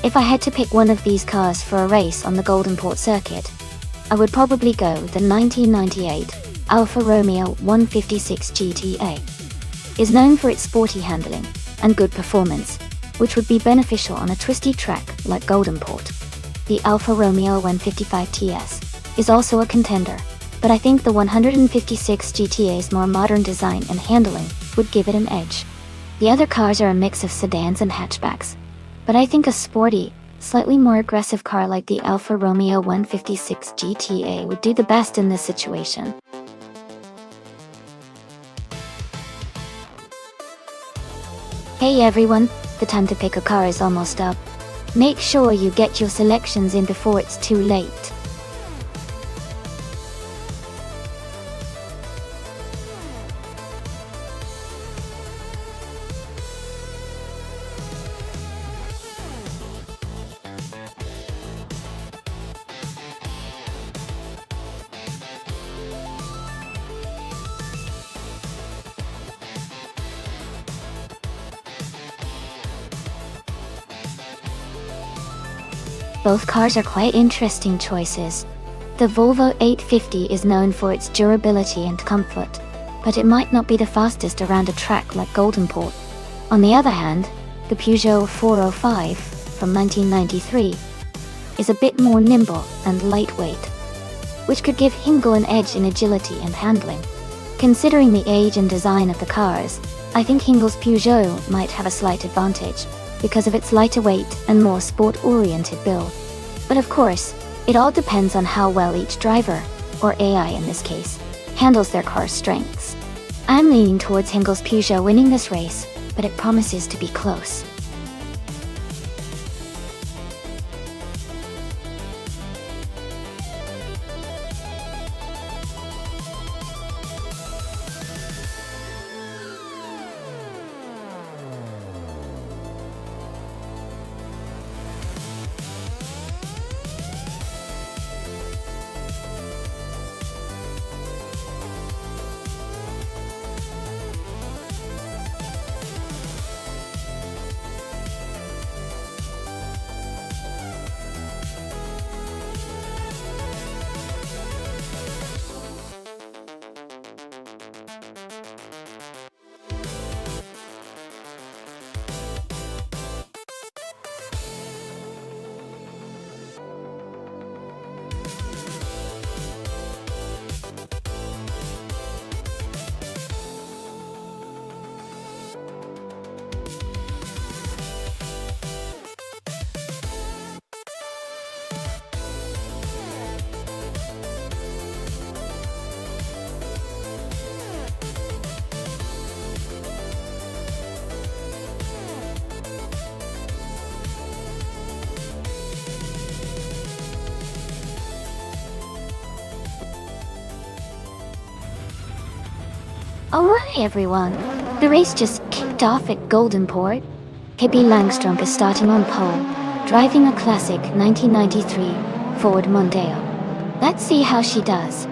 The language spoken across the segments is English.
If I had to pick one of these cars for a race on the Golden Port circuit, I would probably go the 1998 Alfa Romeo 156 GTA. It's known for its sporty handling and good performance, which would be beneficial on a twisty track like Golden Port. The Alfa Romeo 155 TS is also a contender, but I think the 156 GTA's more modern design and handling would give it an edge. The other cars are a mix of sedans and hatchbacks, but I think a sporty, slightly more aggressive car like the Alfa Romeo 156 GTA would do the best in this situation. Hey everyone, the time to pick a car is almost up. Make sure you get your selections in before it's too late. Both cars are quite interesting choices. The Volvo 850 is known for its durability and comfort, but it might not be the fastest around a track like Golden Port. On the other hand, the Peugeot 405 from 1993 is a bit more nimble and lightweight, which could give Hingle an edge in agility and handling. Considering the age and design of the cars, I think Hingle's Peugeot might have a slight advantage because of its lighter weight and more sport-oriented build. But of course, it all depends on how well each driver, or AI in this case, handles their car's strengths. I'm leaning towards Hingle's Peugeot winning this race, but it promises to be close. Alright everyone, the race just kicked off at Golden Port. Pippi Langstrom is starting on pole, driving a classic 1993 Ford Mondeo. Let's see how she does.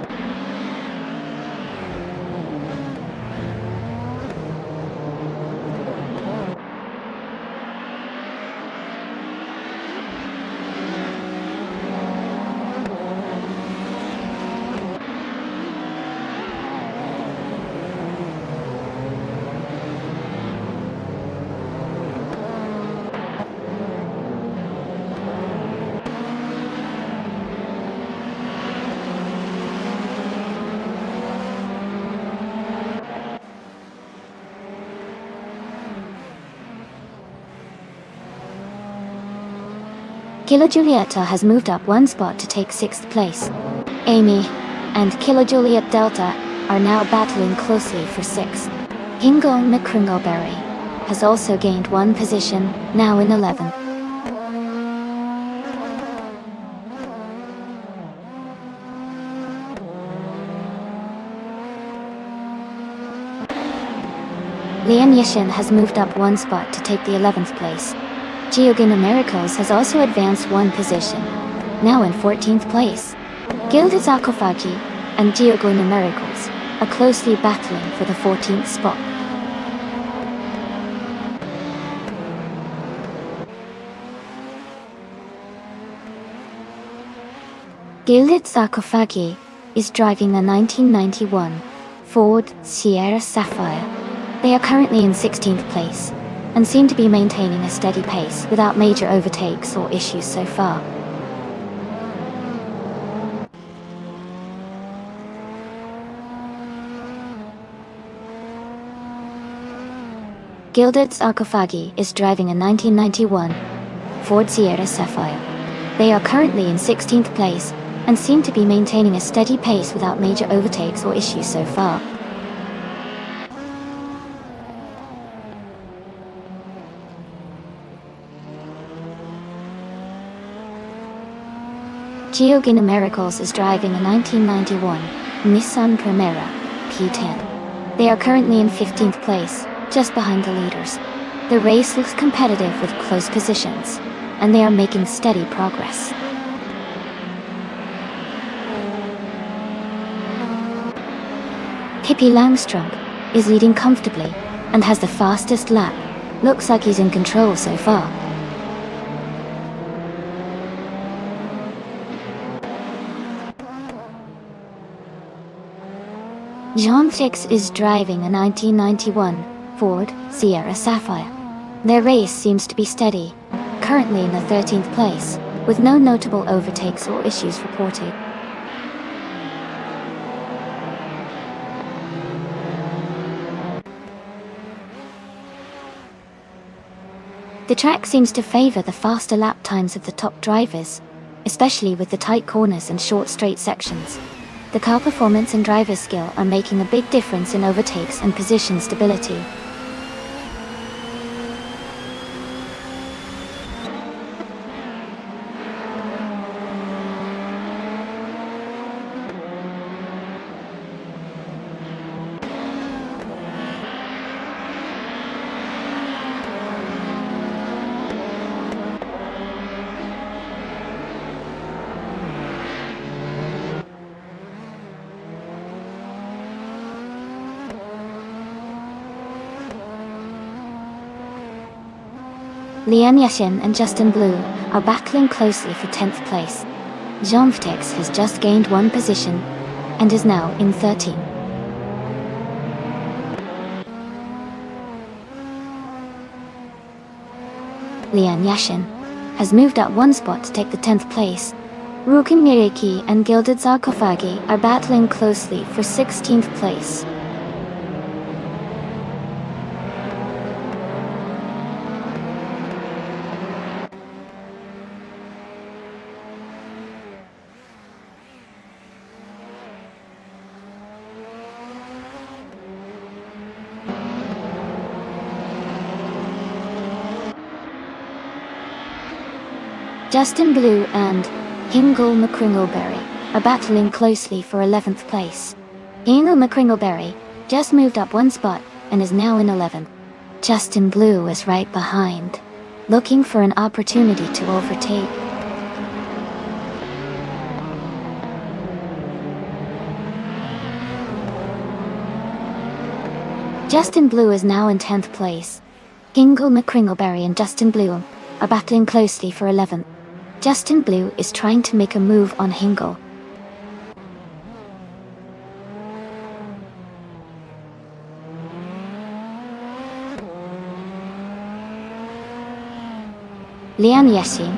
Killa Julieta has moved up one spot to take 6th place. Amy and Killa Juliet Delta are now battling closely for 6th. Hingo McCringleberry has also gained one position, now in 11th. Liam Yishin has moved up one spot to take the 11th place. Giogana Miracles has also advanced one position, now in 14th place. Gilda Zakofagi and Giogana Miracles are closely battling for the 14th spot. Gilded Sarcophagi is driving a 1991 Ford Sierra Sapphire. They are currently in 16th place and seem to be maintaining a steady pace without major overtakes or issues so far. Gilded Sarcophagi is driving a 1991 Ford Sierra Sapphire. They are currently in 16th place and seem to be maintaining a steady pace without major overtakes or issues so far. Geogina Miracles is driving a 1991 Nissan Primera P10. They are currently in 15th place, just behind the leaders. The race looks competitive with close positions, and they are making steady progress. Pippi Langstrump is leading comfortably and has the fastest lap. Looks like he's in control so far. Jean-Fix is driving a 1991 Ford Sierra Sapphire. Their race seems to be steady, currently in the 13th place, with no notable overtakes or issues reported. The track seems to favor the faster lap times of the top drivers, especially with the tight corners and short straight sections. The car performance and driver skill are making a big difference in overtakes and position stability. Lian Yashin and Justin Blue are battling closely for 10th place. Jean-Fix has just gained one position and is now in 13. Lian Yashin has moved up one spot to take the 10th place. Rukin Miriki and Gilded Sarcophagi are battling closely for 16th place. Justin Blue and Hingle McCringleberry are battling closely for 11th place. Hingle McCringleberry just moved up one spot and is now in 11th. Justin Blue is right behind, looking for an opportunity to overtake. Justin Blue is now in 10th place. Hingle McCringleberry and Justin Blue are battling closely for 11th. Justin Blue is trying to make a move on Hingle. Lian Yashin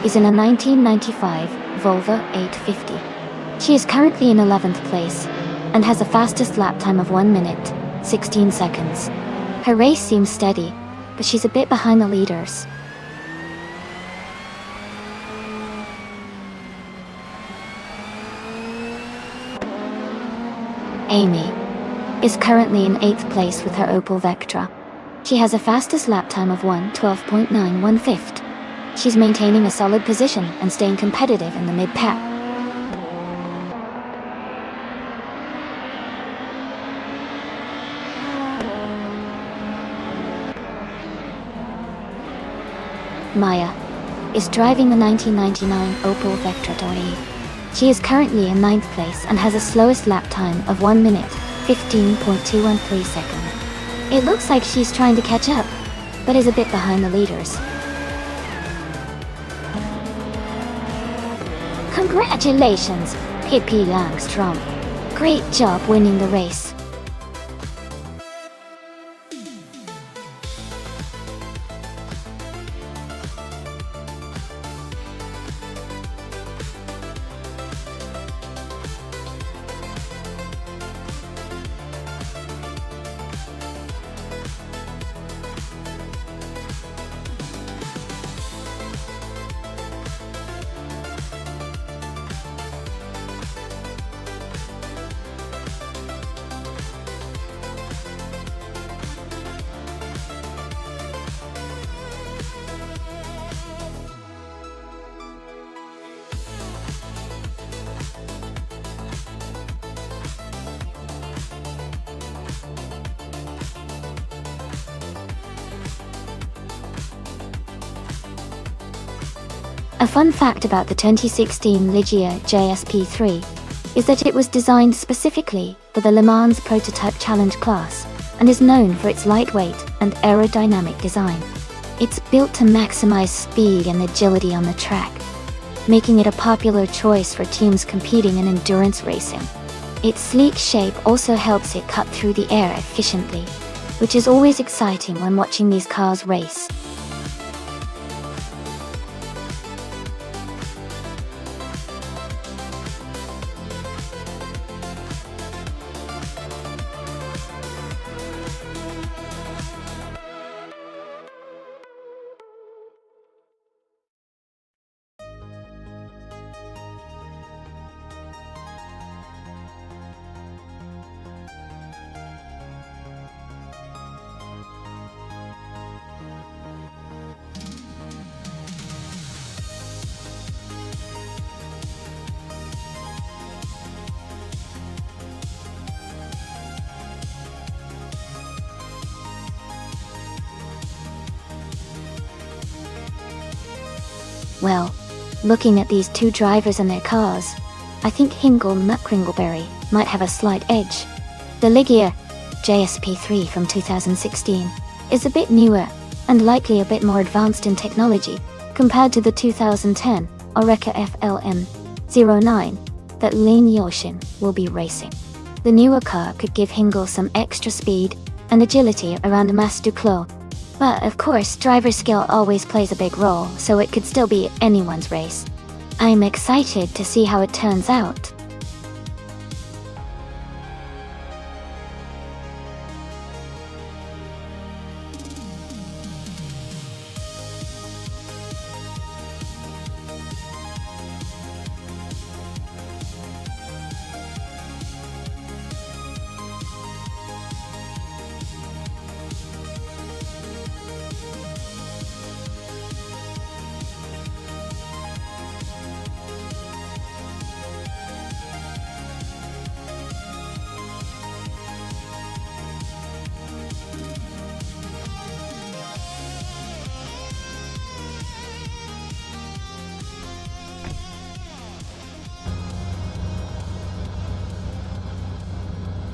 is in a 1995 Volvo 850. She is currently in 11th place and has the fastest lap time of 1 minute, 16 seconds. Her race seems steady, but she's a bit behind the leaders. Amy is currently in 8th place with her Opel Vectra. She has a fastest lap time of 1:12.915. She's maintaining a solid position and staying competitive in the mid-pack. Maya is driving the 1999 Opel Vectra Dorée. She is currently in 9th place and has a slowest lap time of 1 minute, 15.213 seconds. It looks like she's trying to catch up, but is a bit behind the leaders. Congratulations, Pippi Langstrom. Great job winning the race. A fun fact about the 2016 Ligia JSP3 is that it was designed specifically for the Le Mans Prototype Challenge class and is known for its lightweight and aerodynamic design. It's built to maximize speed and agility on the track, making it a popular choice for teams competing in endurance racing. Its sleek shape also helps it cut through the air efficiently, which is always exciting when watching these cars race. Well, looking at these two drivers and their cars, I think Hingle McCringleberry might have a slight edge. The Ligia JSP3 from 2016 is a bit newer and likely a bit more advanced in technology compared to the 2010 Oreca FLM09 that Lane Yoshin will be racing. The newer car could give Hingle some extra speed and agility around Mas du Clos. But of course, driver skill always plays a big role, so it could still be anyone's race. I'm excited to see how it turns out.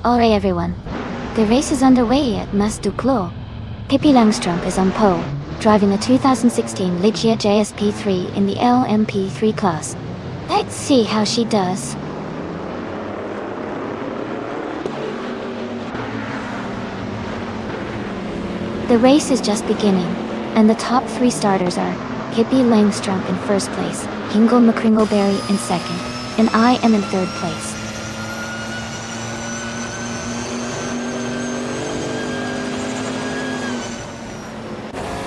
Alright everyone, the race is underway at Mas du Clos. Pippi Langstrom is on pole, driving the 2016 Ligia JSP3 in the LMP3 class. Let's see how she does. The race is just beginning, and the top three starters are Pippi Langstrom in first place, Hingle McCringleberry in second, and I am in third place.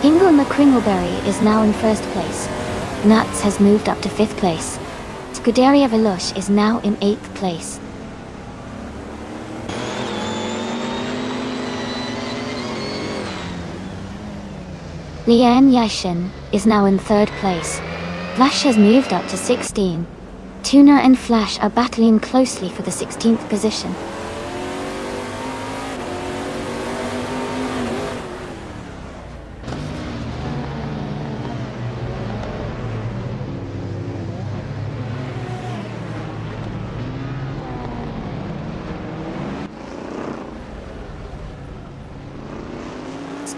Hingle McCringleberry is now in first place. Nuts has moved up to fifth place. Scuderia Veloce is now in eighth place. Lian Yashin is now in third place. Flash has moved up to 16. Tuner and Flash are battling closely for the 16th position.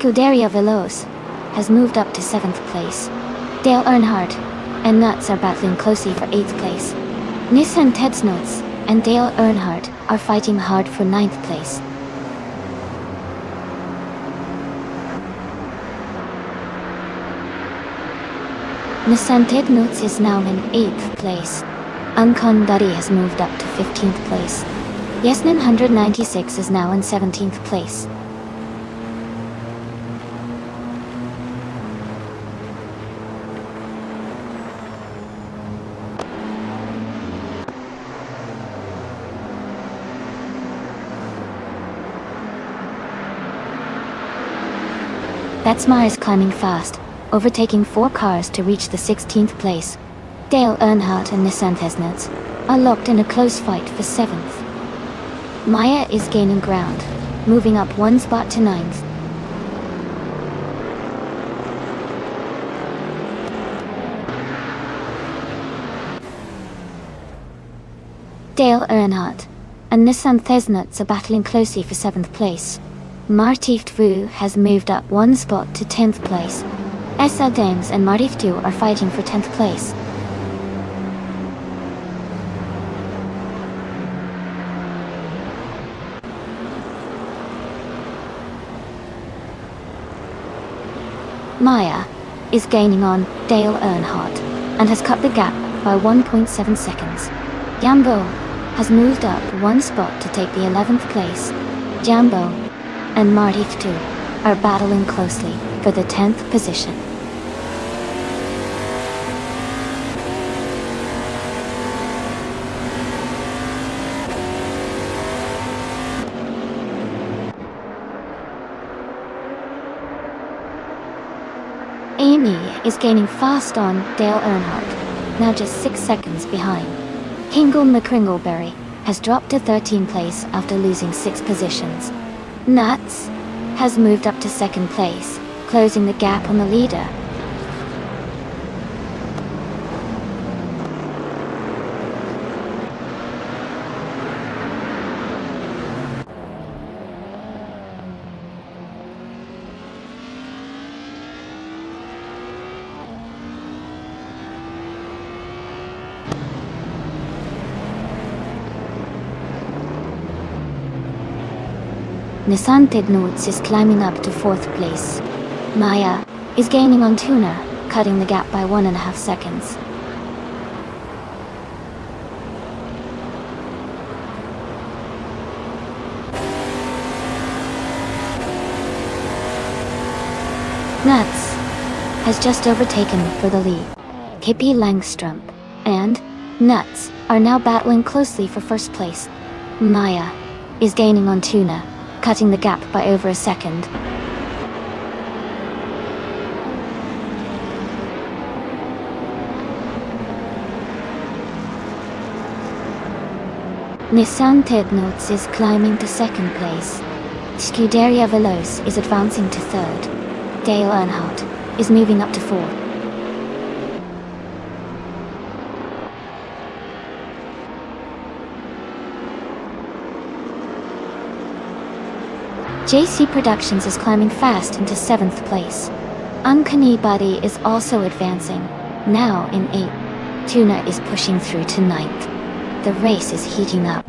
Scuderia Veloce has moved up to 7th place. Dale Earnhardt and Nuts are battling closely for 8th place. Nissan Tedsnots and Dale Earnhardt are fighting hard for ninth place. Nissan Tedsnots is now in 8th place. Uncon Buddy has moved up to 15th place. Yesnin 196 is now in 17th place. That's Mars climbing fast, overtaking 4 cars to reach the 16th place. Dale Earnhardt and Nissan Tedsnots are locked in a close fight for 7th. Maya is gaining ground, moving up 1 spot to 9th. Dale Earnhardt and Nissan Tedsnots are battling closely for 7th place. Martif Vu has moved up 1 spot to 10th place. Essa Dames and Martif Du are fighting for 10th place. Maya is gaining on Dale Earnhardt and has cut the gap by 1.7 seconds. Jambo has moved up 1 spot to take the 11th place. Jambo and Martif Du are battling closely for the 10th position. Amy is gaining fast on Dale Earnhardt, now just 6 seconds behind. Hingle McCringleberry has dropped to 13th place after losing 6 positions. Nuts has moved up to 2nd place, closing the gap on the leader. Nissan Tedsnots is climbing up to 4th place. Maya is gaining on Tuna, cutting the gap by 1.5 seconds. Nuts has just overtaken for the lead. Hippie Langstrom and Nuts are now battling closely for 1st place. Maya is gaining on Tuna, cutting the gap by over a second. Nissan Tedsnots is climbing to 2nd place. Scuderia Veloce is advancing to 3rd. Dale Earnhardt is moving up to 4th. JC Productions is climbing fast into 7th place. Uncanny Buddy is also advancing, now in 8th. Tuna is pushing through to 9th. The race is heating up.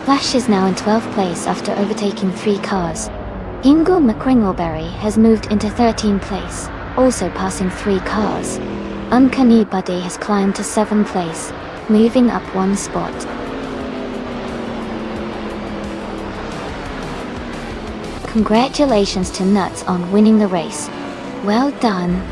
Flash is now in 12th place after overtaking 3 cars. Hingle McCringleberry has moved into 13th place, also passing 3 cars. Uncanny Buddy has climbed to 7th place, moving up 1 spot. Congratulations to Nuts on winning the race. Well done.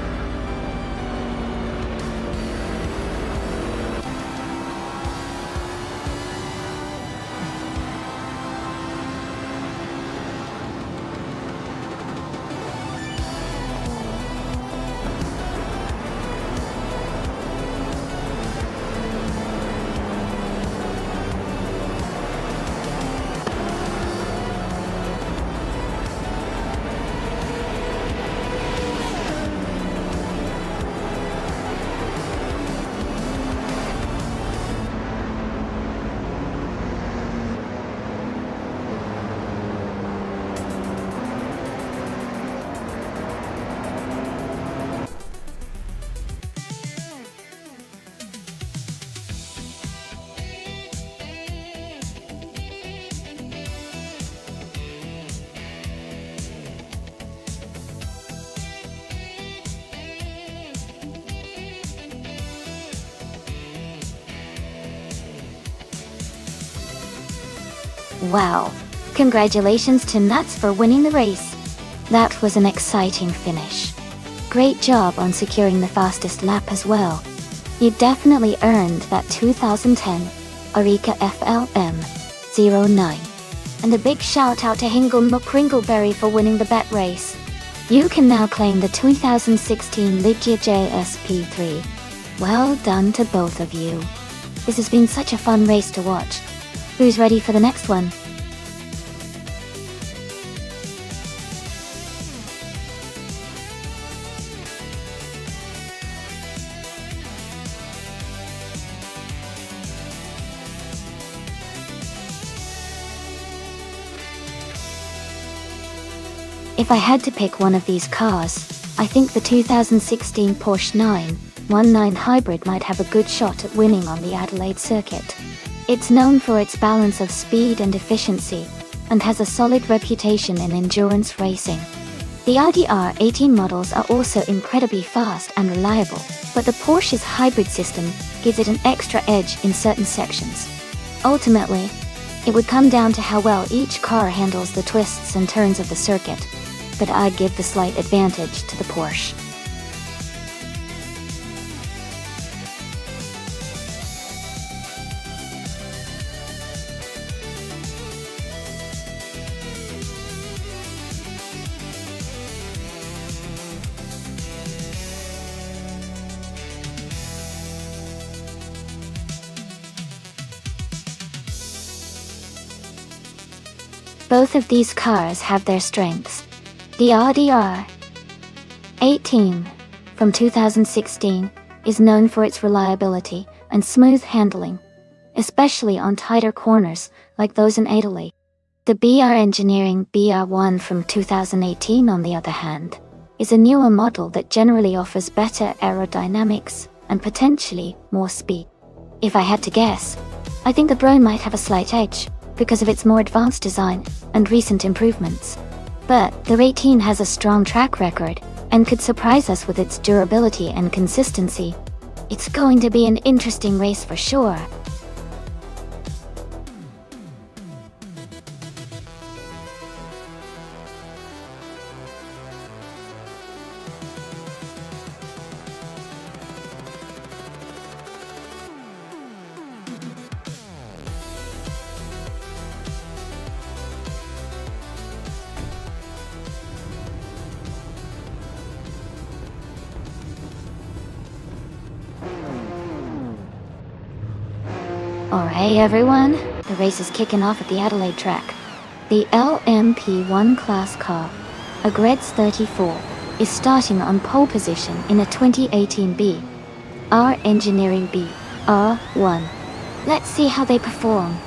Wow. Congratulations to Nuts for winning the race. That was an exciting finish. Great job on securing the fastest lap as well. You definitely earned that 2010 Arica FLM09. And a big shout out to Hingle McCringleberry for winning the bet race. You can now claim the 2016 Ligia JSP3. Well done to both of you. This has been such a fun race to watch. Who's ready for the next one? If I had to pick one of these cars, I think the 2016 Porsche 919 Hybrid might have a good shot at winning on the Adelaide circuit. It's known for its balance of speed and efficiency, and has a solid reputation in endurance racing. The Audi R18 models are also incredibly fast and reliable, but the Porsche's hybrid system gives it an extra edge in certain sections. Ultimately, it would come down to how well each car handles the twists and turns of the circuit, but I'd give the slight advantage to the Porsche. Both of these cars have their strengths. The Audi R18 from 2016 is known for its reliability and smooth handling, especially on tighter corners like those in Italy. The BR Engineering BR1 from 2018, on the other hand, is a newer model that generally offers better aerodynamics and potentially more speed. If I had to guess, I think the Bro might have a slight edge because of its more advanced design and recent improvements. But the 18 has a strong track record and could surprise us with its durability and consistency. It's going to be an interesting race for sure. Alright everyone, the race is kicking off at the Adelaide track. The LMP1 class car, a Gredz 34, is starting on pole position in a 2018 BR Engineering BR1. Let's see how they perform.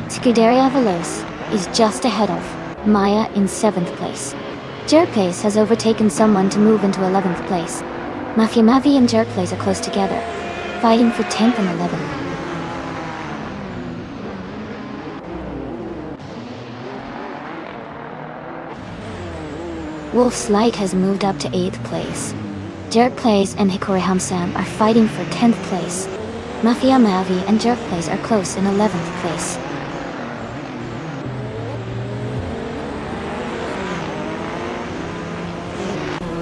Scuderia Veloce is just ahead of Maya in 7th place. Jerkplace has overtaken someone to move into 11th place. Mafia Mavi and Jerkplace are close together, fighting for 10th and 11th. Wolf's Light has moved up to 8th place. Jerkplace and Hikori Hamsam are fighting for 10th place. Mafia Mavi and Jerkplace are close in 11th place.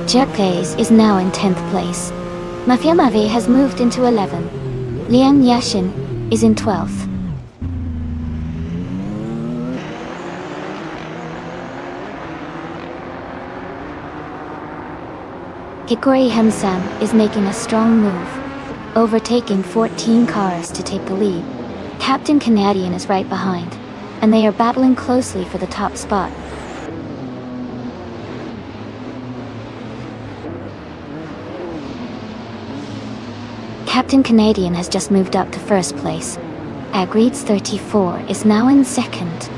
Jerkplace is now in 10th place. Mafia Mavi has moved into 11. Liang Yashin is in 12th. Hikori Hemsam is making a strong move, overtaking 14 cars to take the lead. Captain Canadian is right behind, and they are battling closely for the top spot. Captain Canadian has just moved up to 1st place. Agreeds 34 is now in 2nd.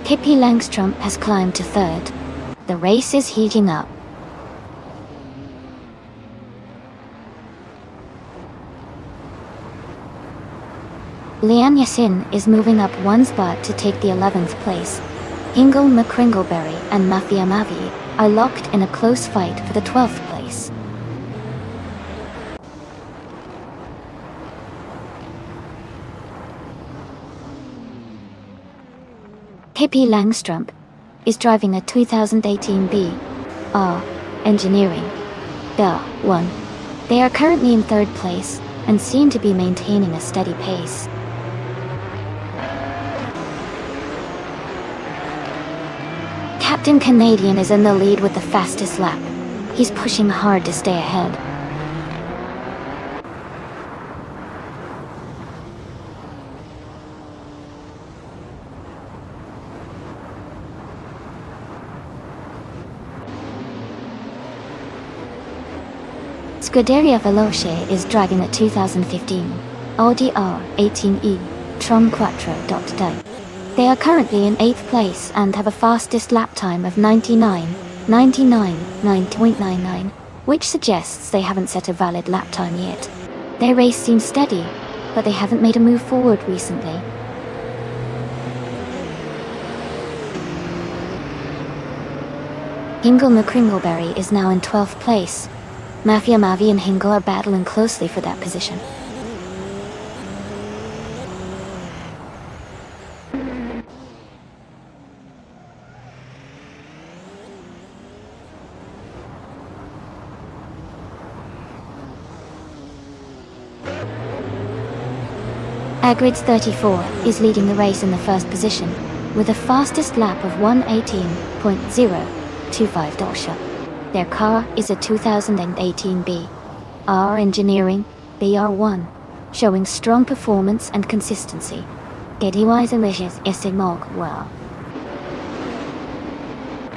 Hippie Langstrom has climbed to 3rd. The race is heating up. Lian Yasin is moving up one spot to take the 11th place. Hingle McCringleberry and Mafia Mavi are locked in a close fight for the 12th place. Hippie Langstrump is driving a 2018 B.R. Engineering BR1. They are currently in 3rd place and seem to be maintaining a steady pace. Captain Canadian is in the lead with the fastest lap. He's pushing hard to stay ahead. Scuderia Veloce is driving a 2015 Audi R18e Tron Quattro Dot. They are currently in 8th place and have a fastest lap time of 99.99, which suggests they haven't set a valid lap time yet. Their race seems steady, but they haven't made a move forward recently. Hingle McCringleberry is now in 12th place. Mafia Mavi and Hingle are battling closely for that position. Agrids 34 is leading the race in the first position, with a fastest lap of 1:18.025. Their car is a 2018 B.R. Engineering BR1, showing strong performance and consistency. Getty-wise delicious Essigmog well.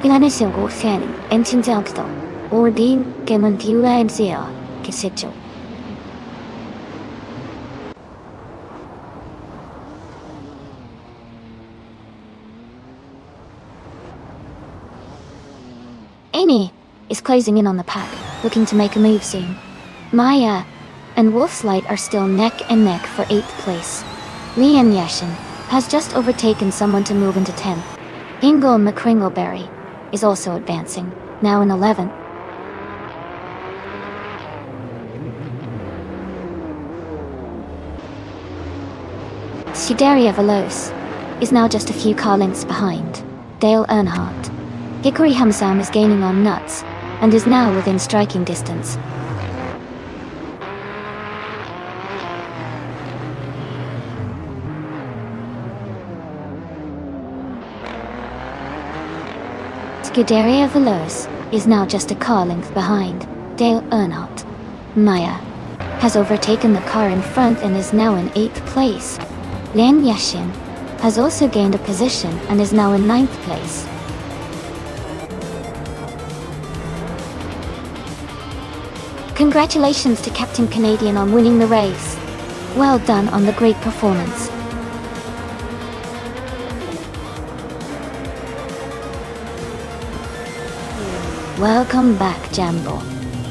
Glanisilgo Fan, Entinjalkto, Ordin, Gemantula and Zia, Kisicho. Amy is closing in on the pack, looking to make a move soon. Maya and Wolfslight are still neck and neck for 8th place. Lian Yashin has just overtaken someone to move into 10th. Hingle McCringleberry is also advancing, now in 11th. Scuderia Veloce is now just a few car lengths behind. Dale Earnhardt. Hickory Humsam is gaining on Nuts, and is now within striking distance. Scuderia Veloce is now just a car length behind. Dale Earnhardt. Maya has overtaken the car in front and is now in 8th place. Lian Yashin has also gained a position and is now in 9th place. Congratulations to Captain Canadian on winning the race. Well done on the great performance. Welcome back, Jambo.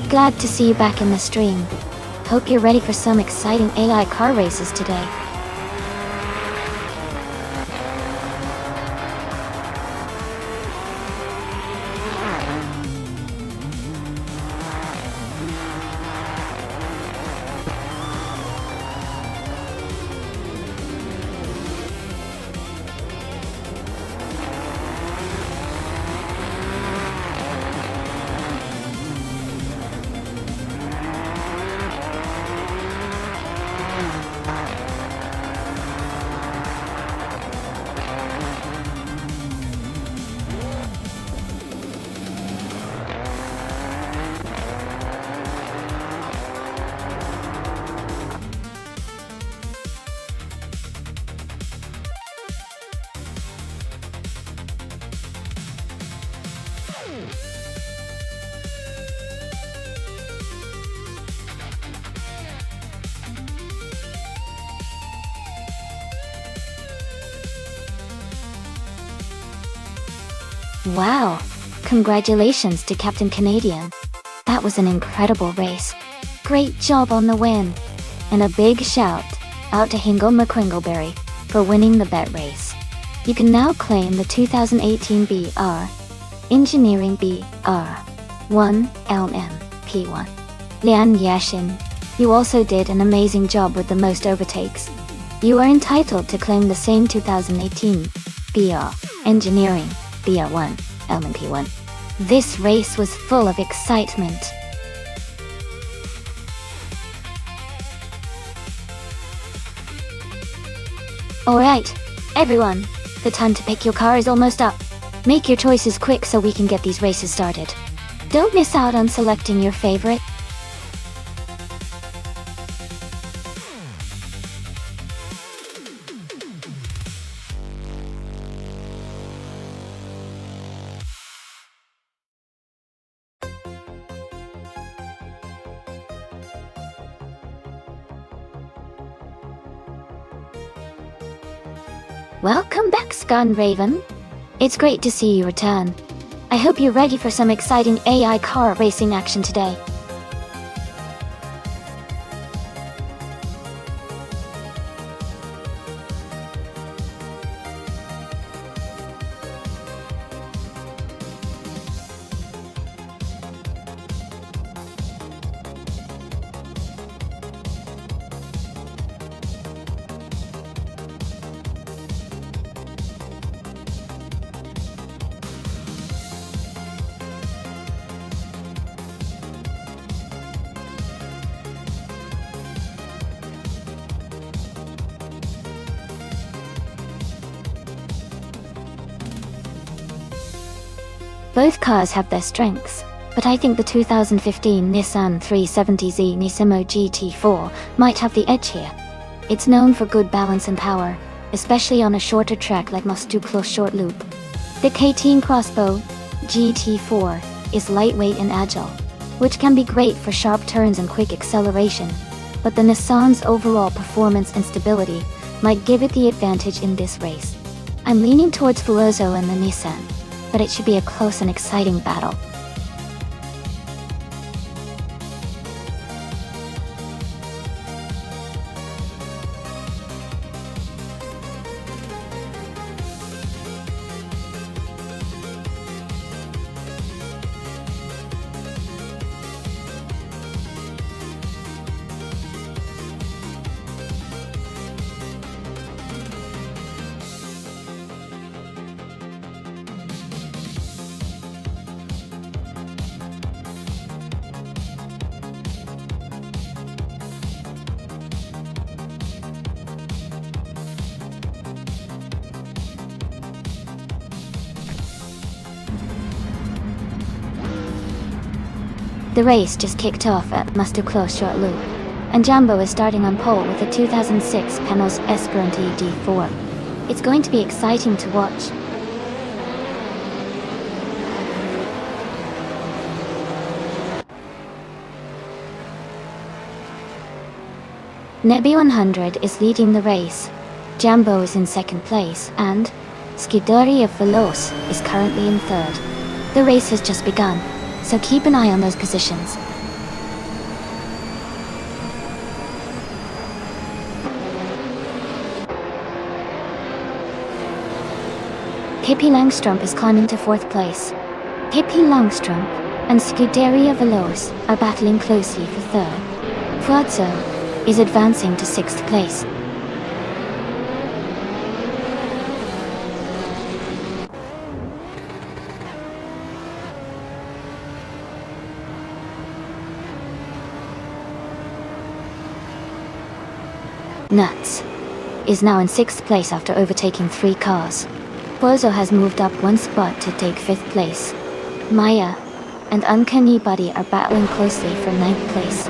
Glad to see you back in the stream. Hope you're ready for some exciting AI car races today. Wow! Congratulations to Captain Canadian. That was an incredible race. Great job on the win. And a big shout out to Hingle McQuingleberry for winning the bet race. You can now claim the 2018 BR Engineering BR1 LMP1. Lian Yashin, you also did an amazing job with the most overtakes. You are entitled to claim the same 2018 BR Engineering BR1 LMP1. This race was full of excitement. Alright, everyone, the time to pick your car is almost up. Make your choices quick so we can get these races started. Don't miss out on selecting your favorite. Welcome back, Scan Raven. It's great to see you return. I hope you're ready for some exciting AI car racing action today. Both cars have their strengths, but I think the 2015 Nissan 370Z Nisimo GT4 might have the edge here. It's known for good balance and power, especially on a shorter track like Nonstop short loop. The K-Teen Crossbow GT4 is lightweight and agile, which can be great for sharp turns and quick acceleration, but the Nissan's overall performance and stability might give it the advantage in this race. I'm leaning towards Veloso and the Nissan, but it should be a close and exciting battle. The race just kicked off at Mustard Close Short Loop, and Jambo is starting on pole with the 2006 Panos Esperanti D4. It's going to be exciting to watch. Nebi 100 is leading the race, Jambo is in second place, and Scuderia Veloce is currently in third. The race has just begun, so keep an eye on those positions. Pippi Langstrump is climbing to fourth place. Pippi Langstrump and Scuderia Veloce are battling closely for third. Fuazzo is advancing to sixth place. Nuts is now in sixth place after overtaking 3 cars. Bozo has moved up 1 spot to take 5th place. Maya and Uncanny Buddy are battling closely for 9th place.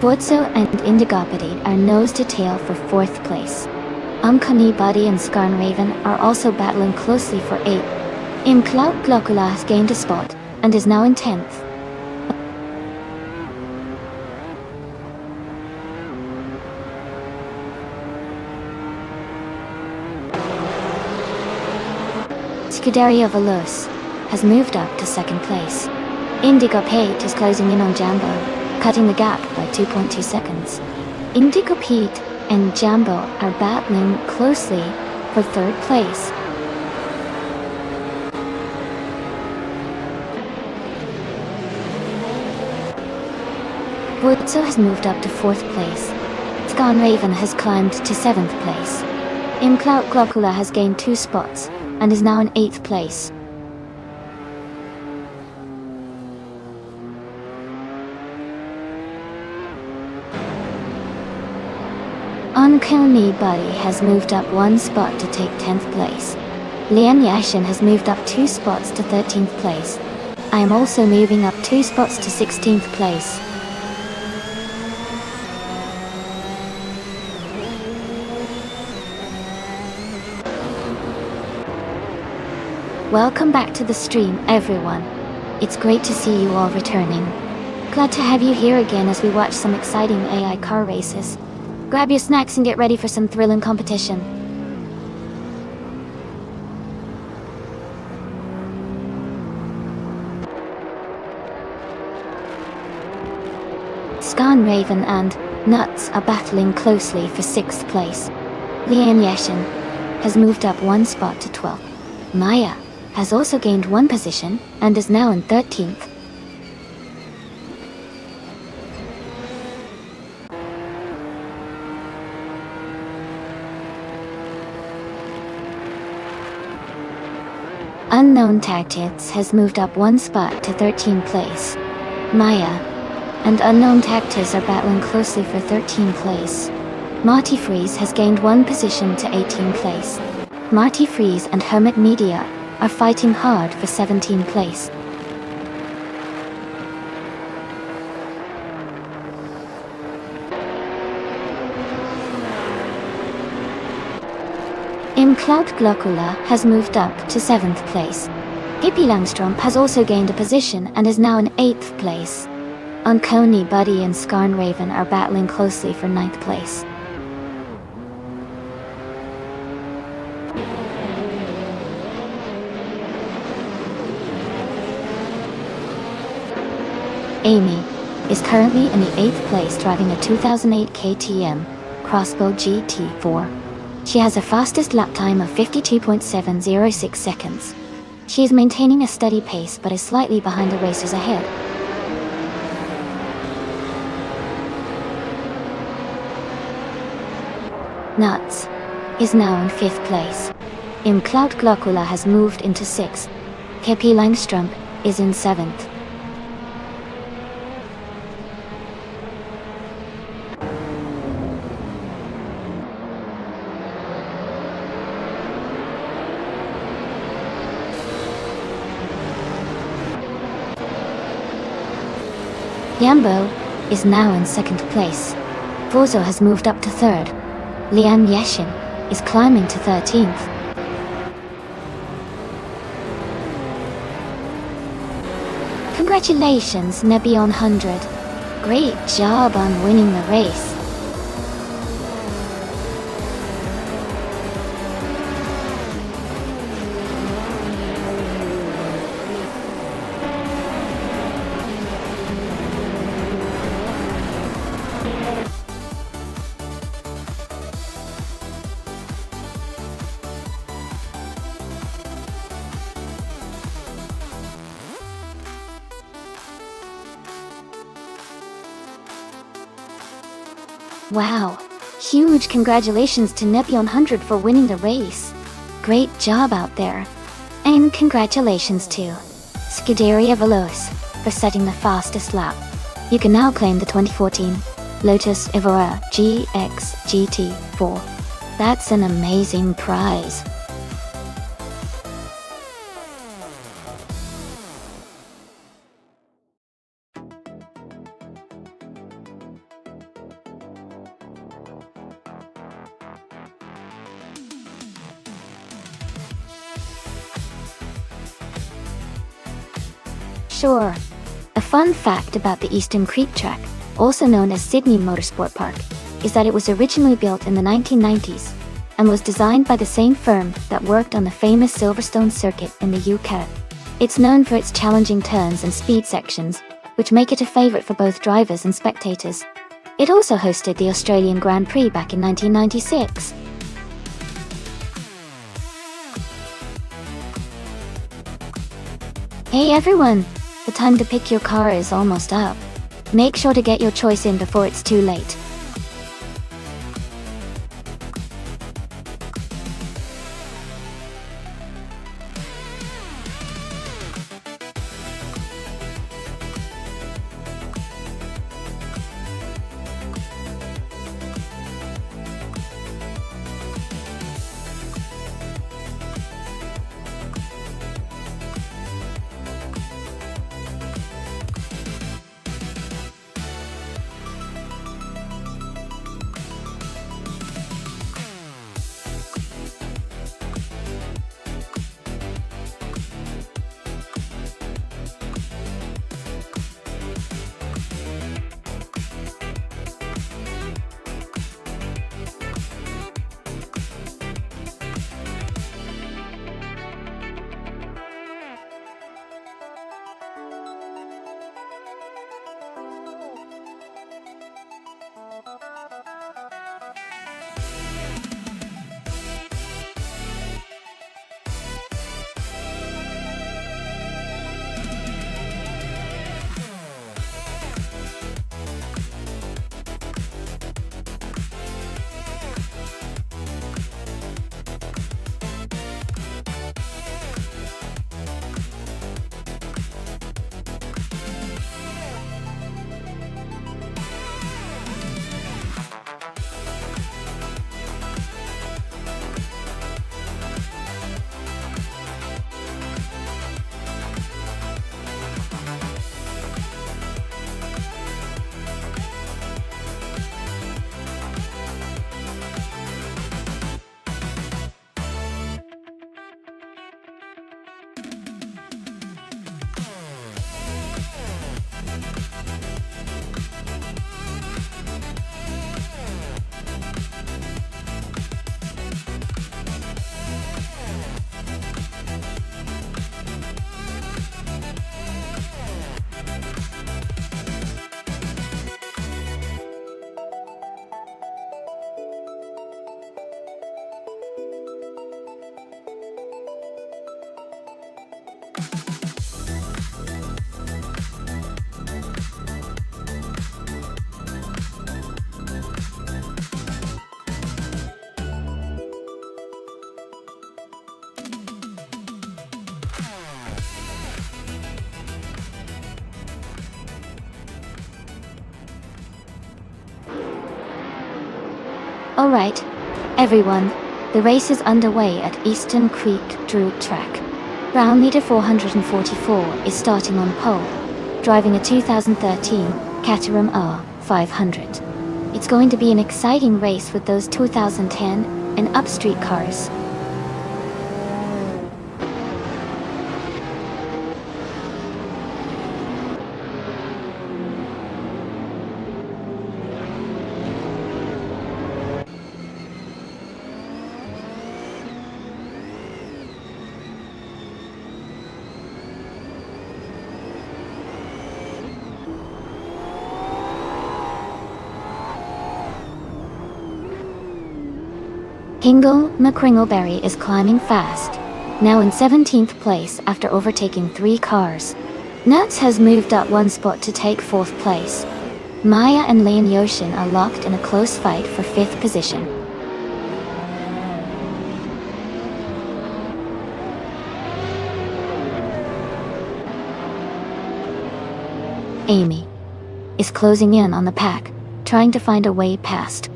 Bozo and Indigopity are nose to tail for 4th place. Uncanny Buddy and Skarn Raven are also battling closely for 8th. Cloud Glocula has gained a spot, and is now in 10th. Scuderia Veloce has moved up to 2nd place. Indigo Pete is closing in on Jambo, cutting the gap by 2.2 seconds. Indigo Pete and Jambo are battling closely for 3rd place. Woodso has moved up to 4th place. Skarn Raven has climbed to 7th place. Cloud Glocula has gained 2 spots, and is now in 8th place. Uncanny Buddy has moved up 1 spot to take 10th place. Lian Yashin has moved up 2 spots to 13th place. I am also moving up 2 spots to 16th place. Welcome back to the stream, everyone. It's great to see you all returning. Glad to have you here again as we watch some exciting AI car races. Grab your snacks and get ready for some thrilling competition. Skarn Raven and Nuts are battling closely for 6th place. Lian Yashin has moved up 1 spot to 12th. Maya has also gained 1 position and is now in 13th. Unknown Tactics has moved up 1 spot to 13th place. Maya and Unknown Tactics are battling closely for 13th place. Marty Freeze has gained 1 position to 18th place. Marty Freeze and Hermit Media are fighting hard for 17th place. Cloud Glocula has moved up to 7th place. Hippie Langstrom has also gained a position and is now in 8th place. Uncanny Buddy and Skarn Raven are battling closely for 9th place. Amy is currently in the 8th place driving a 2008 KTM Crossbow GT4. She has a fastest lap time of 52.706 seconds. She is maintaining a steady pace but is slightly behind the racers ahead. Nuts is now in 5th place. Cloud Glocula has moved into 6th. KP Langstrom is in 7th. Yambo is now in 2nd place. Forzo has moved up to 3rd. Lian Yashin is climbing to 13th. Congratulations, Nebion 100. Great job on winning the race. Wow, huge congratulations to Nebion 100 for winning the race. Great job out there. And congratulations to Scuderia Veloce for setting the fastest lap. You can now claim the 2014 Lotus Evora GX GT4. That's an amazing prize. Sure. A fun fact about the Eastern Creek track, also known as Sydney Motorsport Park, is that it was originally built in the 1990s and was designed by the same firm that worked on the famous Silverstone circuit in the UK. It's known for its challenging turns and speed sections, which make it a favourite for both drivers and spectators. It also hosted the Australian Grand Prix back in 1996. Hey everyone! The time to pick your car is almost up. Make sure to get your choice in before it's too late. Alright, everyone, the race is underway at Eastern Creek Druid Track. Brown Leader 444 is starting on pole, driving a 2013 Caterham R500. It's going to be an exciting race with those 2010 and Upstreet cars. Hingle McCringleberry is climbing fast, now in 17th place after overtaking 3 cars. Nuts has moved up 1 spot to take 4th place. Maya and Lane Yoshin are locked in a close fight for 5th position. Amy is closing in on the pack, trying to find a way past.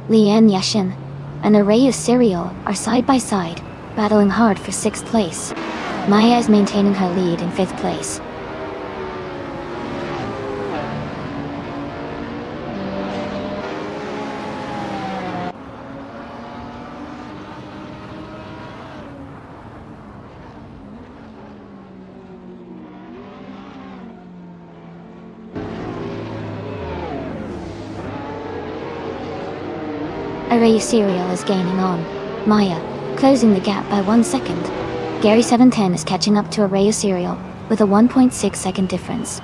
Leanne Yashin and Araya Serial are side by side, battling hard for 6th place. Maya is maintaining her lead in 5th place. Array Serial is gaining on Maya, closing the gap by 1 second. Gary 710 is catching up to Array Serial with a 1.6 second difference.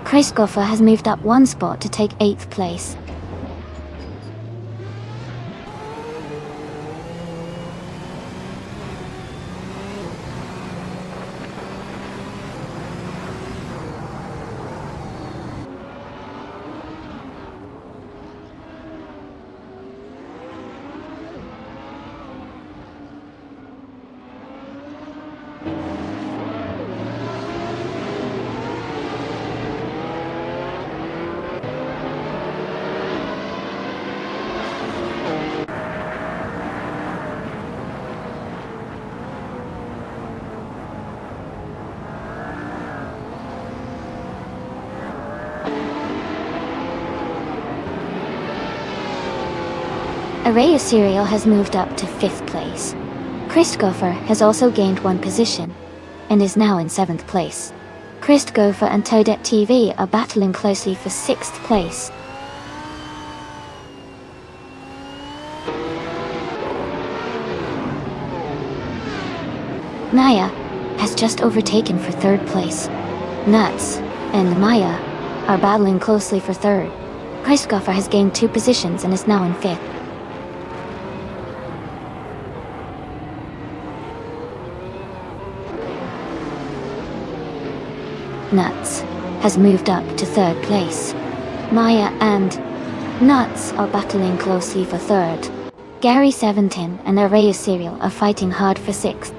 Christopher has moved up 1 spot to take 8th place. Array Serial has moved up to 5th place. Christopher has also gained 1 position, and is now in 7th place. Christopher and Toadette TV are battling closely for 6th place. Maya has just overtaken for 3rd place. Nuts and Maya are battling closely for 3rd. Christopher has gained 2 positions and is now in 5th. Nuts has moved up to 3rd place. Maya and Nuts are battling closely for 3rd. Gary 710 and Array Serial are fighting hard for 6th.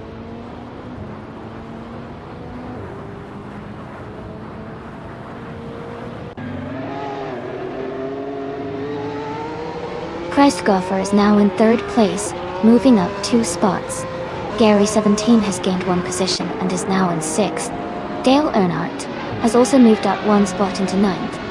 Christopher is now in 3rd place, moving up 2 spots. Gary 17 has gained 1 position and is now in 6th. Dale Earnhardt has also moved up 1 spot into 9th.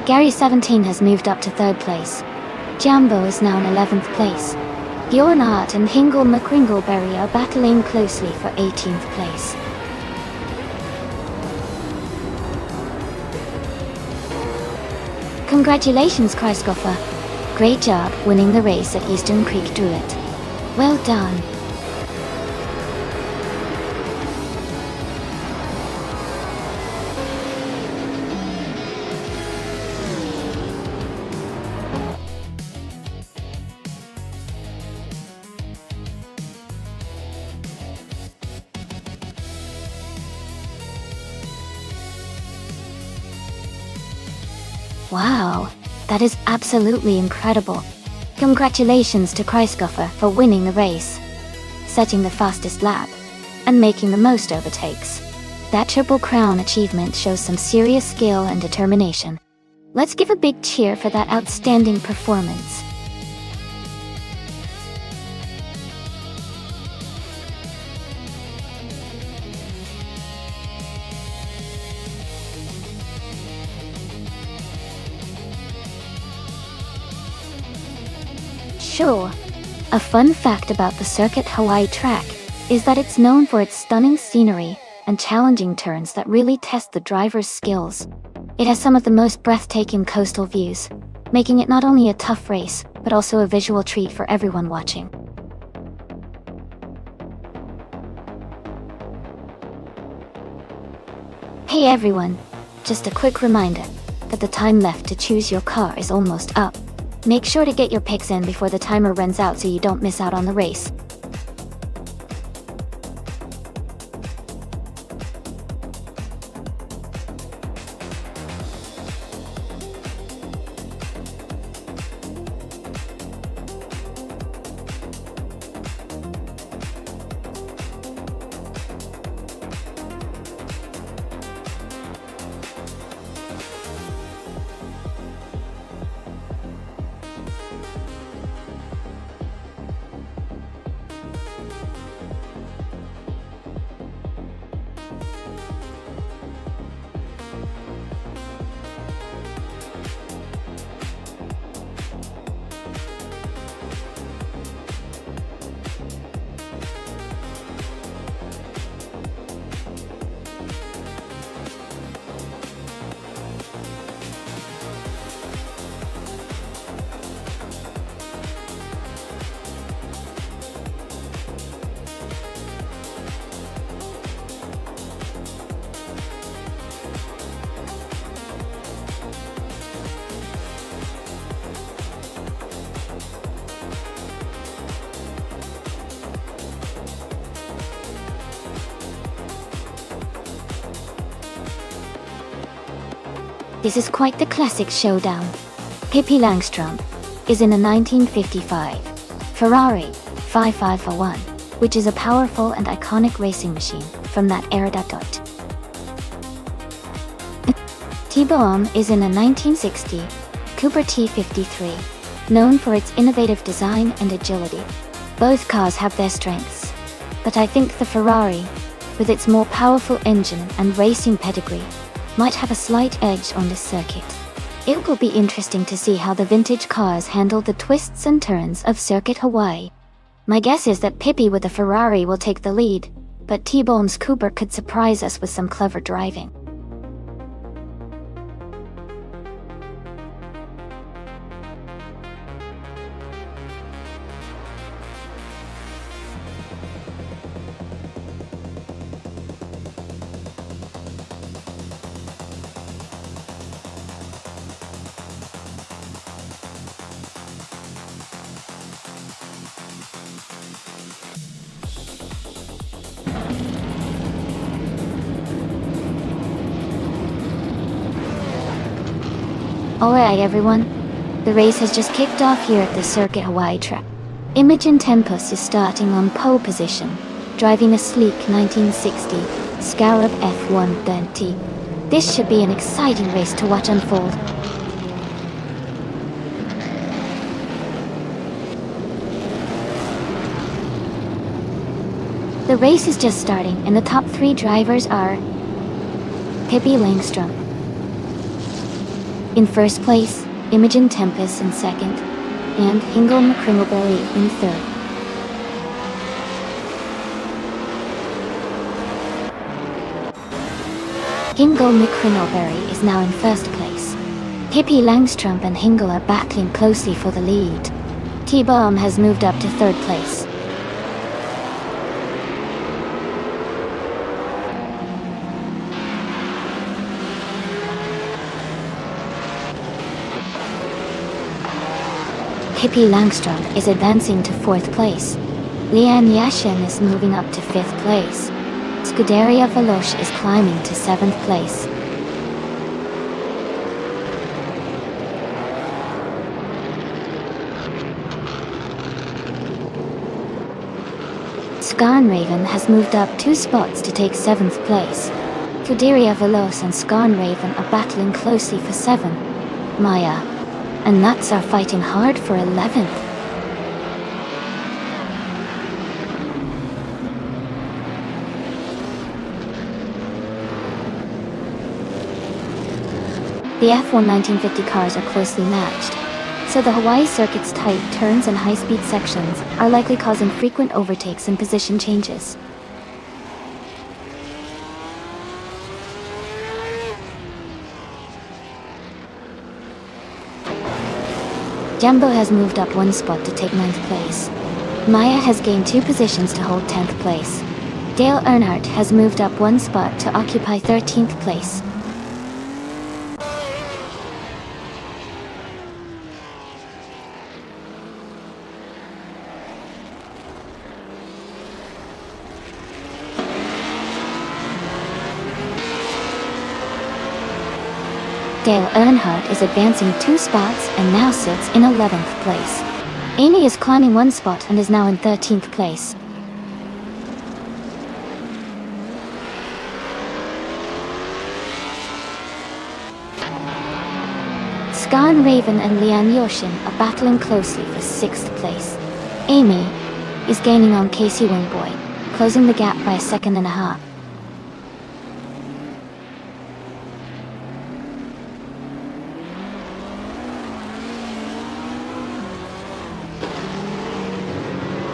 Gary 17 has moved up to 3rd place. Jambo is now in 11th place. Bjornart and Hingle McCringleberry are battling closely for 18th place. Congratulations, Christopher. Great job winning the race at Eastern Creek Druid. Well done. Wow, that is absolutely incredible. Congratulations to Christopher for winning the race, setting the fastest lap, and making the most overtakes. That Triple Crown achievement shows some serious skill and determination. Let's give a big cheer for that outstanding performance. Sure. A fun fact about the Circuit Hawaii track is that it's known for its stunning scenery and challenging turns that really test the driver's skills. It has some of the most breathtaking coastal views, making it not only a tough race, but also a visual treat for everyone watching. Hey everyone, just a quick reminder that the time left to choose your car is almost up. Make sure to get your picks in before the timer runs out so you don't miss out on the race. This is quite the classic showdown. Pippi Langstrump is in a 1955 Ferrari 5501, which is a powerful and iconic racing machine from that era. T-Bone is in a 1960 Cooper T53, known for its innovative design and agility. Both cars have their strengths, but I think the Ferrari, with its more powerful engine and racing pedigree, might have a slight edge on this circuit. It will be interesting to see how the vintage cars handle the twists and turns of Circuit Hawaii. My guess is that Pippi with the Ferrari will take the lead, but T-Bone's Cooper could surprise us with some clever driving. Alright everyone, the race has just kicked off here at the Circuit Hawaii track. Imogen Tempest is starting on pole position, driving a sleek 1960 Scarab F130. This should be an exciting race to watch unfold. The race is just starting and the top 3 drivers are Pippi Langstrump in first place, Imogen Tempest in second, and Hingle McCringleberry in third. Hingle McCringleberry is now in first place. Pippi Langstrump and Hingle are battling closely for the lead. T-Bomb has moved up to third place. Pippi Langstrump is advancing to 4th place. Leanne Yashin is moving up to 5th place. Scuderia Veloce is climbing to 7th place. Scarn Raven has moved up 2 spots to take 7th place. Scuderia Veloce and Scarn Raven are battling closely for 7. Maya and Nuts are fighting hard for 11th. The F1 1950 cars are closely matched, so the Hawaii circuit's tight turns and high-speed sections are likely causing frequent overtakes and position changes. Jumbo has moved up 1 spot to take 9th place. Maya has gained 2 positions to hold 10th place. Dale Earnhardt has moved up 1 spot to occupy 13th place. Dale Earnhardt is advancing 2 spots and now sits in 11th place. Amy is climbing 1 spot and is now in 13th place. Scarn Raven and Leanne Yoshin are battling closely for 6th place. Amy is gaining on Casey Wingboy, closing the gap by 1.5 seconds.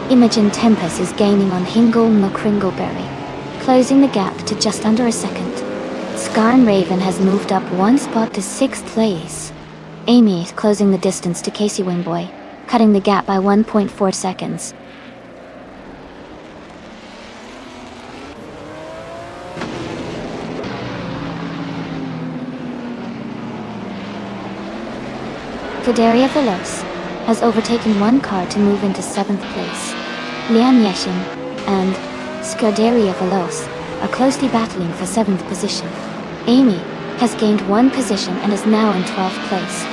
Imogen Tempest is gaining on Hingle McCringleberry, closing the gap to just under 1 second. Scarn Raven has moved up 1 spot to 6th place. Amy is closing the distance to Casey Wingboy, cutting the gap by 1.4 seconds. Scuderia Veloce has overtaken 1 car to move into 7th place. Leanne Yashin and Scuderia Veloce are closely battling for 7th position. Amy has gained one position and is now in 12th place.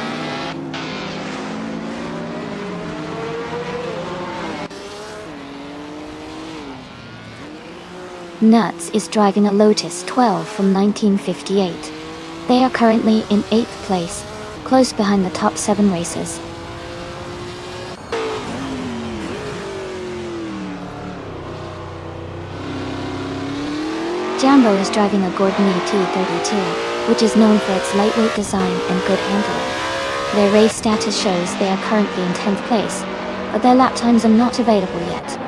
Nuts is driving a Lotus 12 from 1958. They are currently in 8th place, close behind the top 7 racers. Jambo is driving a Gordon ET32, which is known for its lightweight design and good handling. Their race status shows they are currently in 10th place, but their lap times are not available yet.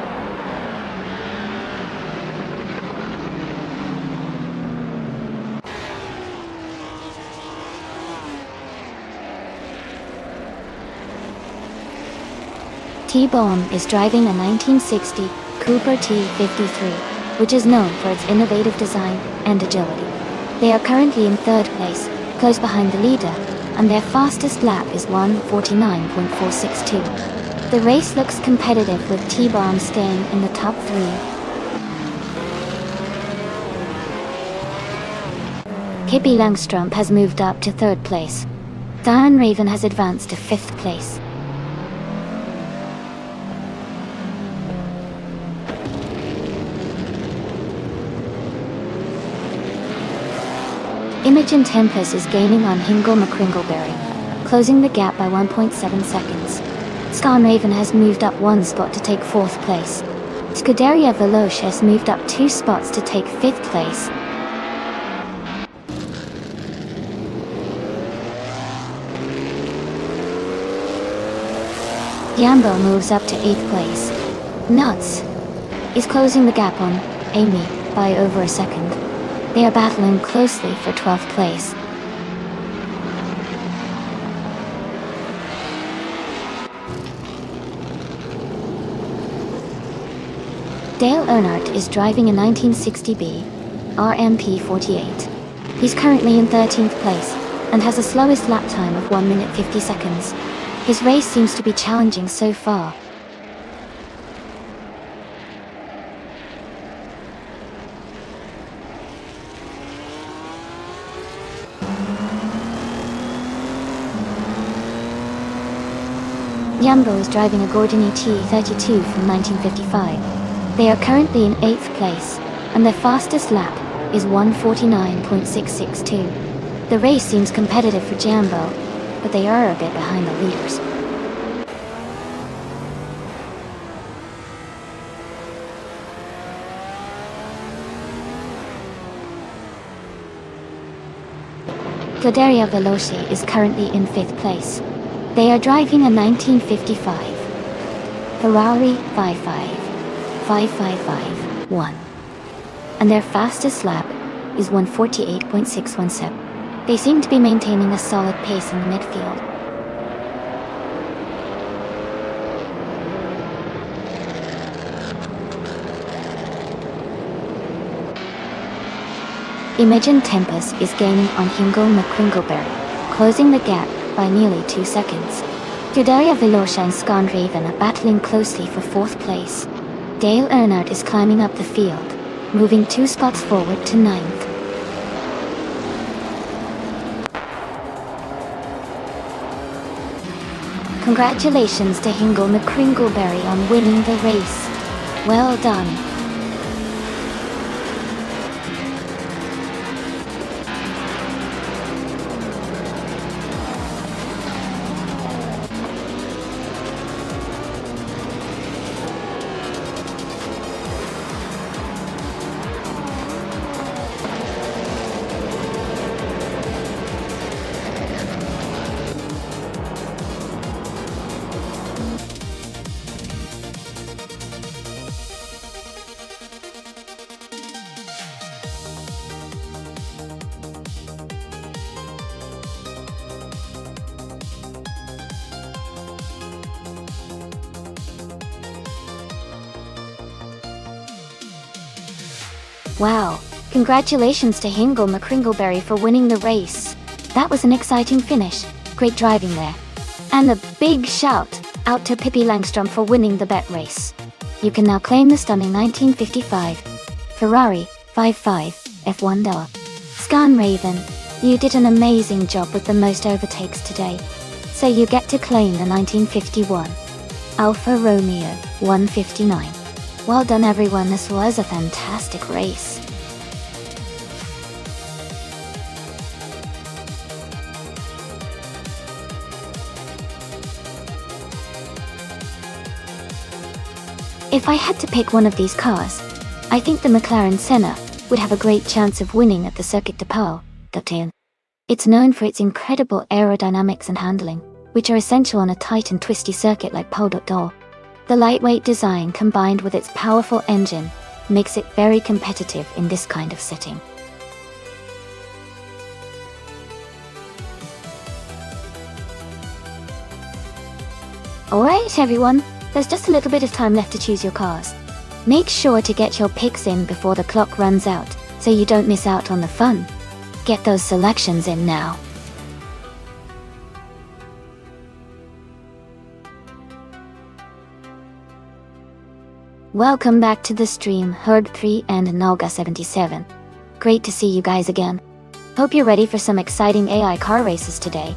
T-Bomb is driving a 1960 Cooper T53, which is known for its innovative design and agility. They are currently in 3rd place, close behind the leader, and their fastest lap is 1:49.462. The race looks competitive with T-Bomb staying in the top 3. Pippi Langstrup has moved up to 3rd place. Diane Raven has advanced to 5th place. Imogen Tempest is gaining on Hingle McCringleberry, closing the gap by 1.7 seconds. Scan Raven has moved up 1 spot to take 4th place. Scuderia Veloce has moved up 2 spots to take 5th place. Jambo moves up to 8th place. Nuts is closing the gap on Amy by over a second. They are battling closely for 12th place. Dale Earnhardt is driving a 1960B RMP48. He's currently in 13th place and has the slowest lap time of 1 minute 50 seconds. His race seems to be challenging so far. Jambo is driving a Gordon ET32 from 1955. They are currently in 8th place, and their fastest lap is 1:49.662. The race seems competitive for Jambo, but they are a bit behind the leaders. Scuderia Veloce is currently in 5th place. They are driving a 1955 Ferrari 55551, and their fastest lap is 1:48.617. They seem to be maintaining a solid pace in the midfield. Imogen Tempest is gaining on Hingle McCringleberry, closing the gap by nearly 2 seconds. Scuderia Veloce and Scan Raven are battling closely for 4th place. Dale Earnhardt is climbing up the field, moving 2 spots forward to 9th. Congratulations to Hingle McCringleberry on winning the race. Well done. Wow, congratulations to Hingle McCringleberry for winning the race. That was an exciting finish, great driving there. And a big shout out to Pippi Langstrup for winning the bet race. You can now claim the stunning 1955 Ferrari 55 F1 Della. Scan Raven, You did an amazing job with the most overtakes today. So you get to claim the 1951 Alfa Romeo 159. Well done everyone, this was a fantastic race. If I had to pick one of these cars, I think the McLaren Senna would have a great chance of winning at the Circuit de Pau. It's known for its incredible aerodynamics and handling, which are essential on a tight and twisty circuit like Pau d'Or. The lightweight design combined with its powerful engine makes it very competitive in this kind of setting. Alright everyone, there's just a little bit of time left to choose your cars. Make sure to get your picks in before the clock runs out, so you don't miss out on the fun. Get those selections in now. Welcome back to the stream, Herd3 and Nalga77. Great to see you guys again. Hope you're ready for some exciting AI car races today.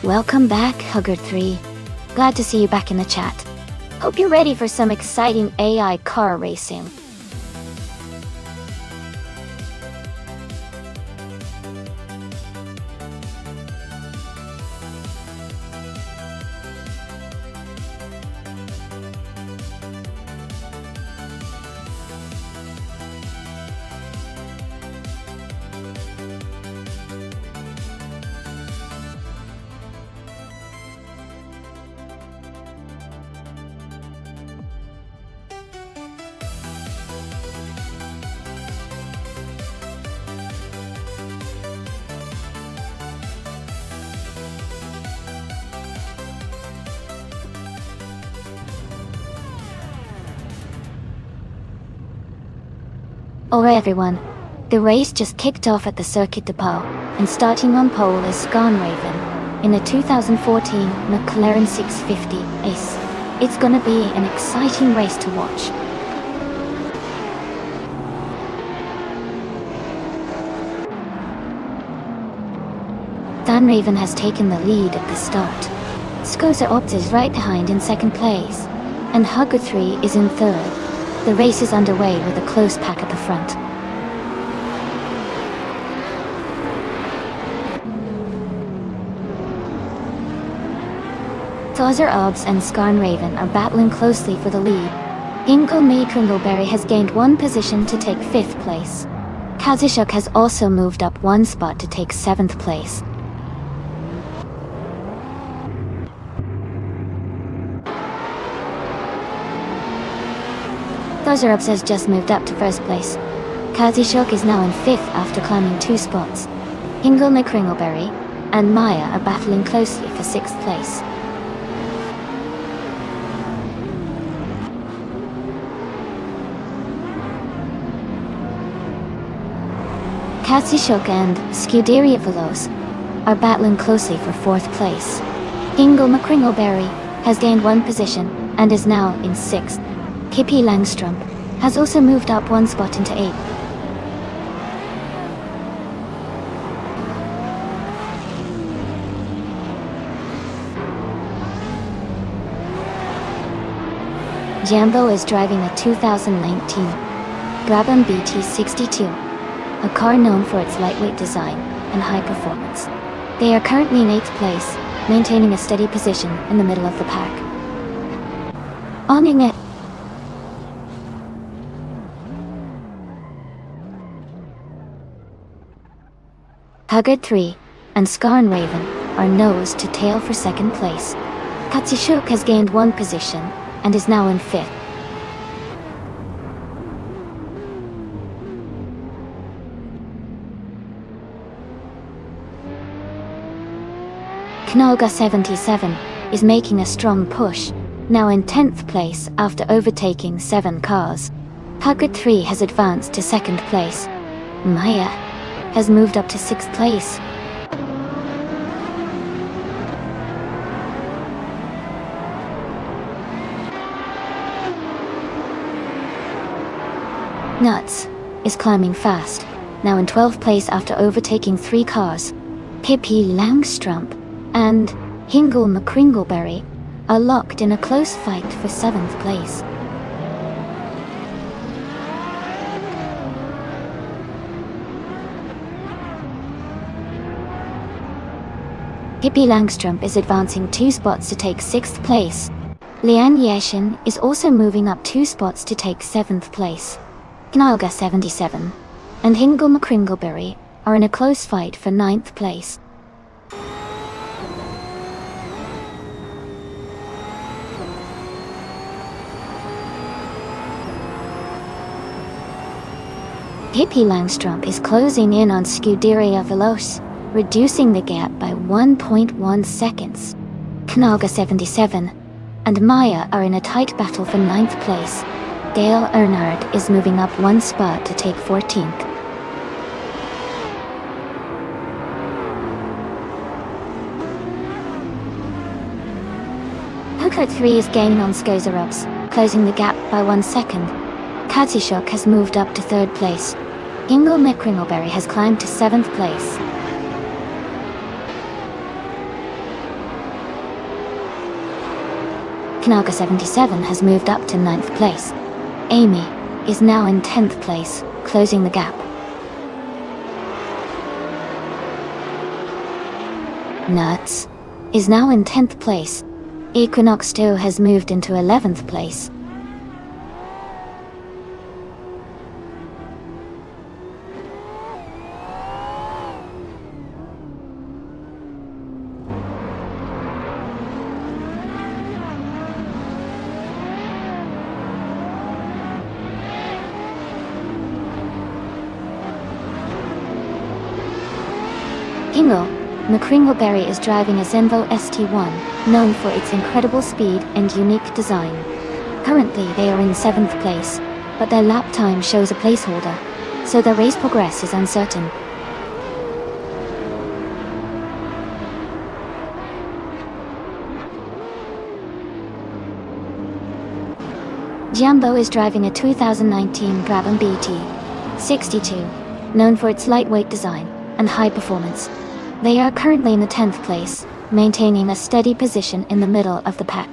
Welcome back, Hugger3. Glad to see you back in the chat. Hope you're ready for some exciting AI car racing. Alright everyone, the race just kicked off at the Circuit de Pau, and starting on pole is Scarnraven in the 2014 McLaren 650 Ace. It's gonna be an exciting race to watch. Scarnraven has taken the lead at the start. Skoza Opt is right behind in second place, and Hugger3 is in third. The race is underway with a close pack at the front. Tozzer Obs and Scarnraven are battling closely for the lead. Ingo May Kringleberry has gained one position to take 5th place. Kazishuk has also moved up one spot to take 7th place. Tozzer has just moved up to 1st place. Kazishuk is now in 5th after climbing 2 spots. Ingo May Kringleberry and Maya are battling closely for 6th place. Kazishuk and Scuderia Veloz are battling closely for 4th place. Ingo May Kringleberry has gained one position and is now in 6th. Kippi Langström has also moved up one spot into 8th. Jambo is driving a 2019 Brabham BT62, a car known for its lightweight design and high performance. They are currently in 8th place, maintaining a steady position in the middle of the pack. Owning it. Huggard 3 and Scarn Raven are nose to tail for 2nd place. Katsishuk has gained 1 position and is now in 5th. Knolga 77 is making a strong push, now in 10th place after overtaking 7 cars. Huggard 3 has advanced to 2nd place. Maya has moved up to 6th place. Nuts is climbing fast, now in 12th place after overtaking 3 cars. Pippi Langstrump and Hingle McCringleberry are locked in a close fight for 7th place. Pippi Langstrump is advancing 2 spots to take 6th place. Lian Yeshin is also moving up 2 spots to take 7th place. Knolga 77 and Hingle McCringleberry are in a close fight for 9th place. Pippi Langstrump is closing in on Scuderia Veloce, reducing the gap by 1.1 seconds. Knolga 77 and Maya are in a tight battle for 9th place. Dale Earnhardt is moving up 1 spot to take 14th. Huggard 3 is gaining on Skozerubs, closing the gap by 1 second. Katsishuk has moved up to 3rd place. Hingle McCringleberry has climbed to 7th place. Knolga 77 has moved up to 9th place. Amy is now in 10th place, closing the gap. Nuts is now in 10th place. Equinox 2 has moved into 11th place. Hingle McCringleberry is driving a Zenvo ST1, known for its incredible speed and unique design. Currently they are in 7th place, but their lap time shows a placeholder, so their race progress is uncertain. Jambo is driving a 2019 Brabham BT62, known for its lightweight design and high performance. They are currently in the 10th place, maintaining a steady position in the middle of the pack.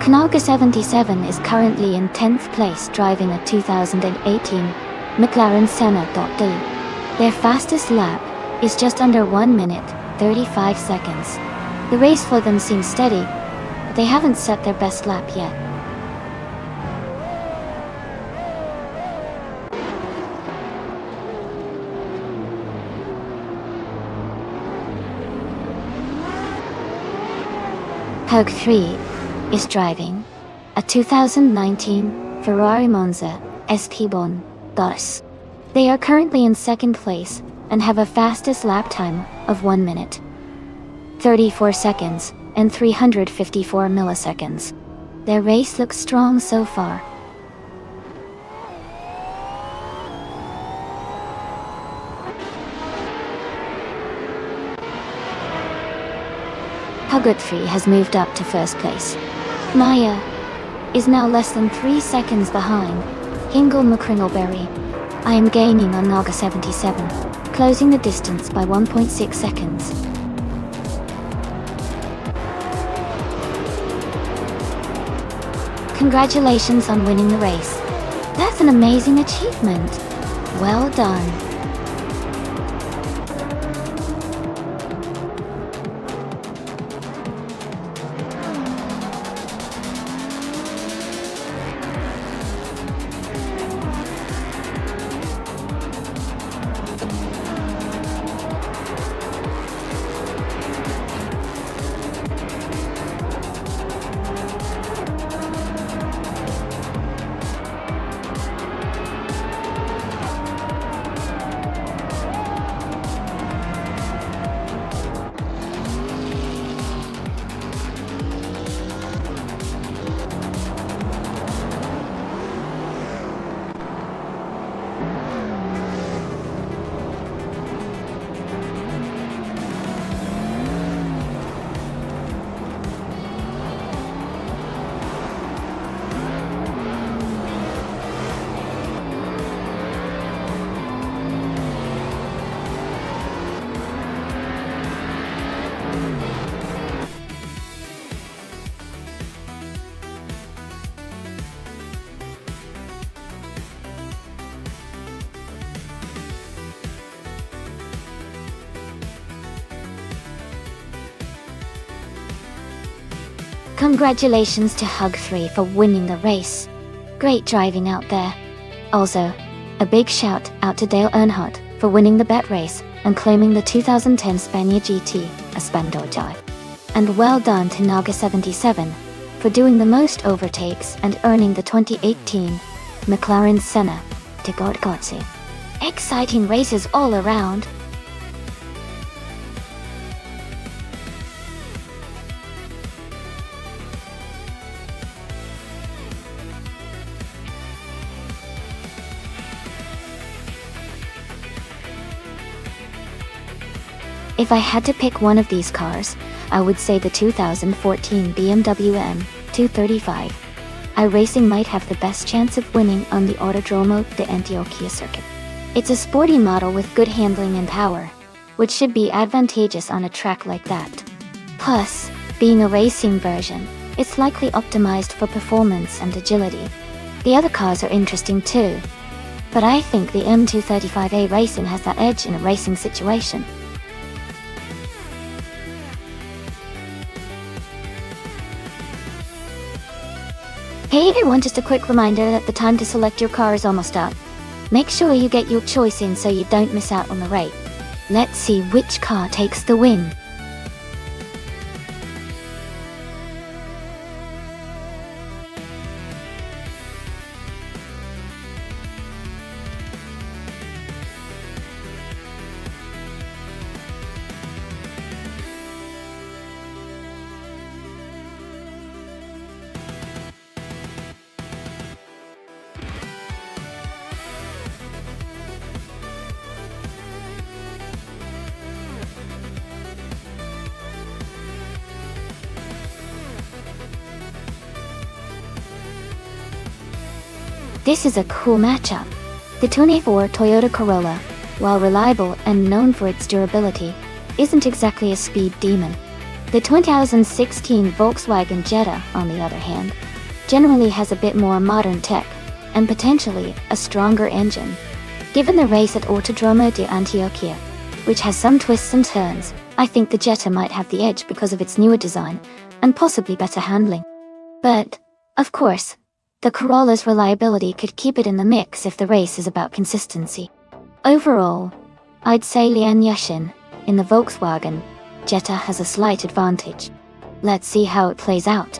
Knolga 77 is currently in 10th place driving a 2018 McLaren Senna. Their fastest lap is just under 1 minute, 35 seconds. The race for them seems steady, but they haven't set their best lap yet. Hug 3 is driving a 2019 Ferrari Monza SP1 Bus. They are currently in 2nd place and have a fastest lap time of 1 minute, 34 seconds, and 354 milliseconds. Their race looks strong so far. Huggard 3 has moved up to 1st place. Maya is now less than 3 seconds behind Hingle McCringleberry I am gaining on Naga 77, closing the distance by 1.6 seconds. Congratulations on winning the race. That's an amazing achievement. Well done. Congratulations to Hug3 for winning the race. Great driving out there. Also, a big shout out to Dale Earnhardt for winning the bet race and claiming the 2010 Spania GT Espandoja. And well done to Naga77 for doing the most overtakes and earning the 2018 McLaren Senna de Gorgozzi. Exciting races all around. If I had to pick one of these cars, I would say the 2014 BMW M235. iRacing might have the best chance of winning on the Autodromo de Antioquia circuit. It's a sporty model with good handling and power, which should be advantageous on a track like that. Plus, being a racing version, it's likely optimized for performance and agility. The other cars are interesting too, but I think the M235 iRacing has that edge in a racing situation. Hey everyone, just a quick reminder that the time to select your car is almost up. Make sure you get your choice in so you don't miss out on the race. Let's see which car takes the win. This is a cool matchup. The 2024 Toyota Corolla, while reliable and known for its durability, isn't exactly a speed demon. The 2016 Volkswagen Jetta, on the other hand, generally has a bit more modern tech, and potentially a stronger engine. Given the race at Autodromo de Antioquia, which has some twists and turns, I think the Jetta might have the edge because of its newer design, and possibly better handling. But, of course, the Corolla's reliability could keep it in the mix if the race is about consistency. Overall, I'd say Lian Yashin, in the Volkswagen Jetta, has a slight advantage. Let's see how it plays out.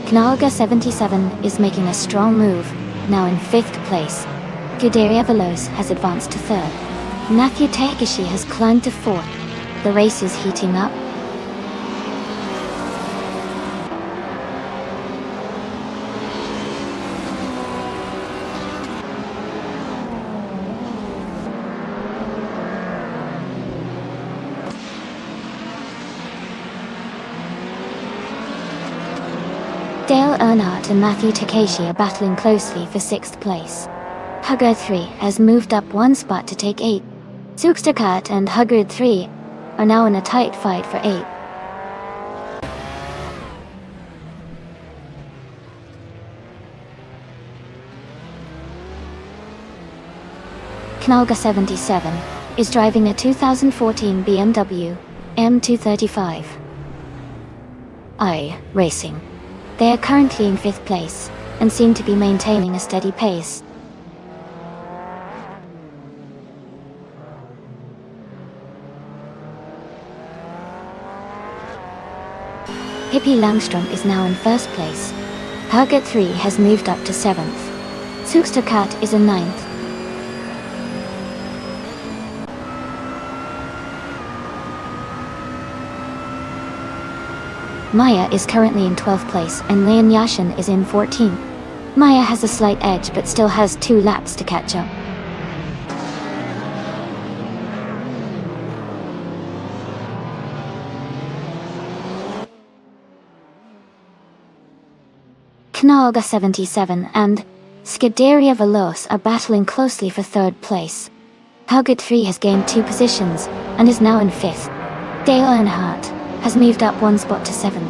Knalga 77 is making a strong move, now in 5th place. Guderia Veloz has advanced to 3rd. Matthew Takeshi has climbed to 4th. The race is heating up. Dale Earnhardt and Matthew Takeshi are battling closely for 6th place. Hugger 3 has moved up 1 spot to take 8. Zugsterkat and Hugger 3 are now in a tight fight for 8. Knalga 77 is driving a 2014 BMW M235i Racing. They are currently in 5th place, and seem to be maintaining a steady pace. Hippie Langstrom is now in 1st place. Hugger 3 has moved up to 7th. Zugsterkat is in 9th. Maya is currently in 12th place and Leon Yashin is in 14th. Maya has a slight edge but still has 2 laps to catch up. Knalga 77 and Scuderia Veloz are battling closely for 3rd place. Hugger 3 has gained 2 positions and is now in 5th. Dale Earnhardt has moved up 1 spot to 7.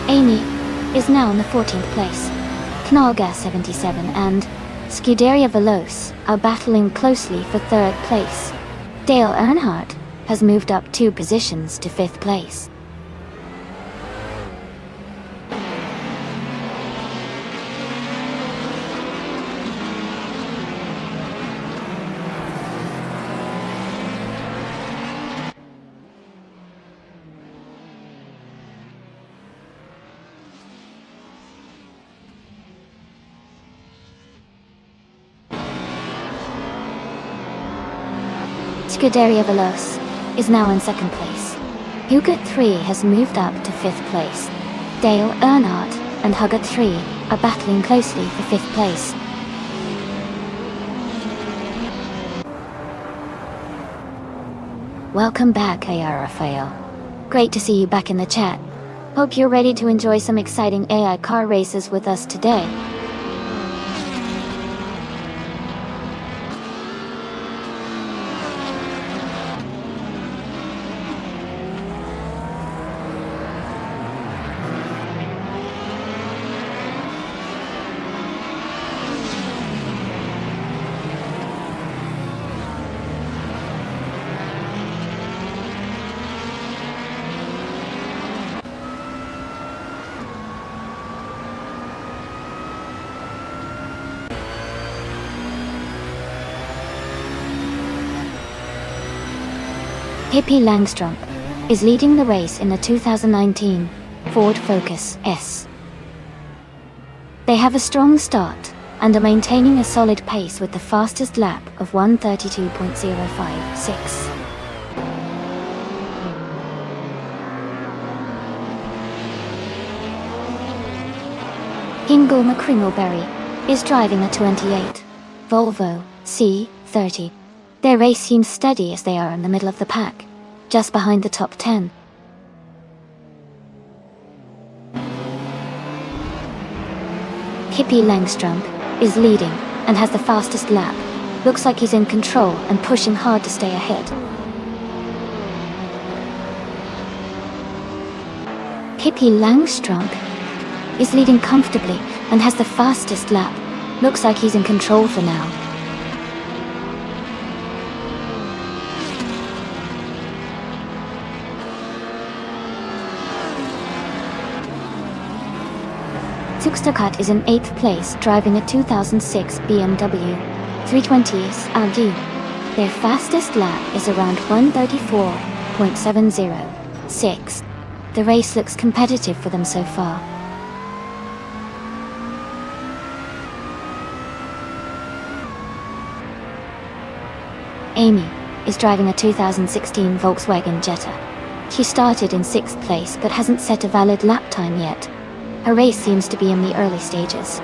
Amy is now in the 14th place. Knalga 77 and Scuderia Veloz are battling closely for 3rd place. Dale Earnhardt has moved up 2 positions to 5th place. Scuderia Veloz is now in 2nd place. Hugger 3 has moved up to 5th place. Dale Earnhardt and Hugger 3 are battling closely for 5th place. Welcome back, AI Raphael. Great to see you back in the chat. Hope you're ready to enjoy some exciting AI car races with us today. Hippie Langstrom is leading the race in the 2019 Ford Focus S. They have a strong start and are maintaining a solid pace with the fastest lap of 1:32.056. Hingle McCringleberry is driving a 28 Volvo C30. Their race seems steady as they are in the middle of the pack, just behind the top 10. Hippie Langstrom is leading and has the fastest lap. Looks like he's in control and pushing hard to stay ahead. Hippie Langstrom is leading comfortably and has the fastest lap. Looks like he's in control for now. Zugsterkat is in 8th place, driving a 2006 BMW 320s AG. Their fastest lap is around 1:34.706. The race looks competitive for them so far. Amy is driving a 2016 Volkswagen Jetta. She started in 6th place but hasn't set a valid lap time yet. Her race seems to be in the early stages.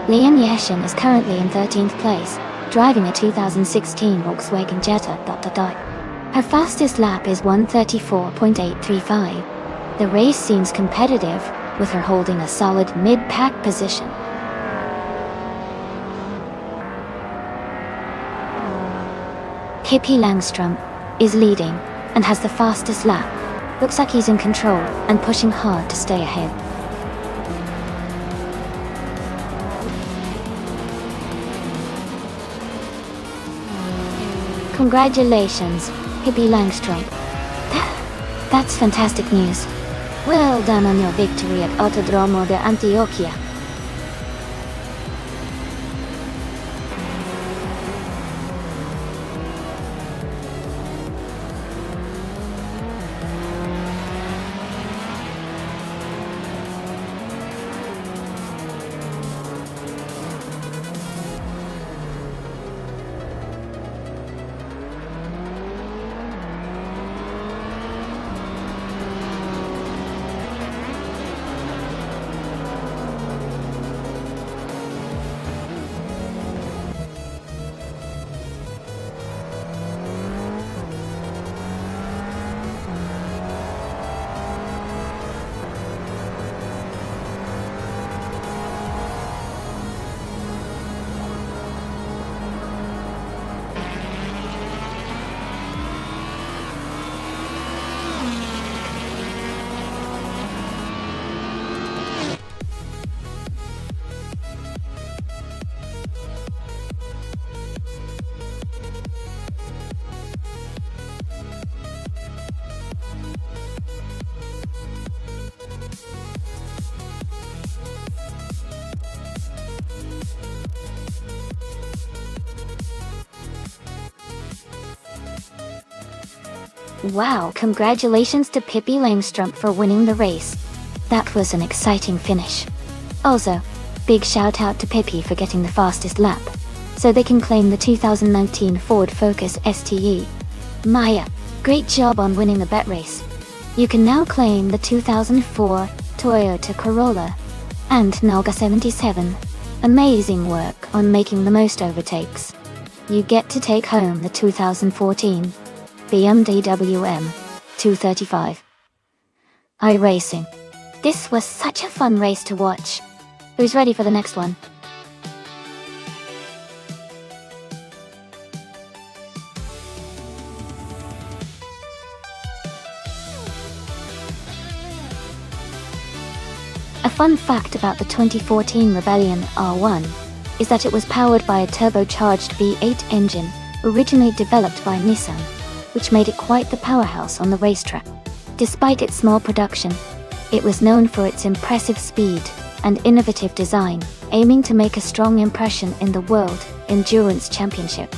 Liam Yeshin is currently in 13th place, driving a 2016 Volkswagen Jetta. Her fastest lap is 1:34.835. The race seems competitive, with her holding a solid mid-pack position. Pippi Langström is leading and has the fastest lap. Looks like he's in control and pushing hard to stay ahead. Congratulations, Pippi Langström. That's fantastic news. Well done on your victory at Autodromo de Antioquia. Wow, congratulations to Pippi Langström for winning the race. That was an exciting finish. Also, big shout out to Pippi for getting the fastest lap, so they can claim the 2019 Ford Focus STE. Maya, great job on winning the bet race. You can now claim the 2004 Toyota Corolla and Nalga 77. Amazing work on making the most overtakes. You get to take home the 2014 BMW M235 iRacing. This was such a fun race to watch. Who's ready for the next one? A fun fact about the 2014 Rebellion R1 is that it was powered by a turbocharged V8 engine originally developed by Nissan, which made it quite the powerhouse on the racetrack. Despite its small production, it was known for its impressive speed and innovative design, aiming to make a strong impression in the World Endurance Championship.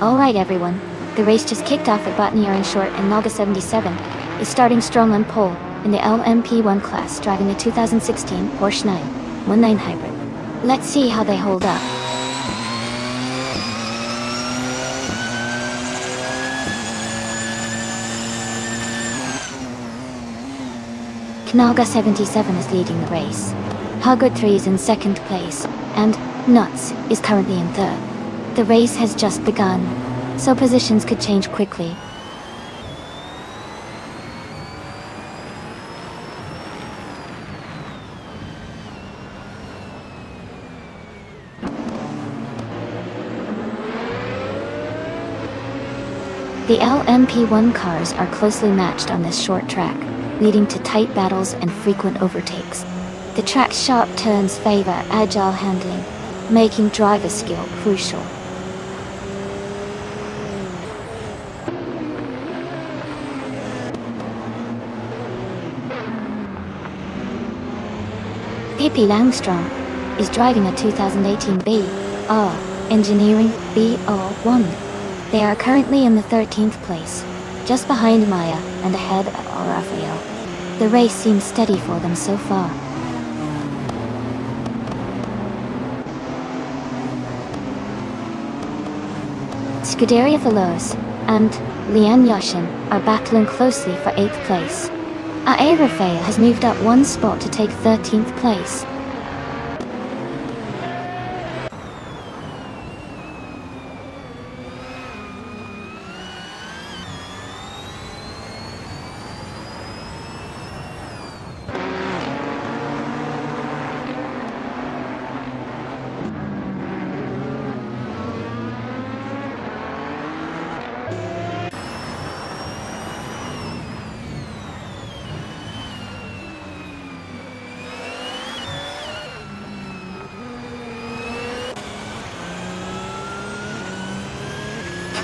Alright everyone, the race just kicked off at Botnier and Short, and Naga 77 is starting strong on pole in the LMP1 class, driving a 2016 Porsche 919 Hybrid. Let's see how they hold up. Naga 77 is leading the race. Huggood 3 is in second place, and Nuts is currently in third. The race has just begun, so positions could change quickly. The LMP1 cars are closely matched on this short track, leading to tight battles and frequent overtakes. The track's sharp turns favor agile handling, making driver skill crucial. Pippi Langstrom is driving a 2018 BR Engineering BR1. They are currently in the 13th place, just behind Maya and ahead of Rafael. The race seems steady for them so far. Scuderia Veloz and Lian Yashin are battling closely for 8th place. AE Rafael has moved up one spot to take 13th place.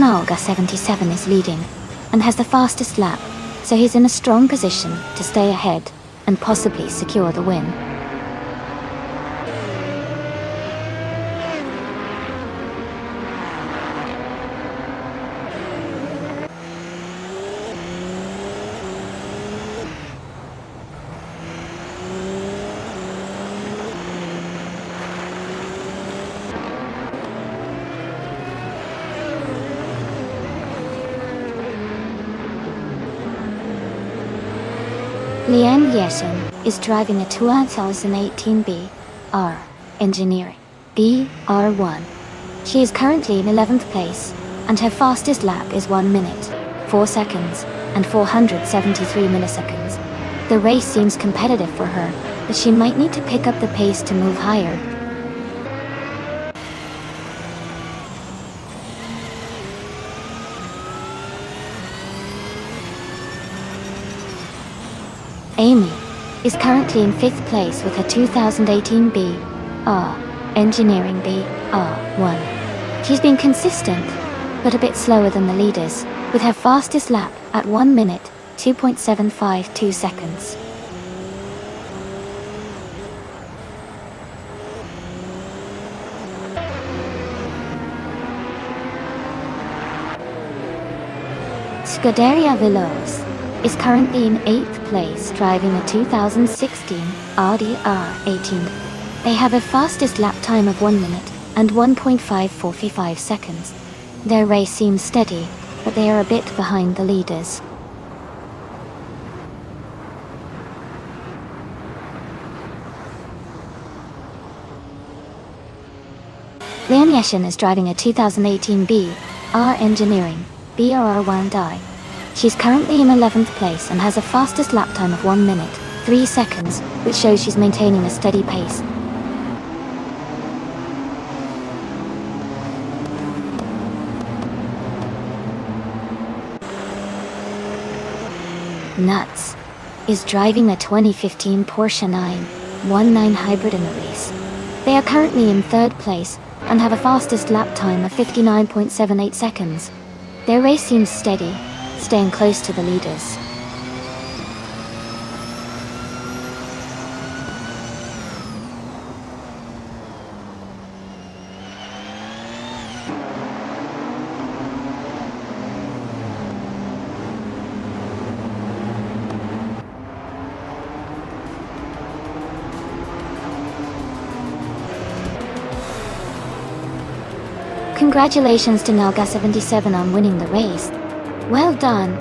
Knalga 77 is leading, and has the fastest lap, so he's in a strong position to stay ahead and possibly secure the win. Lian Yeshen is driving a 2018 BR Engineering BR1. She is currently in 11th place, and her fastest lap is 1 minute, 4 seconds, and 473 milliseconds. The race seems competitive for her, but she might need to pick up the pace to move higher. Amy is currently in 5th place with her 2018 BR Engineering BR1. She's been consistent, but a bit slower than the leaders, with her fastest lap at 1 minute, 2.752 seconds. Scuderia Veloz is currently in 8th place, driving a 2016 Audi R18. They have a fastest lap time of 1 minute and 1.545 seconds. Their race seems steady, but they are a bit behind the leaders. Lian Yeshen is driving a 2018 BR Engineering BR1 Die. She's currently in 11th place and has a fastest lap time of 1 minute, 3 seconds, which shows she's maintaining a steady pace. Nuts is driving a 2015 Porsche 919 Hybrid in the race. They are currently in 3rd place and have a fastest lap time of 59.78 seconds. Their race seems steady, staying close to the leaders. Congratulations to Nalga77 on winning the race. Well done.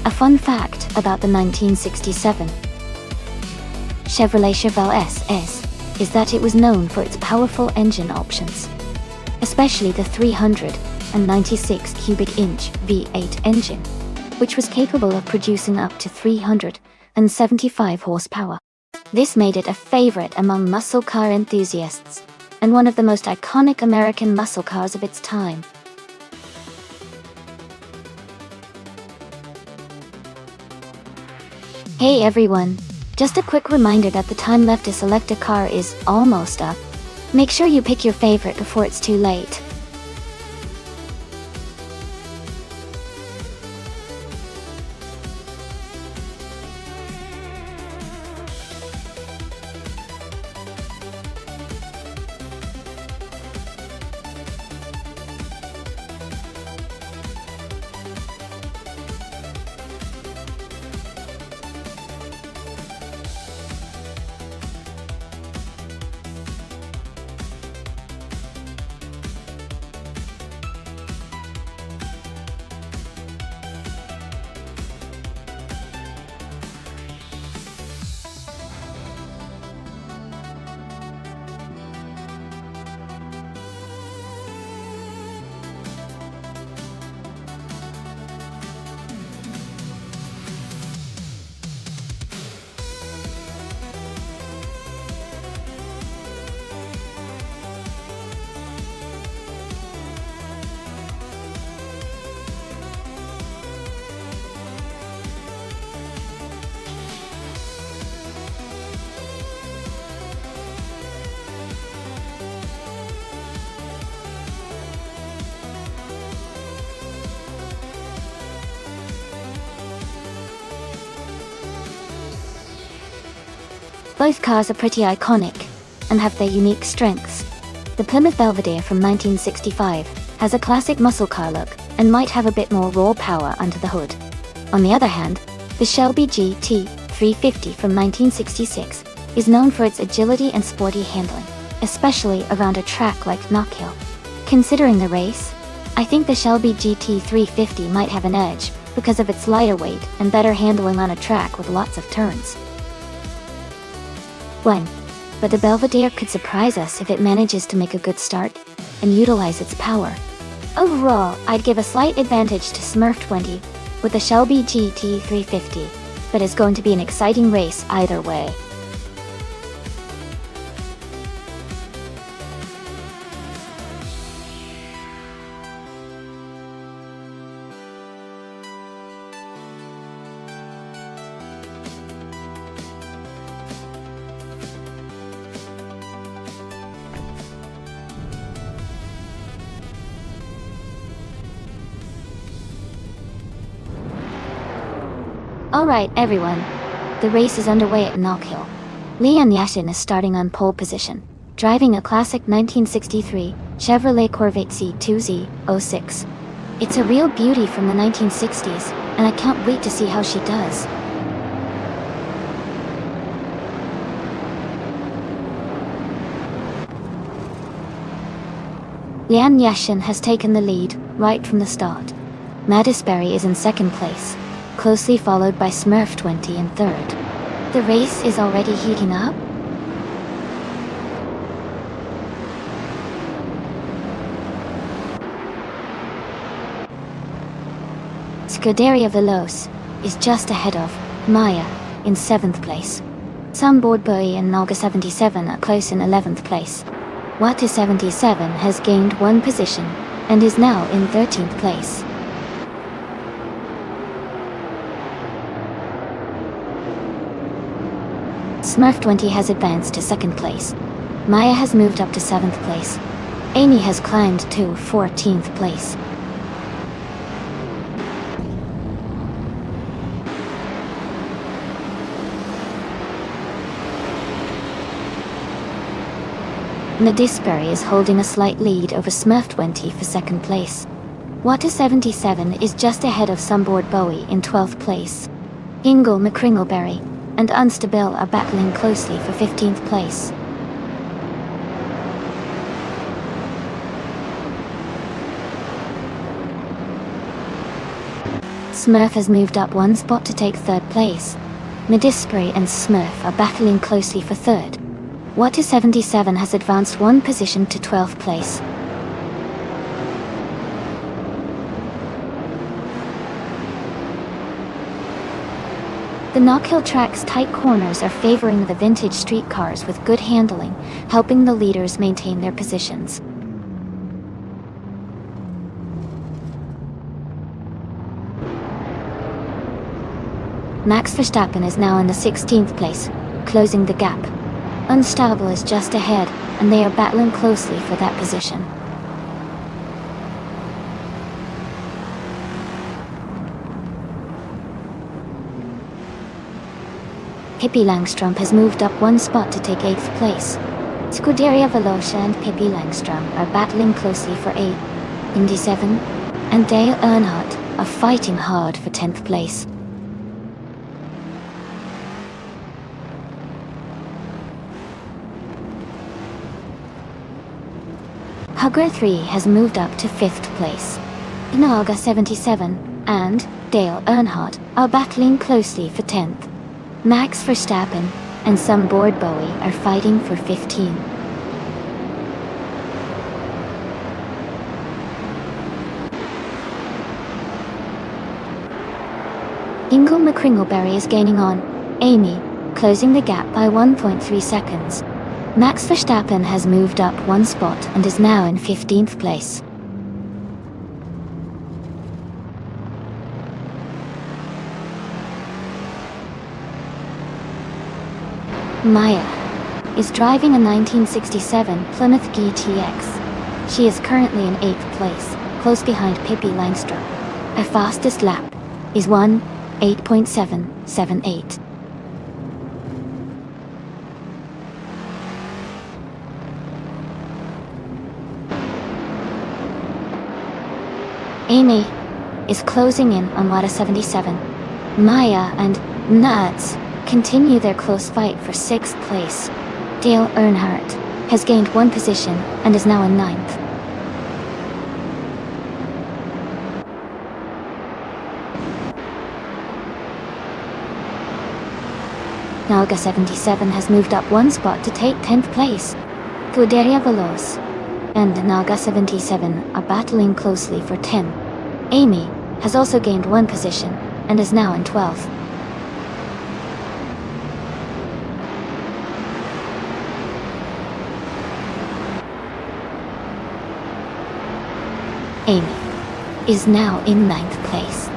A fun fact about the 1967 Chevrolet Chevelle SS is that it was known for its powerful engine options, especially the 396 cubic inch V8 engine, which was capable of producing up to 375 horsepower. This made it a favorite among muscle car enthusiasts, and one of the most iconic American muscle cars of its time. Hey everyone, just a quick reminder that the time left to select a car is almost up. Make sure you pick your favorite before it's too late. Both cars are pretty iconic and have their unique strengths. The Plymouth Belvedere from 1965 has a classic muscle car look and might have a bit more raw power under the hood. On the other hand, the Shelby GT350 from 1966 is known for its agility and sporty handling, especially around a track like Knockhill. Considering the race, I think the Shelby GT350 might have an edge because of its lighter weight and better handling on a track with lots of turns. But the Belvedere could surprise us if it manages to make a good start and utilize its power. Overall, I'd give a slight advantage to Smurf 20 with the Shelby GT350, but it's going to be an exciting race either way. Alright everyone, the race is underway at Knockhill. Leon Yashin is starting on pole position, driving a classic 1963 Chevrolet Corvette C2Z06. It's a real beauty from the 1960s, and I can't wait to see how she does. Leon Yashin has taken the lead right from the start. Madisberry is in second place, closely followed by Smurf 20 in third. The race is already heating up. Scuderia Veloce is just ahead of Maya in 7th place. Sunboard Bowie and Naga 77 are close in 11th place. Wata 77 has gained 1 position and is now in 13th place. Smurf 20 has advanced to 2nd place. Maya has moved up to 7th place. Amy has climbed to 14th place. Nadisbury is holding a slight lead over Smurf 20 for 2nd place. Wata 77 is just ahead of Sunboard Bowie in 12th place. Ingle McCringleberry and Unstable are battling closely for 15th place. Smurf has moved up 1 spot to take 3rd place. Nadisbury and Smurf are battling closely for 3rd. Wata 77 has advanced 1 position to 12th place. The Knockhill track's tight corners are favoring the vintage streetcars with good handling, helping the leaders maintain their positions. Max Verstappen is now in the 16th place, closing the gap. Unstable is just ahead, and they are battling closely for that position. Pippi Langstrom has moved up 1 spot to take 8th place. Scuderia Veloce and Pippi Langstrom are battling closely for 8, Indy 7, and Dale Earnhardt are fighting hard for 10th place. Hugger 3 has moved up to 5th place. Naga 77 and Dale Earnhardt are battling closely for 10th. Max Verstappen and Sunboard Bowie are fighting for 15. Ingle McCringleberry is gaining on Amy, closing the gap by 1.3 seconds. Max Verstappen has moved up 1 spot and is now in 15th place. Maya is driving a 1967 Plymouth GTX. She is currently in 8th place, close behind Pippi Langstrom. Her fastest lap is 1:8.778. Amy is closing in on Wata 77. Maya and Nuts continue their close fight for 6th place. Dale Earnhardt has gained 1 position and is now in 9th. Naga 77 has moved up 1 spot to take 10th place. Scuderia Veloce and Naga 77 are battling closely for 10. Amy has also gained 1 position and is now in 12th. Amy is now in 9th place.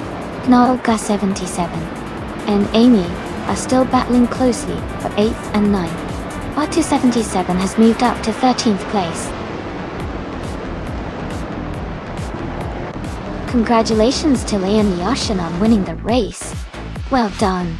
Naga 77 and Amy are still battling closely for 8th and 9th. Wata 77 has moved up to 13th place. Congratulations to Leon Yashin on winning the race. Well done.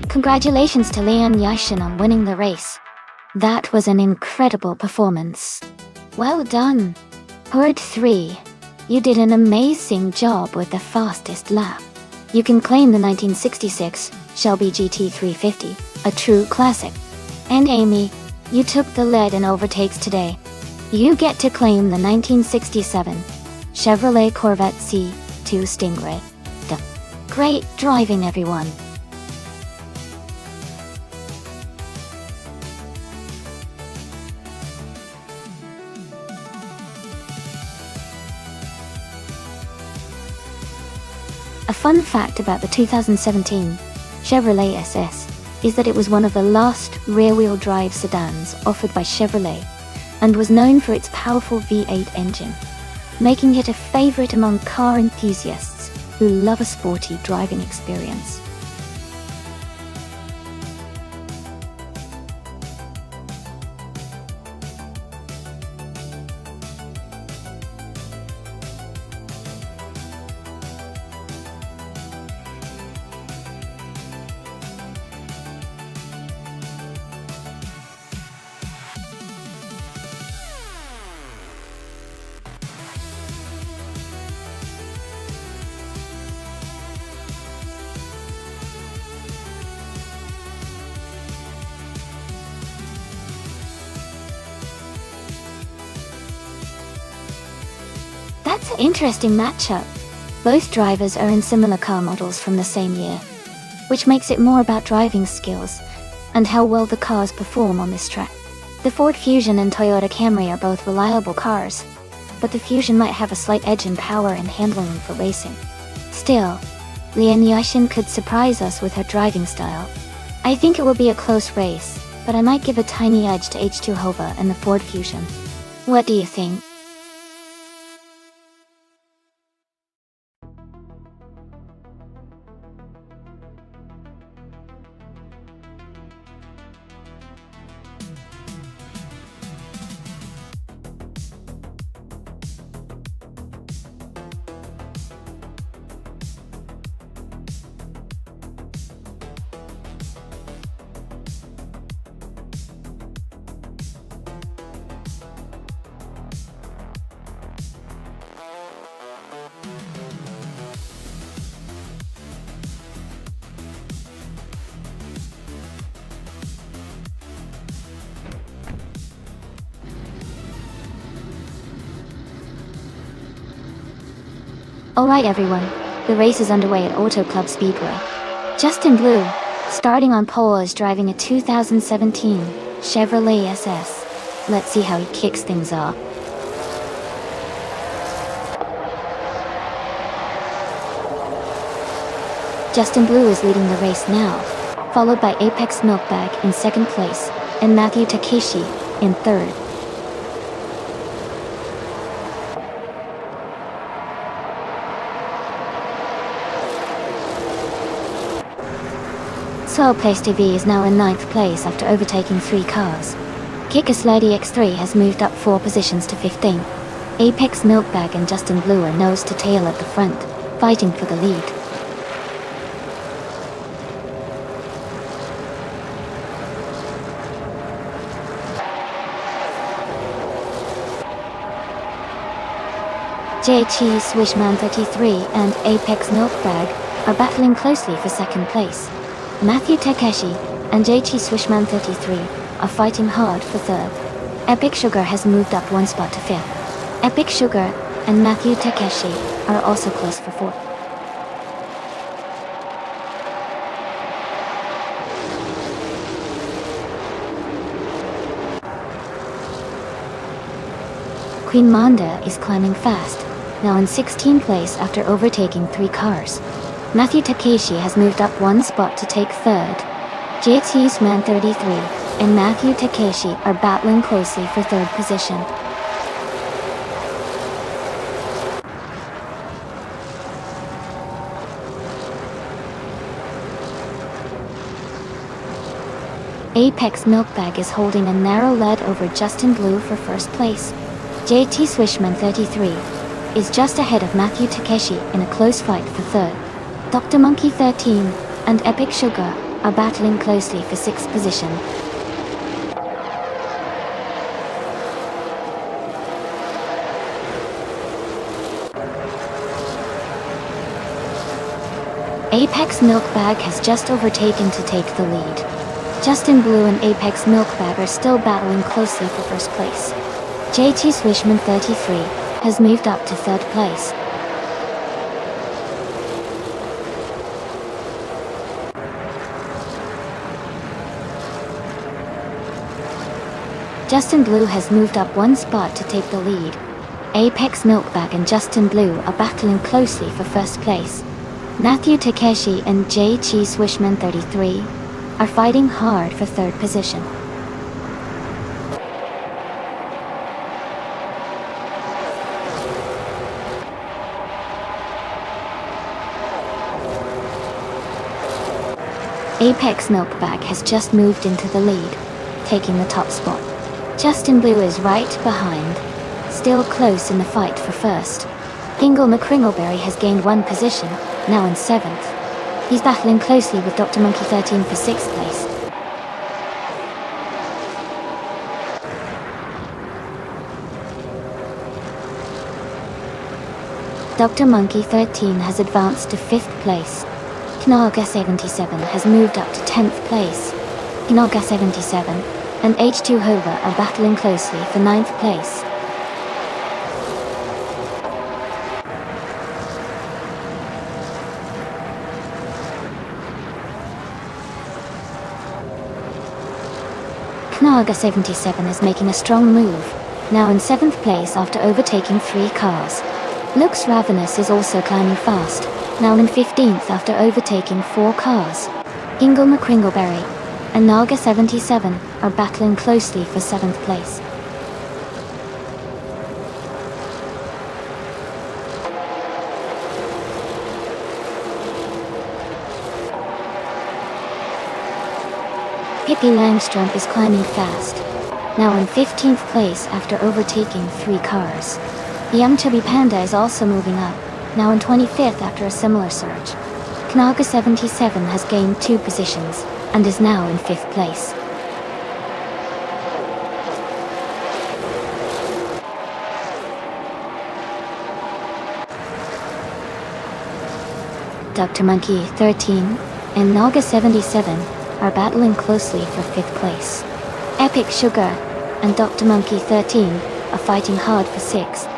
Congratulations to Leon Yashin on winning the race. That was an incredible performance. Well done. Horde 3, you did an amazing job with the fastest lap. You can claim the 1966 Shelby GT350, a true classic. And Amy, you took the lead in overtakes today. You get to claim the 1967 Chevrolet Corvette C2 Stingray. Great driving, everyone! A fun fact about the 2017 Chevrolet SS is that it was one of the last rear-wheel drive sedans offered by Chevrolet and was known for its powerful V8 engine, making it a favorite among car enthusiasts who love a sporty driving experience. That's an interesting matchup. Both drivers are in similar car models from the same year, which makes it more about driving skills and how well the cars perform on this track. The Ford Fusion and Toyota Camry are both reliable cars, but the Fusion might have a slight edge in power and handling for racing. Still, Lian Yashin could surprise us with her driving style. I think it will be a close race, but I might give a tiny edge to H2 Hova and the Ford Fusion. What do you think? Alright everyone, the race is underway at Auto Club Speedway. Justin Blue, starting on pole, is driving a 2017 Chevrolet SS. Let's see how he kicks things off. Justin Blue is leading the race now, followed by Apex Milkbag in second place, and Matthew Takeshi in third. Soul Place TV is now in 9th place after overtaking 3 cars. Kickass Lady X3 has moved up 4 positions to 15th. Apex Milkbag and Justin Blue are nose to tail at the front, fighting for the lead. JT Swishman 33 and Apex Milkbag are battling closely for second place. Matthew Takeshi and JT Swishman 33 are fighting hard for third. Epic Sugar has moved up 1 spot to 5th. Epic Sugar and Matthew Takeshi are also close for 4th. Queen Manda is climbing fast, now in 16th place after overtaking 3 cars. Matthew Takeshi has moved up 1 spot to take third. JT's Man 33 and Matthew Takeshi are battling closely for third position. Apex Milkbag is holding a narrow lead over Justin Blue for first place. JT Swishman 33 is just ahead of Matthew Takeshi in a close fight for third. Dr. Monkey 13 and Epic Sugar are battling closely for 6th position. Apex Milkbag has just overtaken to take the lead. Justin Blue and Apex Milkbag are still battling closely for first place. JT Swishman 33 has moved up to third place. Justin Blue has moved up one spot to take the lead. Apex Milkbag and Justin Blue are battling closely for first place. Matthew Takeshi and J.Chi Swishman 33 are fighting hard for third position. Apex Milkbag has just moved into the lead, taking the top spot. Justin Blue is right behind, still close in the fight for first. Ingle McCringleberry has gained one position, now in 7th. He's battling closely with Dr. Monkey 13 for 6th place. Dr. Monkey 13 has advanced to 5th place. Knaga 77 has moved up to 10th place. Knaga 77 and H2 Hova are battling closely for 9th place. Knaga 77 is making a strong move, now in 7th place after overtaking 3 cars. Looks Ravenous is also climbing fast, now in 15th after overtaking 4 cars. Ingle McCringleberry and Naga 77 are battling closely for 7th place. Pippi Langstrom is climbing fast, now in 15th place after overtaking 3 cars. Yum Chubby Panda is also moving up, now in 25th after a similar surge. Knaga 77 has gained 2 positions, and is now in 5th place. Dr. Monkey 13 and Naga 77 are battling closely for 5th place. Epic Sugar and Dr. Monkey 13 are fighting hard for 6th.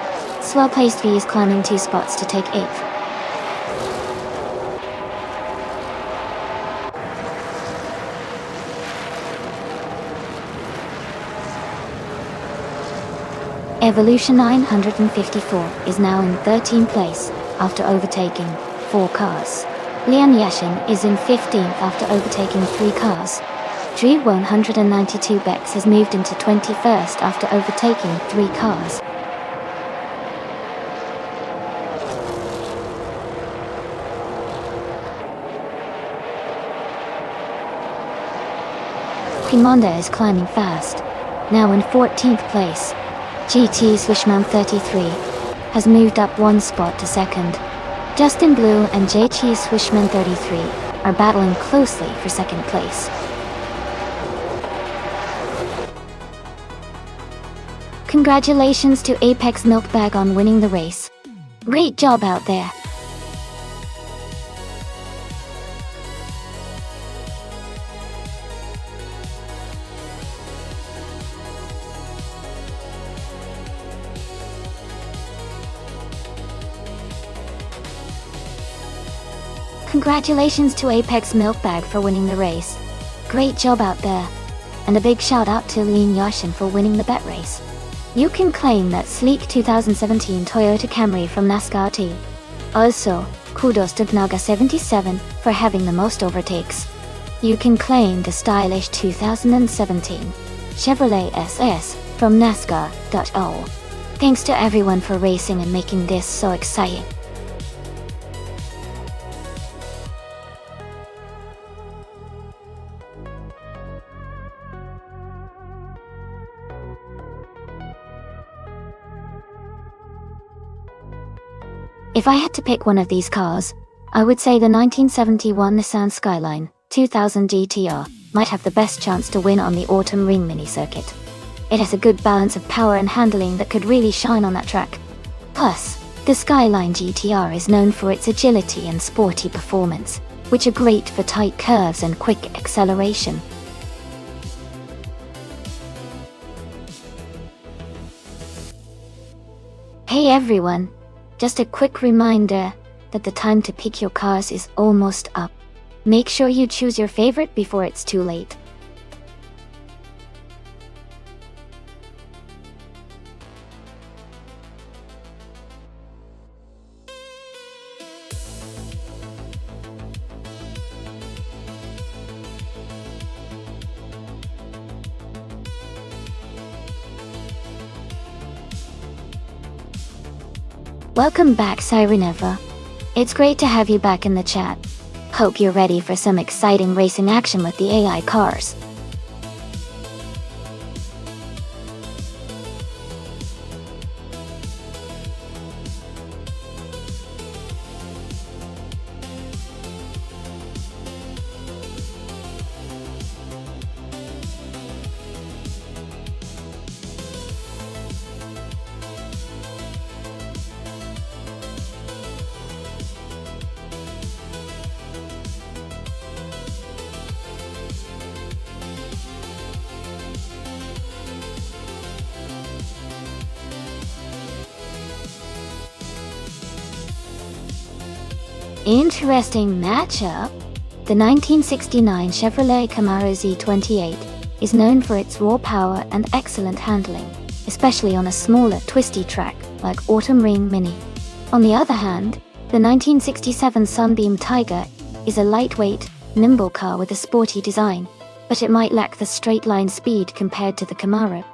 Swell Pastry is climbing 2 spots to take 8th. Evolution 954 is now in 13th place after overtaking 4 cars. Lian Yashin is in 15th after overtaking 3 cars. Drew 192 Bex has moved into 21st after overtaking 3 cars. Pimonda is climbing fast, now in 14th place. GT Swishman 33 has moved up 1 spot to 2nd. Justin Blue and J.Chi Swishman 33 are battling closely for 2nd place. Congratulations to Apex Milkbag on winning the race. Great job out there. Congratulations to Apex Milkbag for winning the race. Great job out there. And a big shout out to Lian Yashin for winning the bet race. You can claim that sleek 2017 Toyota Camry from NASCAR T. Also, kudos to Knaga 77 for having the most overtakes. You can claim the stylish 2017 Chevrolet SS from NASCAR.O. Thanks to everyone for racing and making this so exciting. If I had to pick one of these cars, I would say the 1971 Nissan Skyline 2000 GTR might have the best chance to win on the Autumn Ring mini circuit. It has a good balance of power and handling that could really shine on that track. Plus, the Skyline GTR is known for its agility and sporty performance, which are great for tight curves and quick acceleration. Hey Hey everyone, just a quick reminder that the time to pick your cars is almost up. Make sure you choose your favorite before it's too late. Welcome back, Sireneva. It's great to have you back in the chat. Hope you're ready for some exciting racing action with the AI cars. Interesting matchup. The 1969 Chevrolet Camaro Z28 is known for its raw power and excellent handling, especially on a smaller, twisty track like Autumn Ring Mini. On the other hand, the 1967 Sunbeam Tiger is a lightweight, nimble car with a sporty design, but it might lack the straight-line speed compared to the Camaro.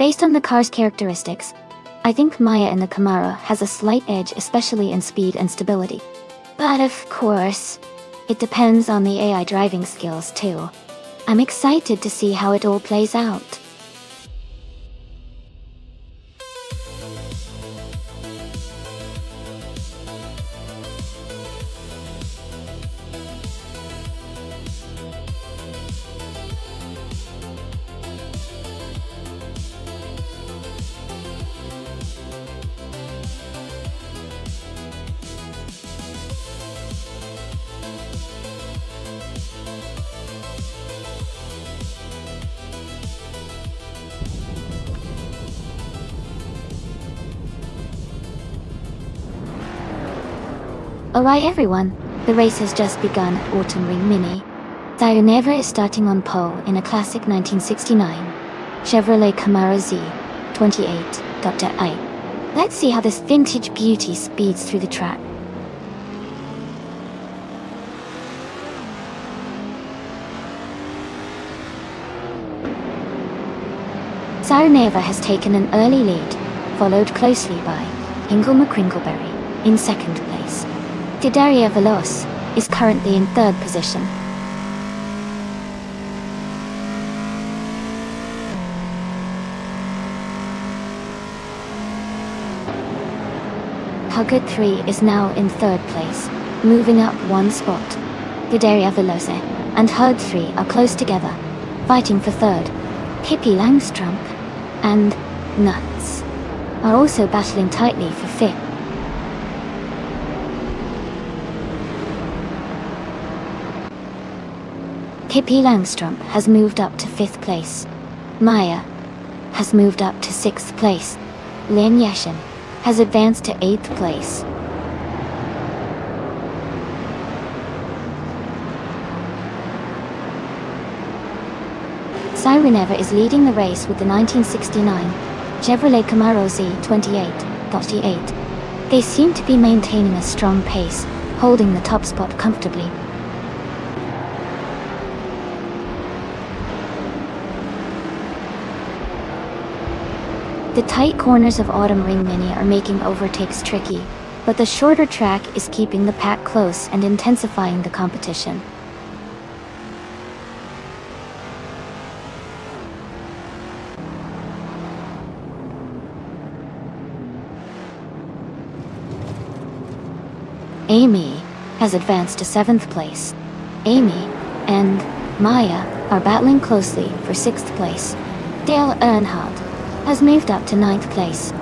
Based on the car's characteristics, I think Maya in the Camaro has a slight edge, especially in speed and stability. But of course, it depends on the AI driving skills too. I'm excited to see how it all plays out. Alright everyone, the race has just begun at Autumn Ring Mini. Sireneva is starting on pole in a classic 1969 Chevrolet Camaro Z28.I. Let's see how this vintage beauty speeds through the track. Sireneva has taken an early lead, followed closely by Ingle McCrinkleberry in second place. Tidaria Veloz is currently in third position. Huggard 3 is now in third place, moving up one spot. Tidaria Veloz and Hug 3 are close together, fighting for third. Pippi Langstrumpf and Nuts are also battling tightly for fifth. Pippi Langstrumpf has moved up to 5th place. Maya has moved up to 6th place. Lin Yashin has advanced to 8th place. Sireneva is leading the race with the 1969 Chevrolet Camaro Z28.E8. They seem to be maintaining a strong pace, holding the top spot comfortably. The tight corners of Autumn Ring Mini are making overtakes tricky, but the shorter track is keeping the pack close and intensifying the competition. Amy has advanced to 7th place. Amy and Maya are battling closely for 6th place. Dale Earnhardt has moved up to 9th place.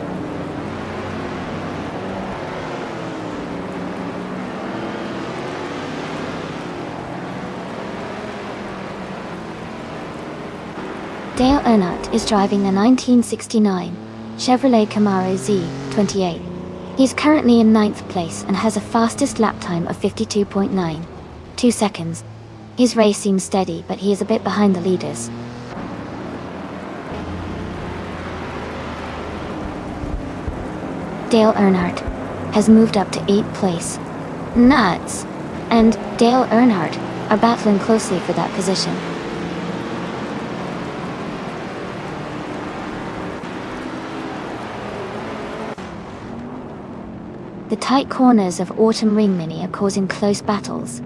Dale Earnhardt is driving the 1969 Chevrolet Camaro Z28. He's currently in 9th place and has a fastest lap time of 52.92 seconds. His race seems steady, but he is a bit behind the leaders. Dale Earnhardt has moved up to 8th place. Nuts! And Dale Earnhardt are battling closely for that position. The tight corners of Autumn Ring Mini are causing close battles,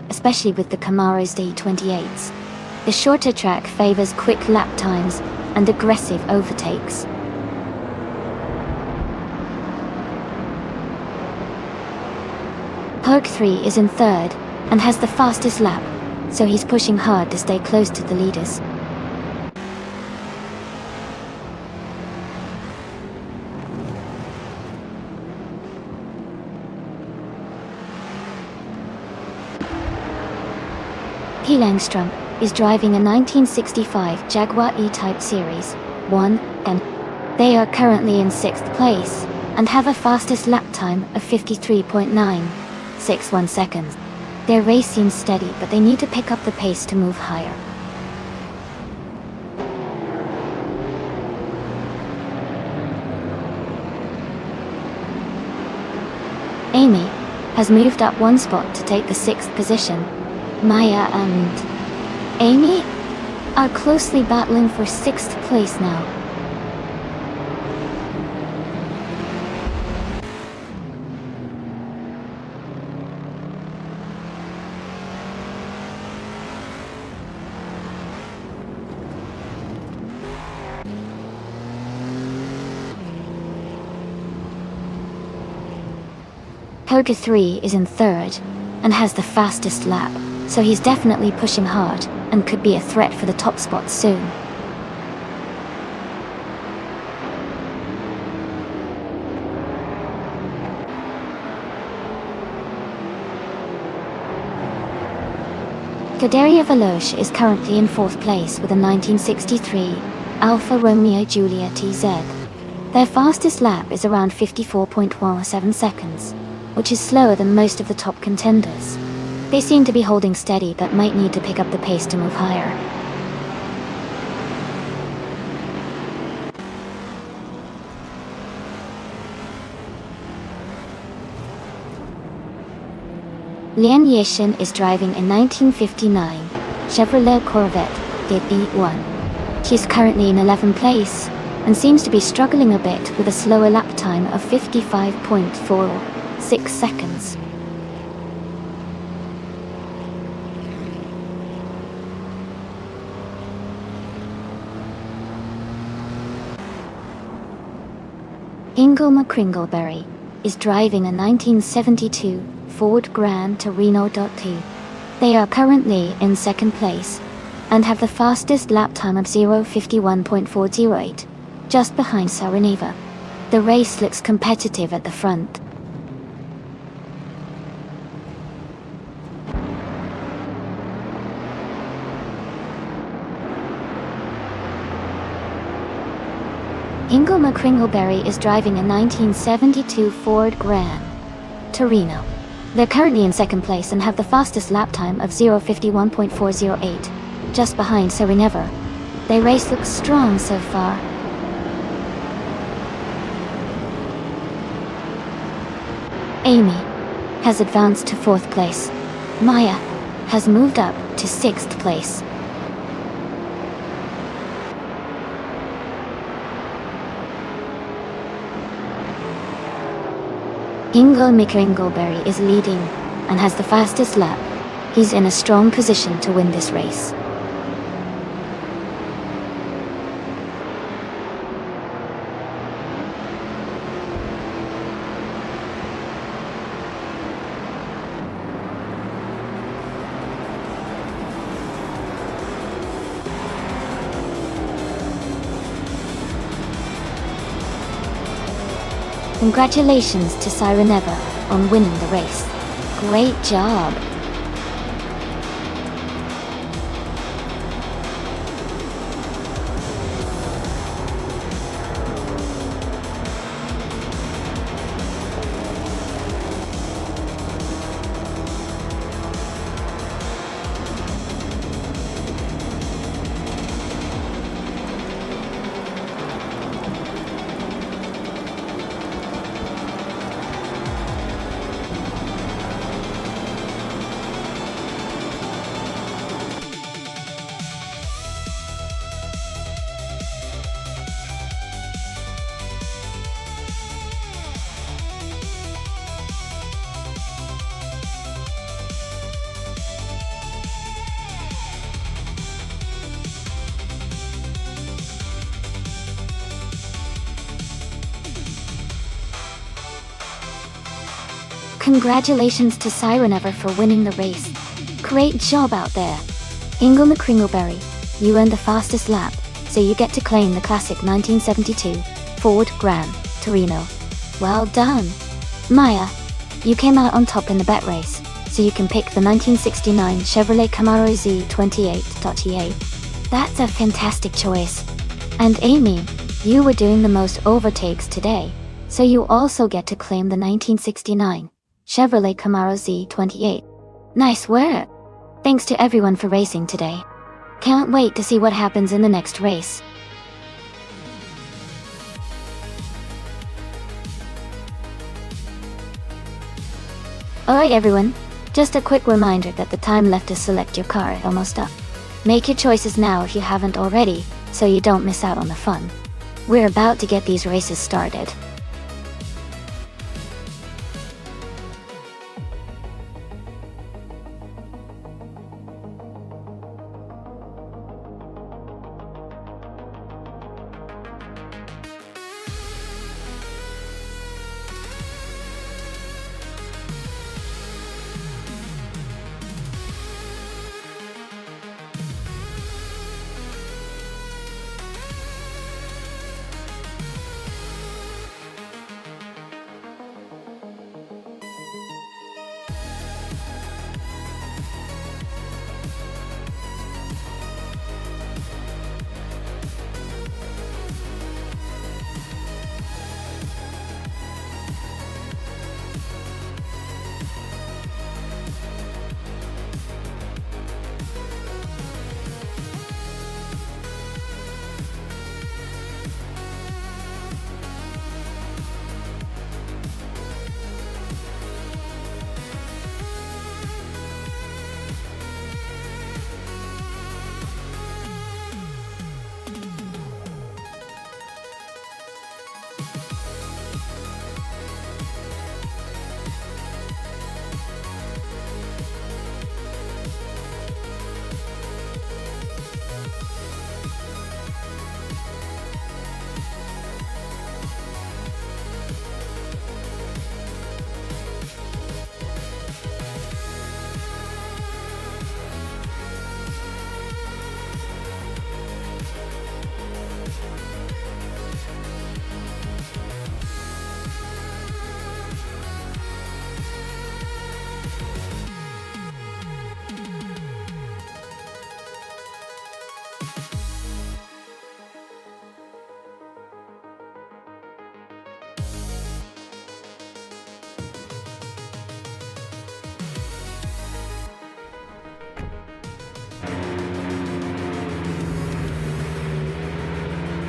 especially with the Camaro's D28s. The shorter track favors quick lap times and aggressive overtakes. Perk 3 is in 3rd and has the fastest lap, so he's pushing hard to stay close to the leaders. P. Langstrom is driving a 1965 Jaguar E-Type Series 1, and they are currently in 6th place and have a fastest lap time of 53.961 seconds. Their race seems steady, but they need to pick up the pace to move higher. Amy has moved up one spot to take the 6th position. Maya and Amy are closely battling for 6th place now. Poker 3 is in 3rd and has the fastest lap, so he's definitely pushing hard and could be a threat for the top spot soon. Scuderia Veloce is currently in 4th place with a 1963 Alfa Romeo Giulia TZ. Their fastest lap is around 54.17 seconds, which is slower than most of the top contenders. They seem to be holding steady, but might need to pick up the pace to move higher. Lian Yishin is driving a 1959 Chevrolet Corvette DB1. She's currently in 11th place and seems to be struggling a bit with a slower lap time of 55.46 seconds. Ingo McCringleberry is driving a 1972 Ford Gran Torino .2. They are currently in 2nd place and have the fastest lap time of 0:51.408, just behind Saraneva. The race looks competitive at the front. Ingo McCringleberry is driving a 1972 Ford Gran Torino. They're currently in 2nd place and have the fastest lap time of 0:51.408, just behind Sarineva. Their race looks strong so far. Amy has advanced to 4th place. Maya has moved up to 6th place. Ingo McCringleberry is leading and has the fastest lap. He's in a strong position to win this race. Congratulations to Sireneva on winning the race. Great job! Congratulations to Sirenever for winning the race. Great job out there. Ingle McCringleberry, you earned the fastest lap, so you get to claim the classic 1972 Ford Gran Torino. Well done. Maya, you came out on top in the bet race, so you can pick the 1969 Chevrolet Camaro Z28.EA. That's a fantastic choice. And Amy, you were doing the most overtakes today, so you also get to claim the 1969 Chevrolet Camaro Z28. Nice work! Thanks to everyone for racing today. Can't wait to see what happens in the next race. Alright everyone, just a quick reminder that the time left to select your car is almost up. Make your choices now if you haven't already, so you don't miss out on the fun. We're about to get these races started.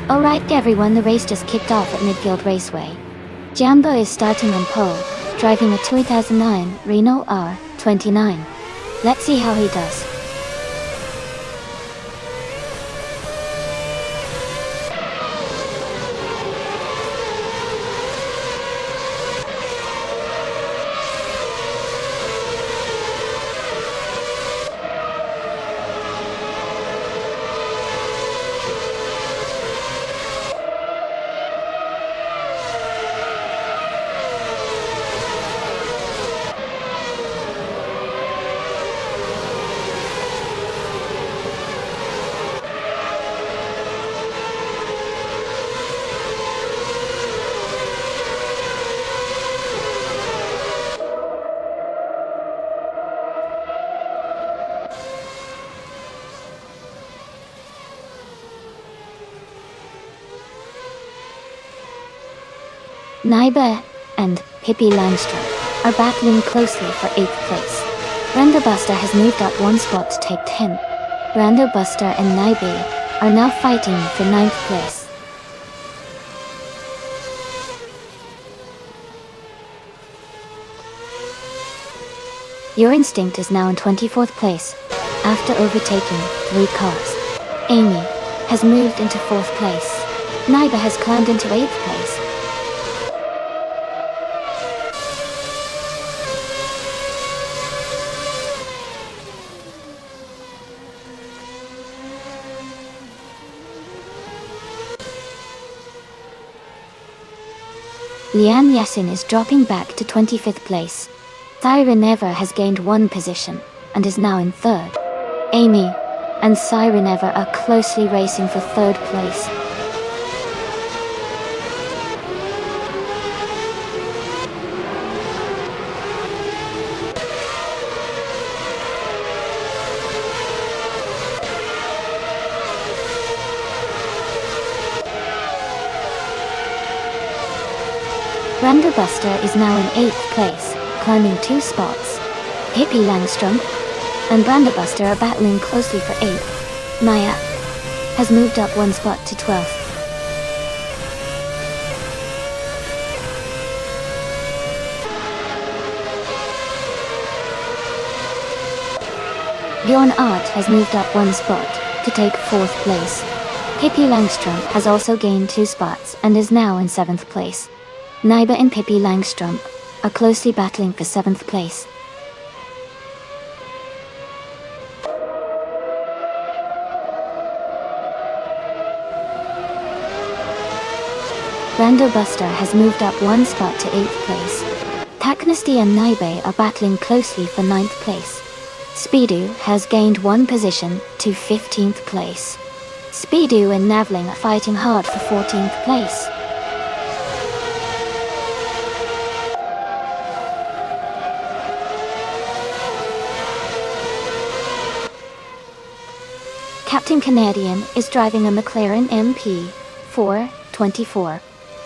Alright everyone, the race just kicked off at Midfield Raceway. Jambo is starting on pole, driving a 2009 Renault R29. Let's see how he does. Nyba and Pippi Langstrup are battling closely for 8th place. Brando Buster has moved up one spot to take 10th. Brando Buster and Nyba are now fighting for 9th place. Your Instinct is now in 24th place, after overtaking 3 cars. Amy has moved into 4th place. Nyba has climbed into 8th place. Liane Yassin is dropping back to 25th place. Sireneva has gained 1 position and is now in 3rd. Amy and Sireneva are closely racing for 3rd place. Branderbuster is now in 8th place, climbing 2 spots. Hippie Langstrom and Branderbuster are battling closely for 8th. Maya has moved up 1 spot to 12th. Bjorn Art has moved up 1 spot to take 4th place. Pippi Langstrom has also gained 2 spots and is now in 7th place. Naiba and Pippi Langstrom are closely battling for 7th place. Brandobuster has moved up 1 spot to 8th place. Taknasty and Naibe are battling closely for 9th place. Speedo has gained 1 position to 15th place. Speedo and Navling are fighting hard for 14th place. Captain Canadian is driving a McLaren MP 424.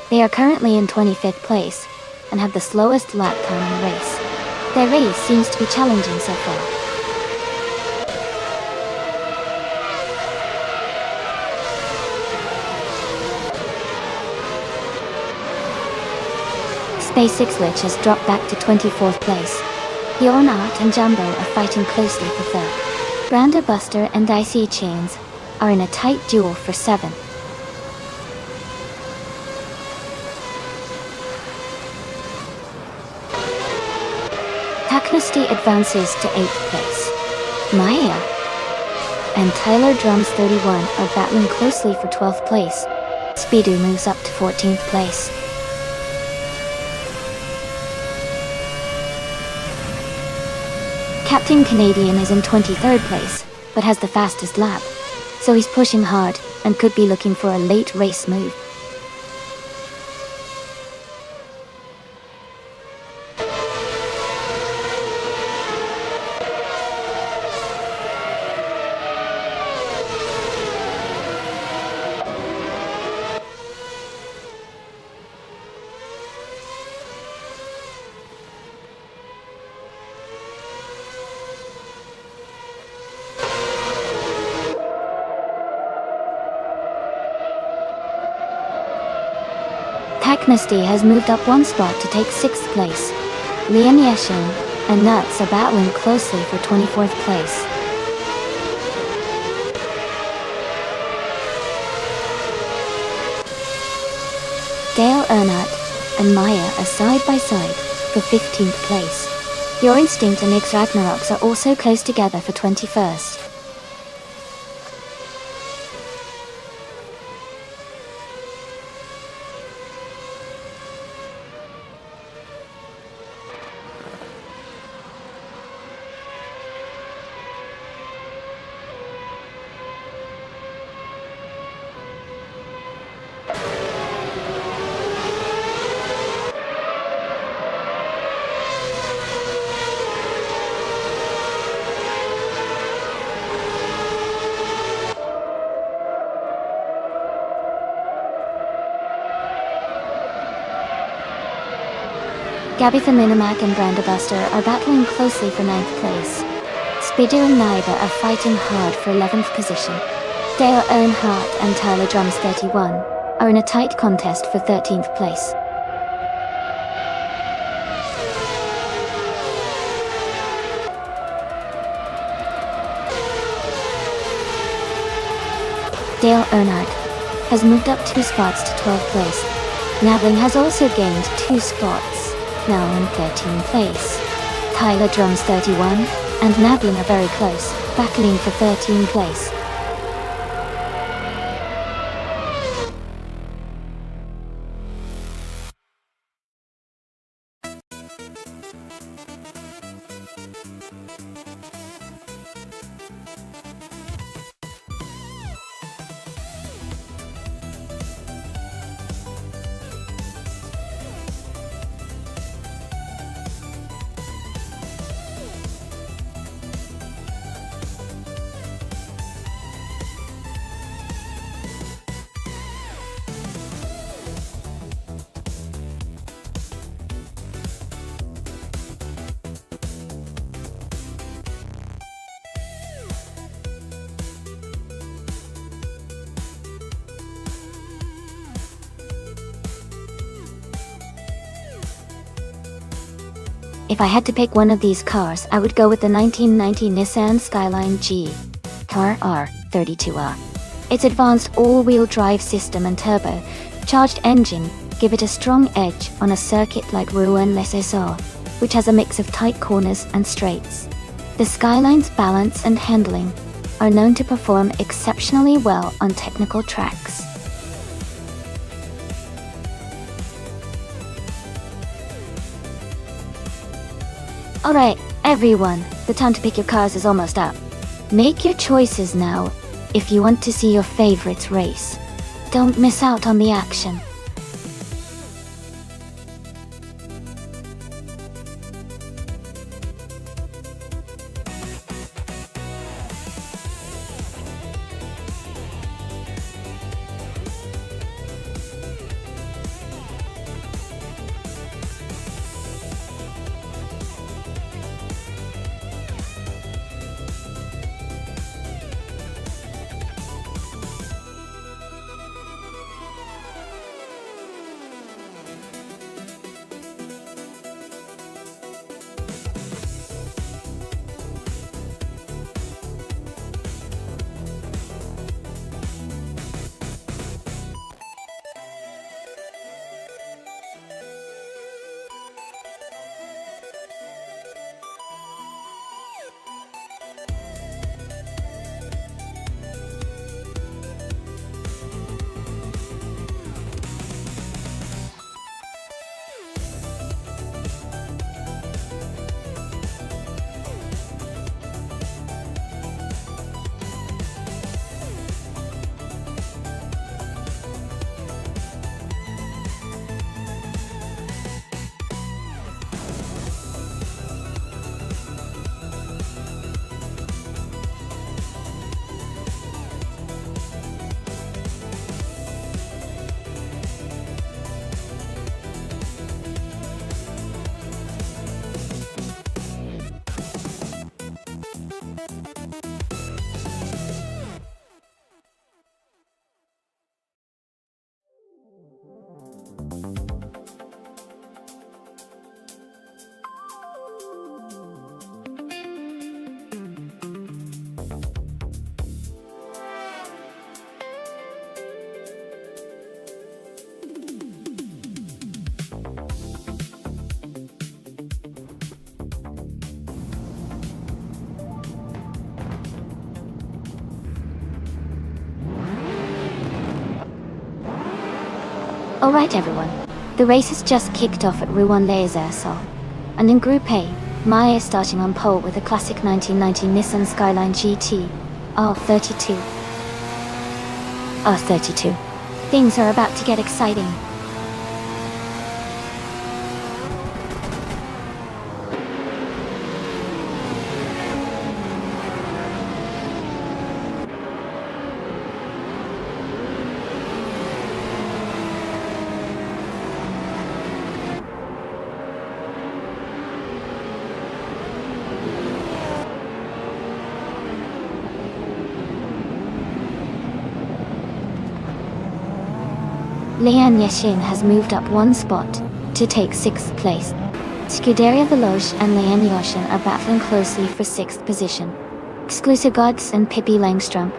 They are currently in 25th place and have the slowest lap time in the race. Their race seems to be challenging so far. Space Lich has dropped back to 24th place. Bjorn Art and Jumbo are fighting closely for 3rd. Branderbuster and Dicey Chains are in a tight duel for 7th. Taknasty advances to 8th place. Maya and Tyler Drums 31 are battling closely for 12th place. Speedo moves up to 14th place. Captain Canadian is in 23rd place, but has the fastest lap, so he's pushing hard and could be looking for a late race move. Taknasty has moved up 1 spot to take 6th place. Liam Yeshin and Nuts are battling closely for 24th place. Dale Earnhardt and Maya are side by side for 15th place. Your Instinct and X Ragnaroks are also close together for 21st. Gabitha Minimac and Branderbuster are battling closely for 9th place. Speedo and Naiba are fighting hard for 11th position. Dale Earnhardt and Tyler Drums 31 are in a tight contest for 13th place. Dale Earnhardt has moved up 2 spots to 12th place. Navling has also gained 2 spots, now in 13th place. Tyler Drums 31 and Navling are very close, battling for 13th place. If I had to pick one of these cars, I would go with the 1990 Nissan Skyline G Car R32R. Its advanced all-wheel drive system and turbo-charged engine give it a strong edge on a circuit like Rouen-les-Essarts, which has a mix of tight corners and straights. The Skyline's balance and handling are known to perform exceptionally well on technical tracks. Alright, everyone, the time to pick your cars is almost up. Make your choices now if you want to see your favorites race. Don't miss out on the action. Alright everyone, the race has just kicked off at Rouen-les-Essarts, and in Group A, Maya is starting on pole with a classic 1990 Nissan Skyline GT R32. R32. Things are about to get exciting. Leanne Yashin has moved up one spot to take 6th place. Scuderia Veloce and Leanne Yashin are battling closely for 6th position. Exclusive Gods and Pippi Langstrump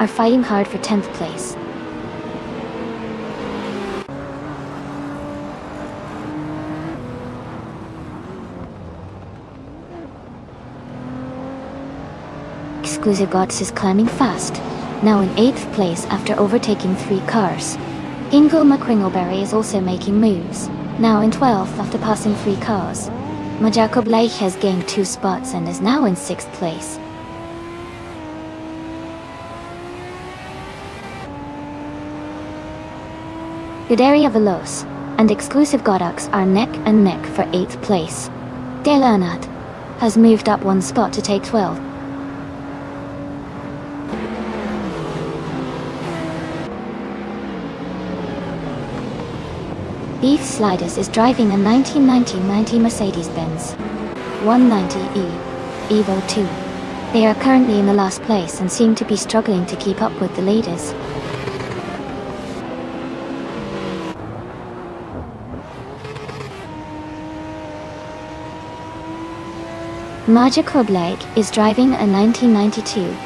are fighting hard for 10th place. Exclusive Gods is climbing fast, now in 8th place after overtaking 3 cars. Ingo McCringleberry is also making moves, now in 12th after passing 3 cars. Majako Bleich has gained 2 spots and is now in 6th place. Scuderia Veloce and Exclusive Godux are neck and neck for 8th place. De Lernaert has moved up 1 spot to take 12th. Eve Sliders is driving a 1990 Mercedes-Benz 190E Evo 2. They are currently in the last place and seem to be struggling to keep up with the leaders. Maja Koblek is driving a 1992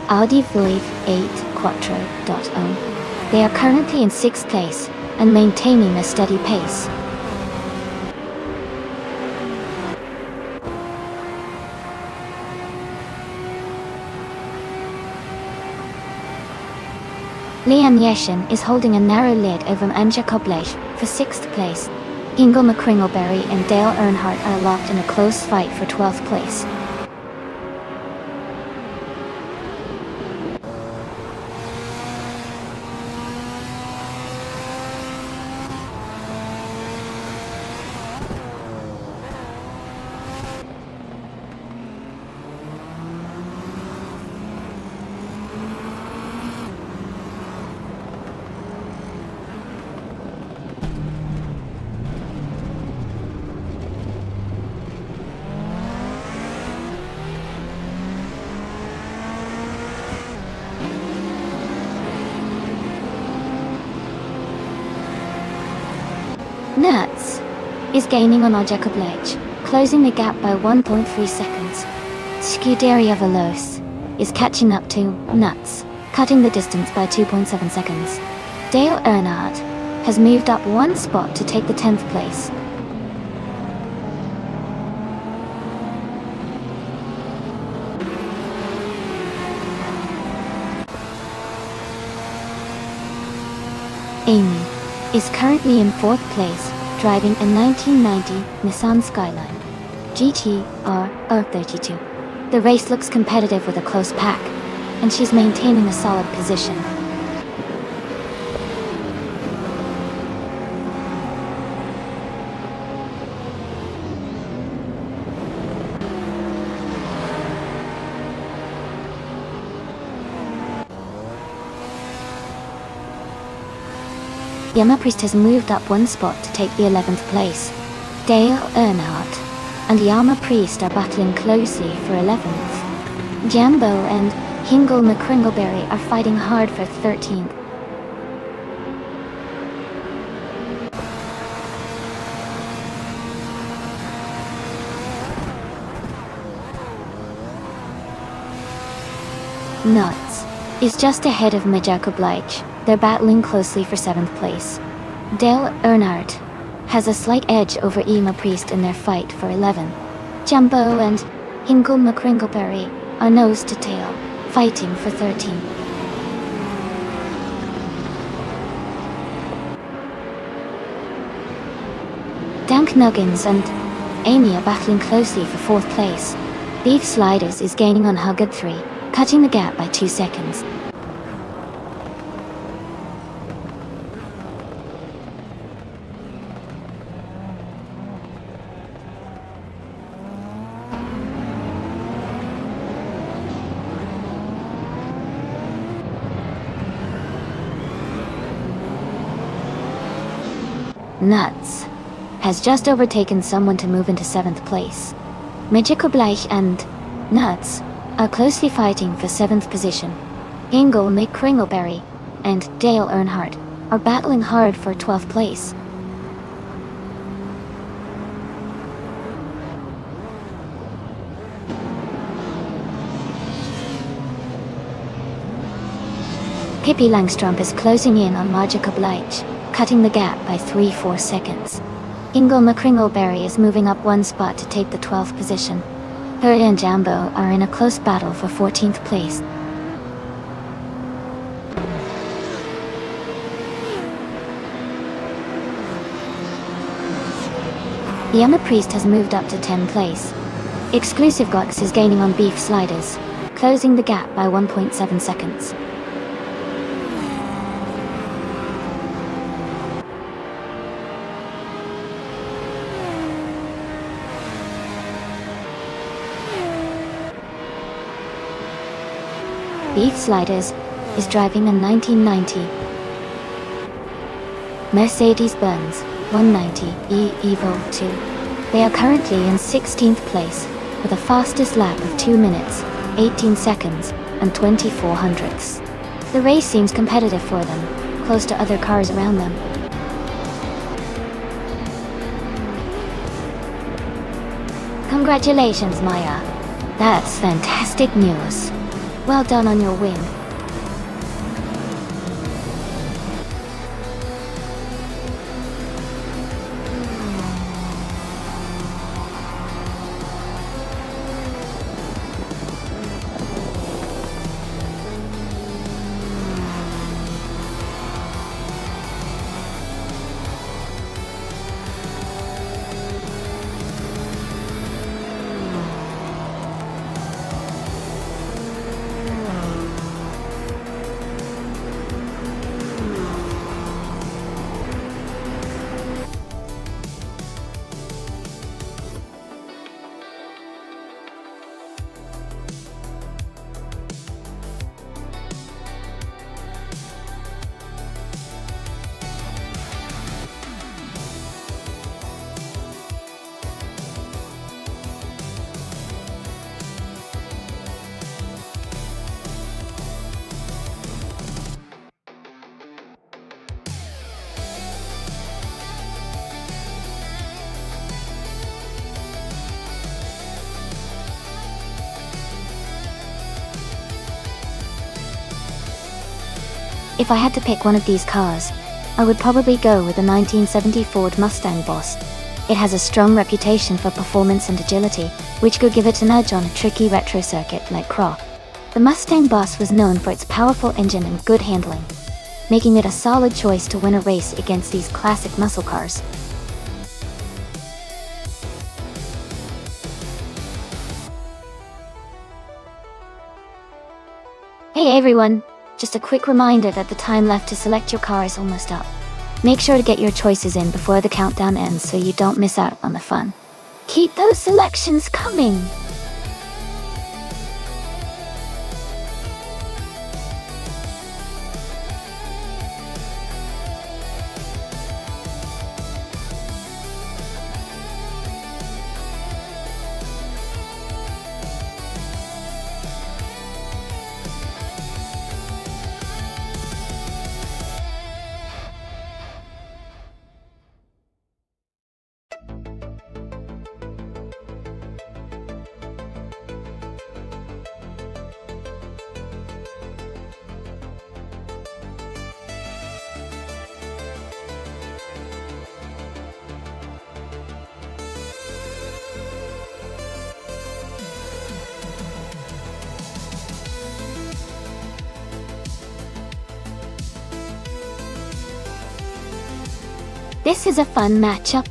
Audi Voiv 8 Quattro.0. They are currently in 6th place and maintaining a steady pace. Liam Yeshin is holding a narrow lead over Anja Koblek for 6th place. Ingo McCringleberry and Dale Earnhardt are locked in a close fight for 12th place. Nuts is gaining on Aja Koblek, closing the gap by 1.3 seconds. Scuderia Veloce is catching up to Nuts, cutting the distance by 2.7 seconds. Dale Earnhardt has moved up one spot to take the 10th place. Amy is currently in 4th place, driving a 1990 Nissan Skyline GT-R R32. The race looks competitive with a close pack, and she's maintaining a solid position. Yama Priest has moved up one spot to take the 11th place. Dale Earnhardt and Yama Priest are battling closely for 11th. Jambo and Hingle McCringleberry are fighting hard for 13th. Nuts is just ahead of Maja Koblek. They're battling closely for 7th place. Dale Earnhardt has a slight edge over Yama Priest in their fight for 11. Jumbo and Hingle McCringleberry are nose to tail, fighting for 13. Dank Nuggins and Amy are battling closely for 4th place. Beef Sliders is gaining on Hugged 3, cutting the gap by 2 seconds. Nuts has just overtaken someone to move into 7th place. Maja Koblek and Nuts are closely fighting for 7th position. Ingle McCringleberry and Dale Earnhardt are battling hard for 12th place. Pippi Langstrump is closing in on Maja Koblek, cutting the gap by 3-4 seconds. Ingle McCringleberry is moving up one spot to take the 12th position. Her and Jambo are in a close battle for 14th place. Yama Priest has moved up to 10th place. Exclusive Gox is gaining on Beef Sliders, closing the gap by 1.7 seconds. Beef Sliders is driving a 1990 Mercedes-Benz 190 E Evo 2. They are currently in 16th place with a fastest lap of 2 minutes, 18 seconds, and 24 hundredths. The race seems competitive for them, close to other cars around them. Congratulations, Maya. That's fantastic news. Well done on your win. If I had to pick one of these cars, I would probably go with the 1970 Ford Mustang Boss. It has a strong reputation for performance and agility, which could give it an edge on a tricky retro circuit like Craw. The Mustang Boss was known for its powerful engine and good handling, making it a solid choice to win a race against these classic muscle cars. Hey everyone! Just a quick reminder that the time left to select your car is almost up. Make sure to get your choices in before the countdown ends so you don't miss out on the fun. Keep those selections coming! This is a fun matchup.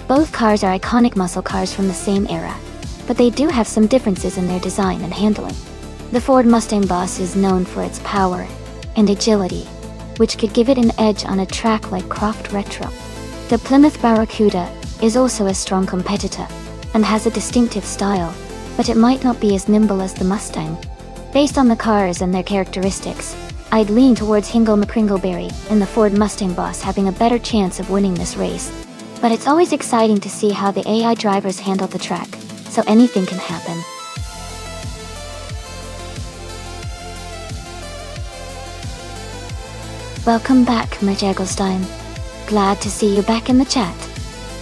Both cars are iconic muscle cars from the same era, but they do have some differences in their design and handling. The Ford Mustang Boss is known for its power and agility, which could give it an edge on a track like Croft Retro. The Plymouth Barracuda is also a strong competitor and has a distinctive style, but it might not be as nimble as the Mustang. Based on the cars and their characteristics, I'd lean towards Hingle McCringleberry and the Ford Mustang Boss having a better chance of winning this race. But it's always exciting to see how the AI drivers handle the track, so anything can happen. Welcome back, Mitch Egglestein. Glad to see you back in the chat.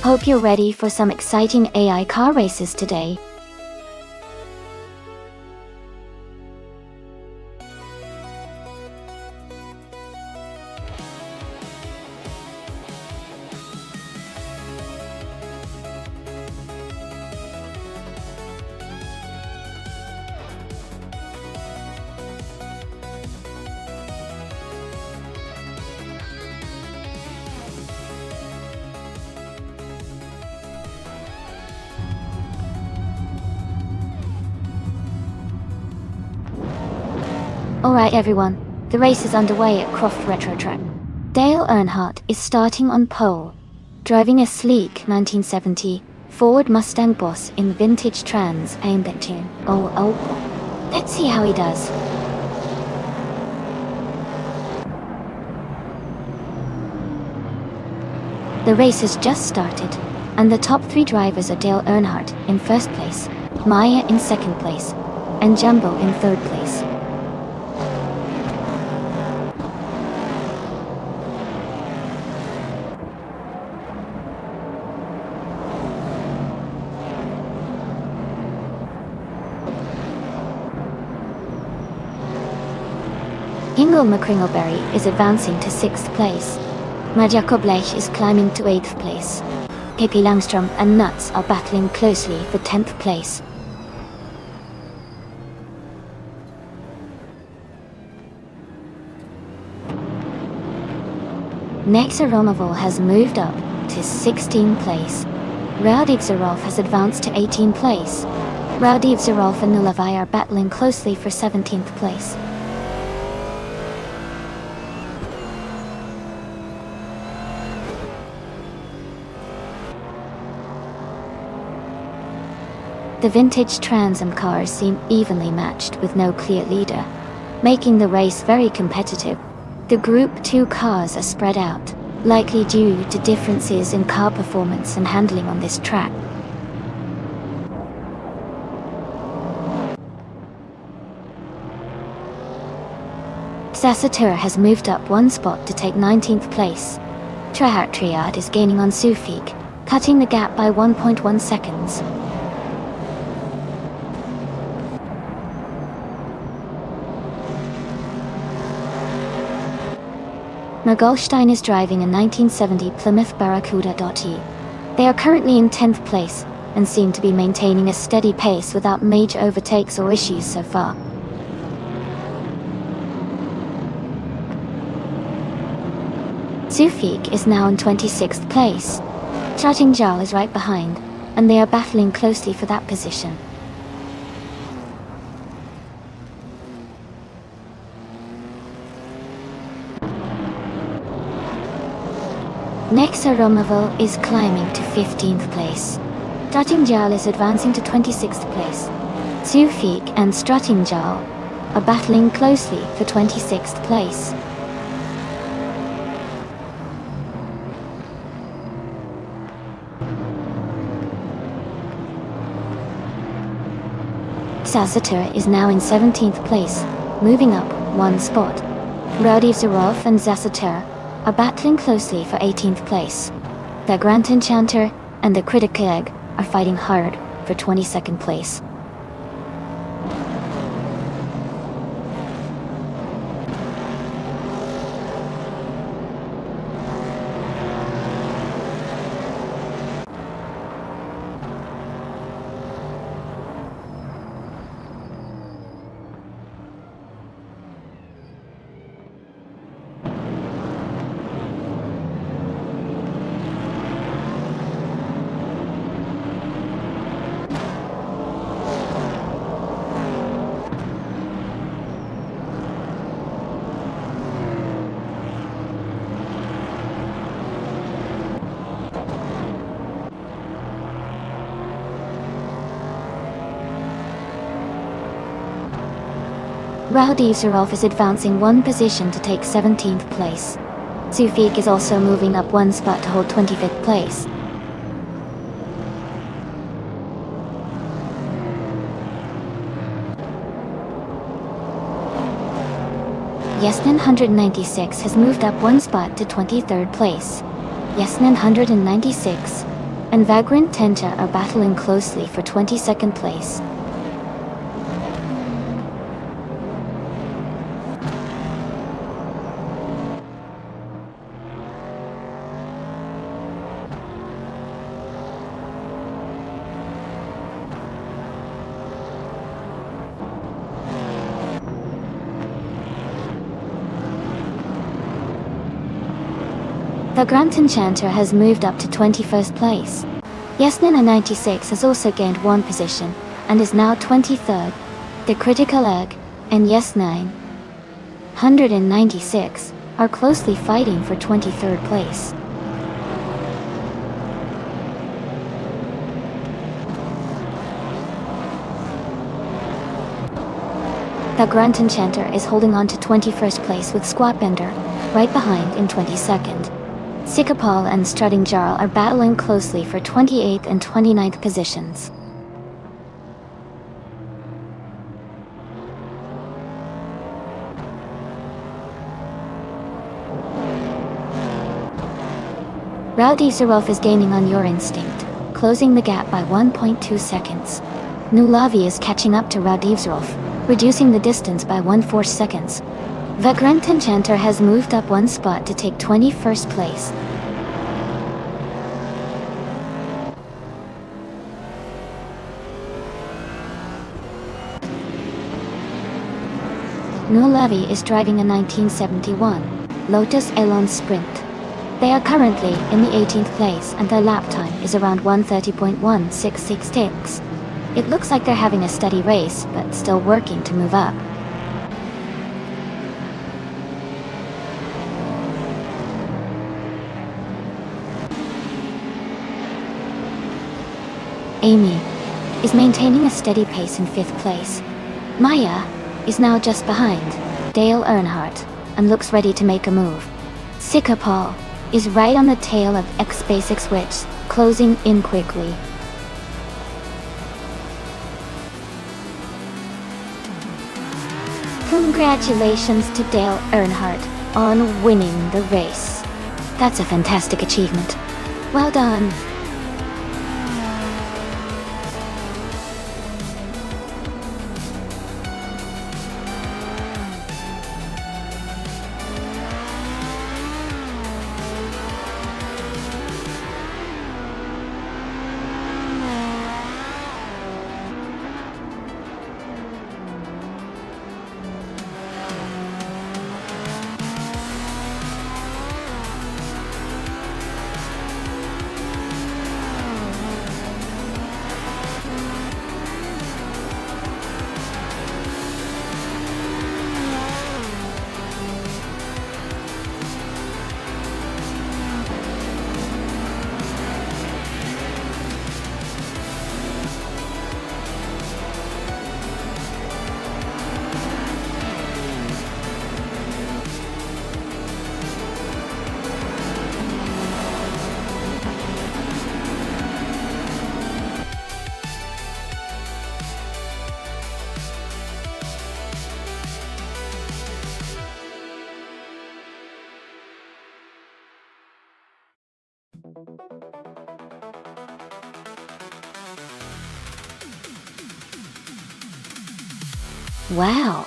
Hope you're ready for some exciting AI car races today. Alright everyone, the race is underway at Croft Retro Track. Dale Earnhardt is starting on pole, driving a sleek 1970 Ford Mustang Boss in vintage Trans aimed at tune. Oh, let's see how he does. The race has just started, and the top three drivers are Dale Earnhardt in first place, Maya in second place, and Jumbo in third place. Hingle McCringleberry is advancing to 6th place. Majakoblech is climbing to 8th place. Pippi Langstrom and Nuts are battling closely for 10th place. Nexa Romovil has moved up to 16th place. Raodev Zarov has advanced to 18th place. Raodev Zarov and Nulavai are battling closely for 17th place. The vintage Trans Am cars seem evenly matched with no clear leader, making the race very competitive. The Group 2 cars are spread out, likely due to differences in car performance and handling on this track. Sasatura has moved up one spot to take 19th place. Trihart Triad is gaining on Sufik, cutting the gap by 1.1 seconds. Mergolstein is driving a 1970 Plymouth Barracuda.E. They are currently in 10th place, and seem to be maintaining a steady pace without major overtakes or issues so far. Sufik is now in 26th place. Chatingjal is right behind, and they are battling closely for that position. Nexa Romovil is climbing to 15th place. Stratingjal is advancing to 26th place. Sufik and Stratingjal are battling closely for 26th place. Sasatura is now in 17th place, moving up one spot. Raodev Zarov and Sasatura are battling closely for 18th place. The Grand Enchanter and the Critical Egg are fighting hard for 22nd place. Raodev Zarov is advancing one position to take 17th place. Sufik is also moving up one spot to hold 25th place. Yesnin 196 has moved up one spot to 23rd place. Yesnin 196 and Vagrant Tenta are battling closely for 22nd place. The Grand Enchanter has moved up to 21st place. Yesnin 96 has also gained one position, and is now 23rd. The Critical Egg and Yesnin 196 are closely fighting for 23rd place. The Grand Enchanter is holding on to 21st place with Squatbender right behind in 22nd. Sikapal and Strutting Jarl are battling closely for 28th and 29th positions. Raodev Zarov is gaining on Your Instinct, closing the gap by 1.2 seconds. Nulavi is catching up to Raodev Zarov, reducing the distance by 1/4 seconds. Vagrant Enchanter has moved up one spot to take 21st place. No Levy is driving a 1971 Lotus Elon Sprint. They are currently in the 18th place and their lap time is around 1:30.166 ticks. It looks like they're having a steady race, but still working to move up. Amy is maintaining a steady pace in 5th place. Maya is now just behind Dale Earnhardt and looks ready to make a move. Sika Paul is right on the tail of X-Basic Switch, closing in quickly. Congratulations to Dale Earnhardt on winning the race. That's a fantastic achievement. Well done. Wow.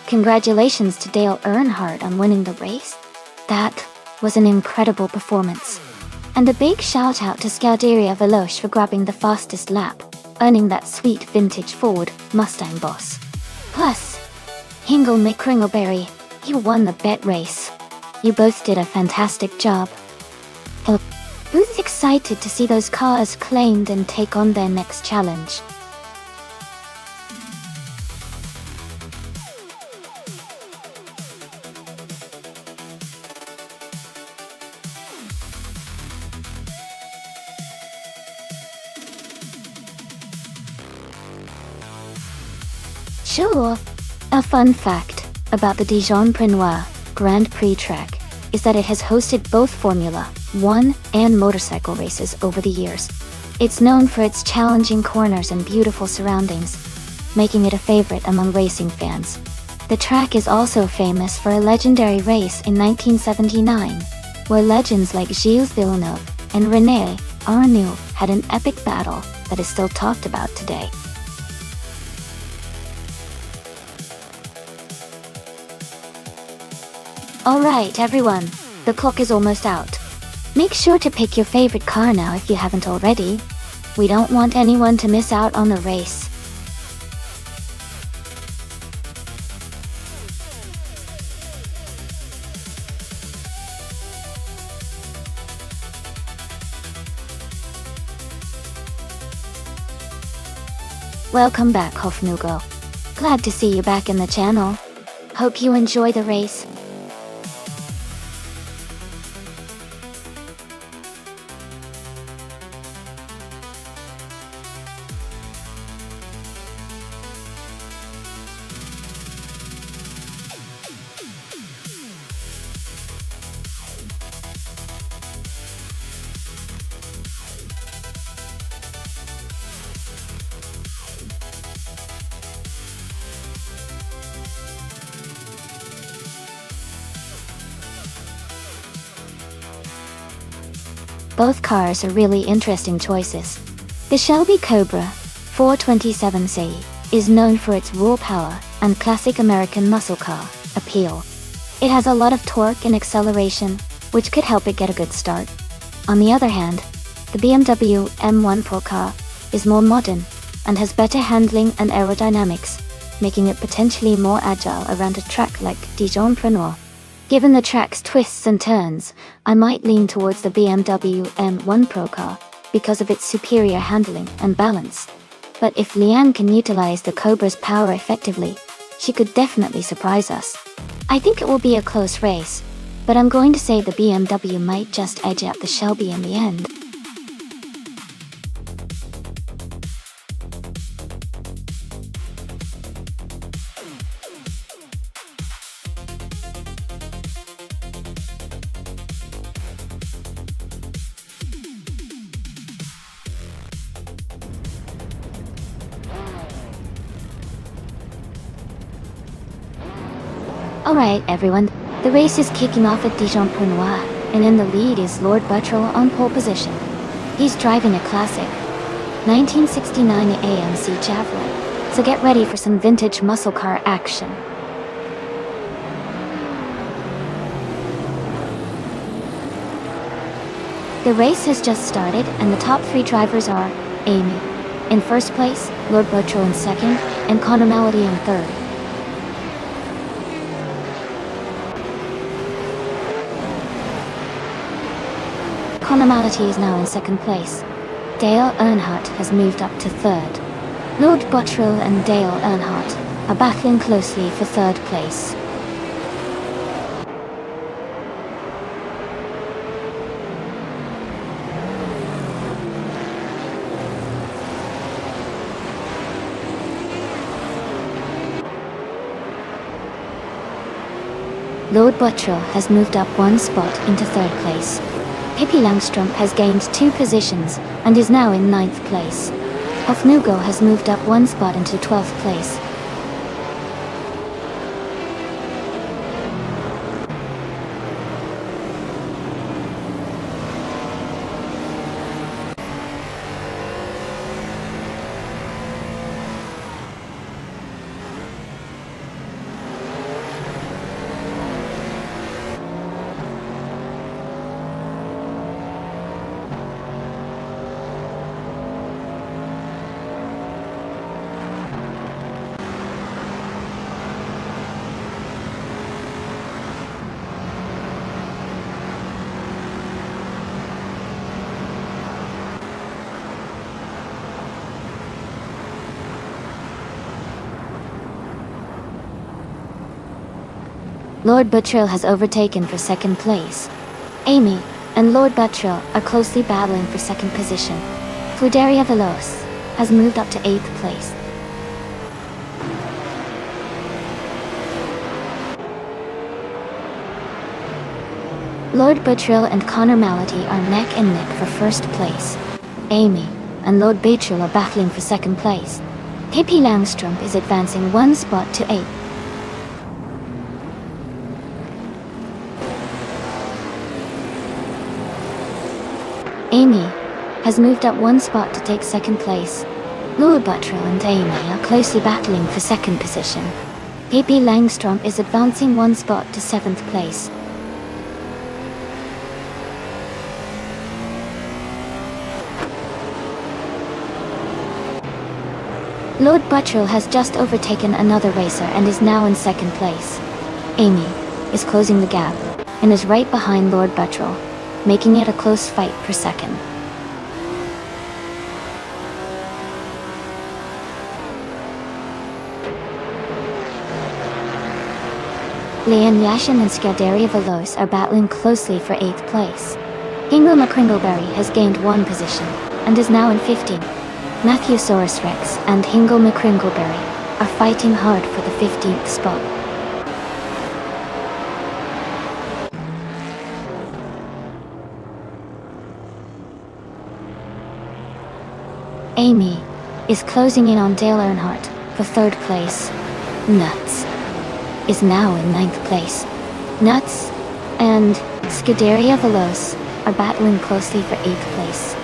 Congratulations to Dale Earnhardt on winning the race. That was an incredible performance. And a big shout out to Scuderia Veloce for grabbing the fastest lap, earning that sweet vintage Ford Mustang Boss. Plus, Hingle McCringleberry, you won the bet race. You both did a fantastic job. Who's excited to see those cars claimed and take on their next challenge? Sure. A fun fact about the Dijon-Prenois Grand Prix track is that it has hosted both Formula 1 and motorcycle races over the years. It's known for its challenging corners and beautiful surroundings, making it a favorite among racing fans. The track is also famous for a legendary race in 1979, where legends like Gilles Villeneuve and René Arnoux had an epic battle that is still talked about today. Alright everyone, the clock is almost out. Make sure to pick your favorite car now if you haven't already. We don't want anyone to miss out on the race. Welcome back, Hofnugo. Glad to see you back in the channel. Hope you enjoy the race. Both cars are really interesting choices. The Shelby Cobra 427C is known for its raw power and classic American muscle car appeal, It has a lot of torque and acceleration, which could help it get a good start. On the other hand, the BMW M1 Pro car is more modern and has better handling and aerodynamics, making it potentially more agile around a track like Dijon-Prenois. Given the track's twists and turns, I might lean towards the BMW M1 Pro car because of its superior handling and balance. But if Leanne can utilize the Cobra's power effectively, she could definitely surprise us. I think it will be a close race, but I'm going to say the BMW might just edge out the Shelby in the end. Alright everyone, the race is kicking off at Dijon-Prenois, and in the lead is Lord Buttrell on pole position. He's driving a classic 1969 AMC Javelin, so get ready for some vintage muscle car action. The race has just started and the top 3 drivers are Amy in first place, Lord Buttrell in second, and Connor Melody in third. Connor Melody is now in second place. Dale Earnhardt has moved up to third. Lord Buttrell and Dale Earnhardt are battling closely for third place. Lord Buttrell has moved up 1 spot into third place. Pippi Langstrup has gained 2 positions and is now in 9th place. Hofnugo has moved up 1 spot into 12th place. Lord Buttrell has overtaken for second place. Amy and Lord Buttrell are closely battling for second position. Scuderia Veloce has moved up to 8th place. Lord Buttrell and Connor Melody are neck and neck for first place. Amy and Lord Buttrell are battling for second place. Pippi Langstrup is advancing 1 spot to 8th. Amy has moved up 1 spot to take second place. Lord Buttrell and Amy are closely battling for second position. Pippi Langstrup is advancing 1 spot to 7th place. Lord Buttrell has just overtaken another racer and is now in second place. Amy is closing the gap and is right behind Lord Buttrell, making it a close fight for second. Leanne Yashin and Scuderia Veloce are battling closely for 8th place. Hingo McCringleberry has gained 1 position and is now in 15th. Matthew Saurus Rex and Hingo McCringleberry are fighting hard for the 15th spot. Amy is closing in on Dale Earnhardt for 3rd place. Nuts is now in 9th place. Nuts and Scuderia Veloce are battling closely for 8th place.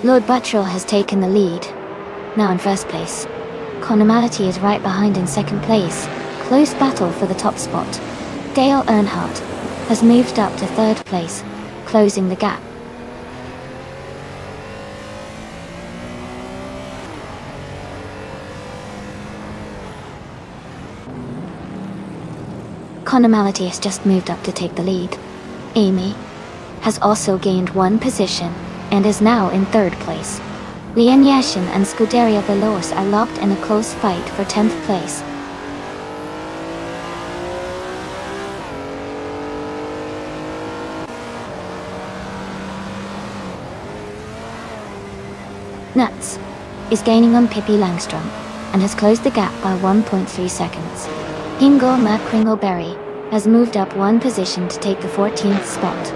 Lord Buttrell has taken the lead, now in first place. Conomality is right behind in second place. Close battle for the top spot. Dale Earnhardt has moved up to third place, closing the gap. Conomality has just moved up to take the lead. Amy has also gained one position and is now in third place. Lian Yashin and Scuderia Veloz are locked in a close fight for 10th place. Nuts is gaining on Pippi Langstrom and has closed the gap by 1.3 seconds. Ingo McCringleberry has moved up one position to take the 14th spot.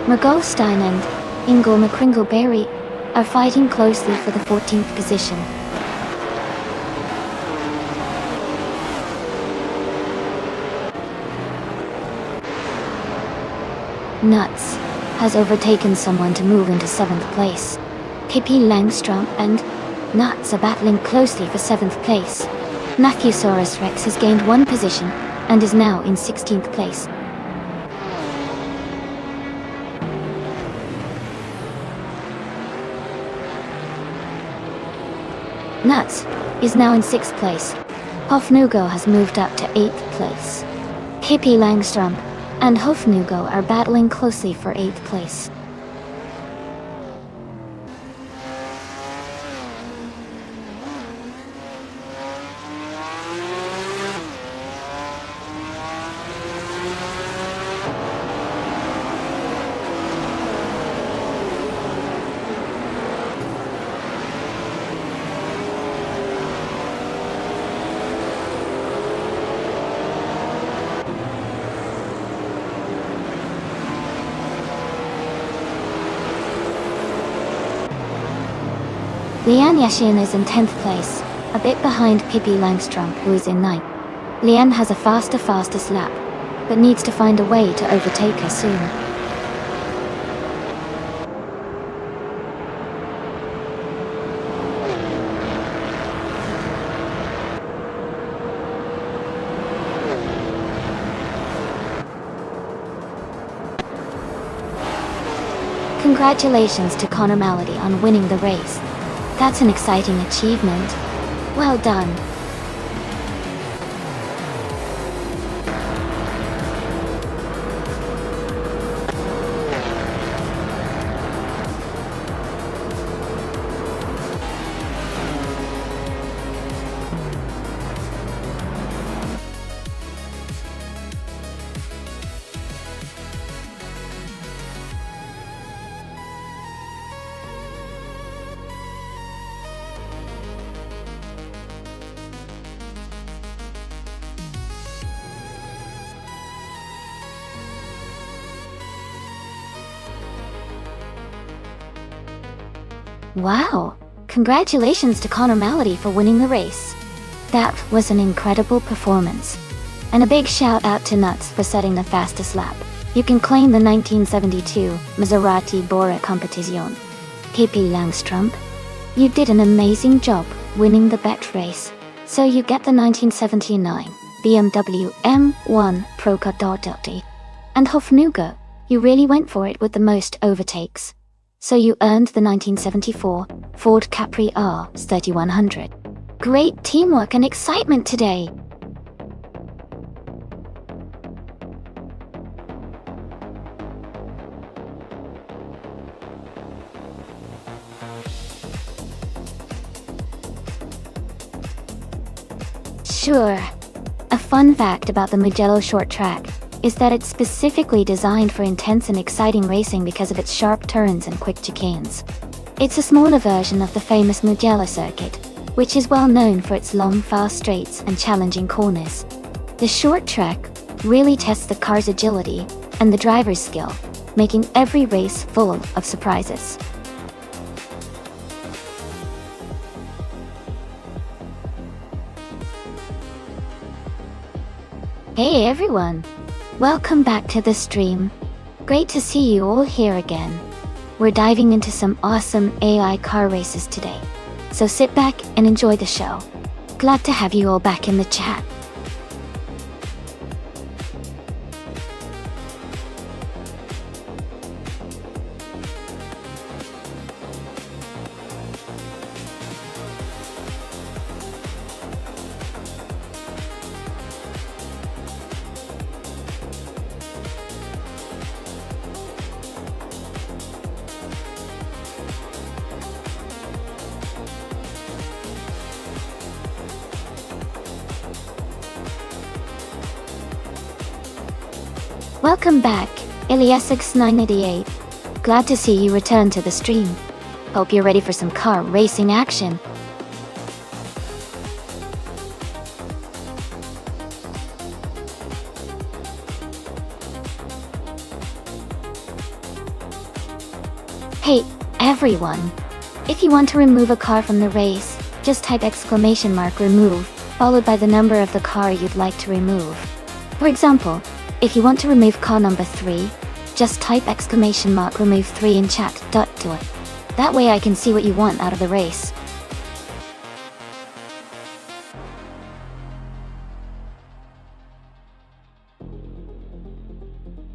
Margot Stein and Ingo McCringleberry are fighting closely for the 14th position. Nuts has overtaken someone to move into 7th place. Pippi Langstrom and Nuts are battling closely for 7th place. Nathusaurus Rex has gained one position and is now in 16th place. Nuts is now in 6th place. Hofnugo has moved up to 8th place. Pippi Langstrom and Hofnugo are battling closely for 8th place. Lian Yashin is in 10th place, a bit behind Pippi Langstrom, who is in 9th. Lian has a fastest lap, but needs to find a way to overtake her soon. Congratulations to Conomality on winning the race. That's an exciting achievement. Well done. Wow! Congratulations to Conomality for winning the race. That was an incredible performance. And a big shout out to Nuts for setting the fastest lap. You can claim the 1972 Maserati Bora Competizione. Pippi Langstrom, you did an amazing job winning the bet race. So you get the 1979 BMW M1 Proca. And Hofnugo, you really went for it with the most overtakes. So you earned the 1974 Ford Capri R 3100. Great teamwork and excitement today! Sure. A fun fact about the Mugello short track is that it's specifically designed for intense and exciting racing because of its sharp turns and quick chicanes. It's a smaller version of the famous Mugello circuit, which is well known for its long, fast straights and challenging corners. The short track really tests the car's agility and the driver's skill, making every race full of surprises. Hey everyone! Welcome back to the stream. Great to see you all here again. We're diving into some awesome AI car races today. So sit back and enjoy the show. Glad to have you all back in the chat. Welcome back, Iliasix988. Glad to see you return to the stream. Hope you're ready for some car racing action. Hey, everyone! If you want to remove a car from the race, just type !remove, followed by the number of the car you'd like to remove. For example, if you want to remove car number 3, just type !remove 3 in chat. Do it. That way I can see what you want out of the race.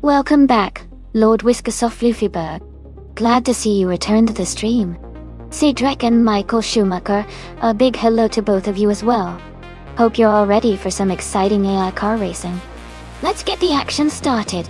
Welcome back, Lord Whiskasoff Luffyberg. Glad to see you return to the stream. Cedric and Michael Schumacher, a big hello to both of you as well. Hope you're all ready for some exciting AI car racing. Let's get the action started.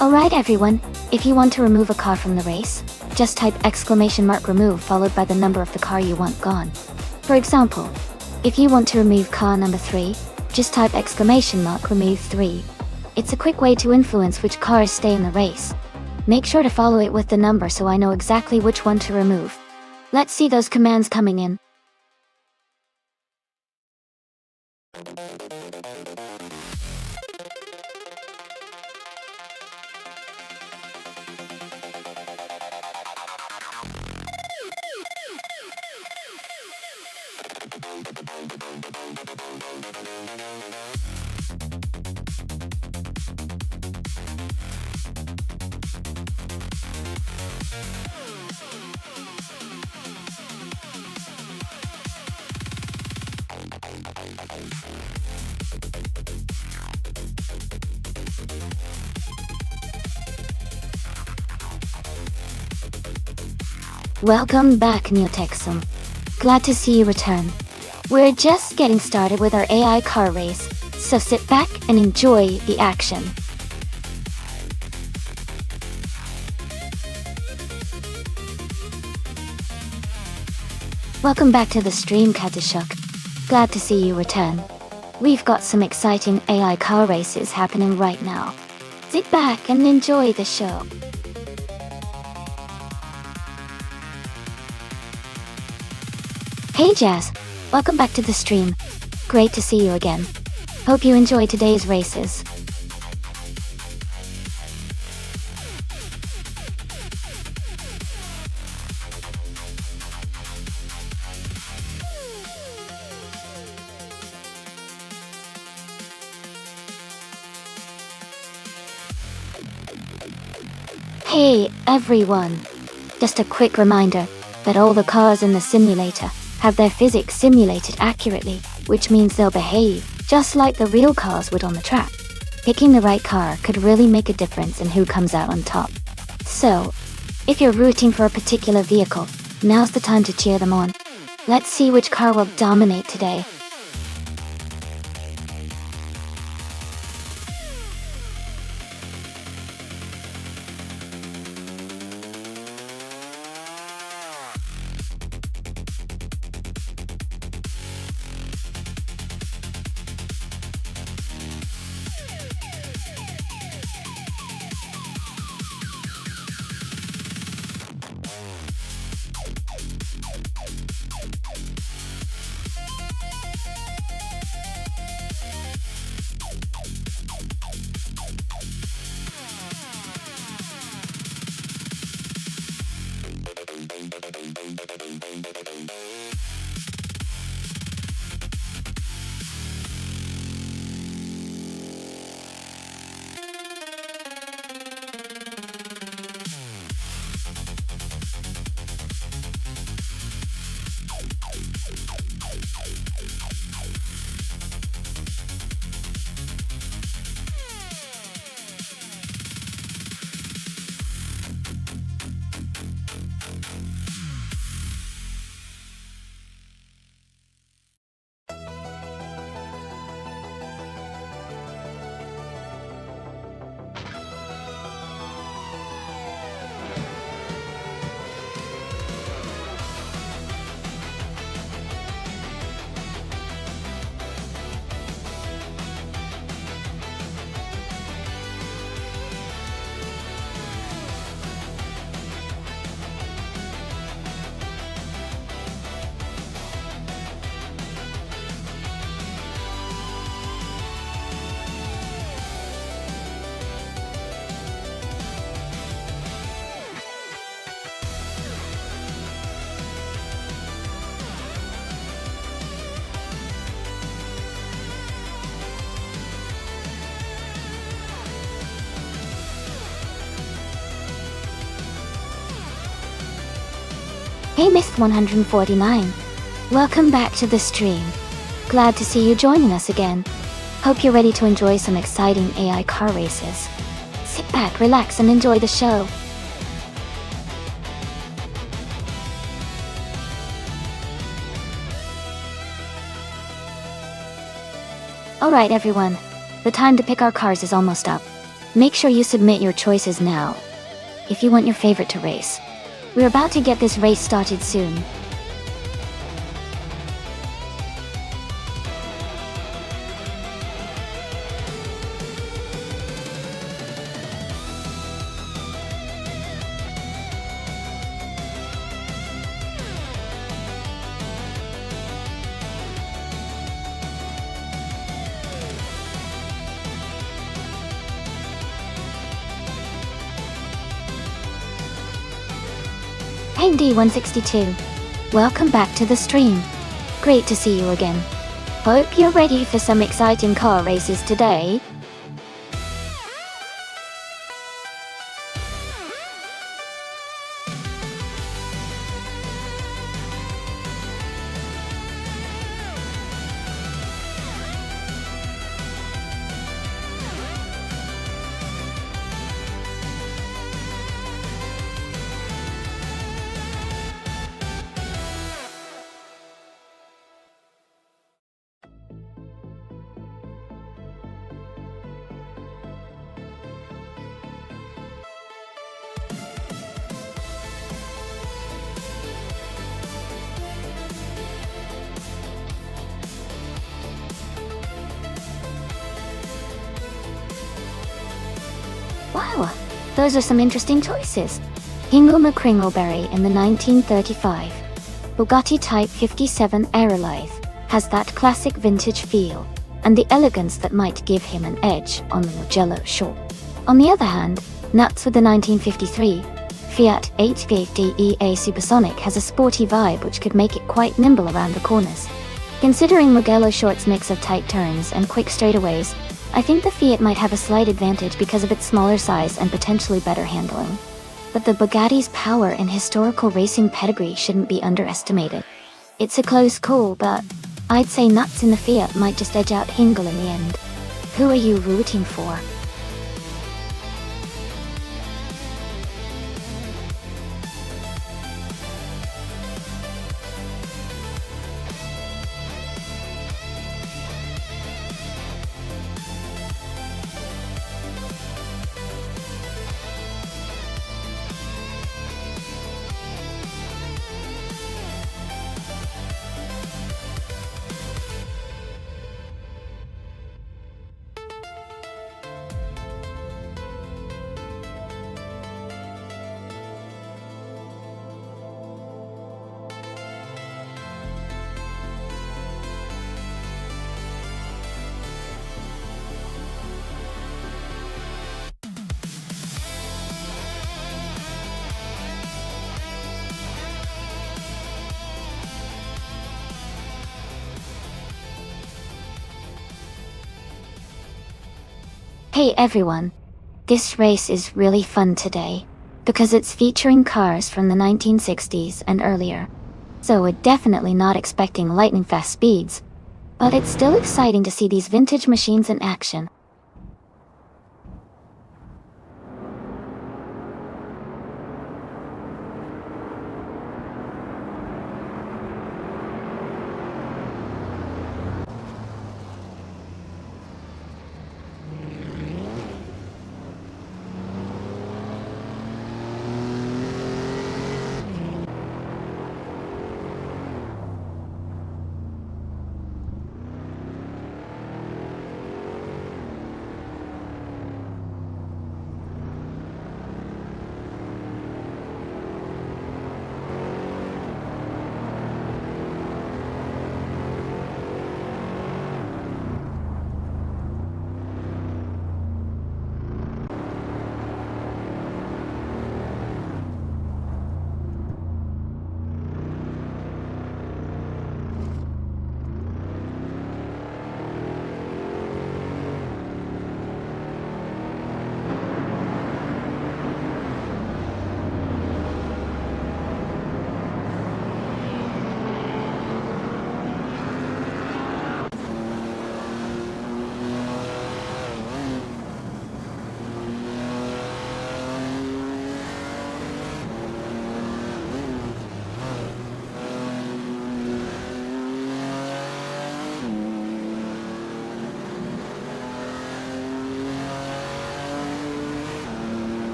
Alright everyone, if you want to remove a car from the race, just type !remove followed by the number of the car you want gone. For example, if you want to remove car number 3, just type !remove 3. It's a quick way to influence which cars stay in the race. Make sure to follow it with the number so I know exactly which one to remove. Let's see those commands coming in. Welcome back, Neotexum. Glad to see you return. We're just getting started with our AI car race, so sit back and enjoy the action. Welcome back to the stream, Katashuk. Glad to see you return. We've got some exciting AI car races happening right now. Sit back and enjoy the show. Hey Jazz, welcome back to the stream. Great to see you again. Hope you enjoy today's races. Hey everyone! Just a quick reminder that all the cars in the simulator have their physics simulated accurately, which means they'll behave just like the real cars would on the track. Picking the right car could really make a difference in who comes out on top. So, if you're rooting for a particular vehicle, now's the time to cheer them on. Let's see which car will dominate today. Hey Myth 149. Welcome back to the stream. Glad to see you joining us again. Hope you're ready to enjoy some exciting AI car races. Sit back, relax, and enjoy the show. Alright everyone, the time to pick our cars is almost up. Make sure you submit your choices now, if you want your favorite to race. We're about to get this race started soon. Hey D162, welcome back to the stream. Great to see you again. Hope you're ready for some exciting car races today. Wow, those are some interesting choices. Hingle McCringleberry in the 1935 Bugatti Type 57 Aerolith has that classic vintage feel and the elegance that might give him an edge on the Mugello shore. On the other hand, Nuts with the 1953 Fiat 850 EA Supersonic has a sporty vibe which could make it quite nimble around the corners. Considering Mugello Short's mix of tight turns and quick straightaways, I think the Fiat might have a slight advantage because of its smaller size and potentially better handling. But the Bugatti's power and historical racing pedigree shouldn't be underestimated. It's a close call, but I'd say nuts in the Fiat might just edge out Hingle in the end. Who are you rooting for? Hey everyone! This race is really fun today, because it's featuring cars from the 1960s and earlier. So we're definitely not expecting lightning fast speeds, but it's still exciting to see these vintage machines in action.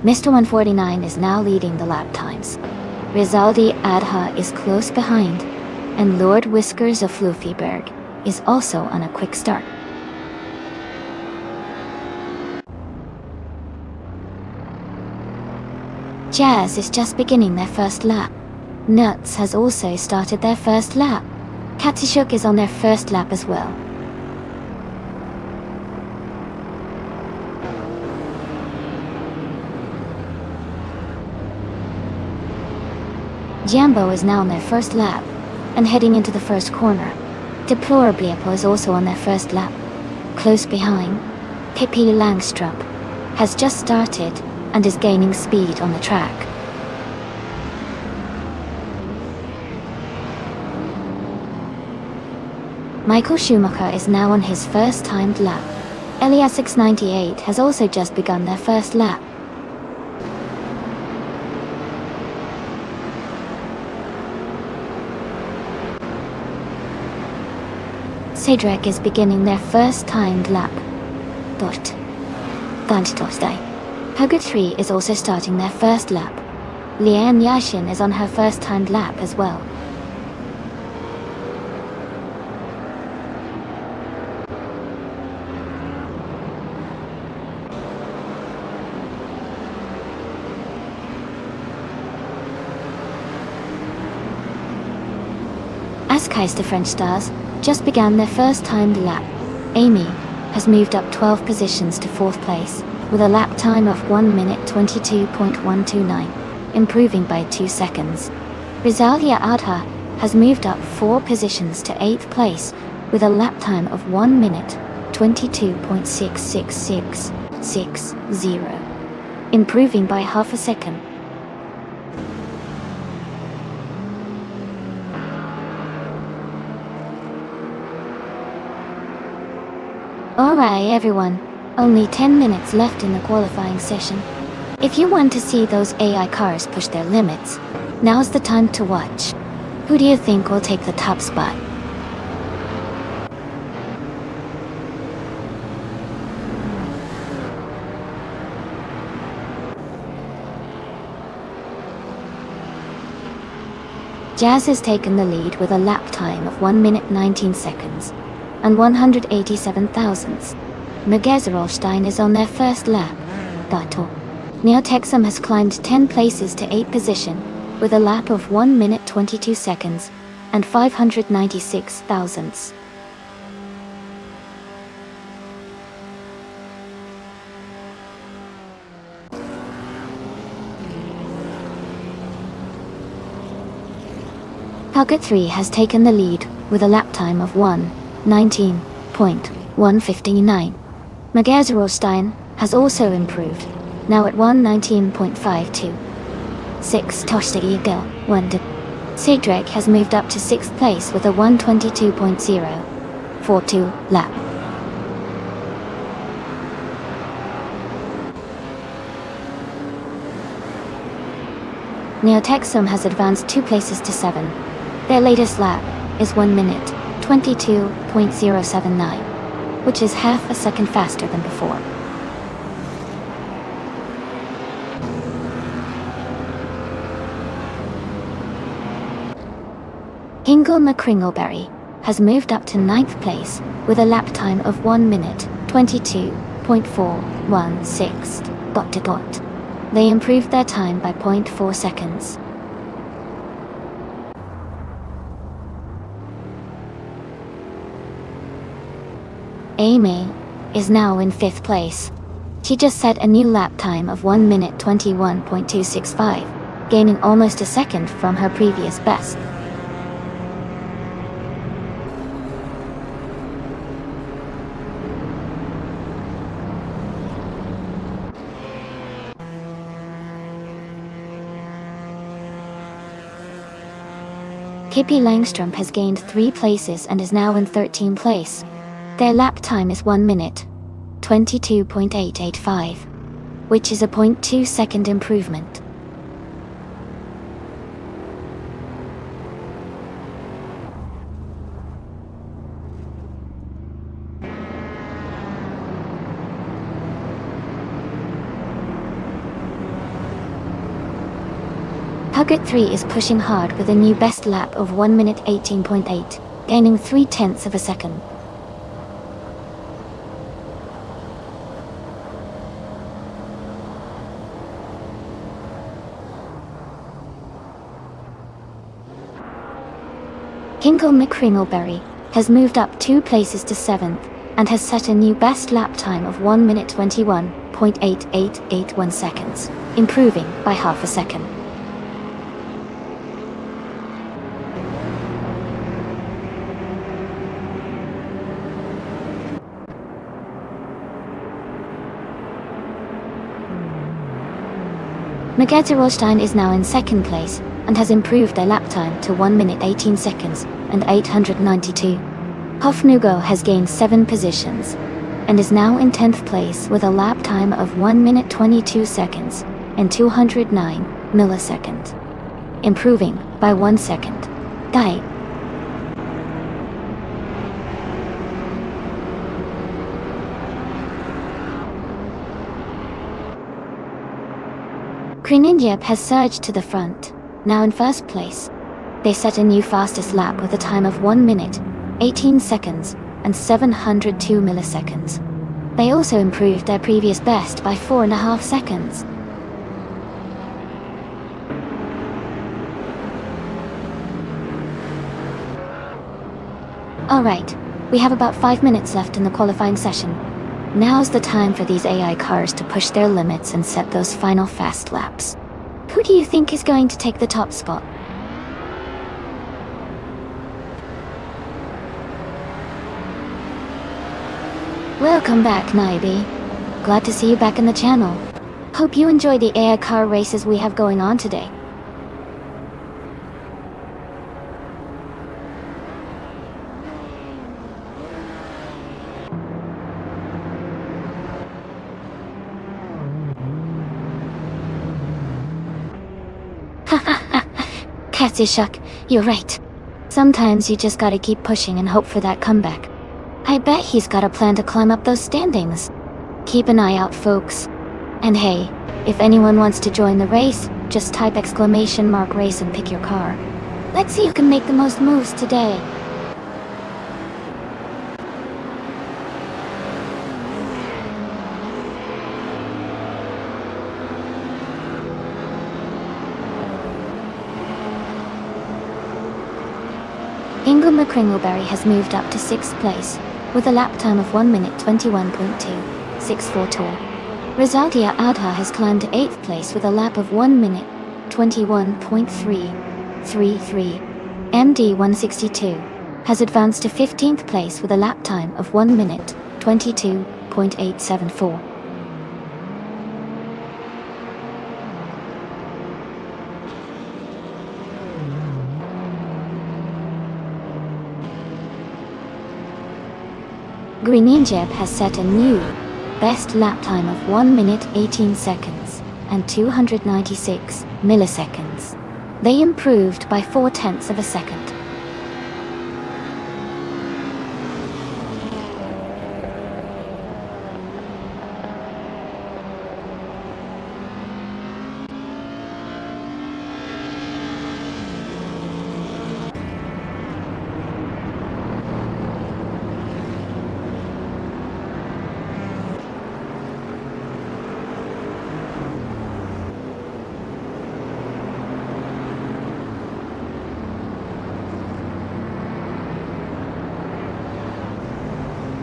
Mr. 149 is now leading the lap times. Rizaldi Adha is close behind, and Lord Whiskers of Floofyberg is also on a quick start. Jazz is just beginning their first lap. Nuts has also started their first lap. Katishuk is on their first lap as well. Jambo is now on their first lap, and heading into the first corner. Deplorably is also on their first lap. Close behind, Pippi Langstrup has just started and is gaining speed on the track. Michael Schumacher is now on his first timed lap. Elias 698 has also just begun their first lap. Cedric is beginning their first timed lap. Hugo 3 is also starting their first lap. Liane Yashin is on her first timed lap as well. Askais, the French stars, just began their first timed lap. Amy has moved up 12 positions to 4th place, with a lap time of 1 minute 22.129, improving by 2 seconds. Rosalia Adha has moved up 4 positions to 8th place, with a lap time of 1 minute 22.66660, improving by half a second. Alright everyone, only 10 minutes left in the qualifying session. If you want to see those AI cars push their limits, now's the time to watch. Who do you think will take the top spot? Jazz has taken the lead with a lap time of 1 minute 19 seconds. And 187 thousandths. Megazerolstein is on their first lap. Neo Texum has climbed 10 places to 8th position, with a lap of 1 minute 22 seconds, and 596 thousandths. Pocket 3 has taken the lead, with a lap time of 1:19.159. Megazerolstein has also improved, now at 1:19.52. 6 Toshta Eagle, 1. Cedric has moved up to 6th place with a 1:22.042 lap. Neotexum has advanced 2 places to 7. Their latest lap is 1 minute 22.079, which is half a second faster than before. Hingle McCringleberry has moved up to 9th place with a lap time of 1 minute 22.416. They improved their time by 0.4 seconds. Amy is now in 5th place. She just set a new lap time of 1 minute 21.265, gaining almost a second from her previous best. Pippi Langstrup has gained 3 places and is now in 13th place. Their lap time is 1 minute 22.885, which is a 0.2 second improvement. Puget 3 is pushing hard with a new best lap of 1 minute 18.8, gaining 0.3 of a second. Hinkle McCringleberry has moved up 2 places to 7th and has set a new best lap time of 1 minute 21.8881 seconds, improving by half a second. Magenta Rothstein is now in second place and has improved their lap time to 1 minute 18 seconds and 892. Hofnugo has gained 7 positions and is now in 10th place with a lap time of 1 minute 22 seconds and 209 milliseconds, improving by 1 second. Die. Greninjep has surged to the front, now in first place. They set a new fastest lap with a time of 1 minute, 18 seconds, and 702 milliseconds. They also improved their previous best by 4.5 seconds. Alright, we have about 5 minutes left in the qualifying session. Now's the time for these AI cars to push their limits and set those final fast laps. Who do you think is going to take the top spot? Welcome back, Naibi. Glad to see you back in the channel. Hope you enjoy the AI car races we have going on today. Katsishuk, you're right. Sometimes you just gotta keep pushing and hope for that comeback. I bet he's got a plan to climb up those standings. Keep an eye out, folks. And hey, if anyone wants to join the race, just type !race and pick your car. Let's see who can make the most moves today. Ingo McCringleberry has moved up to 6th place, with a lap time of 1 minute 21.264. Rizaldia Adha has climbed to 8th place with a lap of 1 minute 21.333. MD162 has advanced to 15th place with a lap time of 1 minute 22.874. Greninjep has set a new best lap time of 1 minute 18 seconds and 296 milliseconds. They improved by 0.4 of a second.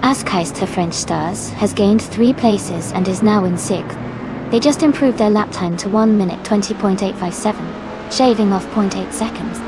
Askeister French Stars has gained 3 places and is now in 6th. They just improved their lap time to 1 minute 20.857, shaving off 0.8 seconds.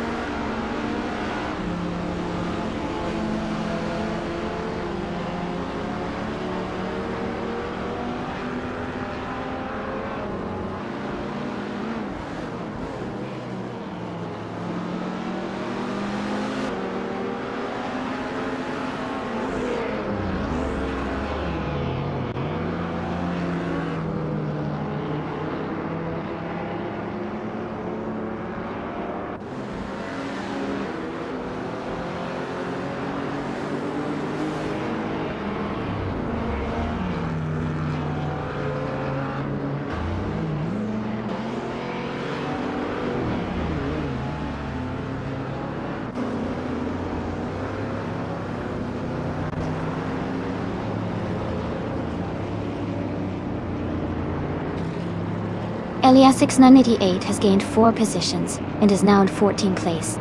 Eliasix988 has gained 4 positions and is now in 14th place.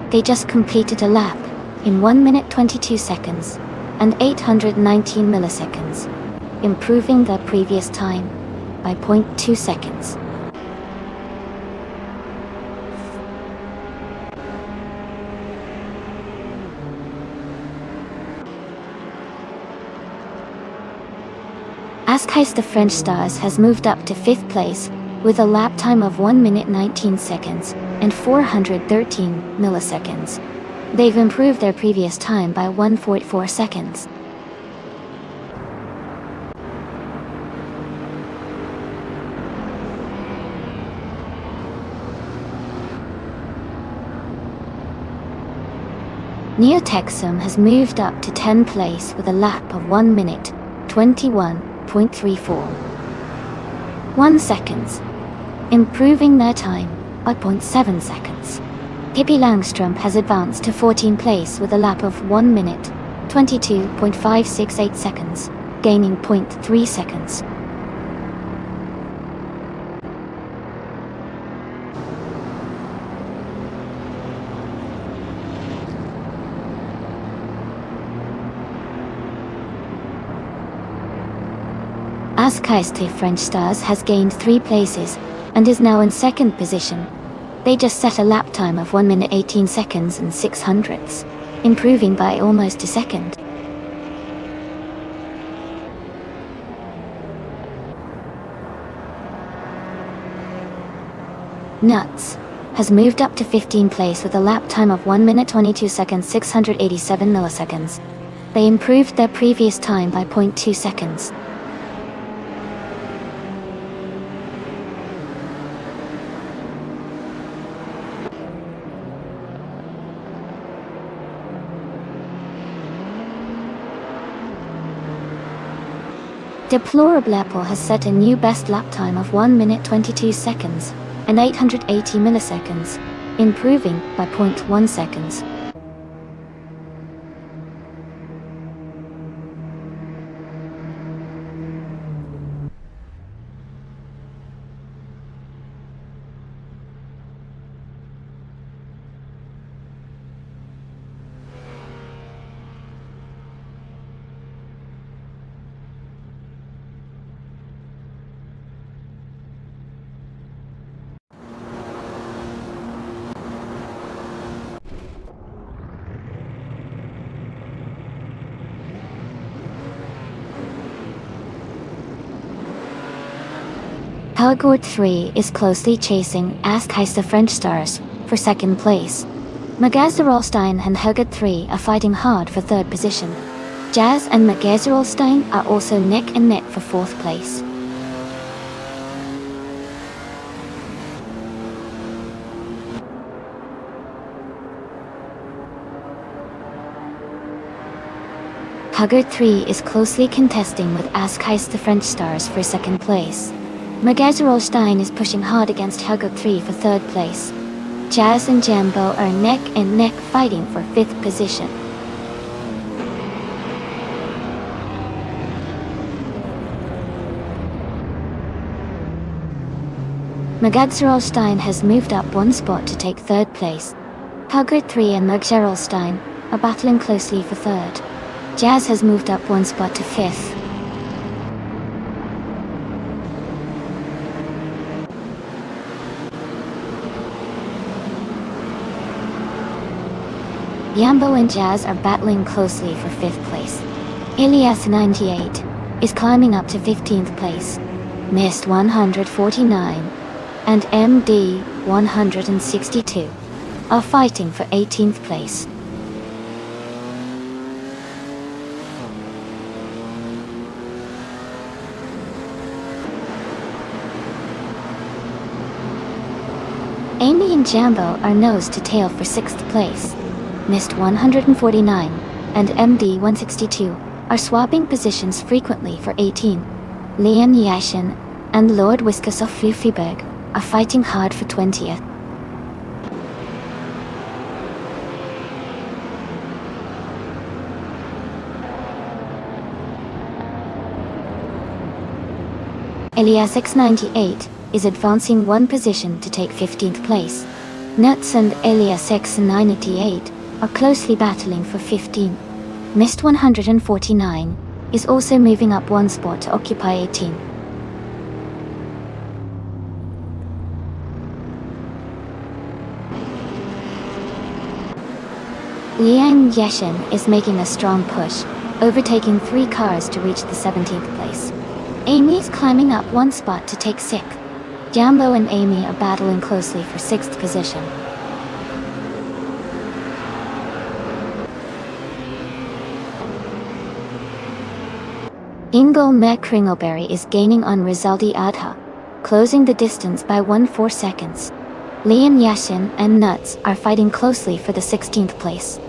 They just completed a lap in 1 minute 22 seconds and 819 milliseconds, improving their previous time by 0.2 seconds. Askeister French Stars has moved up to 5th place with a lap time of 1 minute 19 seconds and 413 milliseconds. They've improved their previous time by 1.4 seconds. Neotexum has moved up to 10th place with a lap of 1 minute 21.34 seconds, improving their time by 0.7 seconds. Pippi Langström has advanced to 14th place with a lap of 1 minute 22.568 seconds, gaining 0.3 seconds. Askaiste French Stars has gained 3 places and is now in 2nd position. They just set a lap time of 1 minute 18 seconds and 6 hundredths, improving by almost a second. Nuts has moved up to 15th place with a lap time of 1 minute 22 seconds 687 milliseconds. They improved their previous time by 0.2 seconds. Deplorable Apple has set a new best lap time of 1 minute 22 seconds and 880 milliseconds, improving by 0.1 seconds. Helgord 3 is closely chasing Askaiste French Stars for 2nd place. Magazerolstein and Helgord 3 are fighting hard for 3rd position. Jazz and Magazerolstein are also neck and neck for 4th place. Helgord 3 is closely contesting with Askaiste French Stars for 2nd place. Magazerolstein is pushing hard against Helgord 3 for 3rd place. Jazz and Jambo are neck and neck fighting for 5th position. Magazerolstein has moved up 1 spot to take 3rd place. Helgord 3 and Magazerolstein are battling closely for 3rd. Jazz has moved up 1 spot to 5th. Jambo and Jazz are battling closely for 5th place. Ilias 98 is climbing up to 15th place. Mist 149 and MD 162 are fighting for 18th place. Amy and Jambo are nose to tail for 6th place. Mist 149 and MD 162 are swapping positions frequently for 18. Leon Yashin and Lord Whiskas of Fluffyberg are fighting hard for 20th. Elias X98 is advancing 1 position to take 15th place. Nuts and Elias X98 are closely battling for 15. Mist 149 is also moving up 1 spot to occupy 18. Liang Yeshin is making a strong push, overtaking 3 cars to reach the 17th place. Amy is climbing up 1 spot to take 6th. Jambo and Amy are battling closely for 6th position. Ingo Kringleberry is gaining on Rizaldi Adha, closing the distance by 1/4 seconds. Lian Yashin and Nuts are fighting closely for the 16th place.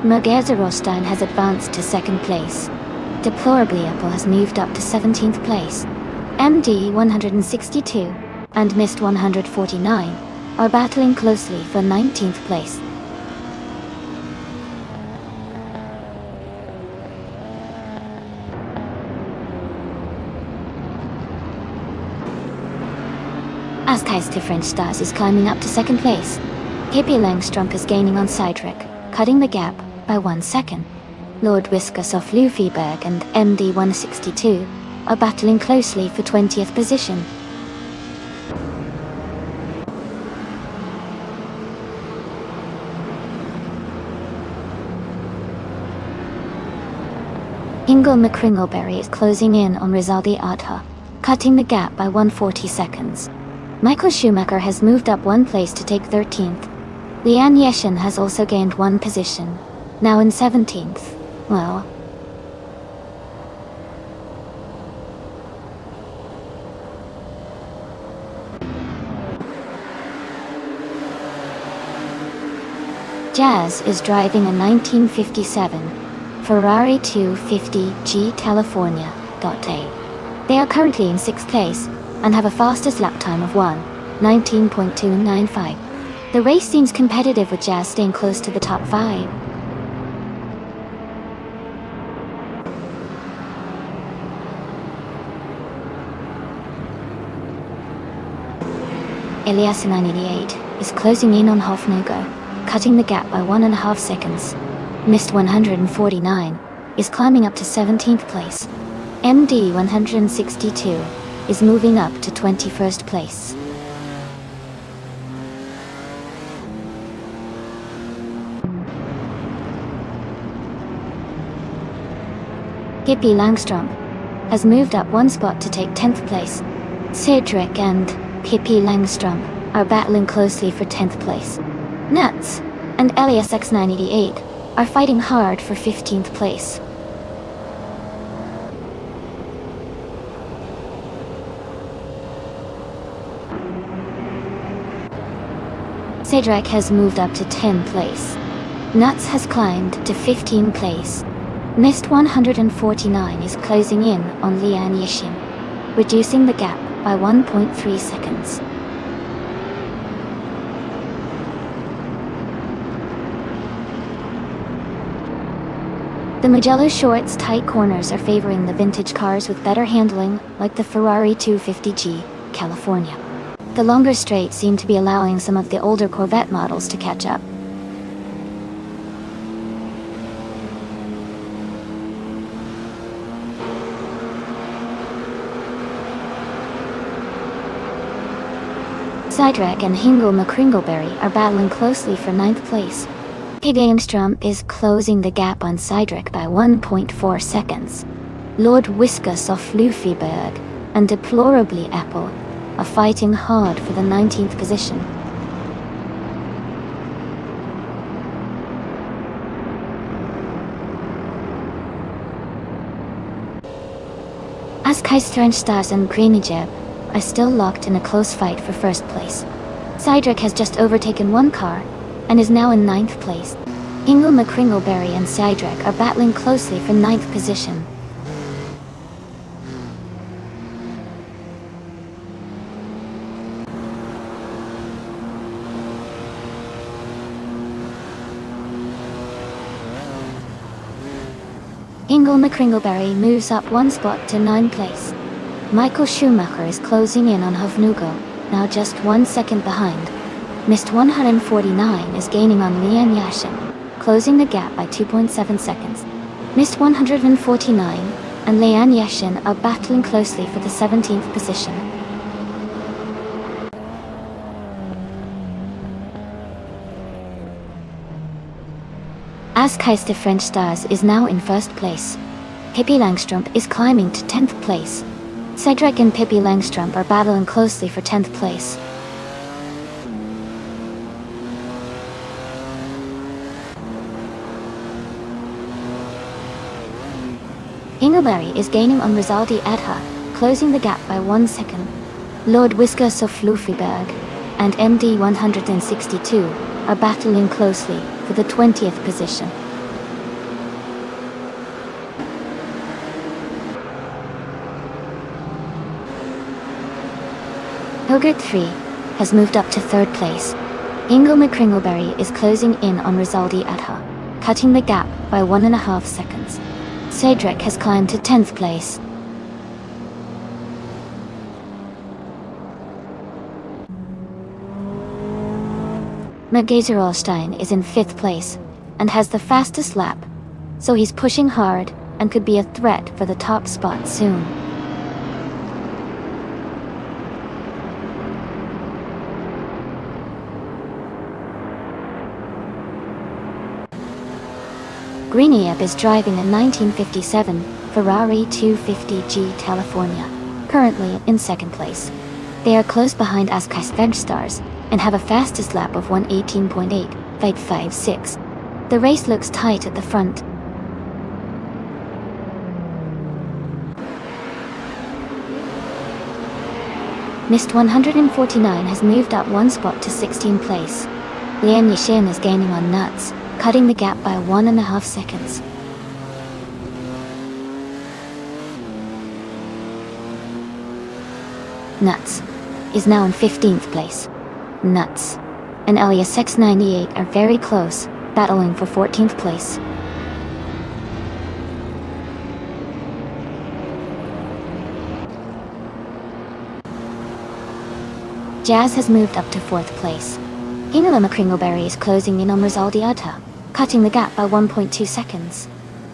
Magazerostan has advanced to 2nd place. Deplorably Apple has moved up to 17th place. MD 162 and Mist 149 are battling closely for 19th place. Askai's Different Stars is climbing up to 2nd place. Hippie Langstrump is gaining on Cydric, cutting the gap by 1 second. Lord Whiskas of Luffyberg and MD 162 are battling closely for 20th position. Ingo McCringleberry is closing in on Rizaldi Adha, cutting the gap by 140 seconds. Michael Schumacher has moved up 1 place to take 13th. Lian Yeshin has also gained 1 position, now in 17th. Well, Jazz is driving a 1957 Ferrari 250G California.A. They are currently in 6th place and have a fastest lap time of 1:19.295. The race seems competitive with Jazz staying close to the top 5. Elias 988 is closing in on Hofnugo, cutting the gap by 1.5 seconds. Mist 149 is climbing up to 17th place. MD 162 is moving up to 21st place. Hippie Langstrom has moved up 1 spot to take 10th place. Cedric and Hippie Langstrom are battling closely for 10th place. Nuts and Elias X988 are fighting hard for 15th place. Cedric has moved up to 10th place. Nuts has climbed to 15th place. Mist 149 is closing in on Lian Yishin, reducing the gap by 1.3 seconds. The Mugello Shorts tight corners are favoring the vintage cars with better handling, like the Ferrari 250G, California. The longer straights seem to be allowing some of the older Corvette models to catch up. Cydric and Hingle McCringleberry are battling closely for 9th place. Higgamstrom is closing the gap on Cydric by 1.4 seconds. Lord Whiskas of Luffyberg and Deplorably Apple are fighting hard for the 19th position. Askai Sternstars and Greenijeb are still locked in a close fight for 1st place. Cydric has just overtaken 1 car and is now in 9th place. Ingo McCringleberry and Cydric are battling closely for 9th position. Ingo McCringleberry moves up 1 spot to 9th place. Michael Schumacher is closing in on Hofnugo, now just 1 second behind. Mist 149 is gaining on Lian Yashin, closing the gap by 2.7 seconds. Mist 149 and Lian Yashin are battling closely for the 17th position. Askheist de French Stars is now in first place. Pippi Langstrumpf is climbing to 10th place. Cedric and Pippi Langstrumpf are battling closely for 10th place. Ingleberry is gaining on Rizaldi Adha, closing the gap by 1 second. Lord Whisker Soflufiberg and MD 162 are battling closely for the 20th position. Hogart 3 has moved up to 3rd place. Ingle McCringleberry is closing in on Rizaldi Adha, cutting the gap by 1.5 seconds. Cedric has climbed to 10th place. Mergazerolstein is in 5th place and has the fastest lap, so he's pushing hard and could be a threat for the top spot soon. Greeniep is driving a 1957 Ferrari 250G California, currently in 2nd place. They are close behind Askheist Stars and have a fastest lap of 1:18.856. The race looks tight at the front. Mist 149 has moved up 1 spot to 16th place. Lian Yishin is gaining on Nuts, cutting the gap by 1.5 seconds. Nuts is now in 15th place. Nuts and Elias X98 are very close, battling for 14th place. Jazz has moved up to 4th place. Ingela McCringleberry is closing in on Rizaldi Adha, cutting the gap by 1.2 seconds.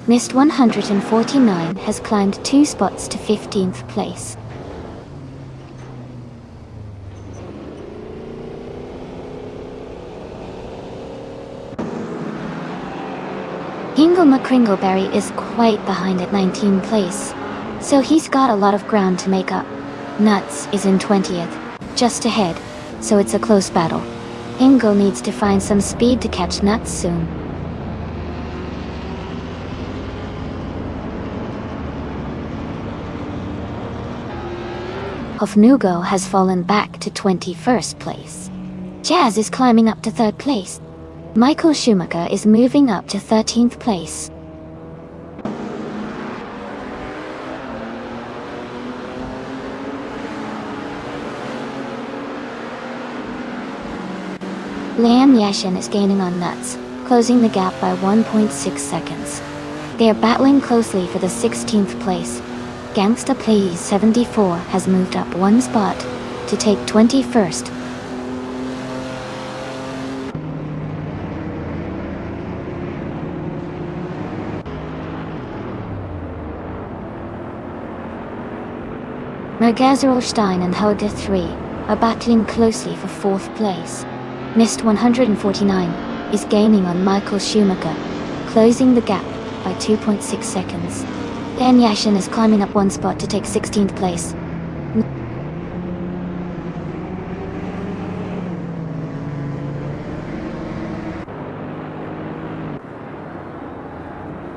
Mist 149 has climbed 2 spots to 15th place. Ingle McCringleberry is quite behind at 19th place, so he's got a lot of ground to make up. Nuts is in 20th, just ahead, so it's a close battle. Ingle needs to find some speed to catch Nuts soon. Hofnugo has fallen back to 21st place. Jazz is climbing up to 3rd place. Michael Schumacher is moving up to 13th place. Lian Yashin is gaining on Nuts, closing the gap by 1.6 seconds. They are battling closely for the 16th place. Gangsta Please 74 has moved up 1 spot to take 21st. Mergazerolstein and Helga 3 are battling closely for 4th place. Mist 149 is gaining on Michael Schumacher, closing the gap by 2.6 seconds. Dan Yashin is climbing up 1 spot to take 16th place.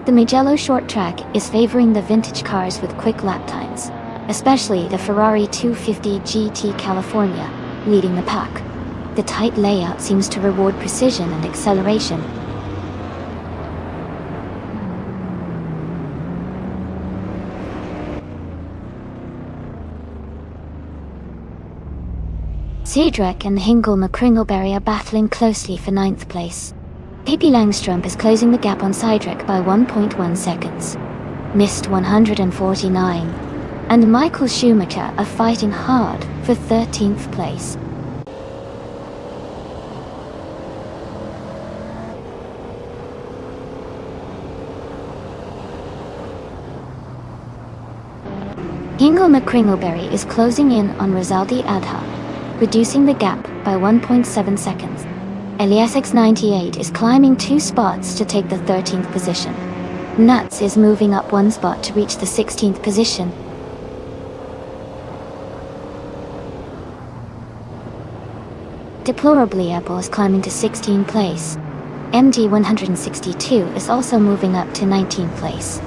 The Mugello short track is favoring the vintage cars with quick lap times, especially the Ferrari 250 GT California, leading the pack. The tight layout seems to reward precision and acceleration. Cedric and Hingle McCringleberry are battling closely for 9th place. Pippi Langstrumpf is closing the gap on Cedric by 1.1 seconds. Mist 149 and Michael Schumacher are fighting hard for 13th place. Hingle McCringleberry is closing in on Rizaldi Adha, reducing the gap by 1.7 seconds. LESX98 is climbing 2 spots to take the 13th position. Nuts is moving up 1 spot to reach the 16th position. Deplorably Apple is climbing to 16th place. MG162 is also moving up to 19th place.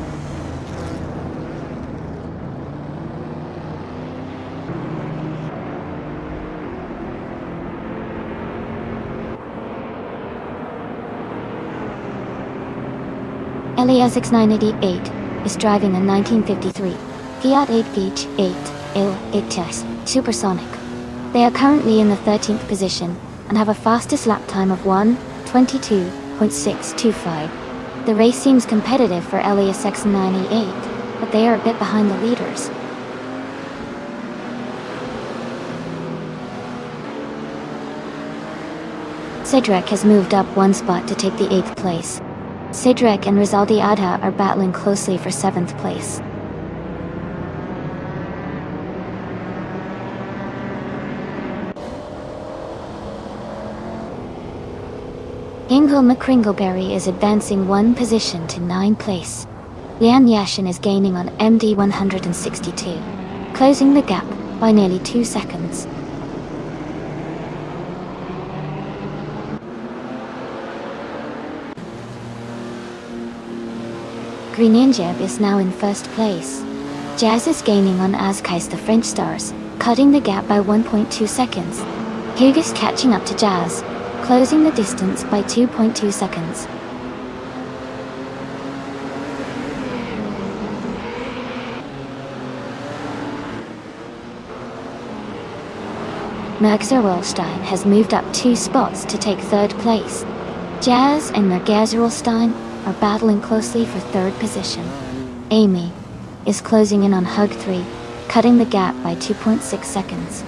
LESX988 is driving a 1953 Fiat 8H8 Il Supersonic. They are currently in the 13th position and have a fastest lap time of 1:22.625. The race seems competitive for LESX988, but they are a bit behind the leaders. Cedric has moved up 1 spot to take the 8th place. Cedric and Rizaldi Adha are battling closely for 7th place. Ingo McCringleberry is advancing 1 position to 9th place. Lian Yashin is gaining on MD162, closing the gap by nearly 2 seconds. Greeninjeb is now in 1st place. Jazz is gaining on Azkais the French stars, cutting the gap by 1.2 seconds. Hugh is catching up to Jazz, closing the distance by 2.2 seconds. Mergzerolstein has moved up 2 spots to take 3rd place. Jazz and Mergzerolstein are battling closely for 3rd position. Amy is closing in on Hug 3, cutting the gap by 2.6 seconds.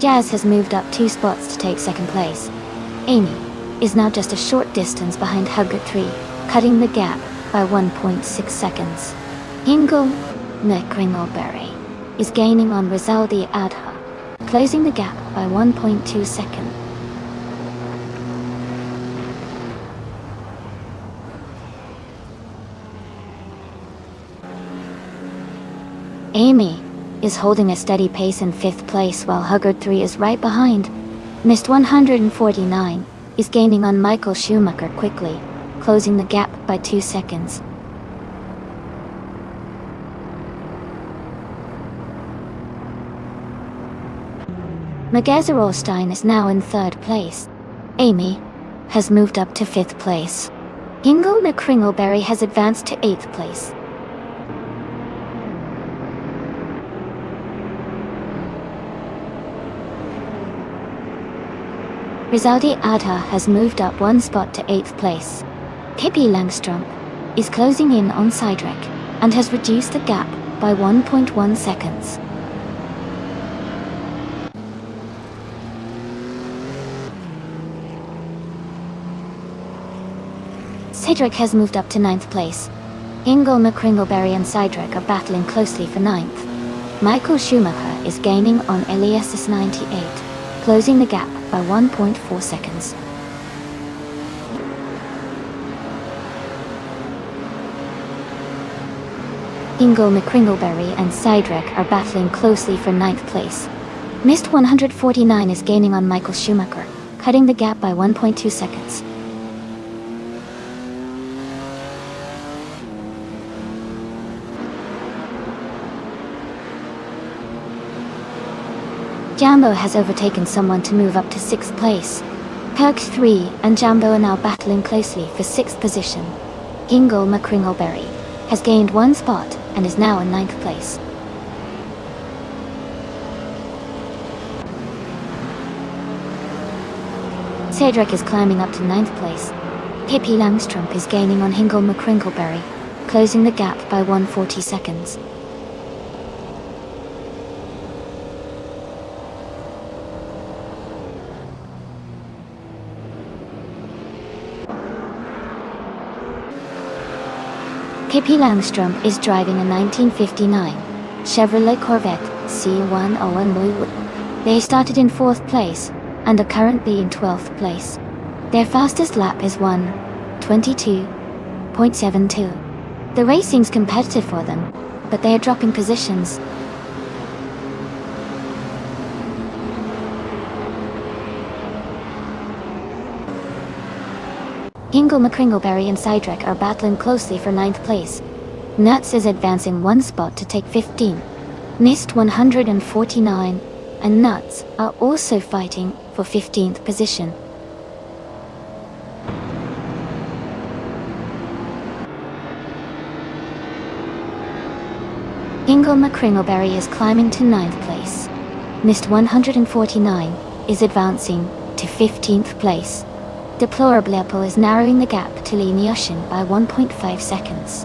Jazz has moved up 2 spots to take 2nd place. Amy is now just a short distance behind Hug 3, cutting the gap by 1.6 seconds. Ingo McCringleberry is gaining on Rizaldi Adha, closing the gap by 1.2 seconds. Amy is holding a steady pace in 5th place while Huggard 3 is right behind. Mist 149 is gaining on Michael Schumacher quickly, closing the gap by 2 seconds. Mergzerolstein is now in 3rd place. Amy has moved up to 5th place. Ingo McCringleberry has advanced to 8th place. Rizaldi Adha has moved up 1 spot to 8th place. Pippi Langström is closing in on Cedric and has reduced the gap by 1.1 seconds. Cedric has moved up to 9th place. Ingo McCringleberry and Cedric are battling closely for 9th. Michael Schumacher is gaining on Elias 98, closing the gap by 1.4 seconds. Ingo McCringleberry and Cedric are battling closely for 9th place. Mist 149 is gaining on Michael Schumacher, cutting the gap by 1.2 seconds. Jambo has overtaken someone to move up to 6th place. Perk 3 and Jambo are now battling closely for 6th position. Ingo McCringleberry has gained 1 spot and is now in 9th place. Cedric is climbing up to 9th place. Pippi Langström is gaining on Ingo McCringleberry, closing the gap by 140 seconds. KP Langstrom is driving a 1959 Chevrolet Corvette C101 Louiswood. They started in 4th place and are currently in 12th place. Their fastest lap is 1:22.72. The racing's competitive for them, but they are dropping positions. Hingle McCringleberry and Sidrek are battling closely for 9th place. Nuts is advancing 1 spot to take 15. Nist 149 and Nuts are also fighting for 15th position. Hingle McCringleberry is climbing to 9th place. Nist 149 is advancing to 15th place. Deplorable Apple is narrowing the gap to Leoniushin by 1.5 seconds.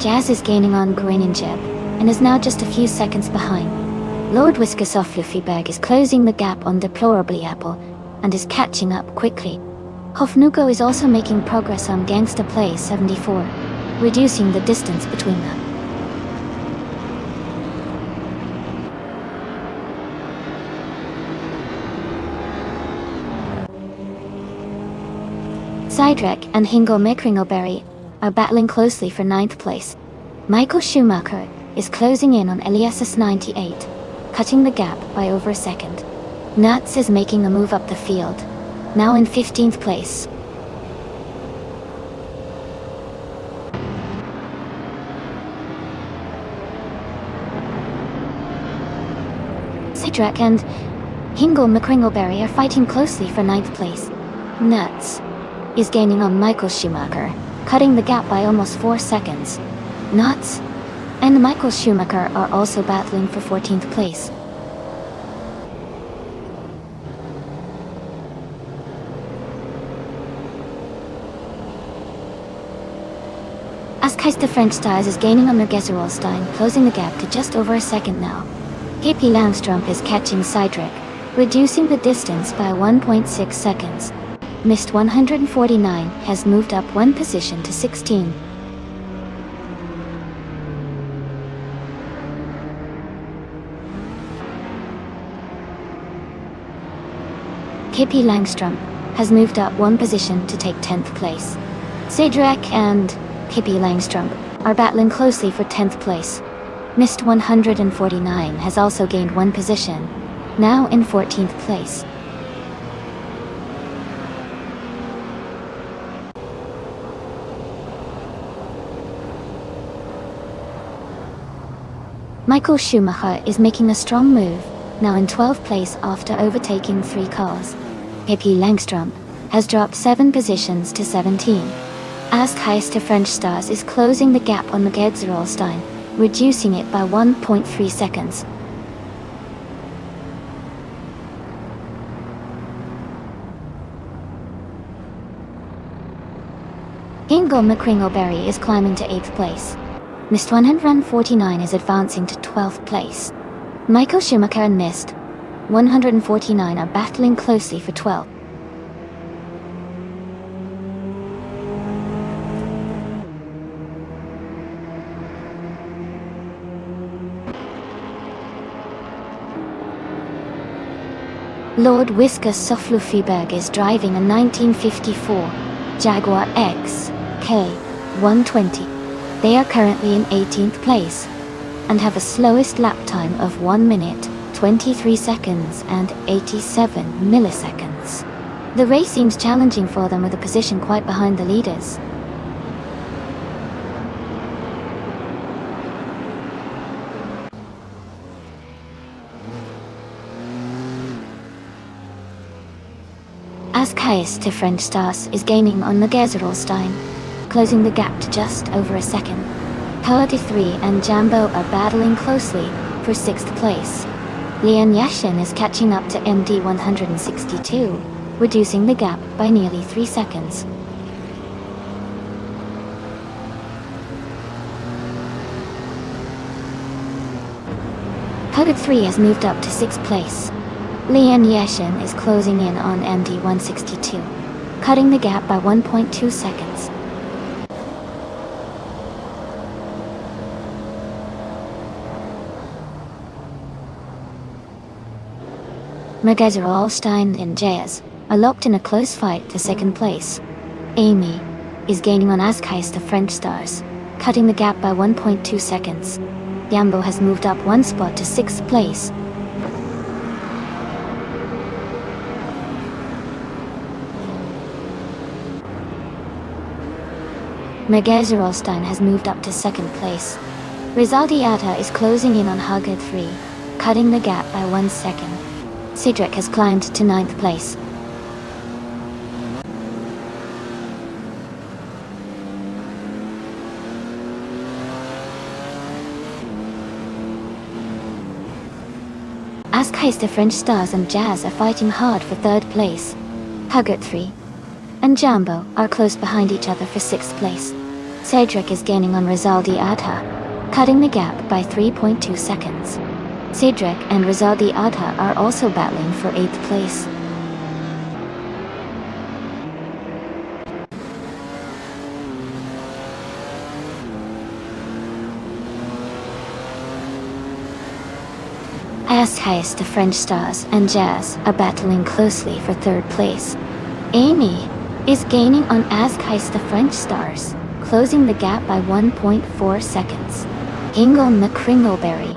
Jazz is gaining on Greninjeb and is now just a few seconds behind. Lord Whiskasoff Fluffyberg is closing the gap on Deplorably Apple and is catching up quickly. Hofnuko is also making progress on Gangsta Play 74, reducing the distance between them. Sidrek and Hingle McCringleberry are battling closely for 9th place. Michael Schumacher is closing in on Elias's 98, cutting the gap by over a second. Nuts is making a move up the field, now in 15th place. Sidrek and Hingle McCringleberry are fighting closely for 9th place. Nuts is gaining on Michael Schumacher, cutting the gap by almost 4 seconds. Nuts and Michael Schumacher are also battling for 14th place. Askheist the French Stars is gaining on Gergerolstein, closing the gap to just over a second now. KP Langstrom is catching Sidrek, reducing the distance by 1.6 seconds. Mist 149 has moved up 1 position to 16. KP Langstrom has moved up 1 position to take 10th place. Sidrek and KP Langstrom are battling closely for 10th place. Mist 149 has also gained 1 position, now in 14th place. Michael Schumacher is making a strong move, now in 12th place after overtaking 3 cars. KP Langstrom has dropped 7 positions to 17. Askheist to French Stars is closing the gap on Gergerolstein, reducing it by 1.3 seconds. Hingle McCringleberry is climbing to 8th place. Mist 149 is advancing to 12th place. Michael Schumacher and Mist 149 are battling closely for 12th. Lord Whisker Soflufiberg is driving a 1954 Jaguar XK 120. They are currently in 18th place and have a slowest lap time of 1 minute, 23 seconds and 87 milliseconds. The race seems challenging for them with a position quite behind the leaders. Askheist to French Stars is gaining on Gergerolstein, closing the gap to just over a second. Power to 3 and Jambo are battling closely for 6th place. Leon Yashin is catching up to MD 162, reducing the gap by nearly 3 seconds. Hugger 3 has moved up to 6th place. Lian Yeshin is closing in on MD 162, cutting the gap by 1.2 seconds. Megazerolstein and Jazz are locked in a close fight to 2nd place. Amy is gaining on Azkaist the French stars, cutting the gap by 1.2 seconds. Yambo has moved up 1 spot to 6th place. Megazerolstein has moved up to 2nd place. Rizaldi Atta is closing in on Hugger 3, cutting the gap by 1 second. Cedric has climbed to 9th place. Azkaist the French stars and Jazz are fighting hard for 3rd place. Hugger 3 and Jambo are close behind each other for 6th place. Cedric is gaining on Rizaldi Atta, cutting the gap by 3.2 seconds. Cedric and Rizaldi Atta are also battling for 8th place. Azkaist the French stars and Jazz are battling closely for 3rd place. Amy is gaining on Azkaist the French stars, closing the gap by 1.4 seconds. Ingle McCringleberry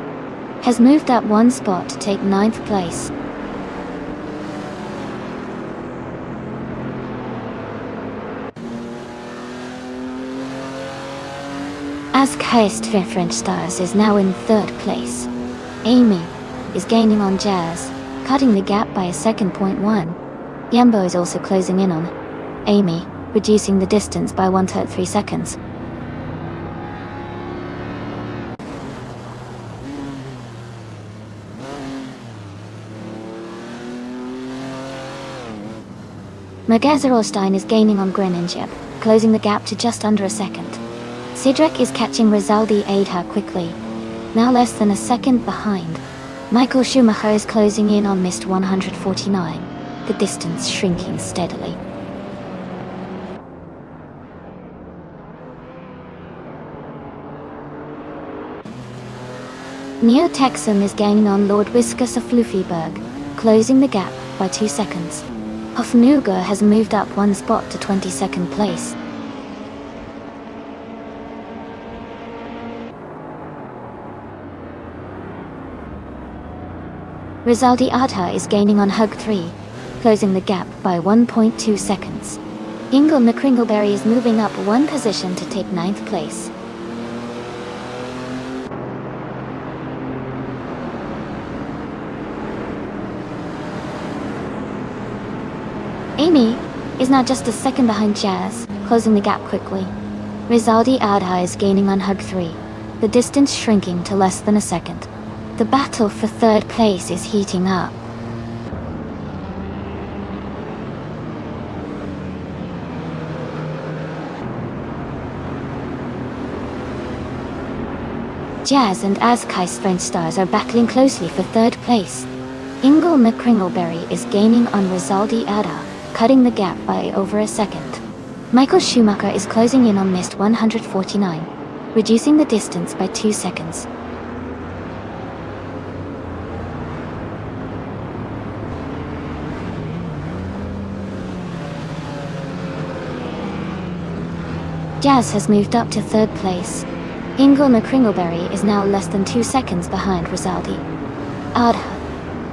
has moved up 1 spot to take 9th place. Azkaist the French stars is now in 3rd place. Amy is gaining on Jazz, cutting the gap by a second. Yambo is also closing in on Amy, reducing the distance by 1/3 seconds. Megazerolstein is gaining on Greninjeb, closing the gap to just under a second. Cedric is catching Rizaldi Atta quickly, now less than a second behind. Michael Schumacher is closing in on Mist 149, the distance shrinking steadily. Neo Texum is gaining on Lord Whiskas of Fluffyberg, closing the gap by 2 seconds. Hofnuger has moved up 1 spot to 22nd place. Rizaldi Atta is gaining on Hug 3, closing the gap by 1.2 seconds. Ingle McCringleberry is moving up 1 position to take 9th place. Amy is now just a second behind Jazz, closing the gap quickly. Rizaldi Atta is gaining on Hug 3, the distance shrinking to less than a second. The battle for 3rd place is heating up. Jazz and Azkaist French stars are battling closely for 3rd place. Ingle McCringleberry is gaining on Rizaldi Atta, cutting the gap by over a second. Michael Schumacher is closing in on Mist 149, reducing the distance by 2 seconds. Jazz has moved up to 3rd place. Ingle McCringleberry is now less than 2 seconds behind Rizaldi Atta.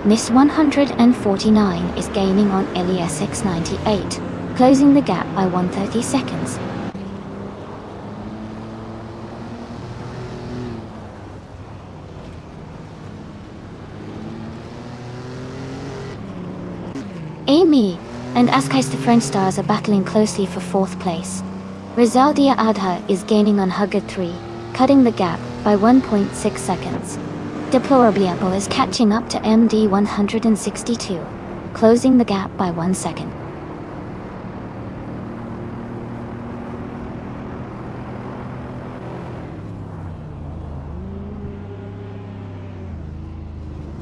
Miss 149 is gaining on Eliasix 98, closing the gap by 130 seconds. Amy and Azkaist the French stars are battling closely for 4th place. Rizaldi Atta is gaining on Hugger 3, cutting the gap by 1.6 seconds. Deplorable is catching up to MD 162, closing the gap by 1 second.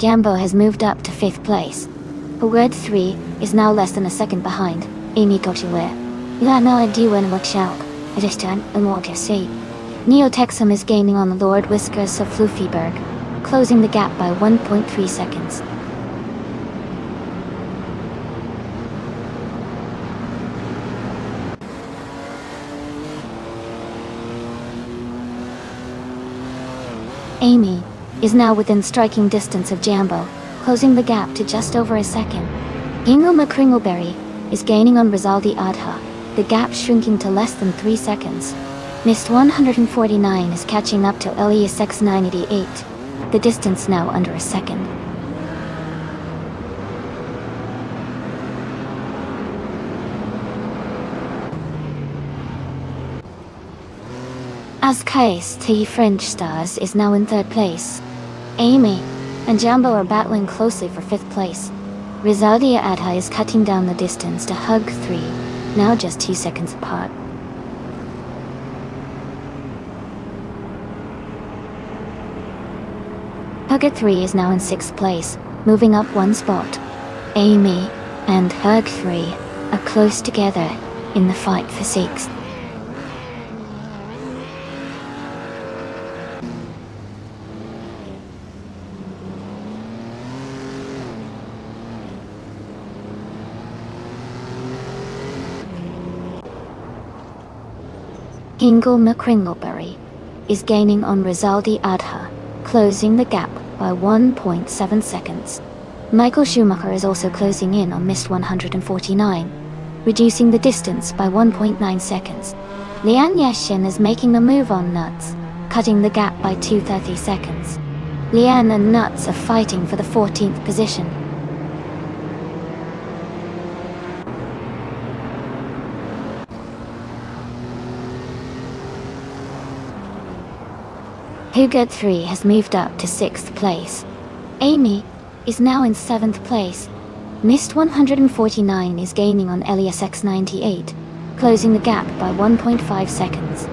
Jambo has moved up to 5th place. Forward 3 is now less than a second behind. Amy Kochiwe. Lana Diwan Wakshalk. Adistan Umwakasi. Neo-Texum is gaining on Lord Whiskers of Fluffyberg, closing the gap by 1.3 seconds. Amy is now within striking distance of Jambo, closing the gap to just over a second. Ingo McCringleberry is gaining on Rizaldi Adha, the gap shrinking to less than 3 seconds. Mist 149 is catching up to Elias X988, the distance now under a second. As Kais T French Stars is now in 3rd place. Amy and Jambo are battling closely for 5th place. Rizaldia Adha is cutting down the distance to Hug 3, now just 2 seconds apart. Hug 3 is now in 6th place, moving up 1 spot. Amy and Hug 3 are close together in the fight for 6th. Ingo McCringleberry is gaining on Rizaldi Adha, closing the gap by 1.7 seconds. Michael Schumacher is also closing in on Mist 149, reducing the distance by 1.9 seconds. Lian Yashin is making the move on Nuts, cutting the gap by 2.30 seconds. Lian and Nuts are fighting for the 14th position. Hugot 3 has moved up to 6th place. Amy is now in 7th place. Mist 149 is gaining on Elias X98, closing the gap by 1.5 seconds.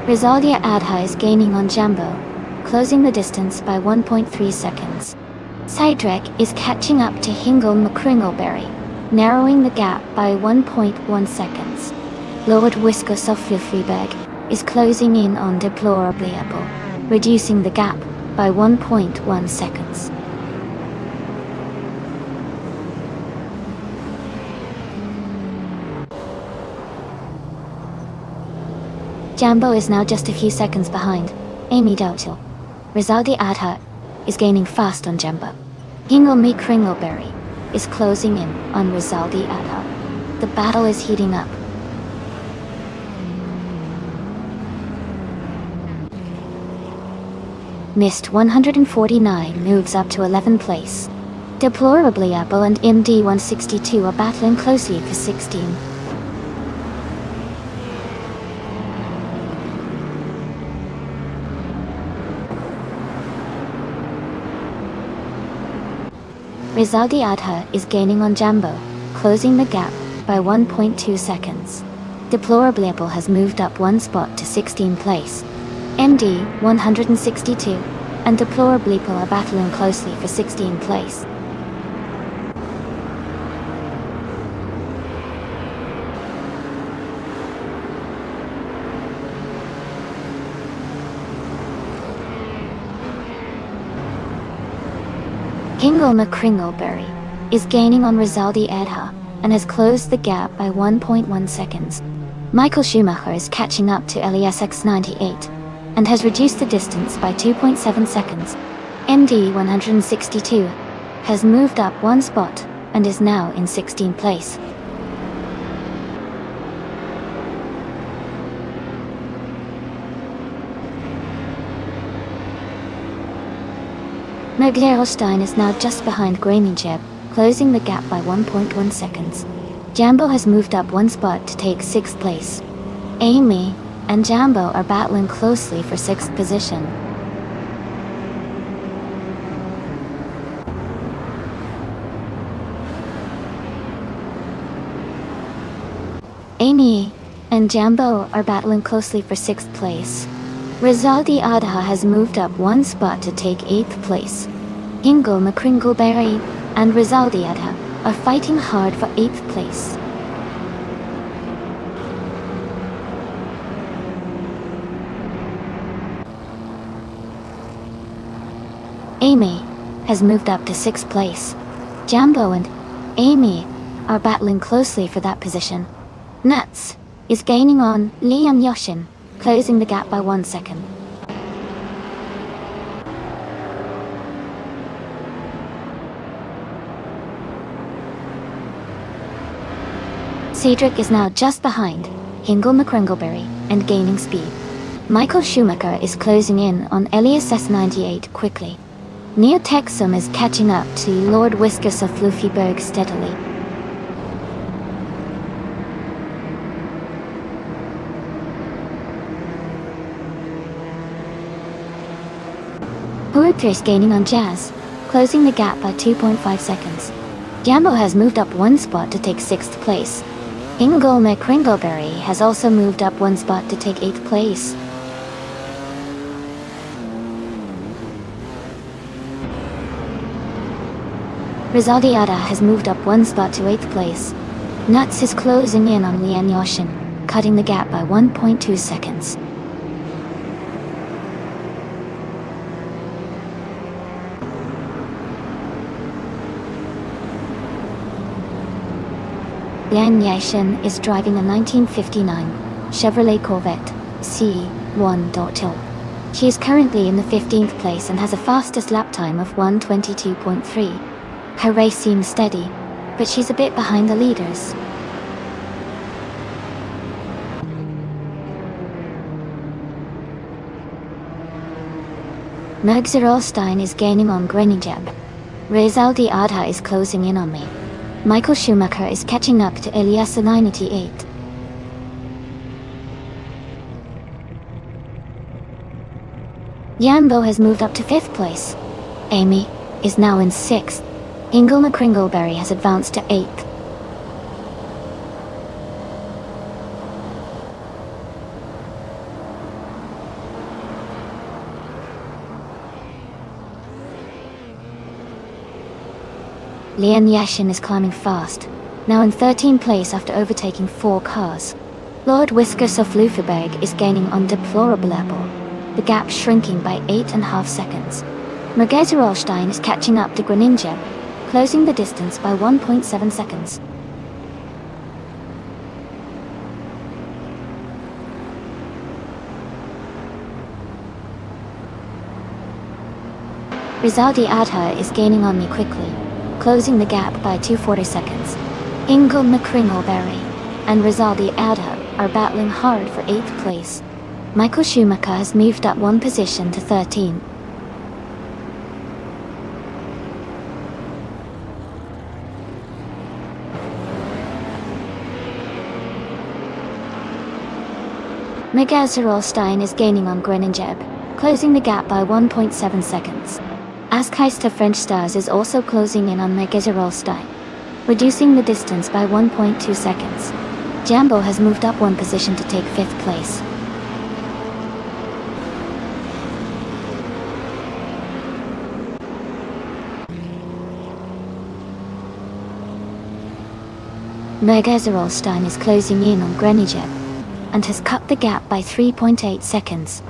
Rizaldia Adha is gaining on Jambo, closing the distance by 1.3 seconds. Sidrek is catching up to Hingle McCringleberry, narrowing the gap by 1.1 seconds. Lord Whisker Soflufriberg is closing in on Deplorably Apple, reducing the gap by 1.1 seconds. Jambo is now just a few seconds behind. Amy Doughtil. Rizaldi Adha is gaining fast on Jambo. Hingle McCringleberry is closing in on Rizaldi Adha. The battle is heating up. Mist 149 moves up to 11th place. Deplorably Apple and MD162 are battling closely for 16. Rizaldi Adha is gaining on Jambo, closing the gap by 1.2 seconds. Deplorably Apple has moved up 1 spot to 16th place. MD 162 and Deplorably Apple are battling closely for 16th place. Hingle McCringleberry is gaining on Rizaldi Adha and has closed the gap by 1.1 seconds. Michael Schumacher is catching up to Elias X98 and has reduced the distance by 2.7 seconds. MD 162 has moved up 1 spot and is now in 16th place. Mergelstein is now just behind Gramenjeb, closing the gap by 1.1 seconds. Jambo has moved up 1 spot to take 6th place. Amy and Jambo are battling closely for 6th position. Amy and Jambo are battling closely for 6th place. Rizaldi Adha has moved up 1 spot to take 8th place. Ingle McCringleberry and Rizaldi Adha are fighting hard for 8th place. Amy has moved up to 6th place. Jambo and Amy are battling closely for that position. Nuts is gaining on Liam Yoshin, closing the gap by 1 second. Cedric is now just behind Hingle McCringleberry and gaining speed. Michael Schumacher is closing in on Elias S98 quickly. Neo Texum is catching up to Lord Whiskus of Fluffyberg steadily. Puerto is gaining on Jazz, closing the gap by 2.5 seconds. Jambo has moved up 1 spot to take 6th place. Ingle McCringleberry has also moved up 1 spot to take 8th place. Rizaldi Ada has moved up 1 spot to 8th place. Nuts is closing in on Lian Yoshin, cutting the gap by 1.2 seconds. Lian Yashin is driving a 1959 Chevrolet Corvette C1.0. She is currently in the 15th place and has a fastest lap time of 1:22.3. Her race seems steady, but she's a bit behind the leaders. Mergzerolstein is gaining on Grenijeb. Rizaldi Adha is closing in on me. Michael Schumacher is catching up to Elias 98. Jambo has moved up to 5th place. Amy is now in 6th. Ingle McCringleberry has advanced to 8th. Lian Yashin is climbing fast, now in 13th place after overtaking 4 cars. Lord Whiskus of Lutherberg is gaining on Deplorable Apple, the gap shrinking by 8.5 seconds. Mergezerolstein is catching up to Greninja, closing the distance by 1.7 seconds. Rizaldi Adha is gaining on me quickly, closing the gap by 2.40 seconds. Ingle McCringleberry and Rizaldi Adha are battling hard for 8th place. Michael Schumacher has moved up 1 position to 13. Mergezerolstein is gaining on Greninjeb, closing the gap by 1.7 seconds. Askeister French Stars is also closing in on Mergezerolstein, reducing the distance by 1.2 seconds. Jambo has moved up 1 position to take 5th place. Mergezerolstein is closing in on Greninjeb and has cut the gap by 3.8 seconds.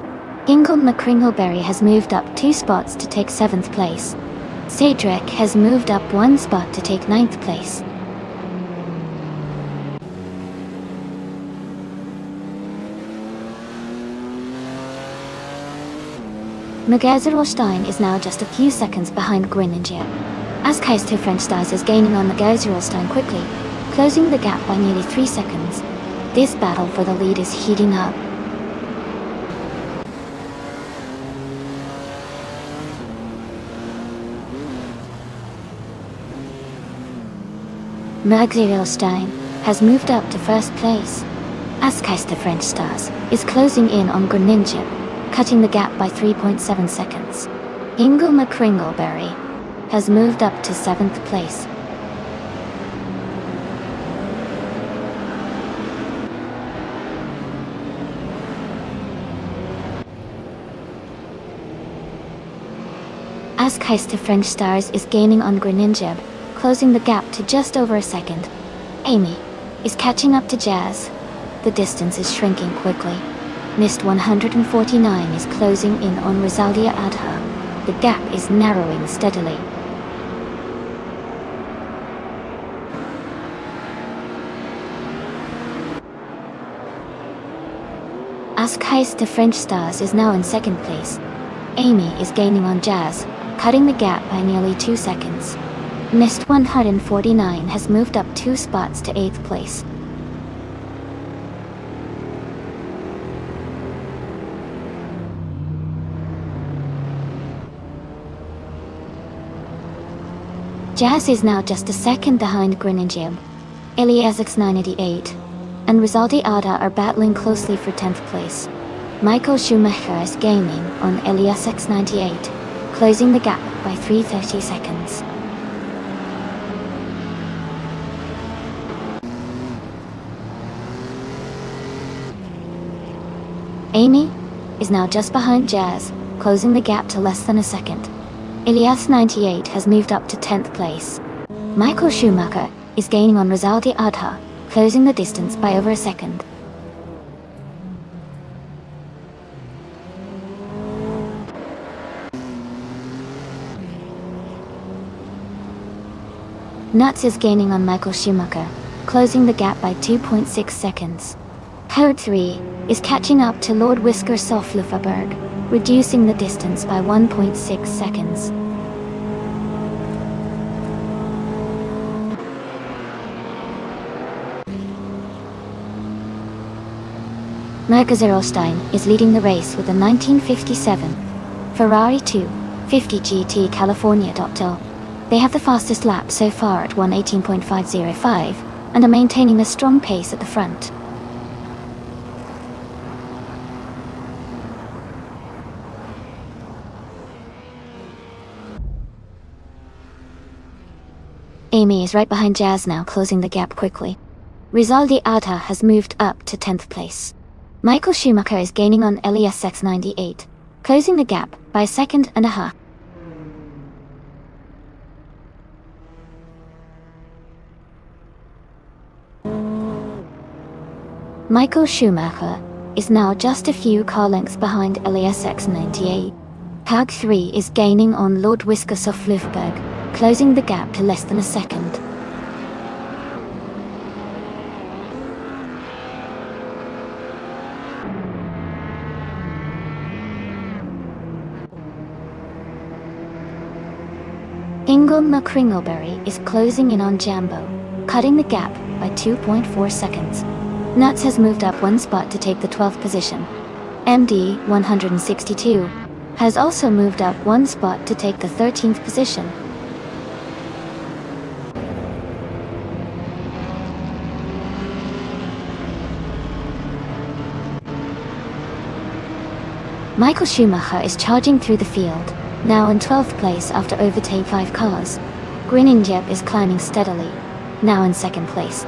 Ingle McCringleberry has moved up 2 spots to take 7th place. Cedric has moved up 1 spot to take 9th place. Mergezerolstein is now just a few seconds behind Greninja. Askeister French Stars is gaining on Mergezerolstein quickly, closing the gap by nearly 3 seconds. This battle for the lead is heating up. Mergezerolstein has moved up to 1st place. Askeister French Stars is closing in on Greninja, cutting the gap by 3.7 seconds. Ingle McCringleberry has moved up to 7th place. Ascais to French Stars is gaining on Greninja, closing the gap to just over a second. Amy is catching up to Jazz. The distance is shrinking quickly. Mist 149 is closing in on Rosaldia Adha. The gap is narrowing steadily. Ascais to French Stars is now in second place. Amy is gaining on Jazz, cutting the gap by nearly 2 seconds. Mist 149 has moved up 2 spots to 8th place. Jazz is now just a second behind Greninja. Iliasix 988 and Rosaldi Ada are battling closely for 10th place. Michael Schumacher is gaining on Iliasix 98, closing the gap by 330 seconds. Amy is now just behind Jazz, closing the gap to less than a second. Ilias 98 has moved up to 10th place. Michael Schumacher is gaining on Rosaldi Adha, closing the distance by over a second. Nuts is gaining on Michael Schumacher, closing the gap by 2.6 seconds. Code 3 is catching up to Lord Whisker Sofluferberg, reducing the distance by 1.6 seconds. Merkezerolstein is leading the race with a 1957 Ferrari 250 GT California Doctor. They have the fastest lap so far at 1:18.505 and are maintaining a strong pace at the front. Amy is right behind Jazz now, closing the gap quickly. Rosaldi Adha has moved up to 10th place. Michael Schumacher is gaining on Iliasix 98, closing the gap by a second and a half. Michael Schumacher is now just a few car lengths behind Iliasix 98. Tag 3 is gaining on Lord Whisker Sofluferberg, closing the gap to less than a second. Ingolma Kringleberry is closing in on Jambo, cutting the gap by 2.4 seconds. Nuts has moved up 1 spot to take the 12th position. MD 162 has also moved up 1 spot to take the 13th position. Michael Schumacher is charging through the field, now in 12th place after overtaking 5 cars. Greninja is climbing steadily, now in 2nd place.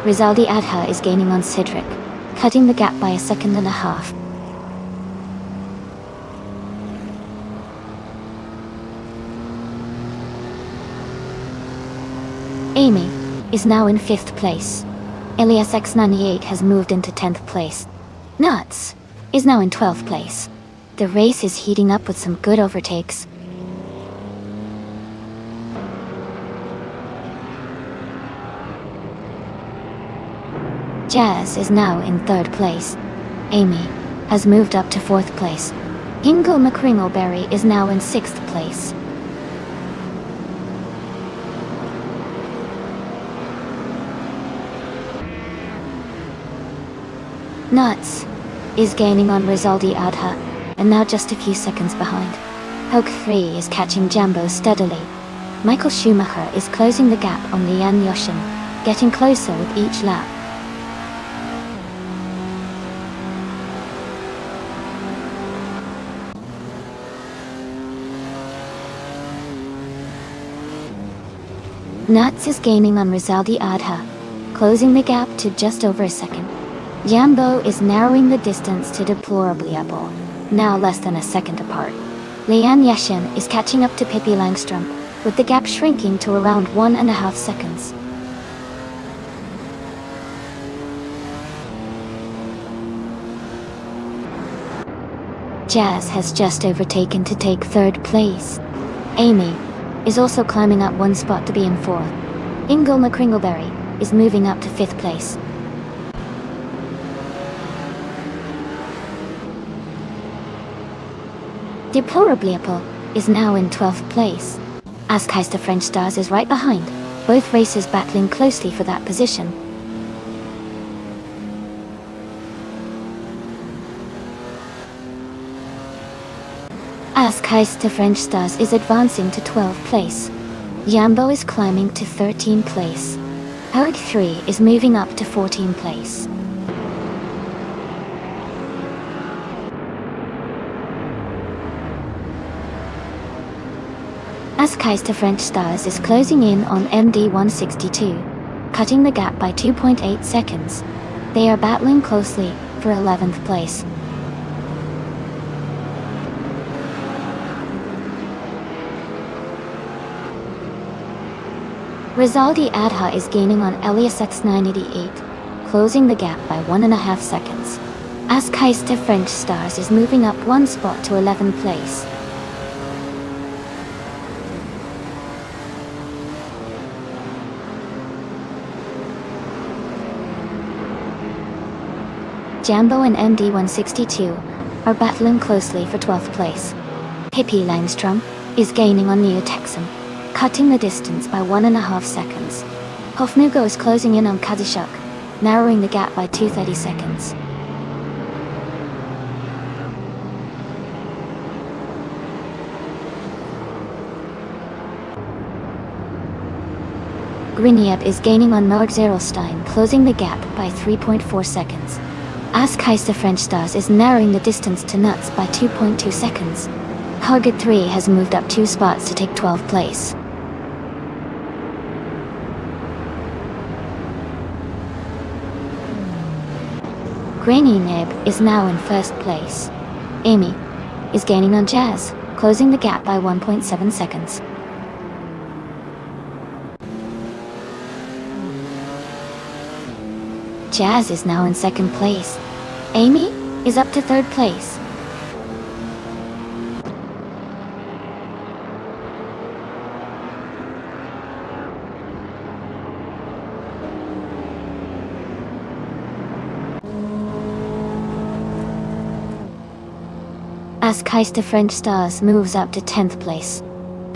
Rosaldi Adha is gaining on Cedric, cutting the gap by a second and a half. Amy is now in 5th place. Iliasix 98 has moved into 10th place. Nuts is now in 12th place. The race is heating up with some good overtakes. Jazz is now in 3rd place. Amy has moved up to 4th place. Ingo McCringleberry is now in 6th place. Nuts is gaining on Rosaldi Adha, and now just a few seconds behind. Hoke 3 is catching Jambo steadily. Michael Schumacher is closing the gap on Lian Yoshin, getting closer with each lap. Nuts is gaining on Rosaldi Adha, closing the gap to just over a second. Jambo is narrowing the distance to deplorably able, now less than a second apart. Lian Yashin is catching up to Pippi Langstrom, with the gap shrinking to around 1.5 seconds. Jazz has just overtaken to take third place. Amy is also climbing up one spot to be in fourth. Ingle McCringleberry is moving up to fifth place. Deplorably Apple is now in 12th place. Askeister French Stars is right behind, both racers battling closely for that position. Askeister French Stars is advancing to 12th place. Jambo is climbing to 13th place. Howard 3 is moving up to 14th place. Askeister French Stars is closing in on MD 162, cutting the gap by 2.8 seconds. They are battling closely for 11th place. Rizaldi Adha is gaining on Elias X988, closing the gap by 1.5 seconds. Askeister French Stars is moving up one spot to 11th place. Jambo and MD162 are battling closely for 12th place. Pippi Langstrom is gaining on Neo Texum, cutting the distance by 1.5 seconds. Hofnugo is closing in on Kazishuk, narrowing the gap by 2.30 seconds. Griniab is gaining on Mark Zerelstein, closing the gap by 3.4 seconds. Askeister French Stars is narrowing the distance to Nuts by 2.2 seconds. Hargit 3 has moved up 2 spots to take 12th place. Grainy Nib is now in first place. Amy is gaining on Jazz, closing the gap by 1.7 seconds. Jazz is now in second place. Amy is up to third place. Askeister French Stars moves up to 10th place.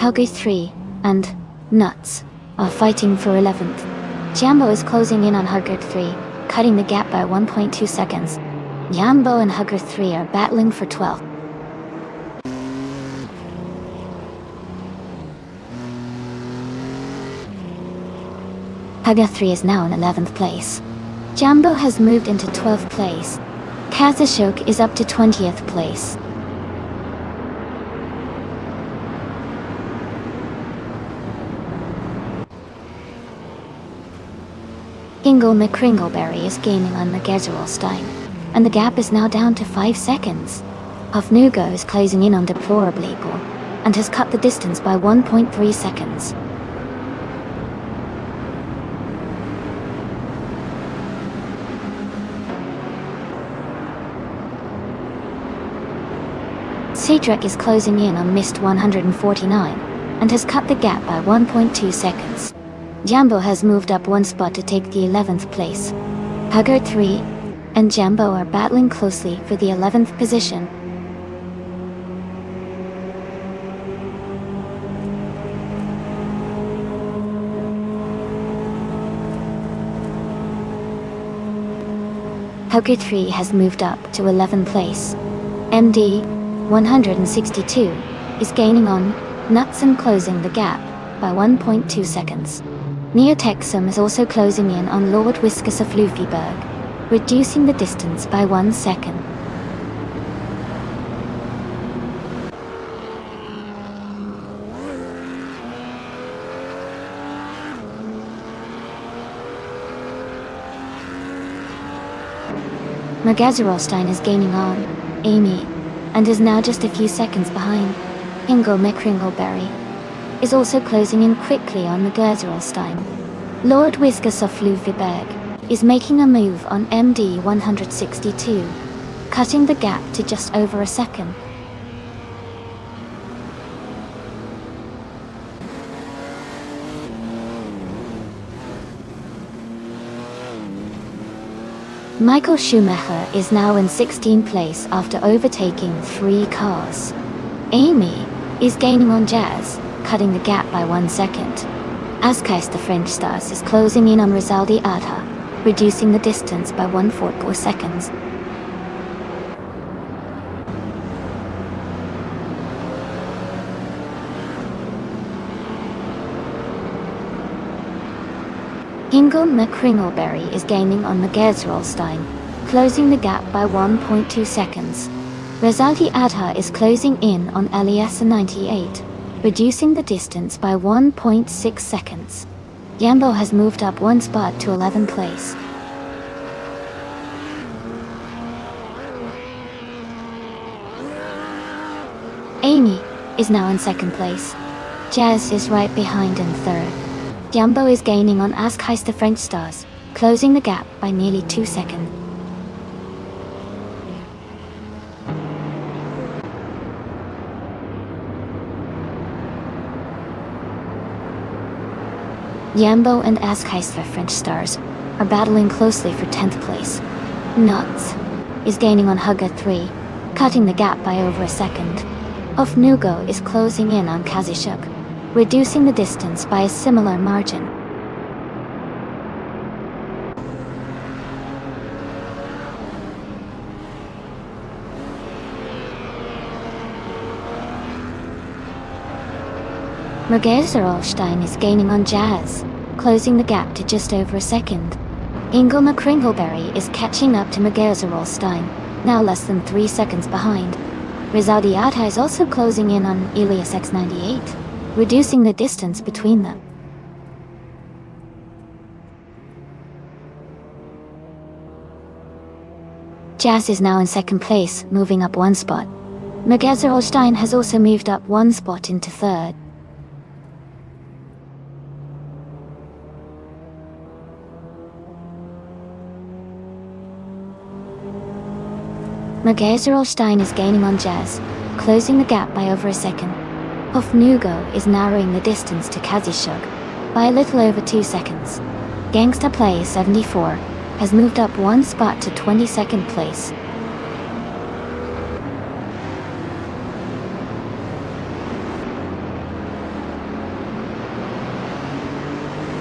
Helge 3 and Nuts are fighting for 11th. Jambo is closing in on Hugger 3, cutting the gap by 1.2 seconds. Jambo and Hugger 3 are battling for 12th. Hugger 3 is now in 11th place. Jambo has moved into 12th place. Kazashok is up to 20th place. Ingle McCringleberry is gaining on Megazerolstein, and the gap is now down to 5 seconds. Hofnugo is closing in on Deplorably and has cut the distance by 1.3 seconds. Cedric is closing in on Mist 149 and has cut the gap by 1.2 seconds. Jambo has moved up one spot to take the 11th place. Hugger 3 and Jambo are battling closely for the 11th position. Hugger 3 has moved up to 11th place. MD 162 is gaining on Nuts and closing the gap by 1.2 seconds. Neotexum is also closing in on Lord Whiskus of Luffyberg, reducing the distance by 1 second. Megazerolstein is gaining on Amy, and is now just a few seconds behind. Ingo McCringleberry is also closing in quickly on Magerzerlstein. Lord Whiskers of Luviberg is making a move on MD 162, cutting the gap to just over a second. Michael Schumacher is now in 16th place after overtaking 3 cars. Amy is gaining on Jazz, cutting the gap by 1 second. Askais the French Stars is closing in on Rizaldi Adha, reducing the distance by 1/4 seconds. Ingo McCringleberry is gaining on Magerzerlstein, closing the gap by 1.2 seconds. Rizaldi Adha is closing in on Elias 98, reducing the distance by 1.6 seconds. Yambo has moved up 1 spot to 11th place. Amy is now in 2nd place. Jazz is right behind in 3rd. Yambo is gaining on Askais the French Stars, closing the gap by nearly 2 seconds. Yambo and Askais the French Stars are battling closely for 10th place. Nuts is gaining on Hugga 3, cutting the gap by over a second. Ofnugo is closing in on Kazishuk, reducing the distance by a similar margin. Magerzerlstein is gaining on Jazz, closing the gap to just over a second. Ingo McCringleberry is catching up to Magerzerlstein, now less than 3 seconds behind. Rizaldi Adha is also closing in on Elias X98, reducing the distance between them. Jazz is now in 2nd place, moving up 1 spot. Magerzerlstein has also moved up 1 spot into 3rd. Magerzerlstein is gaining on Jazz, closing the gap by over a second. Ofnugo is narrowing the distance to Kazishuk by a little over 2 seconds. Gangsta Play 74 has moved up 1 spot to 22nd place.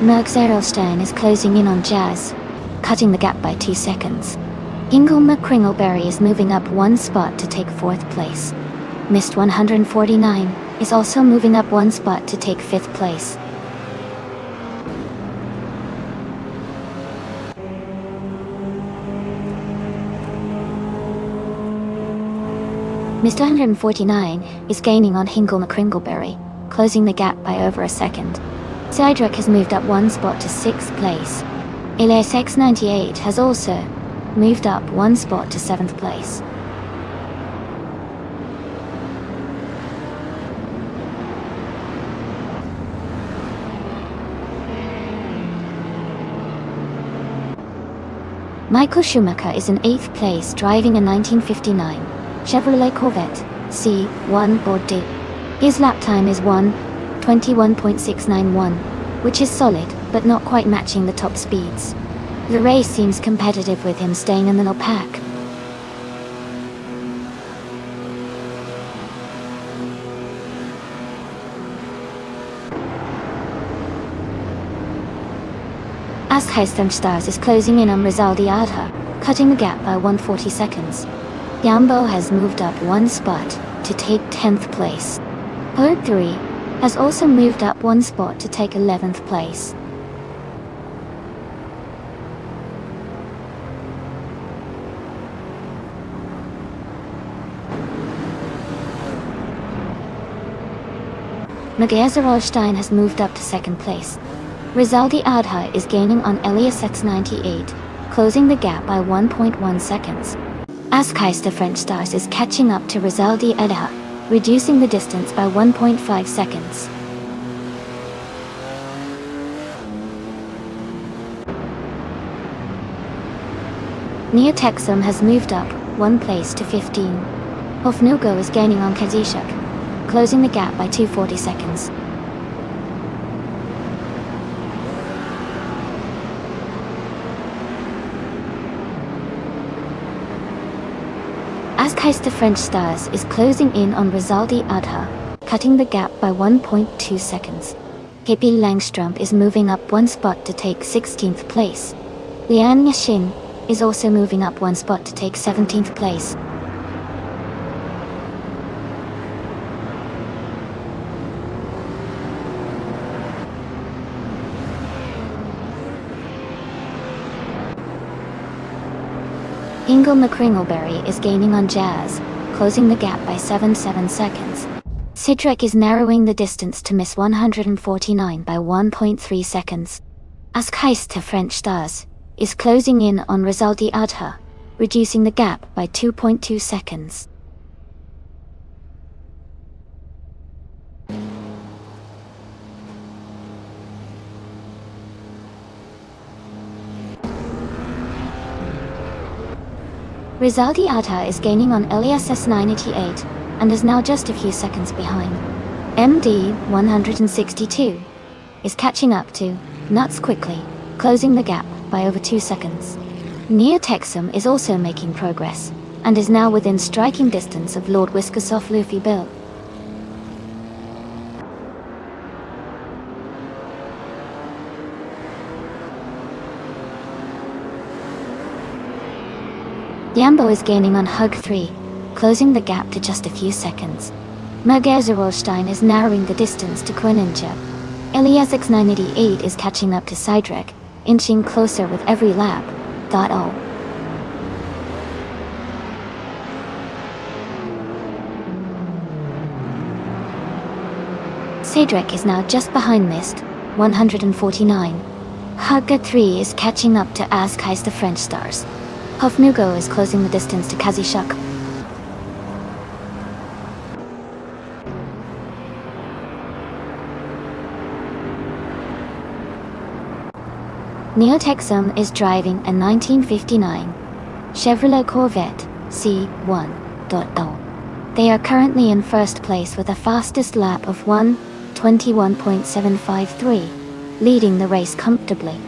Magerzerlstein is closing in on Jazz, cutting the gap by 2 seconds. Ingo McCringleberry is moving up 1 spot to take 4th place. Mist 149 is also moving up 1 spot to take 5th place. Mist 149 is gaining on Ingo McCringleberry, closing the gap by over a second. Cydric has moved up 1 spot to 6th place. Elias X98 has also moved up 1 spot to 7th place. Michael Schumacher is in 8th place driving a 1959 Chevrolet Corvette C1 Bordeaux. His lap time is 1:21.691, which is solid, but not quite matching the top speeds. The race seems competitive with him staying in the middle pack. Askheistem Stars is closing in on Rizaldi Adha, cutting the gap by 140 seconds. Yambo has moved up 1 spot to take 10th place. Herd 3 has also moved up 1 spot to take 11th place. Magerzerlstein has moved up to 2nd place. Rizaldi Adha is gaining on Elias X98, closing the gap by 1.1 seconds. Askais the French Stars is catching up to Rizaldi Adha, reducing the distance by 1.5 seconds. Neotexum has moved up one place to 15. Hofnugo is gaining on Kazishuk, closing the gap by 240 seconds. Azkaister French Stars is closing in on Rizaldi Adha, cutting the gap by 1.2 seconds. KP Langstrom is moving up one spot to take 16th place. Lian Yashin is also moving up one spot to take 17th place. Ingle McCringleberry is gaining on Jazz, closing the gap by 7 seconds. Sidrek is narrowing the distance to Miss 149 by 1.3 seconds. Azkaister French Stars is closing in on Rizaldi Adha, reducing the gap by 2.2 seconds. Rizaldi Adha is gaining on Elias S988 and is now just a few seconds behind. MD 162 is catching up to Nuts quickly, closing the gap by over 2 seconds. Neotexum is also making progress and is now within striking distance of Lord Whiskersoft Luffy Bill. Yambo is gaining on Hug 3, closing the gap to just a few seconds. Mergezerolstein is narrowing the distance to Queninja. Elias X988 is catching up to Sidrek, inching closer with every lap. .0. Sidrek is now just behind Mist, 149. Hugga 3 is catching up to Azkaister French Stars. Hofnugo is closing the distance to Kazishuk. Neotexum is driving a 1959 Chevrolet Corvette C1.0. They are currently in first place with a fastest lap of 1:21.753, leading the race comfortably.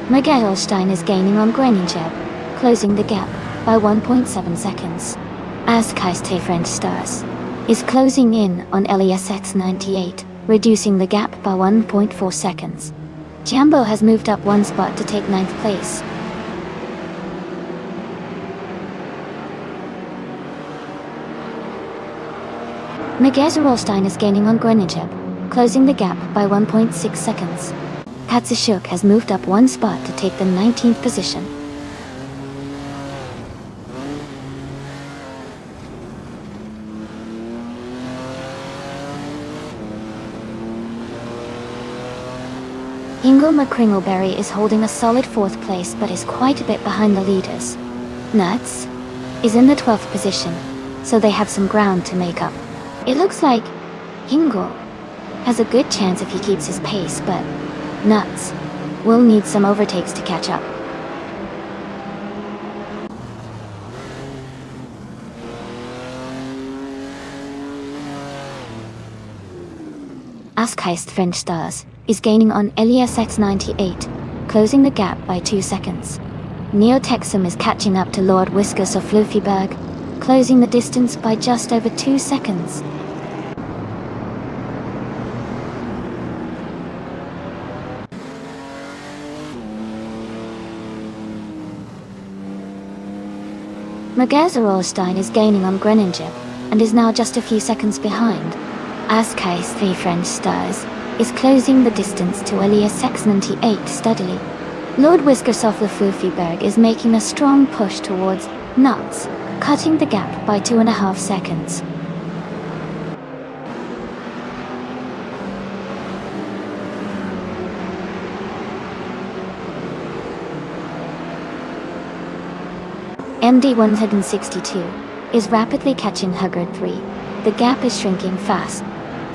Mergezerolstein is gaining on Groningen, closing the gap by 1.7 seconds. Azkaister French Stars is closing in on Elias X98, reducing the gap by 1.4 seconds. Jambo has moved up one spot to take 9th place. Mergezerolstein is gaining on Groningen, closing the gap by 1.6 seconds. Katsashuk has moved up one spot to take the 19th position. Ingle McCringleberry is holding a solid 4th place but is quite a bit behind the leaders. Nuts is in the 12th position, so they have some ground to make up. It looks like Ingle has a good chance if he keeps his pace, but Nuts will need some overtakes to catch up. Azkaister French Stars is gaining on Elias X98, closing the gap by 2 seconds. Neotexum is catching up to Lord Whiskers of Luffyberg, closing the distance by just over 2 seconds. Mergezerolstein is gaining on Groningen and is now just a few seconds behind. Azkaister French Stars is closing the distance to Elias X98 steadily. Lord Whiskersoft Luffyberg is making a strong push towards Nuts, cutting the gap by 2.5 seconds. MD-162 is rapidly catching Huggard 3. The gap is shrinking fast.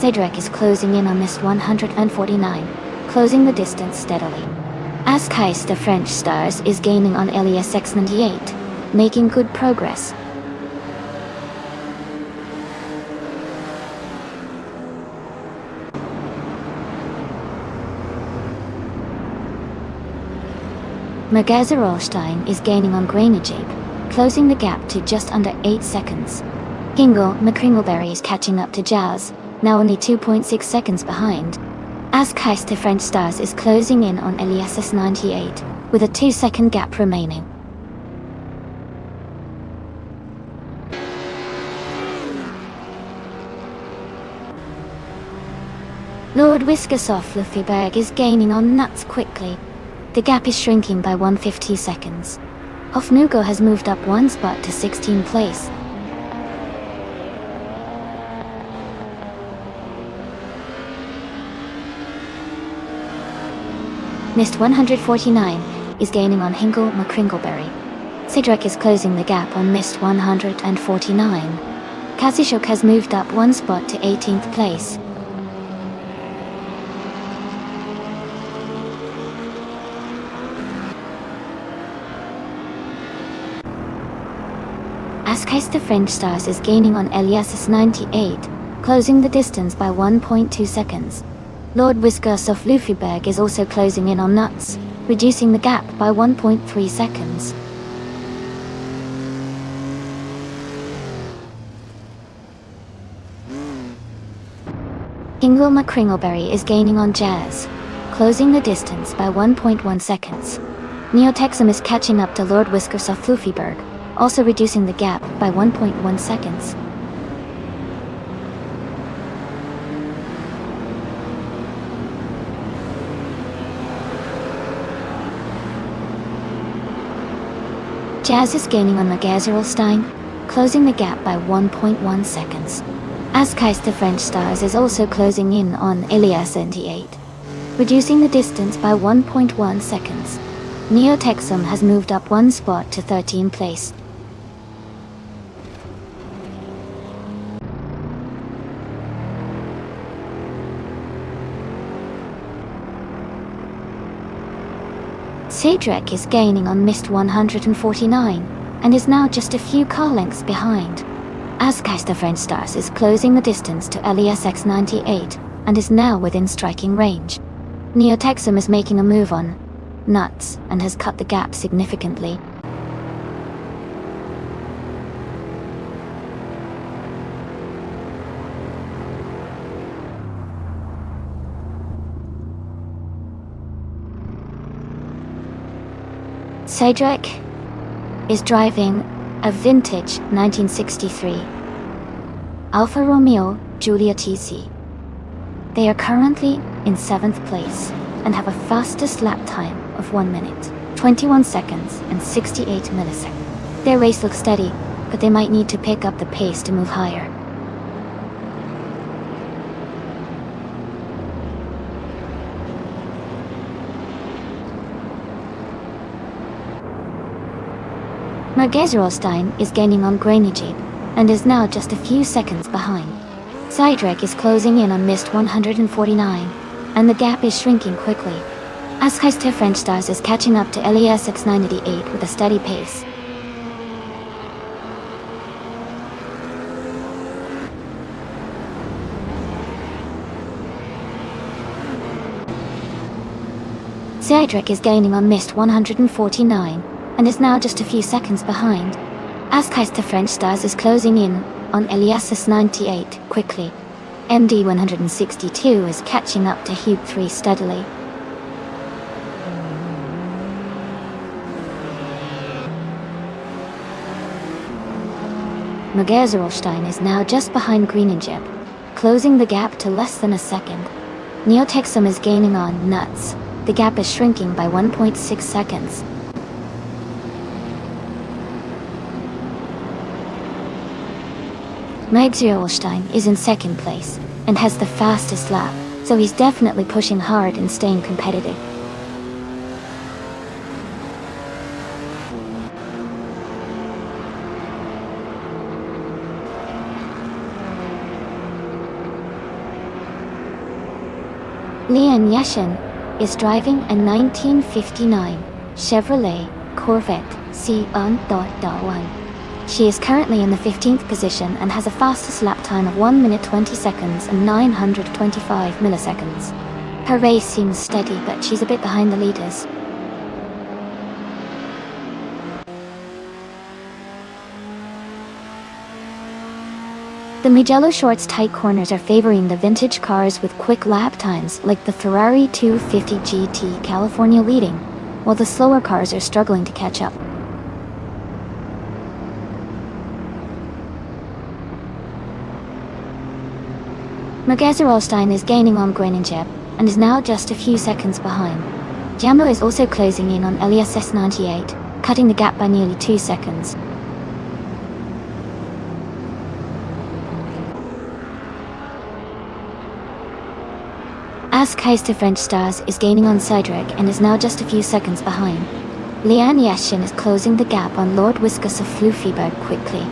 Cedric is closing in on Mist 149, closing the distance steadily. Askeis the French Stars is gaining on Elias X98, making good progress. Magazerolstein is gaining on Grainajabe, closing the gap to just under 8 seconds. Kingle McCringleberry is catching up to Jazz, now only 2.6 seconds behind. Askeis the French Stars is closing in on Elias 98, with a 2-second gap remaining. Lord Whiskersoft Luffyberg is gaining on Nuts quickly. The gap is shrinking by 150 seconds. Hofnugo has moved up one spot to 16th place. Mist 149 is gaining on Hingle McCringleberry. Cedric is closing the gap on Mist 149. Kazishok has moved up one spot to 18th place. Askeis the French Stars is gaining on Elias 98, closing the distance by 1.2 seconds. Lord Whiskersoft Luffyberg is also closing in on Nuts, reducing the gap by 1.3 seconds. Kingle McCringleberry is gaining on Jazz, closing the distance by 1.1 seconds. Neotexum is catching up to Lord Whiskersoft Luffyberg, also reducing the gap by 1.1 seconds. Jazz is gaining on Magazerolstein, closing the gap by 1.1 seconds. Askeis the French Stars is also closing in on Elias 98, reducing the distance by 1.1 seconds. Neotexum has moved up one spot to 13th place. Cedric is gaining on Mist 149, and is now just a few car lengths behind. Askeis the French Stars is closing the distance to Elias X98, and is now within striking range. Neotexum is making a move on Nuts, and has cut the gap significantly. Cedric is driving a vintage 1963 Alfa Romeo Giulia TC. They are currently in 7th place and have a fastest lap time of 1 minute, 21 seconds and 68 milliseconds. Their race looks steady, but they might need to pick up the pace to move higher. Magazerolstein is gaining on Grainajabe, and is now just a few seconds behind. Cedric is closing in on Mist 149, and the gap is shrinking quickly. Askeis the French Stars is catching up to Elias X98 with a steady pace. Cedric is gaining on Mist 149, and is now just a few seconds behind. Askeis the French Stars is closing in on Elias 98 quickly. MD 162 is catching up to Hugh 3 steadily. Magazerolstein is now just behind Grainajabe, closing the gap to less than a second. Neotexum is gaining on Nuts. The gap is shrinking by 1.6 seconds. Magazerolstein is in 2nd place, and has the fastest lap, so he's definitely pushing hard and staying competitive. Lian Yashin is driving a 1959 Chevrolet Corvette C1.1. She is currently in the 15th position and has a fastest lap time of 1 minute 20 seconds and 925 milliseconds. Her race seems steady, but she's a bit behind the leaders. The Mugello Short's tight corners are favoring the vintage cars with quick lap times, like the Ferrari 250 GT California leading, while the slower cars are struggling to catch up. Mergezerolstein is gaining on Groningen and is now just a few seconds behind. Jambo is also closing in on Elias S98, cutting the gap by nearly 2 seconds. Keister French Stars is gaining on Cydric and is now just a few seconds behind. Lian Yashin is closing the gap on Lord Whiskas of Fluffyberg quickly.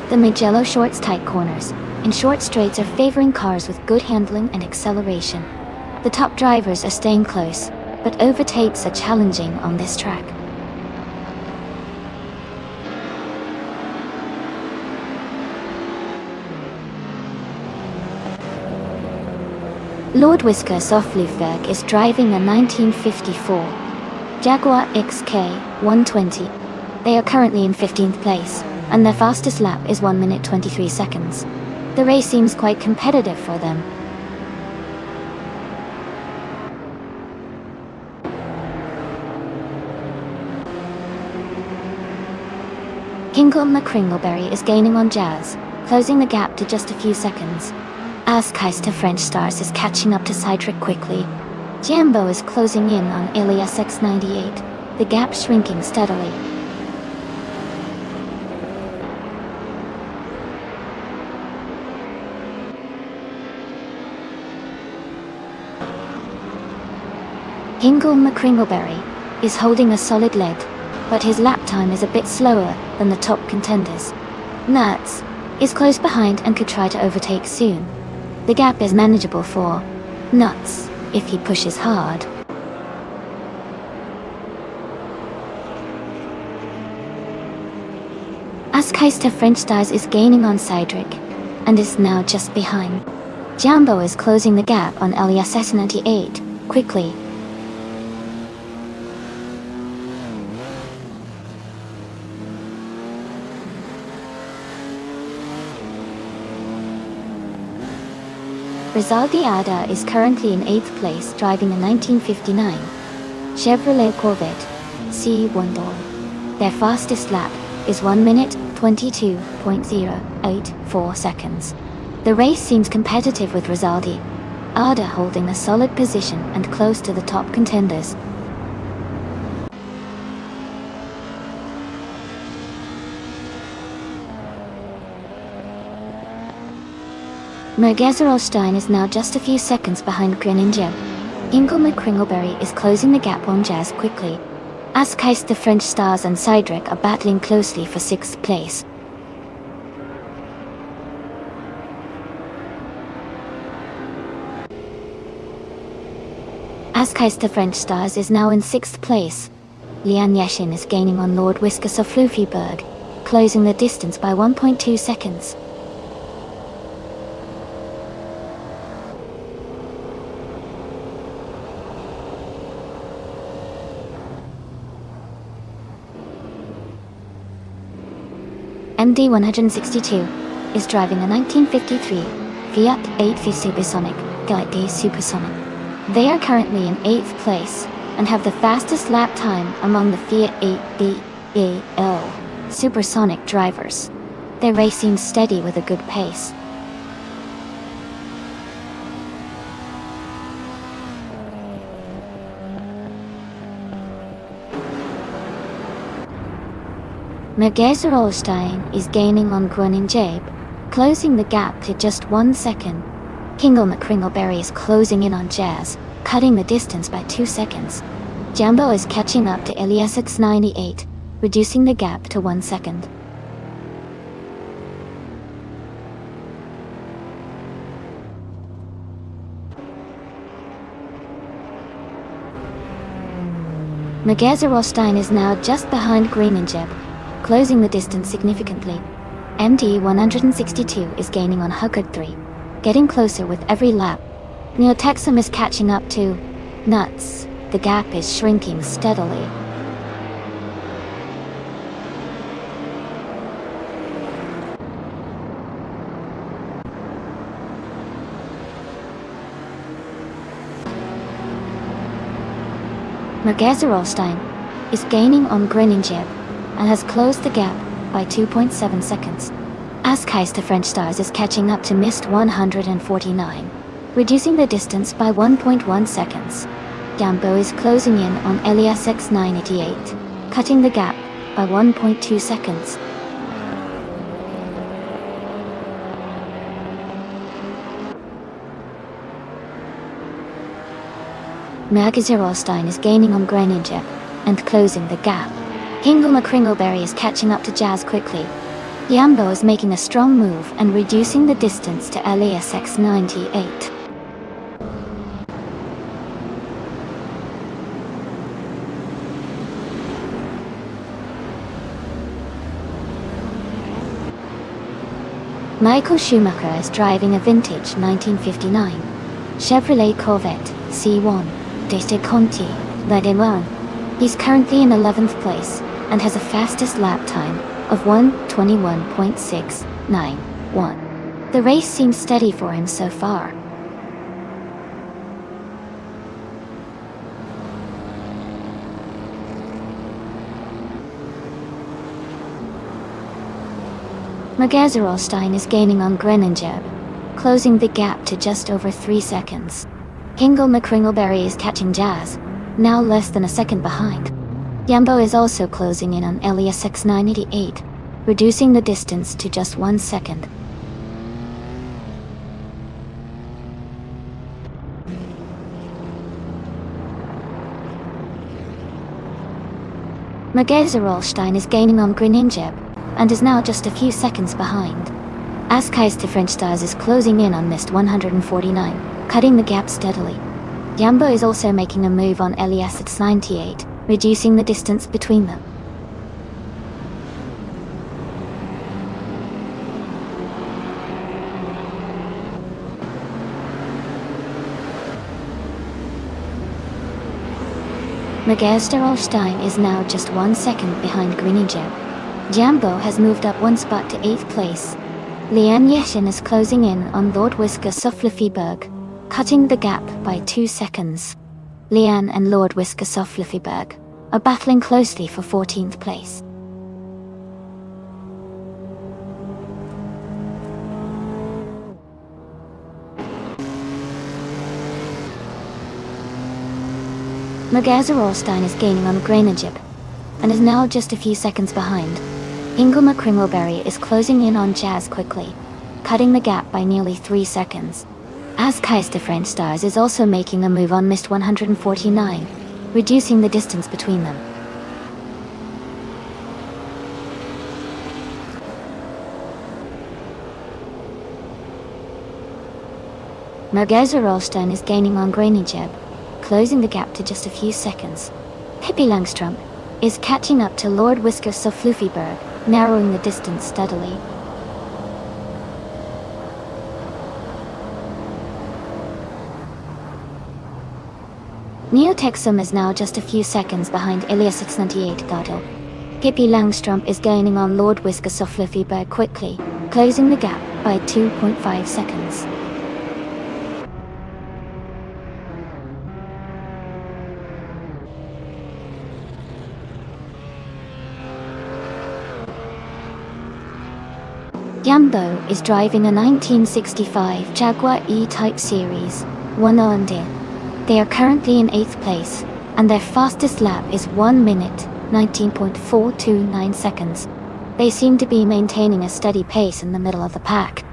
The Mugello Short's tight corners in short straights are favoring cars with good handling and acceleration. The top drivers are staying close, but overtakes are challenging on this track. Lord Whiskas of Fluffyberg is driving a 1954 Jaguar XK 120. They are currently in 15th place, and their fastest lap is 1 minute 23 seconds. The race seems quite competitive for them. Kingle McCringleberry is gaining on Jazz, closing the gap to just a few seconds. Keister French Stars is catching up to Cydric quickly. Jambo is closing in on Elias X98, the gap shrinking steadily. Kingle McCringleberry is holding a solid lead, but his lap time is a bit slower than the top contenders. Nuts is close behind and could try to overtake soon. The gap is manageable for Nuts if he pushes hard. Keister French Stars is gaining on Cydric and is now just behind. Jambo is closing the gap on Elias S98 quickly. Rizaldi Ada is currently in 8th place, driving a 1959 Chevrolet Corvette C1. Their fastest lap is 1 minute 22.084 seconds. The race seems competitive with Rizaldi Ada holding a solid position and close to the top contenders. Mergezerolstein is now just a few seconds behind Groningen. Kingle McCringleberry is closing the gap on Jazz quickly. Keister French Stars and Cydric are battling closely for 6th place. Keister French Stars is now in 6th place. Lian Yashin is gaining on Lord Whiskas of Fluffyberg, closing the distance by 1.2 seconds. MD162 is driving a 1953 Fiat 8V Supersonic Guide Supersonic. They are currently in 8th place and have the fastest lap time among the Fiat 8BAL Supersonic drivers. Their race seems steady with a good pace. Mergezerolstein is gaining on Groningen, closing the gap to just 1 second. Kingle McCringleberry is closing in on Jazz, cutting the distance by 2 seconds. Jambo is catching up to Elias X98, reducing the gap to 1 second. Megazerolstein is now just behind Greeninjeb, closing the distance significantly. MD162 is gaining on Huckard 3, getting closer with every lap. Neotexum is catching up to Nuts. The gap is shrinking steadily. Megazerolstein is gaining on Greninjeb and has closed the gap by 2.7 seconds. As Keister French Stars is catching up to Mist 149, reducing the distance by 1.1 seconds. Jambo is closing in on Elias X988, cutting the gap by 1.2 seconds. Megazerolstein is gaining on Greninjeb and closing the gap. Hingle McCringleberry is catching up to Jazz quickly. Yambo is making a strong move and reducing the distance to Elias X98. Michael Schumacher is driving a vintage 1959 Chevrolet Corvette C1 de Conti Ledemon. He's currently in 11th place and has a fastest lap time of 1:21.691. The race seems steady for him so far. Megazerolstein is gaining on Greninjeb, closing the gap to just over 3 seconds. Hingle McCringleberry is catching Jazz, now less than a second behind. Yambo is also closing in on Elias X988, reducing the distance to just 1 second. Megazerolstein is gaining on Greninjeb, and is now just a few seconds behind. As Keister French Stars is closing in on Mist 149, cutting the gap steadily. Yambo is also making a move on Elias at 98, reducing the distance between them. Megazerolstein is now just 1 second behind Greninjeb. Jambo has moved up 1 spot to 8th place. Lian Yeshin is closing in on Lord Whisker Sofluffyberg, cutting the gap by 2 seconds. Lian and Lord Whisker Sofluffyberg are battling closely for 14th place. Megazerolstein is gaining on Greninjeb, and is now just a few seconds behind. Hingle McCringleberry is closing in on Jazz quickly, cutting the gap by nearly 3 seconds. As Keister French Stars is also making a move on Mist 149, reducing the distance between them. Megazerolstein is gaining on Greninjeb, closing the gap to just a few seconds. Pippi Langstrump is catching up to Lord Whisker Sofluffyberg, narrowing the distance steadily. Neotexum is now just a few seconds behind Elias 698 Gardel. Pippi Langstrump is gaining on Lord Whisker Sofluffyberg quickly, closing the gap by 2.5 seconds. Yambo is driving a 1965 Jaguar E-Type Series 1 Ondine. They are currently in 8th place, and their fastest lap is 1 minute, 19.429 seconds. They seem to be maintaining a steady pace in the middle of the pack.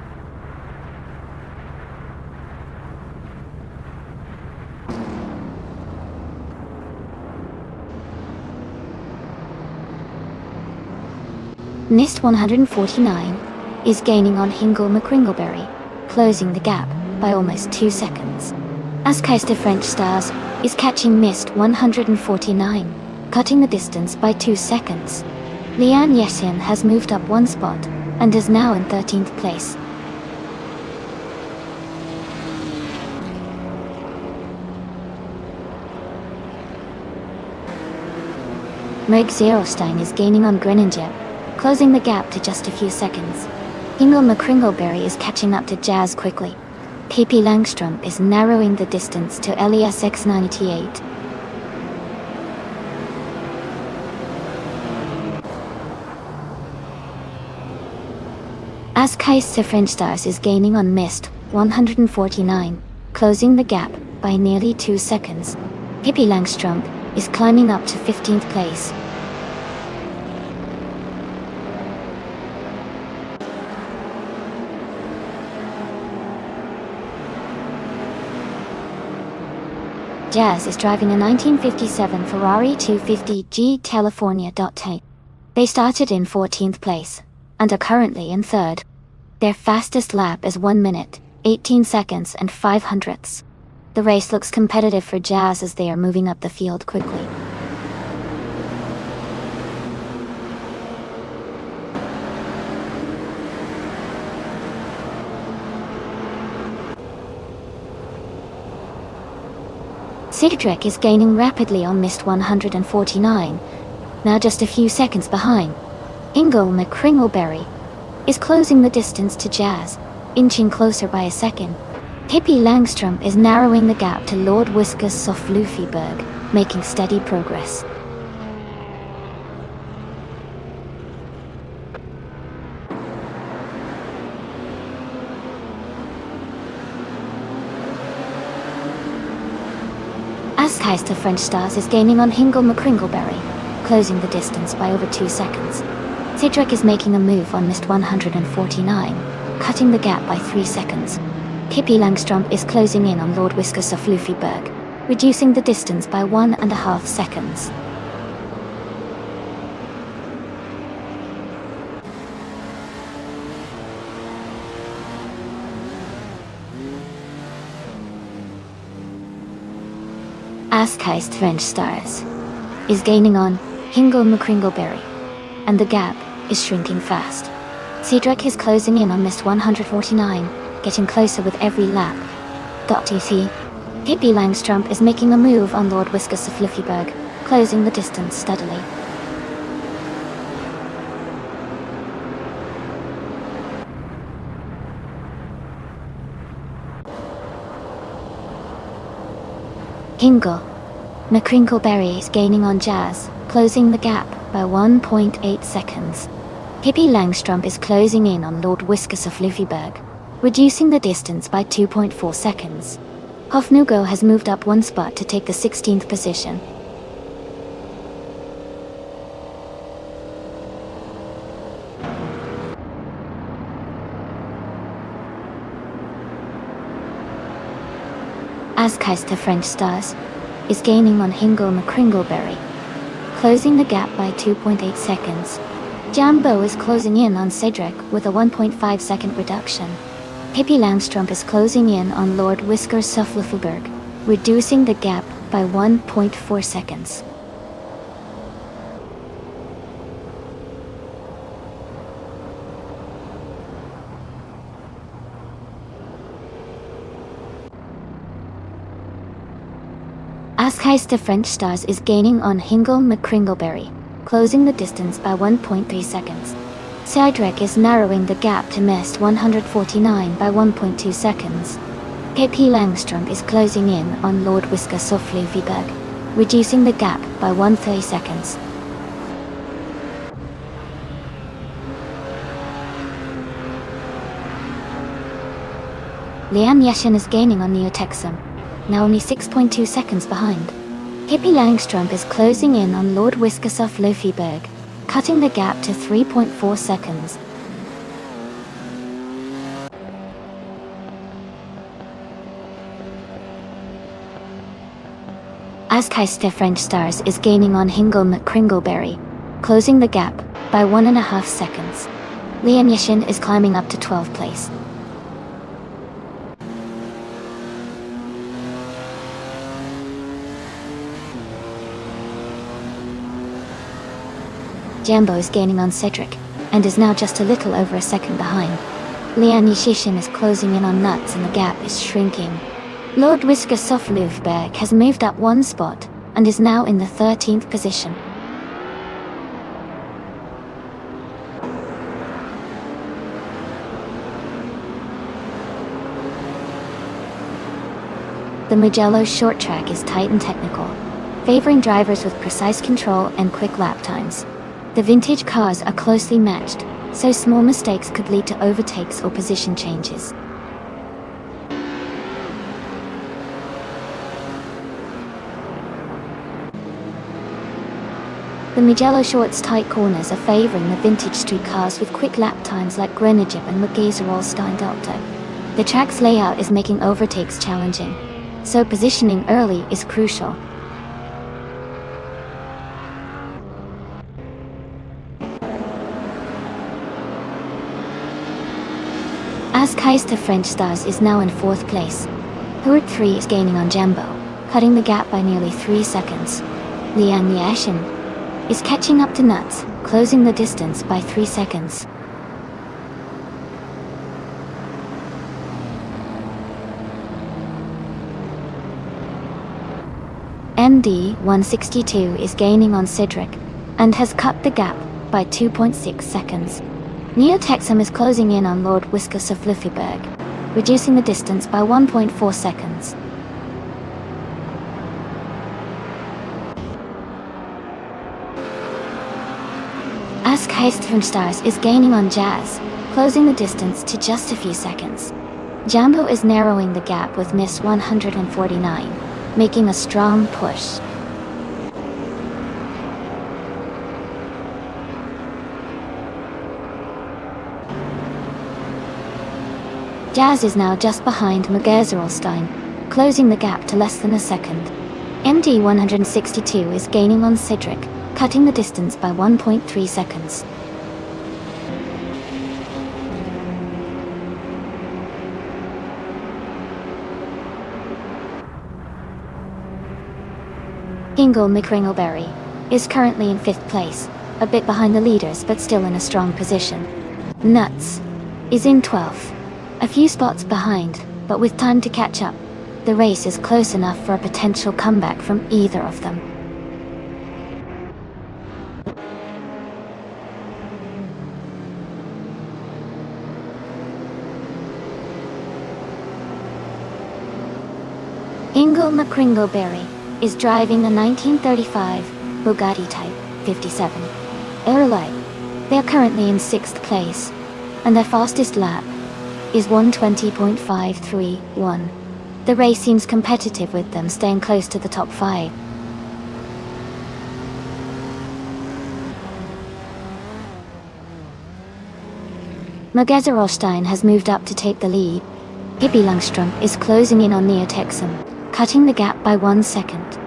Mist 149 is gaining on Hingle McCringleberry, closing the gap by almost 2 seconds. Askeister French Stars is catching Mist 149, cutting the distance by 2 seconds. Lian Yesin has moved up 1 spot and is now in 13th place. Meg Zerostein is gaining on Greninger, closing the gap to just a few seconds. Hingle McCringleberry is catching up to Jazz quickly. PP Langstrom is narrowing the distance to Elias X98. Askeister French Stars is gaining on Mist 149, closing the gap by nearly 2 seconds. Pippi Langstrom is climbing up to 15th place. Jazz is driving a 1957 Ferrari 250G California. They started in 14th place and are currently in 3rd. Their fastest lap is 1 minute, 18 seconds and 5 hundredths. The race looks competitive for Jazz as they are moving up the field quickly. Cedric is gaining rapidly on Mist 149, now just a few seconds behind. Hingle McCringleberry is closing the distance to Jazz, inching closer by a second. Pippi Langstrom is narrowing the gap to Lord Whiskas Soflufiberg, making steady progress. Askeister French Stars is gaining on Hingle McCringleberry, closing the distance by over 2 seconds. Cedric is making a move on Mist 149, cutting the gap by 3 seconds. Pippi Langstrom is closing in on Lord Whiskas Soflufiberg, reducing the distance by 1.5 seconds. Askeister French Stars is gaining on Hingle McCringleberry, and the gap is shrinking fast. Cedric is closing in on Mist 149, getting closer with every lap. .tc. Pippi Langstrom is making a move on Lord Whiskas Soflufiberg, closing the distance steadily. Hingle McCringleberry is gaining on Jazz, closing the gap by 1.8 seconds. Pippi Langstrom is closing in on Lord Whiskas Soflufiberg, reducing the distance by 2.4 seconds. Hofnugo has moved up 1 spot to take the 16th position. Askeister French Stars is gaining on Hingle McCringleberry, closing the gap by 2.8 seconds. Jambo is closing in on Cedric with a 1.5 second reduction. Pippi Langstrom is closing in on Lord Whiskas Soflufiberg, reducing the gap by 1.4 seconds. Askeister French Stars is gaining on Hingle McCringleberry, closing the distance by 1.3 seconds. Cedric is narrowing the gap to Mist 149 by 1.2 seconds. Pippi Langstrom is closing in on Lord Whiskas Soflufiberg, reducing the gap by 1.3 seconds. Lian Yeshin is gaining on Neotexum, now only 6.2 seconds behind. Pippi Langstrom is closing in on Lord Whiskas Soflufiberg, cutting the gap to 3.4 seconds. Askeister French Stars is gaining on Hingle McCringleberry, closing the gap by 1.5 seconds. Lian Yixin is climbing up to 12th place. Jambo is gaining on Cedric, and is now just a little over a second behind. Lian Yixin is closing in on Nuts and the gap is shrinking. Lord Whisker Soflufberg has moved up 1 spot, and is now in the 13th position. The Mugello short track is tight and technical, favoring drivers with precise control and quick lap times. The vintage cars are closely matched, so small mistakes could lead to overtakes or position changes. The Mugello short's tight corners are favoring the vintage street cars with quick lap times like Grenadier and Magazerolstein Delta. The track's layout is making overtakes challenging, so positioning early is crucial. Keister French Stars is now in 4th place. Hurt 3 is gaining on Jambo, cutting the gap by nearly 3 seconds. Lian Yixin is catching up to Nuts, closing the distance by 3 seconds. MD 162 is gaining on Cedric, and has cut the gap by 2.6 seconds. Neo-Texum is closing in on Lord Whisker Soflufberg, reducing the distance by 1.4 seconds. Keister is gaining on Jazz, closing the distance to just a few seconds. Jambo is narrowing the gap with Miss 149, making a strong push. Jazz is now just behind Magazerolstein, closing the gap to less than a second. MD 162 is gaining on Cedric, cutting the distance by 1.3 seconds. Ingle McCringleberry is currently in 5th place, a bit behind the leaders but still in a strong position. Nuts is in 12th, a few spots behind, but with time to catch up. The race is close enough for a potential comeback from either of them. Ingle McCringleberry is driving the 1935 Bugatti Type 57 Aerolite. They are currently in 6th place, and their fastest lap is 1:20.531. The race seems competitive with them staying close to the top 5. Magazerolstein has moved up to take the lead. Hippie Langstrom is closing in on Neo-Texum, cutting the gap by 1 second.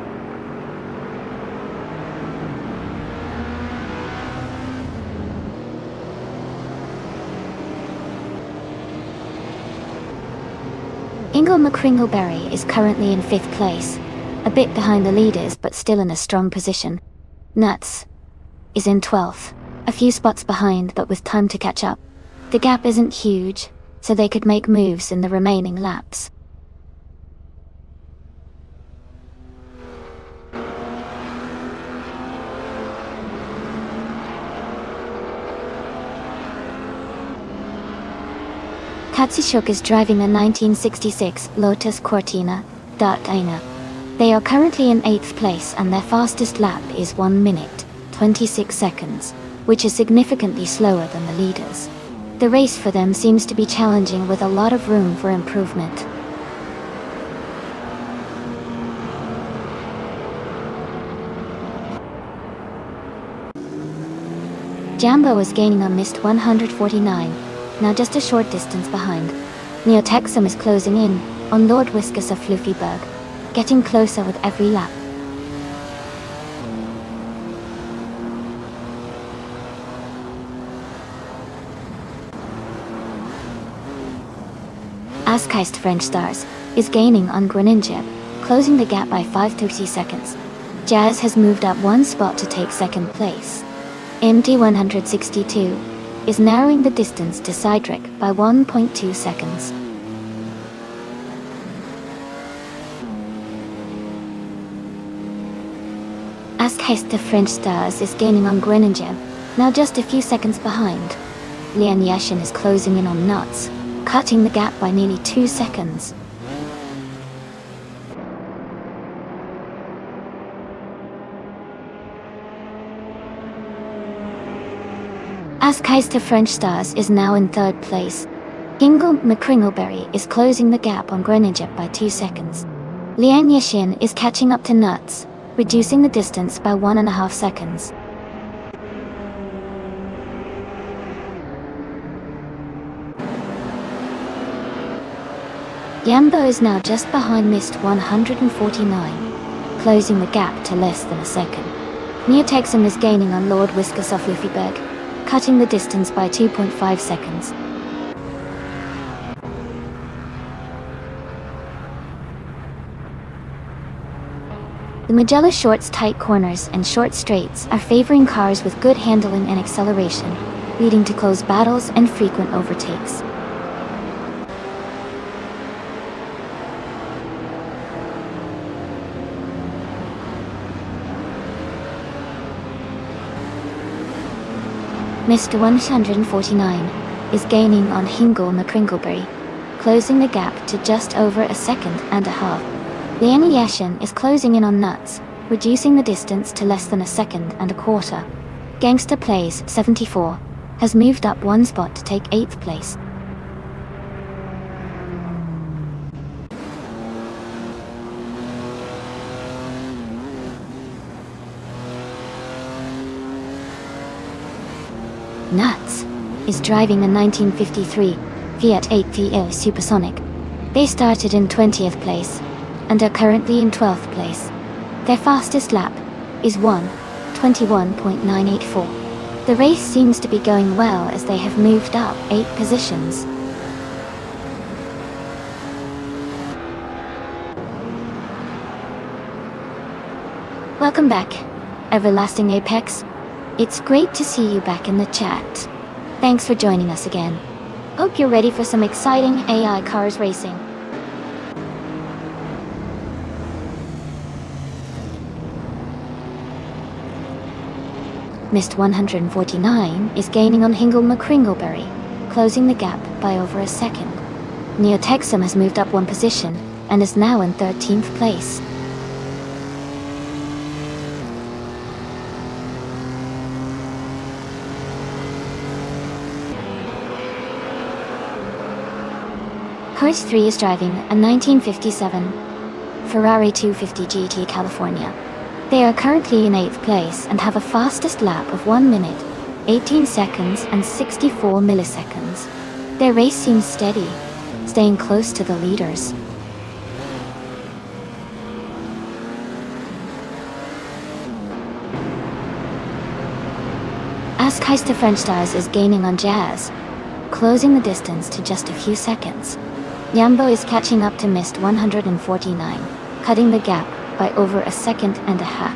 Ingle McCringleberry is currently in 5th place, a bit behind the leaders but still in a strong position. Nuts is in 12th, a few spots behind but with time to catch up. The gap isn't huge, so they could make moves in the remaining laps. Katsishuk is driving a 1966 Lotus Cortina Dark-Ina. They are currently in 8th place and their fastest lap is 1 minute, 26 seconds, which is significantly slower than the leaders. The race for them seems to be challenging with a lot of room for improvement. Jambo is gaining on Mist 149. Now just a short distance behind. Neo-Texum is closing in on Lord Whisker Soflufberg, getting closer with every lap. Askheist French Stars is gaining on Groningen, closing the gap by 5:30 seconds. Jazz has moved up one spot to take second place. MD 162 is narrowing the distance to Cydric by 1.2 seconds. Askheist de French Stars is gaining on Groningen, now just a few seconds behind. Lian Yashin is closing in on Nuts, cutting the gap by nearly 2 seconds. Askheist de French Stars is now in third place. Hingle McCringleberry is closing the gap on Groningen by 2 seconds. Lian Yashin is catching up to Nuts, reducing the distance by 1.5 seconds. Yambo is now just behind Mist 149, closing the gap to less than a second. Neotexum is gaining on Lord Whiskas of Luffyberg, cutting the distance by 2.5 seconds. The Magella Short's tight corners and short straights are favoring cars with good handling and acceleration, leading to close battles and frequent overtakes. Mr. 149 is gaining on Hingle McCringleberry, closing the gap to just over a second and a half. Lian Yashin is closing in on Nuts, reducing the distance to less than a second and a quarter. Gangster Plays 74 has moved up one spot to take 8th place. Nuts is driving a 1953 Fiat 8PO Supersonic. They started in 20th place and are currently in 12th place. Their fastest lap is 1:21.984. The race seems to be going well as they have moved up 8 positions. Welcome back, Everlasting Apex. It's great to see you back in the chat. Thanks for joining us again. Hope you're ready for some exciting AI cars racing. Mist 149 is gaining on Hingle McCringleberry, closing the gap by over a second. Neotexum has moved up one position and is now in 13th place. Cars 3 is driving a 1957 Ferrari 250 GT California. They are currently in 8th place and have a fastest lap of 1 minute, 18 seconds and 64 milliseconds. Their race seems steady, staying close to the leaders. Askheist de French Stars is gaining on Jazz, closing the distance to just a few seconds. Yambo is catching up to Mist 149, cutting the gap by over a second and a half.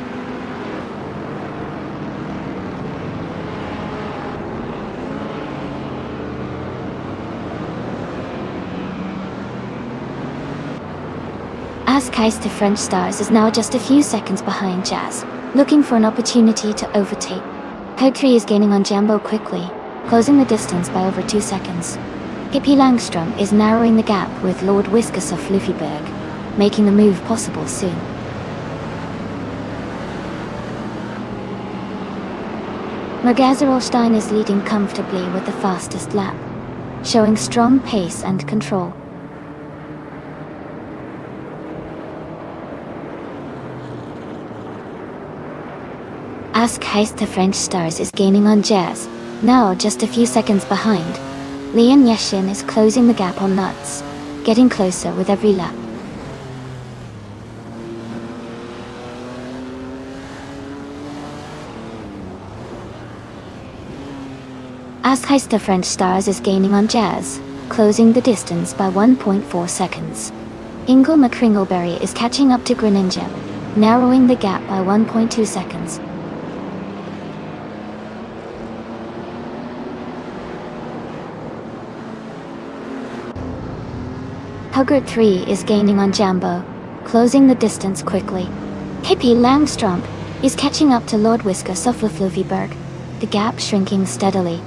Askheist de French Stars is now just a few seconds behind Jazz, looking for an opportunity to overtake. Pogtree is gaining on Jambo quickly, closing the distance by over 2 seconds. Hippie Langstrom is narrowing the gap with Lord Whiskas of Luffyberg, making the move possible soon. Mergazerolstein is leading comfortably with the fastest lap, showing strong pace and control. Askheist de French Stars is gaining on Jazz, now just a few seconds behind. Lian Yashin is closing the gap on Nuts, getting closer with every lap. Askheist de French Stars is gaining on Jazz, closing the distance by 1.4 seconds. Ingle McCringleberry is catching up to Greninja, narrowing the gap by 1.2 seconds. Huggard 3 is gaining on Jambo, closing the distance quickly. Hippie Langstrump is catching up to Lord Whisker Sufflefluffyberg, the gap shrinking steadily.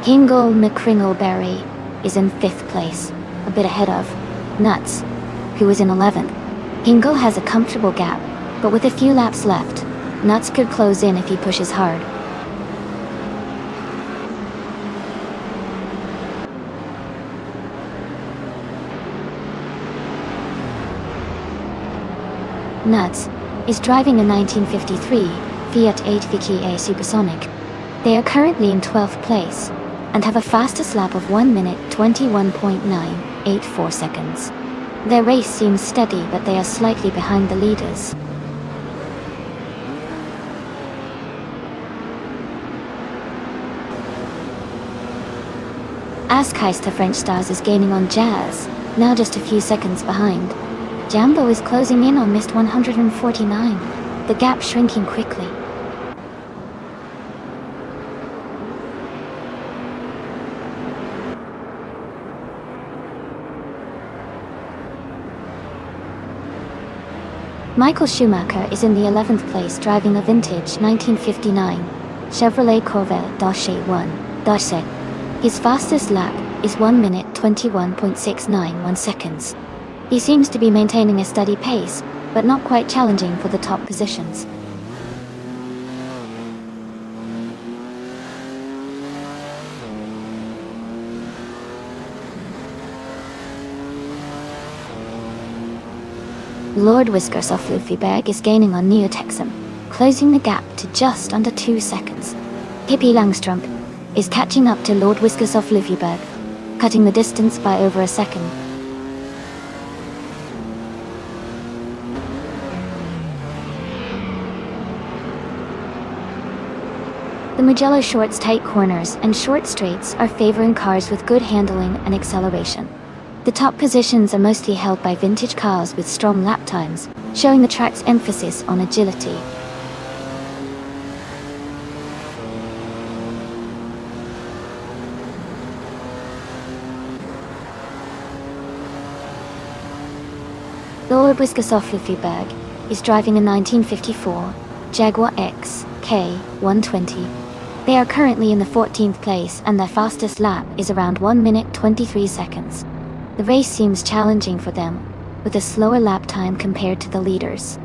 Hingle McCringleberry is in 5th place, a bit ahead of Nuts, who is in 11th. Hingle has a comfortable gap, but with a few laps left, Nuts could close in if he pushes hard. Nuts is driving a 1953 Fiat 8VKA Supersonic. They are currently in 12th place and have a fastest lap of 1 minute 21.984 seconds. Their race seems steady, but they are slightly behind the leaders. Askeister French Stars is gaining on Jazz, now just a few seconds behind. Jambo is closing in on Mist 149, the gap shrinking quickly. Michael Schumacher is in the 11th place driving a vintage 1959 Chevrolet Corvette Dacia 1 Dacia. His fastest lap is 1 minute 21.691 seconds. He seems to be maintaining a steady pace, but not quite challenging for the top positions. Lord Whisker Sufflefluffyberg is gaining on Neotexum, closing the gap to just under 2 seconds. Hippie Langstrump is catching up to Lord Whisker Sufflefluffyberg, cutting the distance by over a second. The Mugello short's tight corners and short straights are favoring cars with good handling and acceleration. The top positions are mostly held by vintage cars with strong lap times, showing the track's emphasis on agility. Lord Whisker Sufflefluffyberg is driving a 1954 Jaguar X K120. They are currently in the 14th place and their fastest lap is around 1 minute 23 seconds. The race seems challenging for them, with a slower lap time compared to the leaders.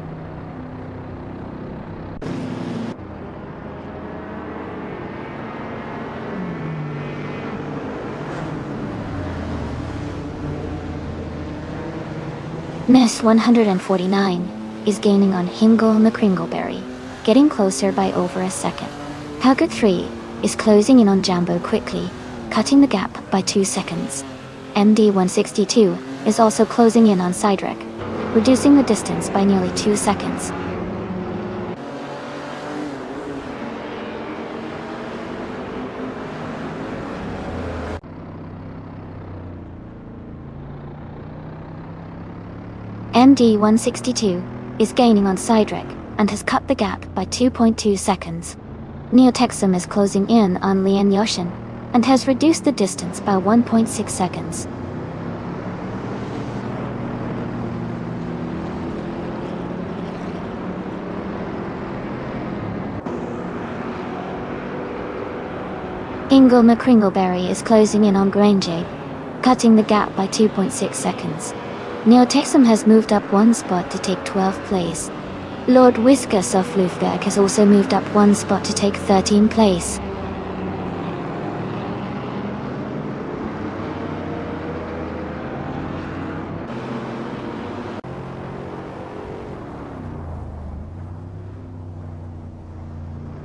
Miss 149 is gaining on Hingle McCringleberry, getting closer by over a second. Huggard 3 is closing in on Jambo quickly, cutting the gap by 2 seconds. MD 162 is also closing in on Sidrek, reducing the distance by nearly 2 seconds. MD 162 is gaining on Sidrek and has cut the gap by 2.2 seconds. Neotexum is closing in on Lian Yoshin and has reduced the distance by 1.6 seconds. Ingle McCringleberry is closing in on Granger, cutting the gap by 2.6 seconds. Neotexum has moved up 1 spot to take 12th place. Lord Whisker Sufflefluffyberg has also moved up 1 spot to take 13th place.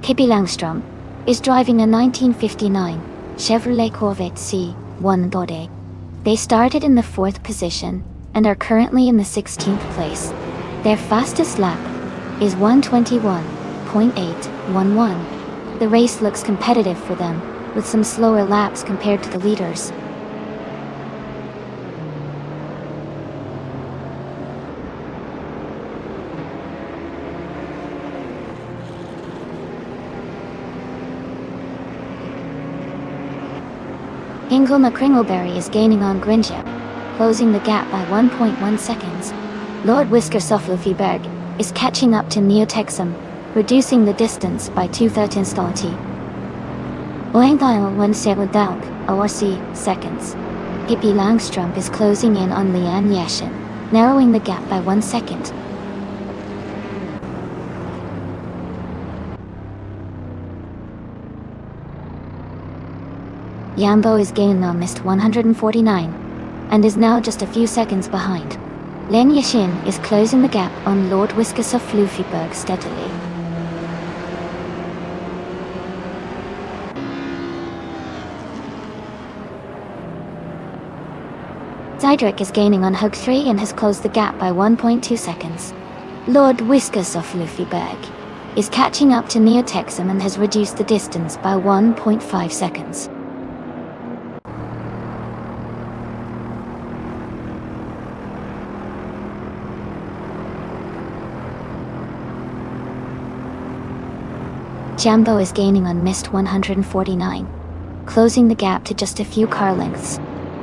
Hippie Langstrom is driving a 1959 Chevrolet Corvette C1 Dode. They started in the 4th position and are currently in the 16th place. Their fastest lap is 1:21.811. The race looks competitive for them, with some slower laps compared to the leaders. Hingle McCringleberry is gaining on Grinchip, closing the gap by 1.1 seconds. Lord Whisker Soflufiberg is catching up to Neotexum, reducing the distance by 2/13 seconds. Pippi Langstrup is closing in on Lian Yashin, narrowing the gap by 1 second. Yambo is gaining on Mist 149, and is now just a few seconds behind. Lian Yashin is closing the gap on Lord Whisker Soflufiberg steadily. Zydric is gaining on Hug 3 and has closed the gap by 1.2 seconds. Lord Whiskers of Luffyberg is catching up to Neotexum and has reduced the distance by 1.5 seconds. Jambo is gaining on Mist 149, closing the gap to just a few car lengths.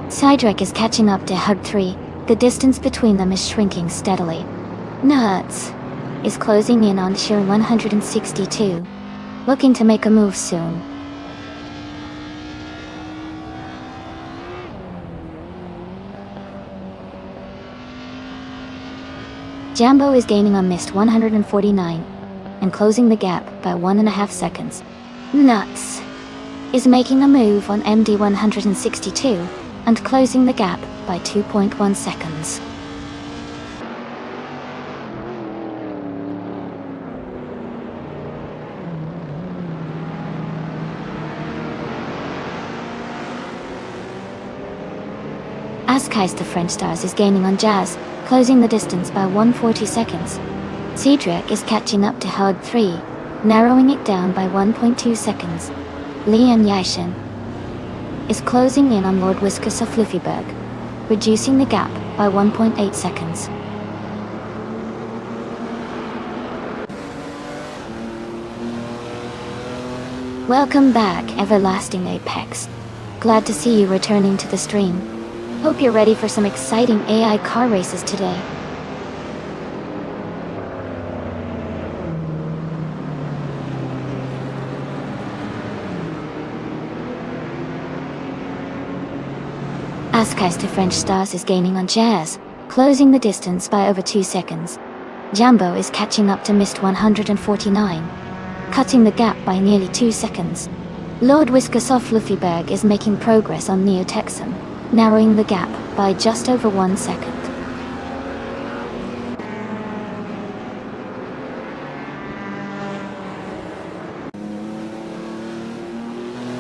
Cydrek is catching up to Hug 3, the distance between them is shrinking steadily. Nuts is closing in on Sheer 162, looking to make a move soon. Jambo is gaining on Mist 149, and closing the gap by 1.5 seconds. Nuts is making a move on MD 162, and closing the gap by 2.1 seconds. Askais the French Stars is gaining on Jazz, closing the distance by 140 seconds. Cedric is catching up to Hug 3, narrowing it down by 1.2 seconds. Lian Yashin is closing in on Lord Whiskers of Fluffyberg, reducing the gap by 1.8 seconds. Welcome back, Everlasting Apex. Glad to see you returning to the stream. Hope you're ready for some exciting AI car races today. Askais to French Stars is gaining on Jazz, closing the distance by over 2 seconds. Jambo is catching up to Mist 149, cutting the gap by nearly 2 seconds. Lord Whiskers of Fluffyberg is making progress on Neotexum, narrowing the gap by just over 1 second.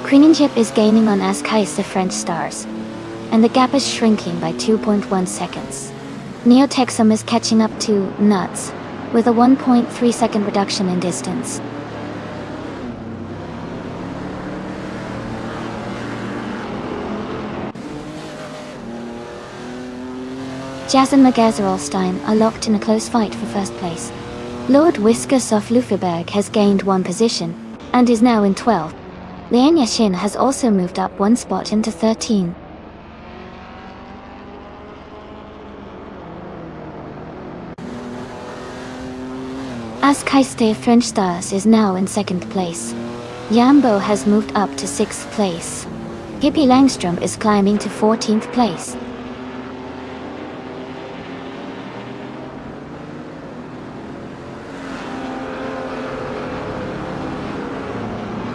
Krinenchip is gaining on Askais the French Stars, and the gap is shrinking by 2.1 seconds. Neotexum is catching up to Nuts, with a 1.3 second reduction in distance. Jazz and Magazerolstein are locked in a close fight for first place. Lord Whiskers of Luffyberg has gained 1 position, and is now in 12th. Lian Yashin has also moved up 1 spot into 13. Askais the French Stars is now in 2nd place. Yambo has moved up to 6th place. Hippie Langstrom is climbing to 14th place.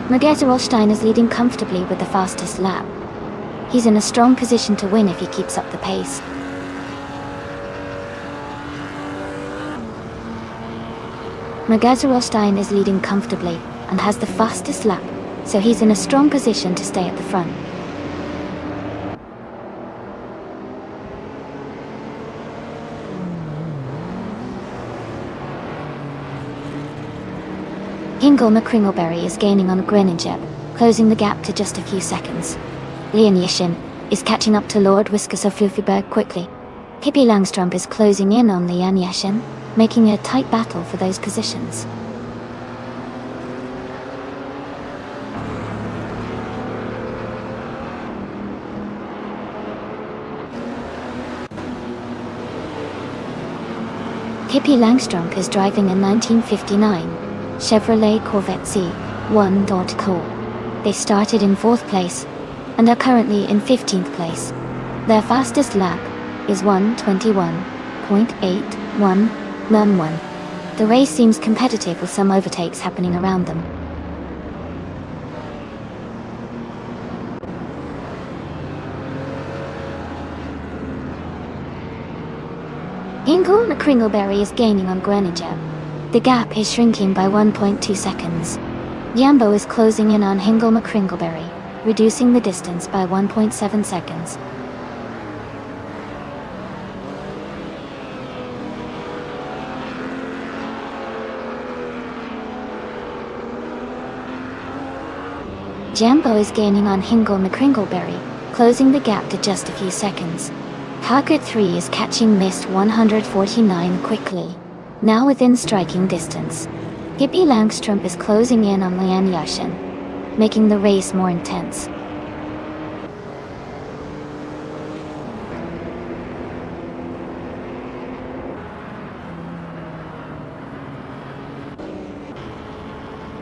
Magazerolstein is leading comfortably with the fastest lap. He's in a strong position to win if he keeps up the pace. Magazerolstein is leading comfortably and has the fastest lap, so he's in a strong position to stay at the front. Hingle McCringleberry is gaining on Greninjeb, closing the gap to just a few seconds. Lian Yishin is catching up to Lord Whiskers of Fluffyberg quickly. Hippie Langstrump is closing in on Lian Yishin, making it a tight battle for those positions. Hippie Langstrump is driving a 1959 Chevrolet Corvette C1.co. They started in 4th place and are currently in 15th place. Their fastest lap is 1:21.8111. The race seems competitive with some overtakes happening around them. Hingle McCringleberry is gaining on Greninjeb. The gap is shrinking by 1.2 seconds. Yambo is closing in on Hingle McCringleberry, reducing the distance by 1.7 seconds. Jambo is gaining on Hingle McCringleberry, closing the gap to just a few seconds. Target 3 is catching Mist 149 quickly, now within striking distance. Hippie Langstrump is closing in on Lian Yashin, making the race more intense.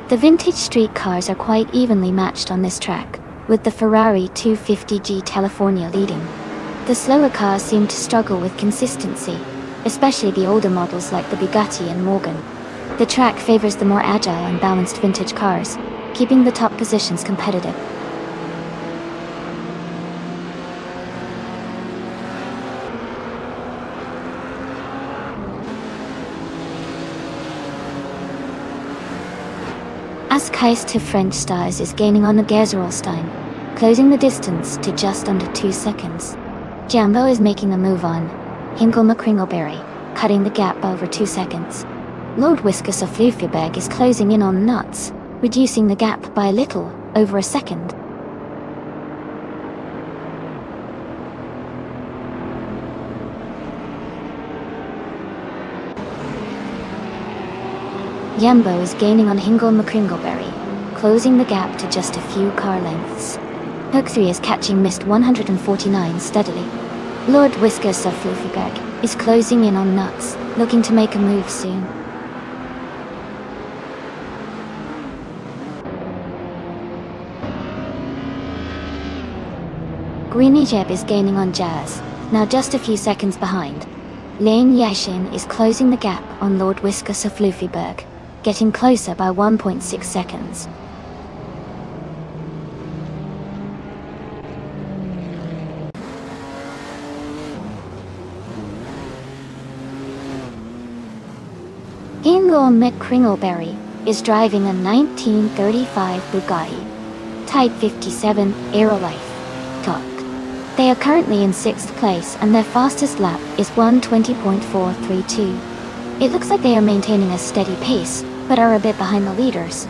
The vintage street cars are quite evenly matched on this track, with the Ferrari 250G California leading. The slower cars seem to struggle with consistency, especially the older models like the Bugatti and Morgan. The track favors the more agile and balanced vintage cars, keeping the top positions competitive. Askheist to French Stars is gaining on the Gerserolstein, closing the distance to just under 2 seconds. Jambo is making a move on Hingle McCringleberry, cutting the gap over 2 seconds. Lord Whiskers of Fluffyberg is closing in on Nuts, reducing the gap by a little over a second. Yambo is gaining on Hingle McCringleberry, closing the gap to just a few car lengths. Hook 3 is catching Mist 149 steadily. Lord Whiskers of Fluffyberg is closing in on Nuts, looking to make a move soon. Greninjeb is gaining on Jazz, now just a few seconds behind. Lian Yashin is closing the gap on Lord Whiskers of Fluffyberg, getting closer by 1.6 seconds. Hingle McCringleberry is driving a 1935 Bugatti Type 57 Aerolife Talk. They are currently in 6th place and their fastest lap is 1:20.432. It looks like they are maintaining a steady pace, but are a bit behind the leaders.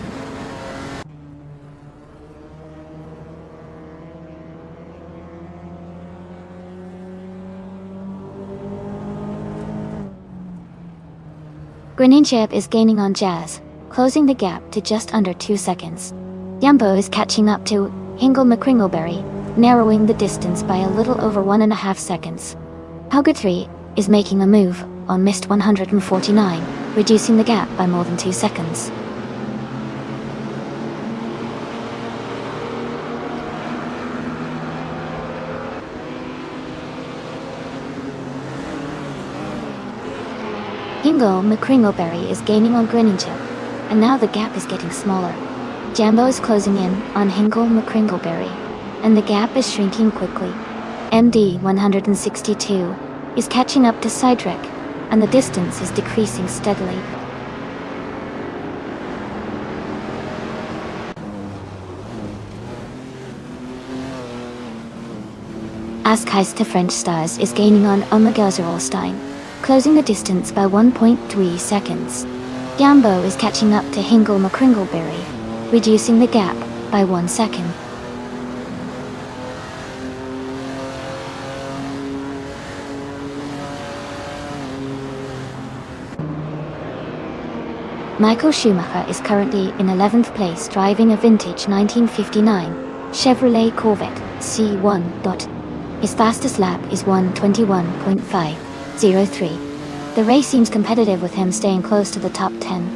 Greninjeb is gaining on Jazz, closing the gap to just under 2 seconds. Yambo is catching up to Hingle McCringleberry, narrowing the distance by a little over 1.5 seconds. Hauger 3 is making a move on Mist 149, reducing the gap by more than 2 seconds. Hingle McCringleberry is gaining on Greninjeb, and now the gap is getting smaller. Jambo is closing in on Hingle McCringleberry, and the gap is shrinking quickly. MD 162 is catching up to Cydric, and the distance is decreasing steadily. Askheist to French Stars is gaining on Gerserolstein, closing the distance by 1.3 seconds. Jambo is catching up to Hingle McCringleberry, reducing the gap by 1 second. Michael Schumacher is currently in 11th place driving a vintage 1959 Chevrolet Corvette C1. His fastest lap is 1:21.503. The race seems competitive with him staying close to the top 10.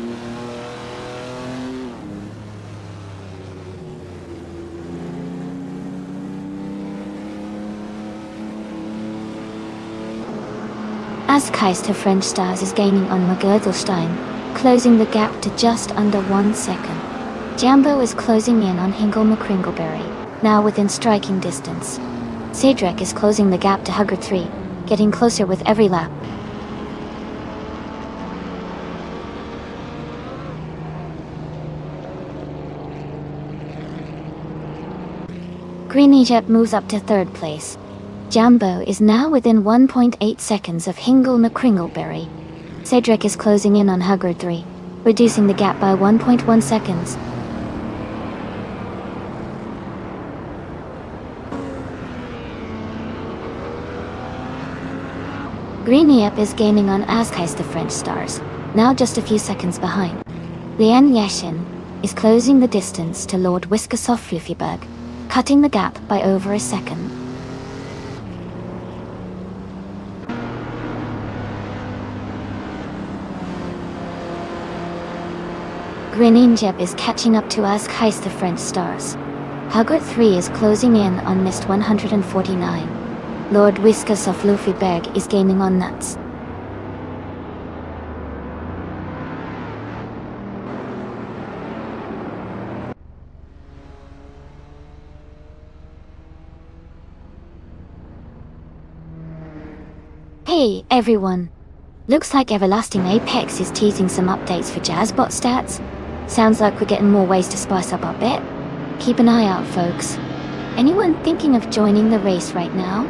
Askeister French Stars is gaining on McGirdelstein, closing the gap to just under 1 second. Jambo is closing in on Hingle McCringleberry, now within striking distance. Cedric is closing the gap to Hugger 3, getting closer with every lap. Green Egypt moves up to 3rd place. Jambo is now within 1.8 seconds of Hingle McCringleberry. Cedric is closing in on Hugger 3, reducing the gap by 1.1 seconds. Green Yep is gaining on Askeister French Stars, now just a few seconds behind. Lien Yashin is closing the distance to Lord Whiskersoft Fluffyberg, cutting the gap by over a second. Greninjeb is catching up to Askeister French Stars. Hugger 3 is closing in on Mist 149. Lord Whiskersoft Fluffyberg is gaining on Nuts. Hey everyone! Looks like Everlasting Apex is teasing some updates for Jazzbot stats. Sounds like we're getting more ways to spice up our bet. Keep an eye out, folks. Anyone thinking of joining the race right now?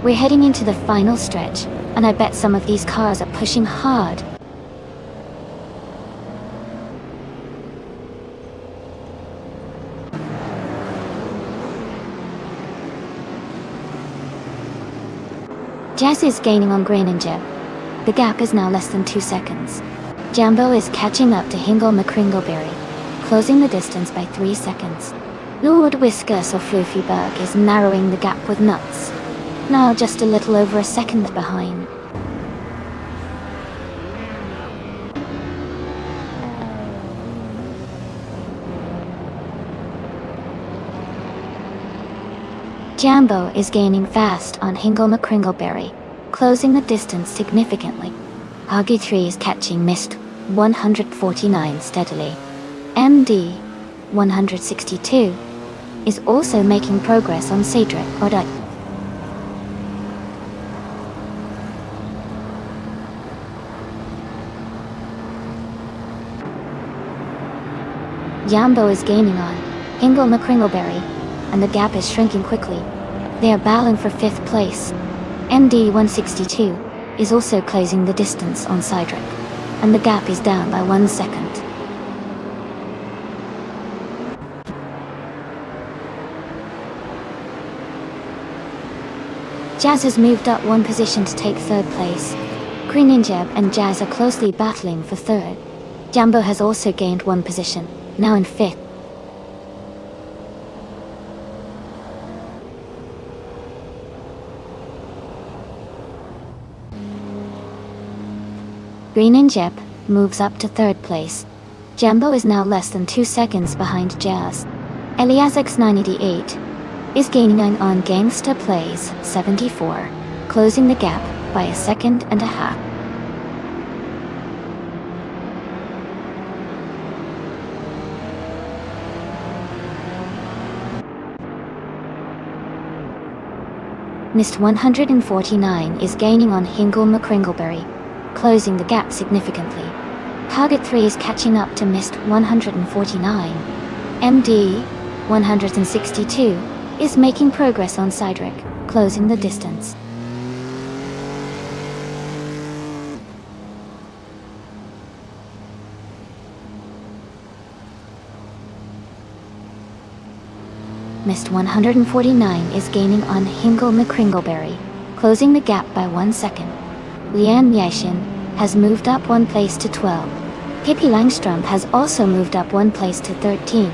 We're heading into the final stretch, and I bet some of these cars are pushing hard. Jazz is gaining on Green and Jeb. The gap is now less than 2 seconds. Jambo is catching up to Hingle McCringleberry, closing the distance by 3 seconds. Lord Whiskersoft Fluffyberg is narrowing the gap with Nuts, now just a little over a second behind. Jambo is gaining fast on Hingle McCringleberry, closing the distance significantly. Huggy 3 is catching Mist 149 steadily. MD 162 is also making progress on Cedric Odak. Jambo is gaining on Hingle McCringleberry, and the gap is shrinking quickly. They are battling for 5th place. MD 162 is also closing the distance on Cedric, and the gap is down by 1 second. Jazz has moved up 1 position to take 3rd place. Greninjeb and Jazz are closely battling for 3rd. Jambo has also gained 1 position, now in 5th. Greninjeb moves up to 3rd place. Jambo is now less than 2 seconds behind Jazz. Eliasix 988 is gaining on Gangsta Plays 74, closing the gap by 1.5 seconds. Mist 149 is gaining on Hingle McCringleberry, closing the gap significantly. Target 3 is catching up to Mist 149. MD 162 is making progress on Cedric, closing the distance. Mist 149 is gaining on Hingle McCringleberry, closing the gap by 1 second. Lian Yashin has moved up 1 place to 12. Pippi Langstrom has also moved up 1 place to 13.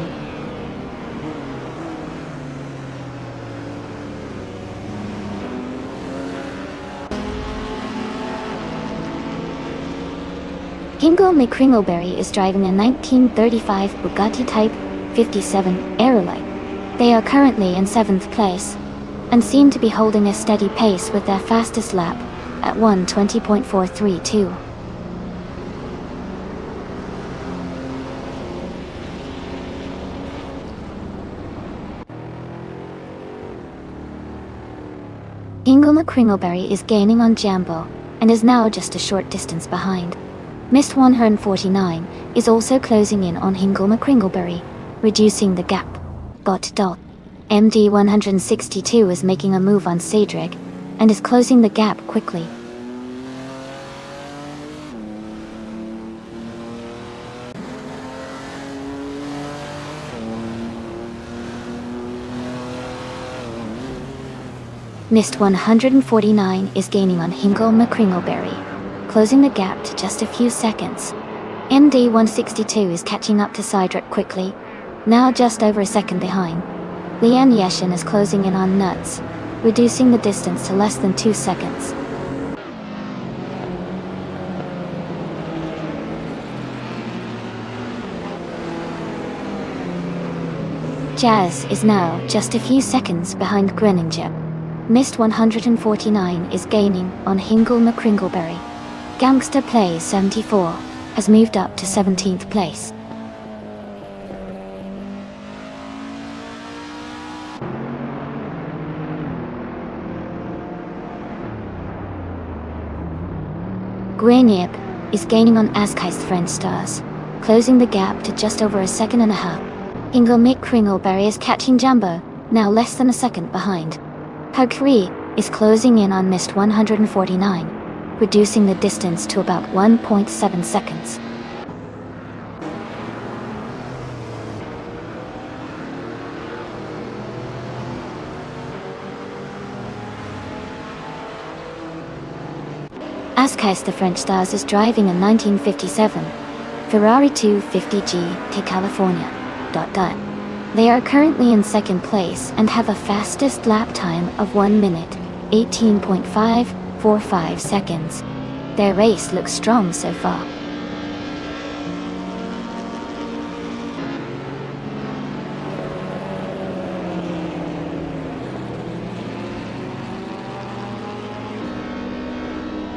Hingle McCringleberry is driving a 1935 Bugatti Type 57 Aerolite. They are currently in 7th place, and seem to be holding a steady pace with their fastest lap, at 1:20.432. Hingle McCringleberry is gaining on Jambo, and is now just a short distance behind. Mist 149 is also closing in on Hingle McCringleberry, reducing the gap. MD 162 is making a move on Cedric, and is closing the gap quickly. Mist 149 is gaining on Hingle McCringleberry, closing the gap to just a few seconds. MD 162 is catching up to Cedric quickly, now just over a second behind. Lian Yashin is closing in on Nuts, reducing the distance to less than 2 seconds. Jazz is now just a few seconds behind Greninger. Mist 149 is gaining on Hingle McCringleberry. Gangster Play 74 has moved up to 17th place. Grenier is gaining on Askheist French Stars, closing the gap to just over a second and a half. Hingle McCringleberry is catching Jambo, now less than a second behind. Hercule is closing in on Mist 149, reducing the distance to about 1.7 seconds. Askheist the French Stars is driving a 1957 Ferrari 250G to California. They are currently in 2nd place and have a fastest lap time of 1 minute, 18.545 seconds. Their race looks strong so far.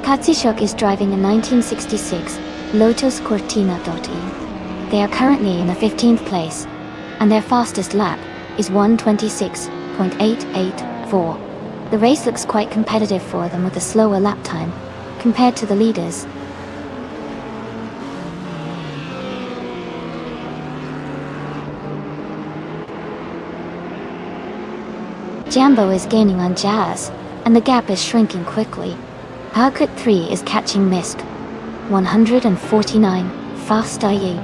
Katsishok is driving a 1966 Lotus Cortina.E. They are currently in the 15th place, and their fastest lap is 1:26.884. The race looks quite competitive for them with a slower lap time, compared to the leaders. Jambo is gaining on Jazz, and the gap is shrinking quickly. Harcourt 3 is catching Mist 149, Fast IE.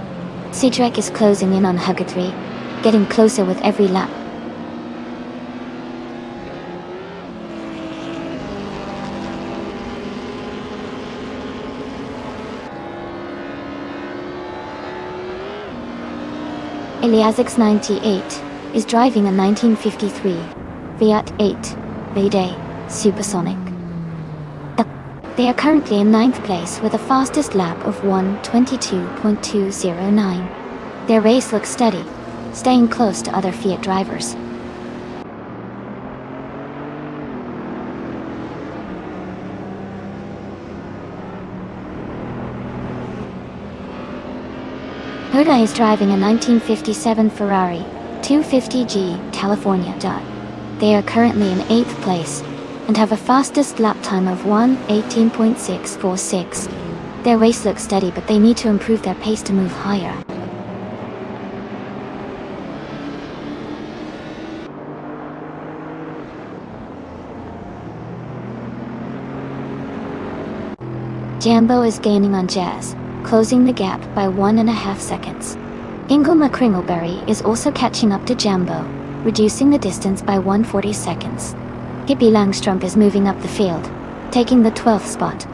Cedric is closing in on Harcourt 3, getting closer with every lap. Eliasix 98 is driving a 1953 Fiat 8 V-Day Supersonic. They are currently in 9th place with a fastest lap of 1:22.209. Their race looks steady, staying close to other Fiat drivers. Herda is driving a 1957 Ferrari 250G California. They are currently in 8th place and have a fastest lap time of 1:18.646. Their race looks steady, but they need to improve their pace to move higher. Jambo is gaining on Jazz, closing the gap by 1.5 seconds. Hingle McCringleberry is also catching up to Jambo, reducing the distance by 140 seconds. Pippi Langstrup is moving up the field, taking the 12th spot.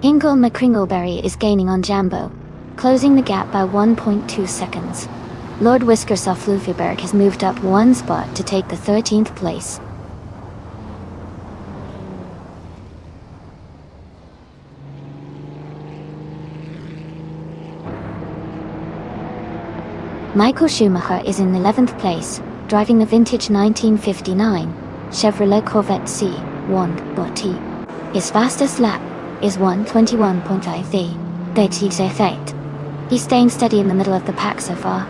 Ingle McCringleberry is gaining on Jambo, closing the gap by 1.2 seconds. Lord Whiskersoft Luffyberg has moved up one spot to take the 13th place. Michael Schumacher is in 11th place, driving the vintage 1959 Chevrolet Corvette C1 His fastest lap is 1:21.53. He's staying steady in the middle of the pack so far.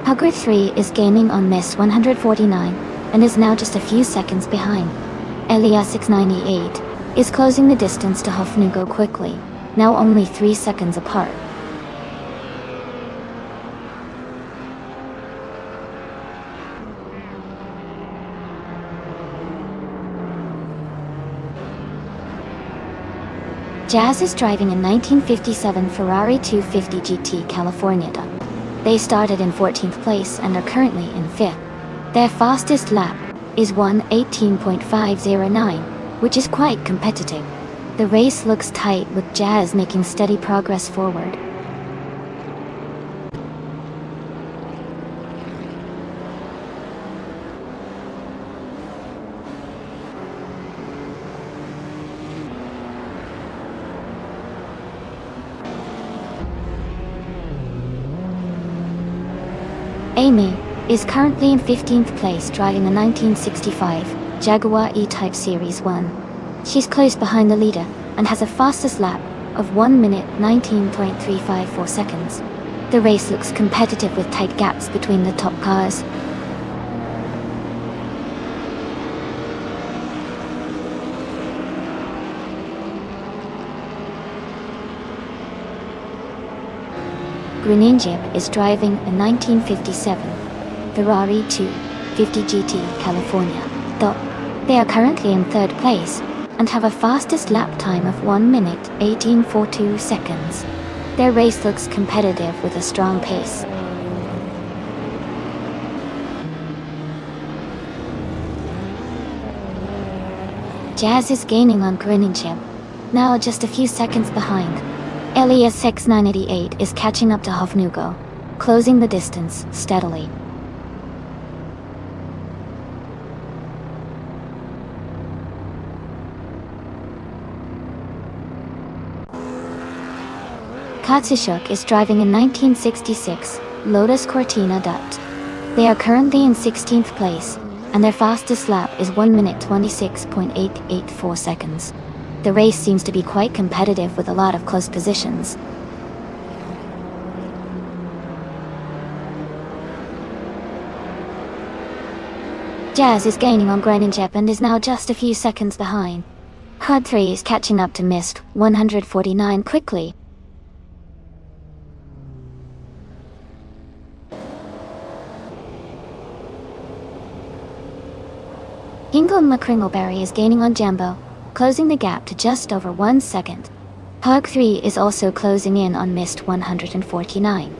Hugger 3 is gaining on Miss 149 and is now just a few seconds behind. Elia 698 is closing the distance to Hofnugo quickly, now only 3 seconds apart. Jazz is driving a 1957 Ferrari 250 GT California. They started in 14th place and are currently in 5th. Their fastest lap is 1:18.509, which is quite competitive. The race looks tight with Jazz making steady progress forward. Amy is currently in 15th place driving the 1965 Jaguar E-Type Series 1. She's close behind the leader and has a fastest lap of 1 minute 19.354 seconds. The race looks competitive with tight gaps between the top cars. Greninjib is driving a 1957 Ferrari 250 GT California. They are currently in 3rd place and have a fastest lap time of 1 minute 18.42 seconds. Their race looks competitive with a strong pace. Jazz is gaining on Greninjib, now just a few seconds behind. Elias 6988 is catching up to Hofnugo, closing the distance steadily. Katsushuk is driving a 1966 Lotus Cortina Dutt. They are currently in 16th place, and their fastest lap is 1 minute 26.884 seconds. The race seems to be quite competitive with a lot of close positions. Jazz is gaining on Greninjib and is now just a few seconds behind. Hud 3 is catching up to Mist 149 quickly. Ingle McCringleberry is gaining on Jambo, closing the gap to just over 1 second. Hug 3 is also closing in on Mist 149,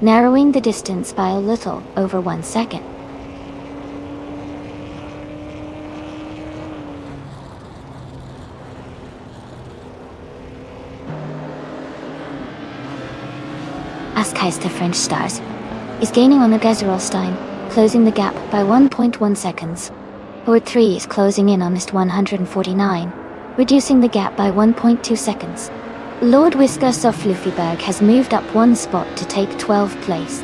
narrowing the distance by a little over 1 second. Askeister French Stars is gaining on the Gezerolstein, closing the gap by 1.1 seconds. Horde 3 is closing in on Mist 149, reducing the gap by 1.2 seconds. Lord Whiskersoft Luffyberg has moved up 1 spot to take 12th place.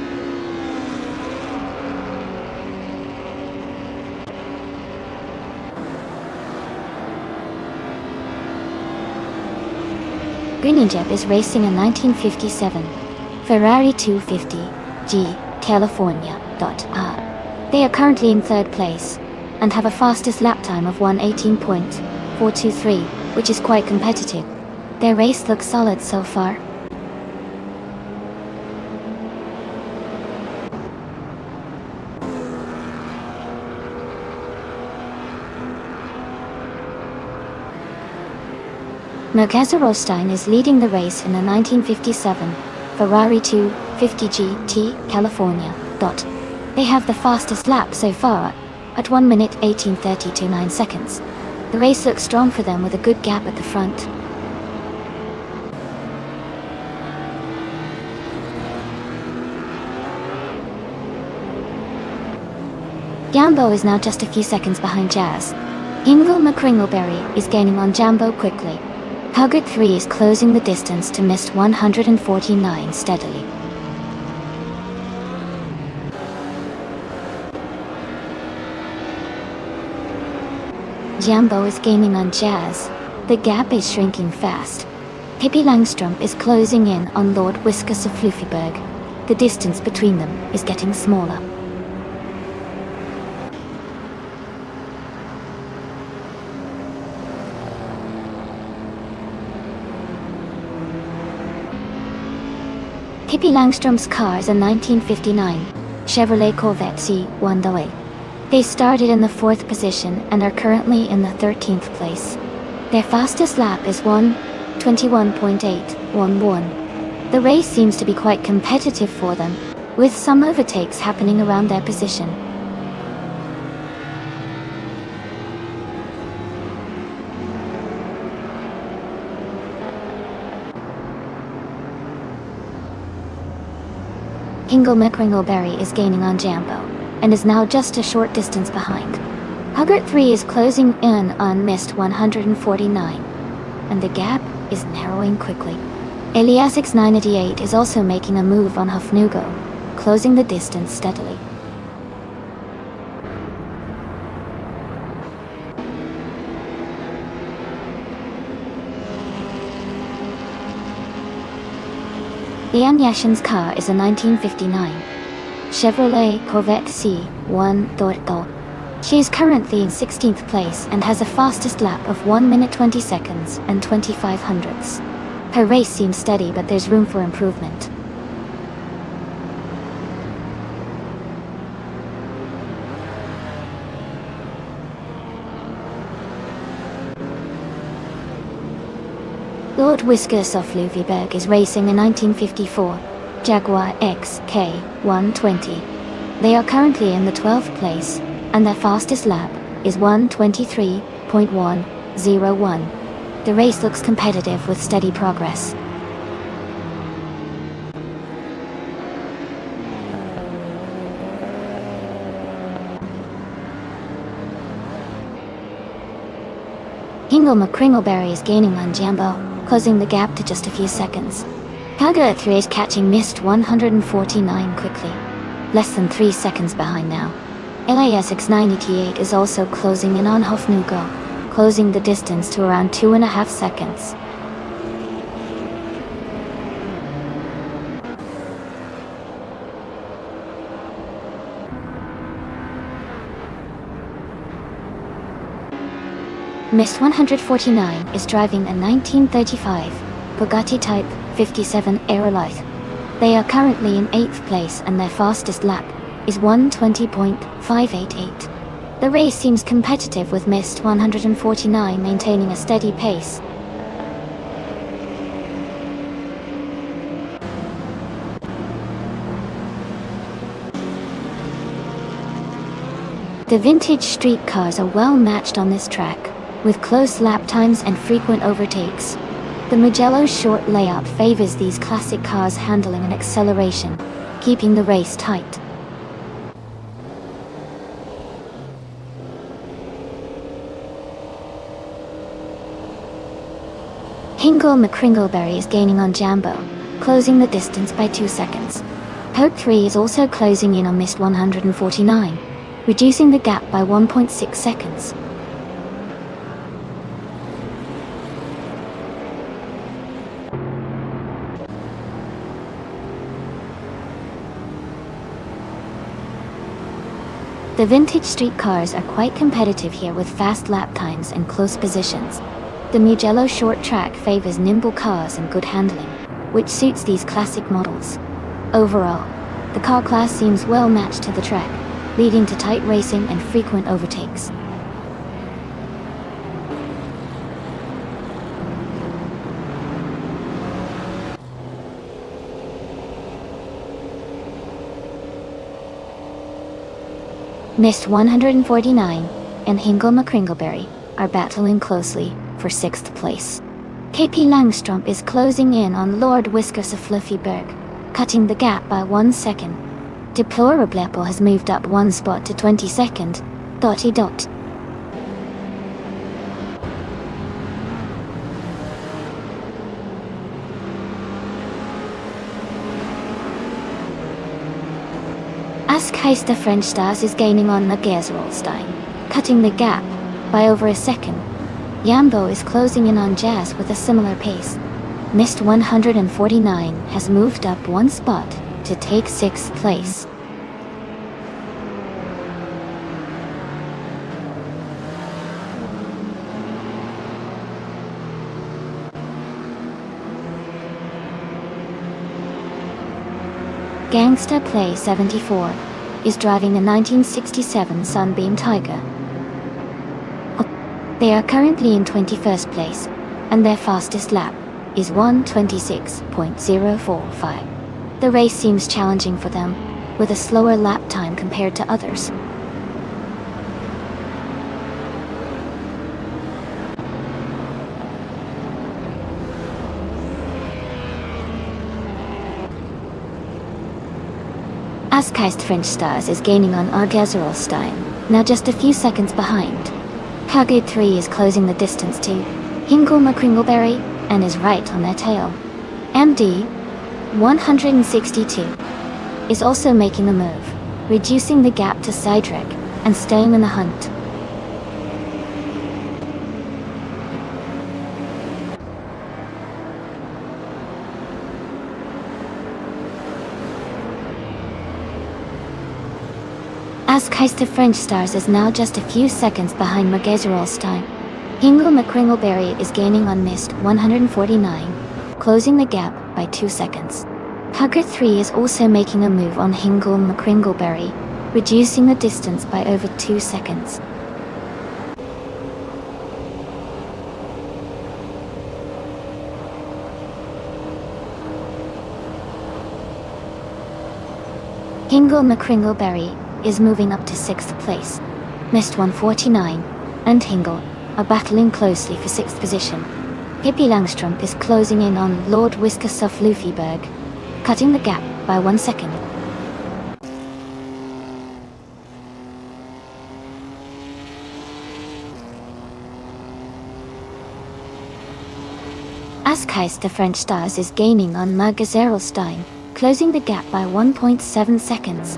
Greninjib is racing a 1957 Ferrari 250 G California. They are currently in 3rd place and have a fastest lap time of 1:18.423, which is quite competitive. Their race looks solid so far. Rostein is leading the race in a 1957 Ferrari 250 GT California. They have the fastest lap so far, at 1 minute 18:32.9 seconds. The race looks strong for them with a good gap at the front. Jambo is now just a few seconds behind Jazz. Ingle McCringleberry is gaining on Jambo quickly. Huggard 3 is closing the distance to Mist 149 steadily. Jambo is gaining on Jazz. The gap is shrinking fast. Pippi Langstrom is closing in on Lord Whiskas of Fluffyberg. The distance between them is getting smaller. Pippi Langstrom's car is a 1959 Chevrolet Corvette C108. They started in the 4th position and are currently in the 13th place. Their fastest lap is 1:21.811. The race seems to be quite competitive for them, with some overtakes happening around their position. Ingle McCringleberry is gaining on Jambo, and is now just a short distance behind. Huggard 3 is closing in on Mist 149, and the gap is narrowing quickly. Eliasix 988 is also making a move on Hufnugo, closing the distance steadily. Lian Yashin's car is a 1959 Chevrolet Corvette C1. She is currently in 16th place and has a fastest lap of 1 minute 20 seconds and 25 hundredths. Her race seems steady, but there's room for improvement. Lord Whiskas of Fluffyberg is racing a 1954 Jaguar XK120. They are currently in the 12th place, and their fastest lap is 1:23.101. The race looks competitive with steady progress. Ingle McCringleberry is gaining on Jambo, closing the gap to just a few seconds. Huggard 3 is catching Mist 149 quickly, less than 3 seconds behind now. LASX 988 is also closing in on Hufnugo, closing the distance to around 2.5 seconds. Mist 149 is driving a 1935 Bugatti Type 57 Aerolite. They are currently in 8th place and their fastest lap is 1:20.588. The race seems competitive with Mist 149 maintaining a steady pace. The vintage street cars are well matched on this track, with close lap times and frequent overtakes. The Mugello's short layout favors these classic cars' handling and acceleration, keeping the race tight. Ingle McCringleberry is gaining on Jambo, closing the distance by 2 seconds. Hope 3 is also closing in on Mist 149, reducing the gap by 1.6 seconds. The vintage street cars are quite competitive here with fast lap times and close positions. The Mugello short track favors nimble cars and good handling, which suits these classic models. Overall, the car class seems well matched to the track, leading to tight racing and frequent overtakes. Mist 149 and Hingle McCringleberry are battling closely for 6th place. KP Langstrump is closing in on Lord Whiskers of Fluffyberg, cutting the gap by 1 second. Deplorable Apple has moved up 1 spot to 22nd. Dotty dot. Askheist the French Stars is gaining on Magazerolstein, cutting the gap by over a second. Yambo is closing in on Jazz with a similar pace. Mist 149 has moved up 1 spot to take 6th place. Gangsta Play 74 is driving a 1967 Sunbeam Tiger. They are currently in 21st place, and their fastest lap is 1:26.045. The race seems challenging for them, with a slower lap time compared to others. Askheist French Stars is gaining on Argazerolstein, now just a few seconds behind. Cargo 3 is closing the distance to Hingle McCringleberry and is right on their tail. MD 162 is also making the move, reducing the gap to Cydric and staying in the hunt. Askheist of French Stars is now just a few seconds behind Magazerolstein. Hingle McCringleberry is gaining on Mist 149, closing the gap by 2 seconds. Hugger 3 is also making a move on Hingle McCringleberry, reducing the distance by over 2 seconds. Hingle McCringleberry is moving up to 6th place. Mist 149 and Hingle are battling closely for 6th position. Pippi Langstrump is closing in on Lord Whiskers of Fluffyberg, cutting the gap by 1 second. Askheist the French Stars is gaining on Magazerolstein, closing the gap by 1.7 seconds.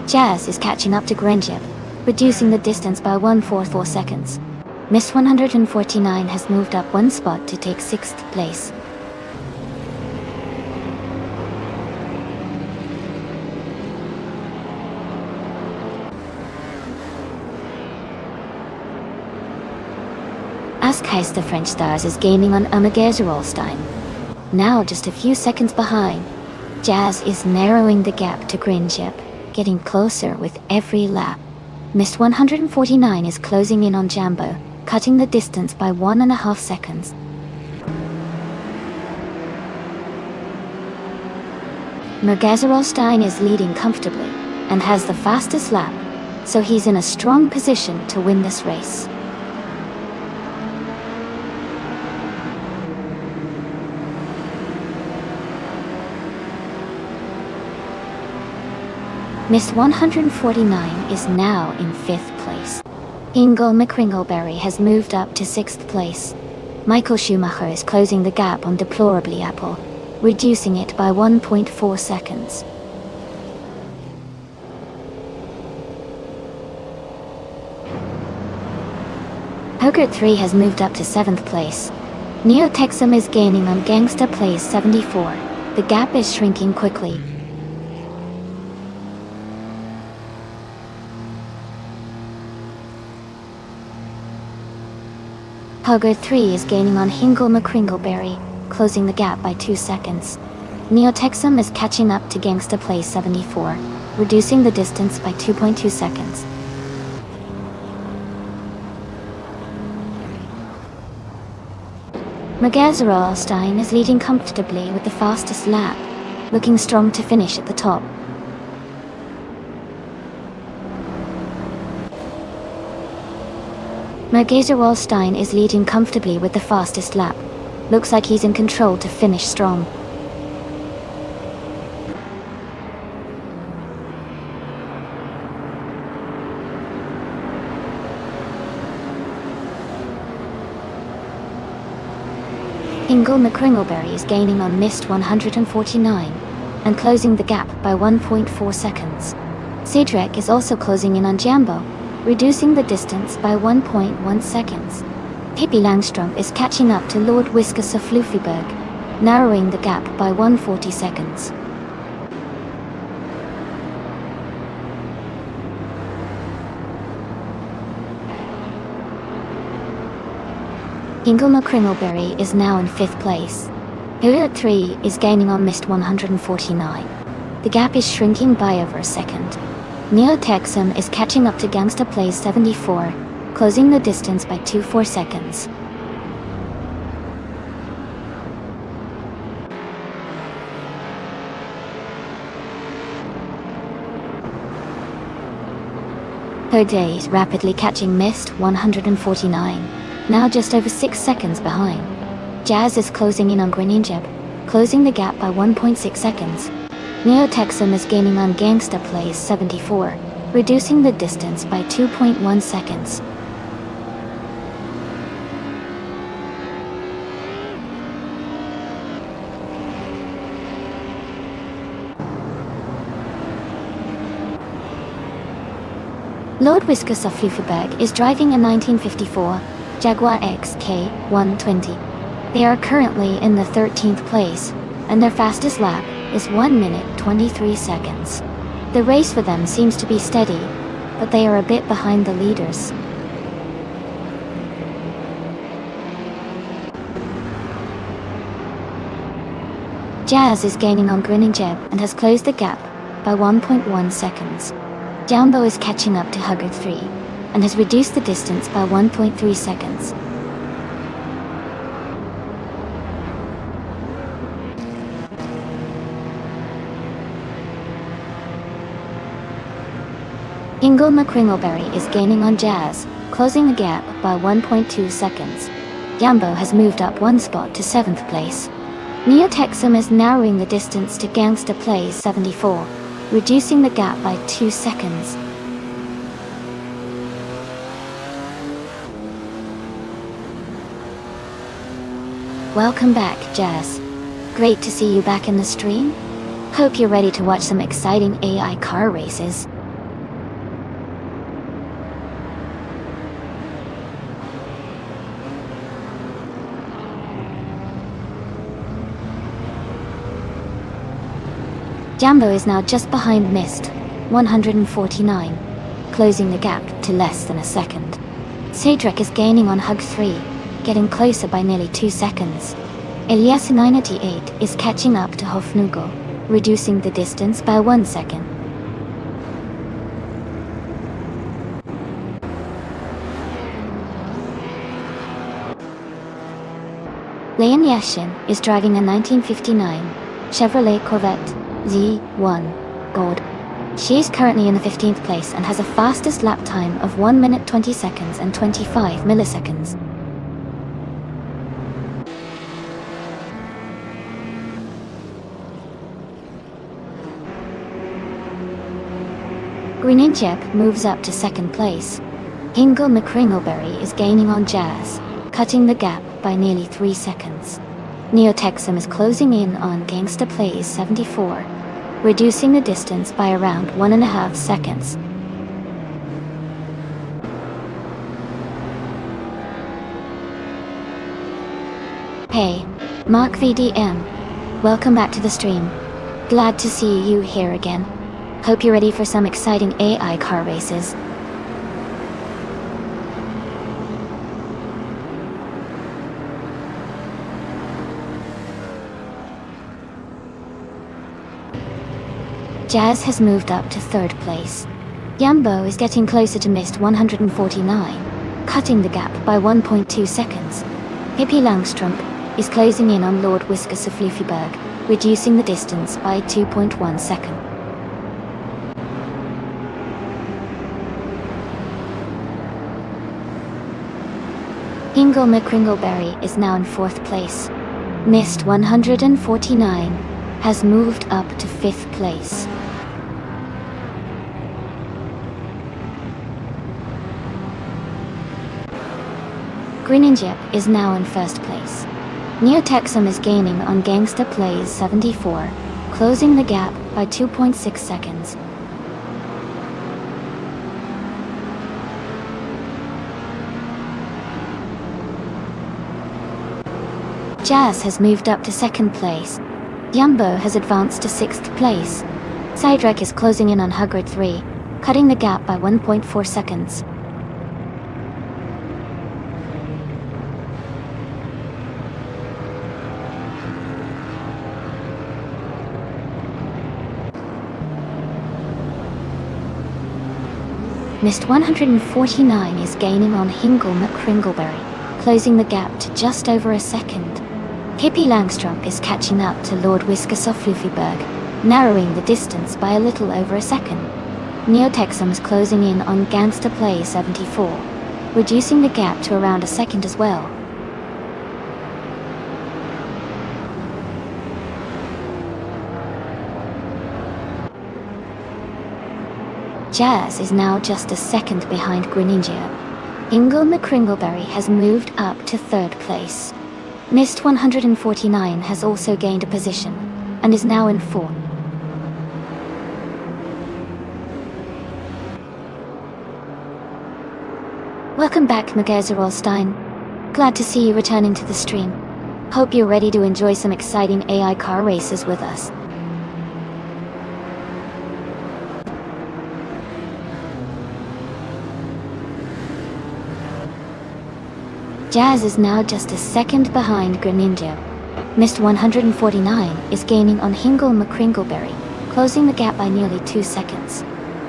Jazz is catching up to Grenjeb, reducing the distance by 1.44 seconds. Miss 149 has moved up 1 spot to take 6th place. Askheist the French Stars is gaining on Magazerolstein, now just a few seconds behind. Jazz is narrowing the gap to Grenjeb, getting closer with every lap. Mist 149 is closing in on Jambo, cutting the distance by 1.5 seconds. Magazerolstein is leading comfortably and has the fastest lap, so he's in a strong position to win this race. Miss 149 is now in 5th place. Hingle McCringleberry has moved up to 6th place. Michael Schumacher is closing the gap on Deplorably Apple, reducing it by 1.4 seconds. Poker 3 has moved up to 7th place. Neo Texum is gaining on Gangsta Plays 74. The gap is shrinking quickly. Pogo 3 is gaining on Hingle McCringleberry, closing the gap by 2 seconds. Neo Texum is catching up to Gangsta Plays 74, reducing the distance by 2.2 seconds. Magazerolstein is leading comfortably with the fastest lap, looking strong to finish at the top. Mergaser Wallstein is leading comfortably with the fastest lap. Looks like he's in control to finish strong. Ingle McCringleberry is gaining on Mist 149 and closing the gap by 1.4 seconds. Cedric is also closing in on Jambo, reducing the distance by 1.1 seconds. Pippi Langstrumpf is catching up to Lord Whiskas of Fluffyberg, narrowing the gap by 140 seconds. Ingle McCringleberry is now in 5th place. Hilliard 3 is gaining on Mist 149. The gap is shrinking by over a second. Neo Texum is catching up to Gangsta Plays 74, closing the distance by 24 seconds. Third Day is rapidly catching Mist 149, now just over 6 seconds behind. Jazz is closing in on Greninjeb, closing the gap by 1.6 seconds. Neo Texum is gaining on Gangsta Plays 74, reducing the distance by 2.1 seconds. Lord Whiskas of Fluffyberg is driving a 1954 Jaguar XK120. They are currently in the 13th place, and their fastest lap is 1 minute 23 seconds. The race for them seems to be steady, but they are a bit behind the leaders. Jazz is gaining on Greninjeb and has closed the gap by 1.1 seconds. Jambo is catching up to Huggard 3 and has reduced the distance by 1.3 seconds. Ingle McCringleberry is gaining on Jazz, closing the gap by 1.2 seconds. Jambo has moved up 1 spot to 7th place. Neo Texum is narrowing the distance to Gangsta Plays 74, reducing the gap by 2 seconds. Welcome back, Jazz. Great to see you back in the stream. Hope you're ready to watch some exciting AI car races. Jambo is now just behind Mist 149, closing the gap to less than a second. Cedric is gaining on Hug 3, getting closer by nearly 2 seconds. Elias 988 is catching up to Hofnugel, reducing the distance by 1 second. Leon Yashin is driving a 1959 Chevrolet Corvette Z1 Gold. She is currently in the 15th place and has a fastest lap time of 1 minute 20 seconds and 25 milliseconds. Greninjeb moves up to 2nd place. Ingle McCringleberry is gaining on Jazz, cutting the gap by nearly 3 seconds. Neo Texum is closing in on Gangsta Plays 74, reducing the distance by around 1.5 seconds. Hey, Mark VDM. Welcome back to the stream. Glad to see you here again. Hope you're ready for some exciting AI car races. Jazz has moved up to 3rd place. Jambo is getting closer to Mist 149, cutting the gap by 1.2 seconds. Pippi Langstrumpf is closing in on Lord Whiskas of Fluffyberg, reducing the distance by 2.1 seconds. Hingle McCringleberry is now in 4th place. Mist 149 has moved up to 5th place. Greninja is now in 1st place. Neotexum is gaining on Gangsta Plays 74, closing the gap by 2.6 seconds. Jazz has moved up to 2nd place. Yumbo has advanced to 6th place. Cydrek is closing in on Hugrid 3, cutting the gap by 1.4 seconds. Mist 149 is gaining on Hingle McCringleberry, closing the gap to just over a second. Hippie Langstrump is catching up to Lord Whiskersoff Fluffyberg, narrowing the distance by a little over a second. Neotexum is closing in on Gangsta Play 74, reducing the gap to around a second as well. Jazz is now just a second behind Greninja. Hingle McCringleberry has moved up to 3rd place. Mist 149 has also gained a position, and is now in 4th. Welcome back, Magazerolstein. Glad to see you returning to the stream. Hope you're ready to enjoy some exciting AI car races with us. Jazz is now just a second behind Greninja. Mist 149 is gaining on Hingle McCringleberry, closing the gap by nearly 2 seconds.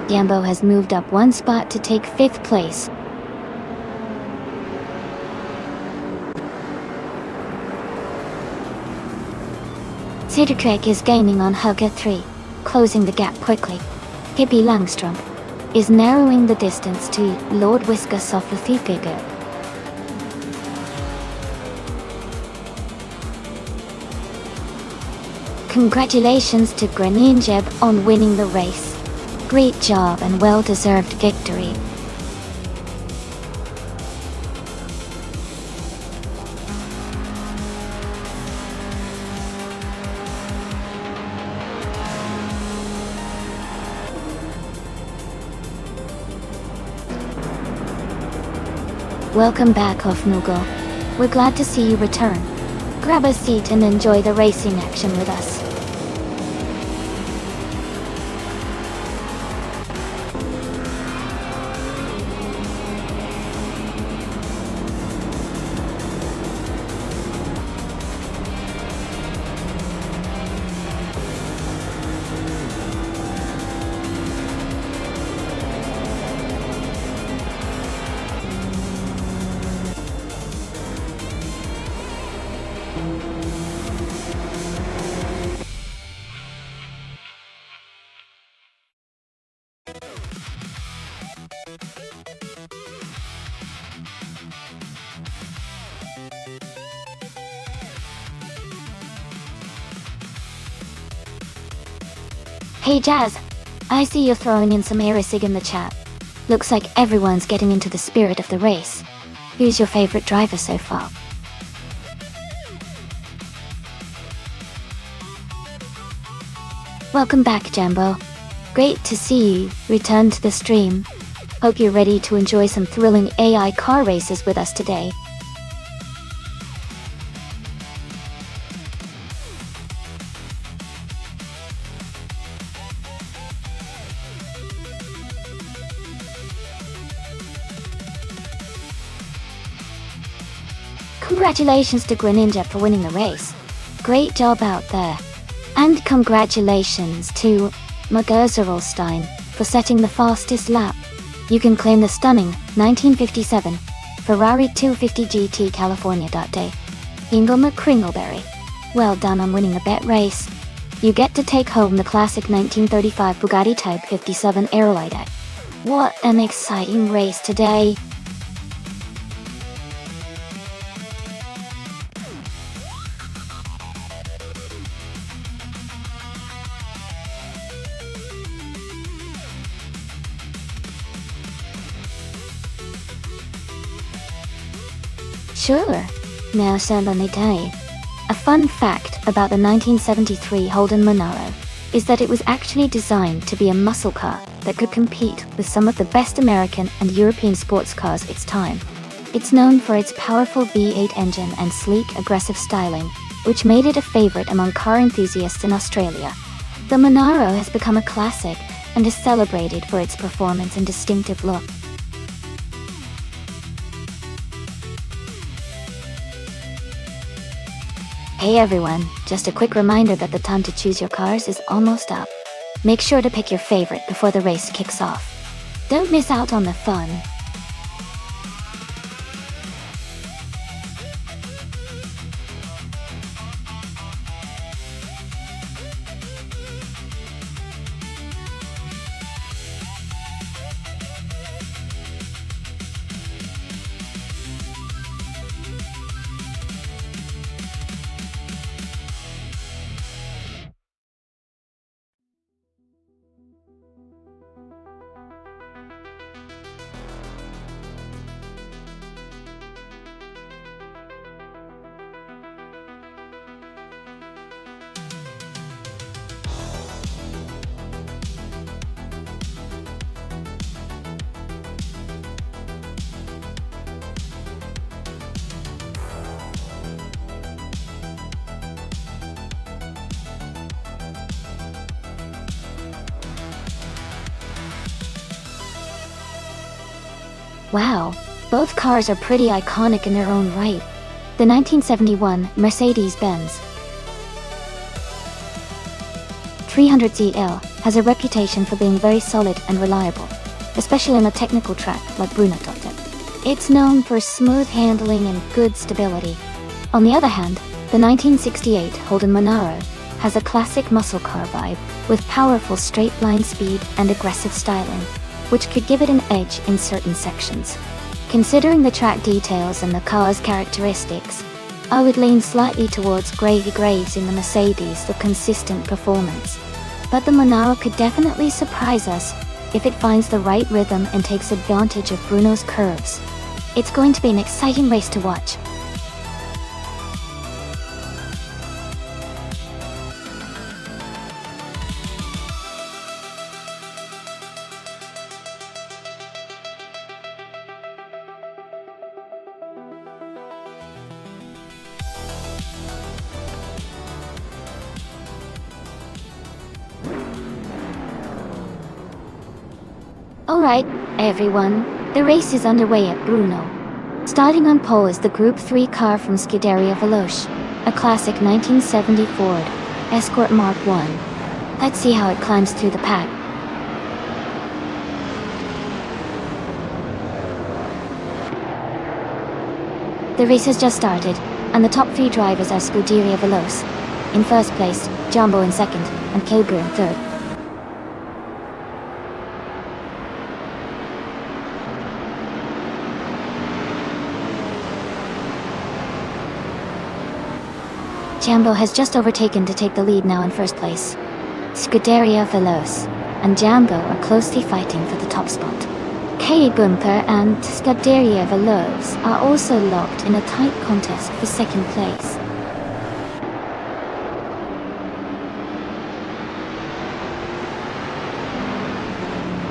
Yambo has moved up 1 spot to take 5th place. Cydrek is gaining on Hugger 3, closing the gap quickly. Hippie Langstrump is narrowing the distance to Lord Whiskersoff Fluffyberg. Congratulations to Greninja on winning the race. Great job and well-deserved victory. Welcome back, Hofnugel. We're glad to see you return. Grab a seat and enjoy the racing action with us. Hey Jazz, I see you're throwing in some Aerosig in the chat. Looks like everyone's getting into the spirit of the race. Who's your favorite driver so far? Welcome back, Jambo. Great to see you return to the stream. Hope you're ready to enjoy some thrilling AI car races with us today. Congratulations to Greninja for winning the race. Great job out there. And congratulations to Magazerolstein for setting the fastest lap. You can claim the stunning 1957 Ferrari 250 GT California Day. Hingle McCringleberry. Well done on winning the bet race. You get to take home the classic 1935 Bugatti Type 57 Aerolite. What an exciting race today. Sure. Now send on the day. A fun fact about the 1973 Holden Monaro is that it was actually designed to be a muscle car that could compete with some of the best American and European sports cars of its time. It's known for its powerful V8 engine and sleek, aggressive styling, which made it a favorite among car enthusiasts in Australia. The Monaro has become a classic and is celebrated for its performance and distinctive look. Hey everyone, just a quick reminder that the time to choose your cars is almost up. Make sure to pick your favorite before the race kicks off. Don't miss out on the fun. Wow, both cars are pretty iconic in their own right. The 1971 Mercedes-Benz 300ZL has a reputation for being very solid and reliable, especially on a technical track like Nonstop. It's known for smooth handling and good stability. On the other hand, the 1968 Holden Monaro has a classic muscle car vibe with powerful straight-line speed and aggressive styling, which could give it an edge in certain sections. Considering the track details and the car's characteristics, I would lean slightly towards gravy graves in the Mercedes for consistent performance. But the Monaro could definitely surprise us if it finds the right rhythm and takes advantage of Bruno's curves. It's going to be an exciting race to watch. Alright, everyone, the race is underway at Brno. Starting on pole is the Group 3 car from Scuderia Veloce, a classic 1970 Ford Escort Mark I. Let's see how it climbs through the pack. The race has just started, and the top 3 drivers are Scuderia Veloce in first place, Jumbo in second, and Kilgore in third. Jumbo has just overtaken to take the lead now in first place. Scuderia Veloce and Jumbo are closely fighting for the top spot. K. Gunther and Scuderia Veloce are also locked in a tight contest for second place.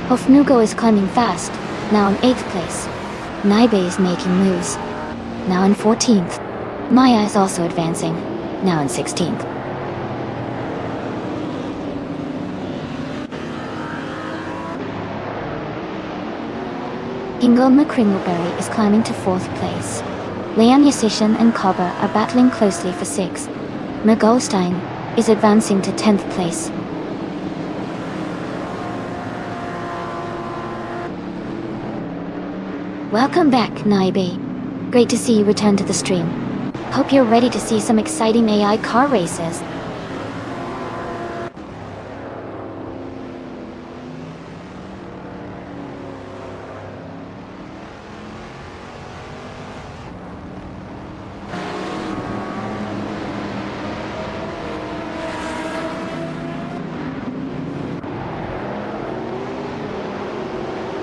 Hofnugo is climbing fast, now in 8th place. Naibe is making moves, now in 14th. Maya is also advancing, now in 16th. Ingoma Kringleberry is climbing to 4th place. Leon Yasishin and Kober are battling closely for 6th. Magolstein is advancing to 10th place. Welcome back, Naibe. Great to see you return to the stream. Hope you're ready to see some exciting AI car races.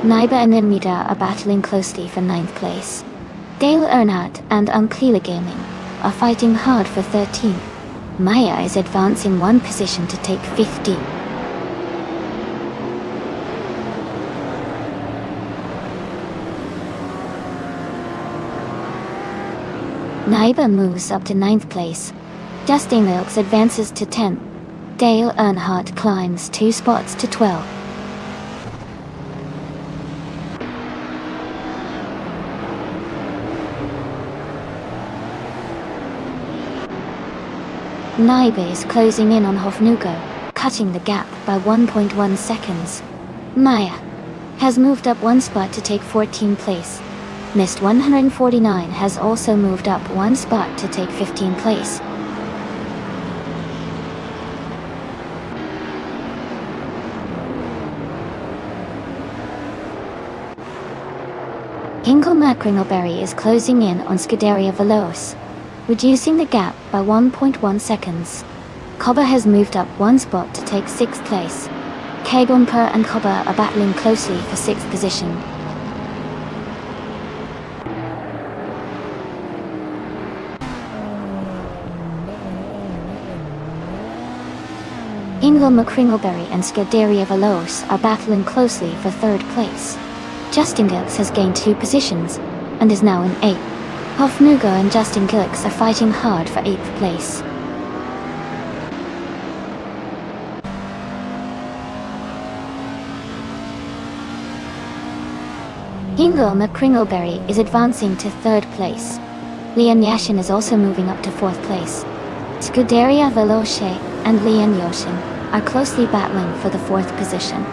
Naiba and Nirmida are battling closely for 9th place. Dale Earnhardt and Unclear Gaming are fighting hard for 13th. Maya is advancing one position to take 15th. Naiba moves up to 9th place. Justin Wilkes advances to 10th. Dale Earnhardt climbs 2 spots to 12th. Naiba is closing in on Hofnugo, cutting the gap by 1.1 seconds. Maya has moved up 1 spot to take 14th place. Missed 149 has also moved up 1 spot to take 15th place. Hingle Macringleberry is closing in on Scuderia Veloce, reducing the gap by 1.1 seconds. Cobber has moved up 1 spot to take 6th place. K-Bumper and Cobber are battling closely for 6th position. Hingle Macringleberry and Scuderia Veloce are battling closely for 3rd place. Justin Gilks has gained 2 positions and is now in 8th. Hofnugo and Justin Gilks are fighting hard for 8th place. Hingle Macringleberry is advancing to 3rd place. Leon Yashin is also moving up to 4th place. Scuderia Veloce and Leon Yashin are closely battling for the 4th position.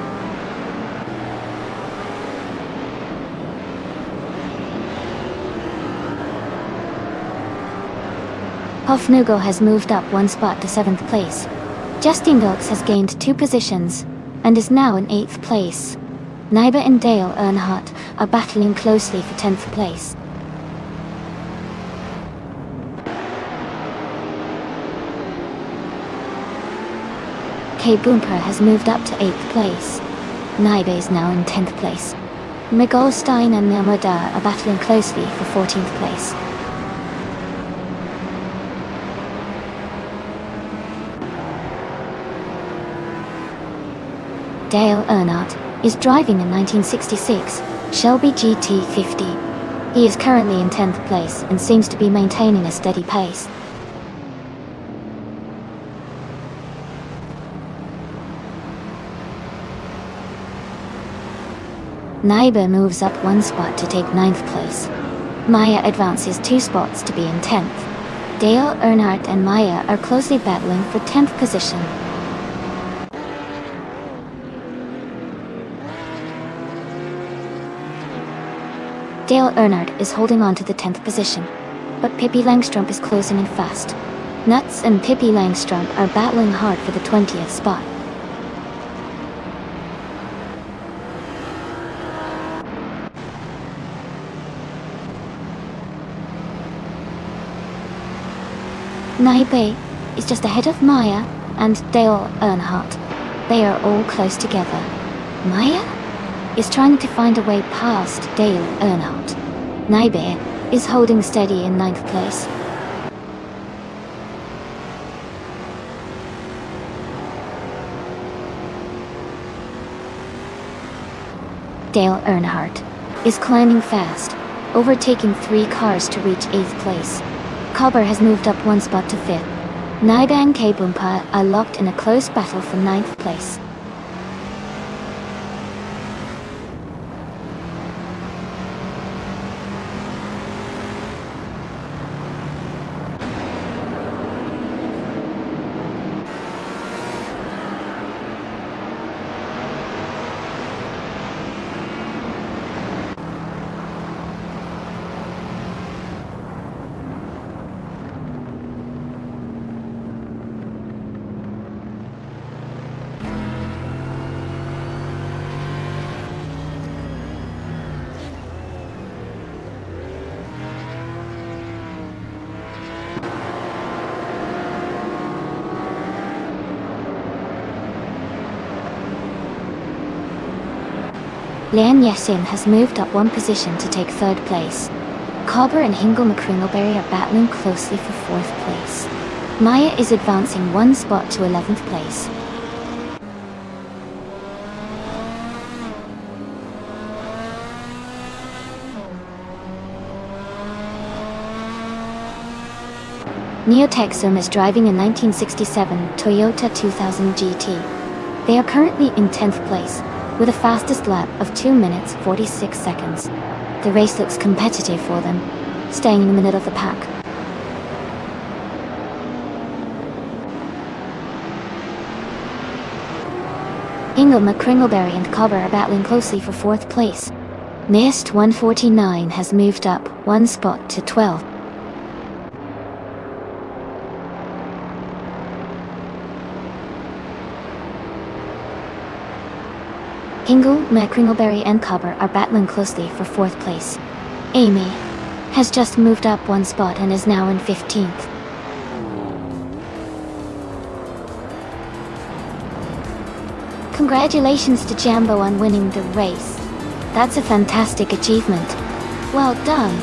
Hofnugo has moved up 1 spot to 7th place. Justin Gilks has gained 2 positions and is now in 8th place. Naiba and Dale Earnhardt are battling closely for 10th place. K-Bumper has moved up to 8th place. Naiba is now in 10th place. Miguel Stein and Namada are battling closely for 14th place. Dale Earnhardt is driving a 1966 Shelby GT50. He is currently in 10th place and seems to be maintaining a steady pace. Naiba moves up 1 spot to take 9th place. Maya advances 2 spots to be in 10th. Dale Earnhardt and Maya are closely battling for 10th position. Dale Earnhardt is holding on to the 10th position, but Pippi Langstrup is closing in fast. Nuts and Pippi Langstrup are battling hard for the 20th spot. Naibe is just ahead of Maya and Dale Earnhardt. They are all close together. Maya is trying to find a way past Dale Earnhardt. Naibe is holding steady in 9th place. Dale Earnhardt is climbing fast, overtaking 3 cars to reach 8th place. Cobber has moved up 1 spot to 5th. Naibe and K-Bumper are locked in a close battle for 9th place. Lian Yexin has moved up 1 position to take 3rd place. Cobber and Hingle McCringleberry are battling closely for 4th place. Maya is advancing 1 spot to 11th place. Neotexum is driving a 1967 Toyota 2000 GT. They are currently in 10th place, with a fastest lap of 2 minutes 46 seconds. The race looks competitive for them, staying in the middle of the pack. Hingle, McCringleberry and Cobber are battling closely for 4th place. Nest 149 has moved up 1 spot to 12th. Hingle, McCringleberry and Cobber are battling closely for 4th place. Amy has just moved up 1 spot and is now in 15th. Congratulations to Jambo on winning the race. That's a fantastic achievement. Well done.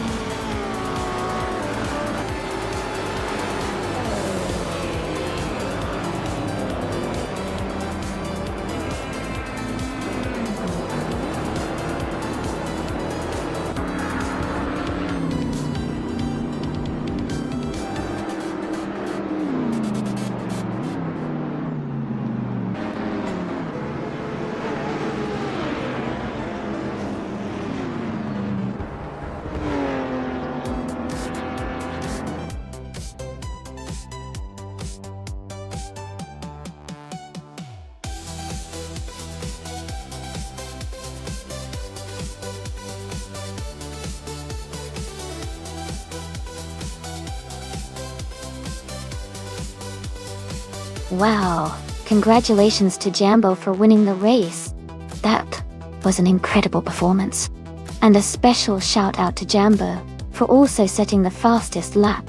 Wow, congratulations to Jambo for winning the race. That was an incredible performance. And a special shout out to Jambo for also setting the fastest lap.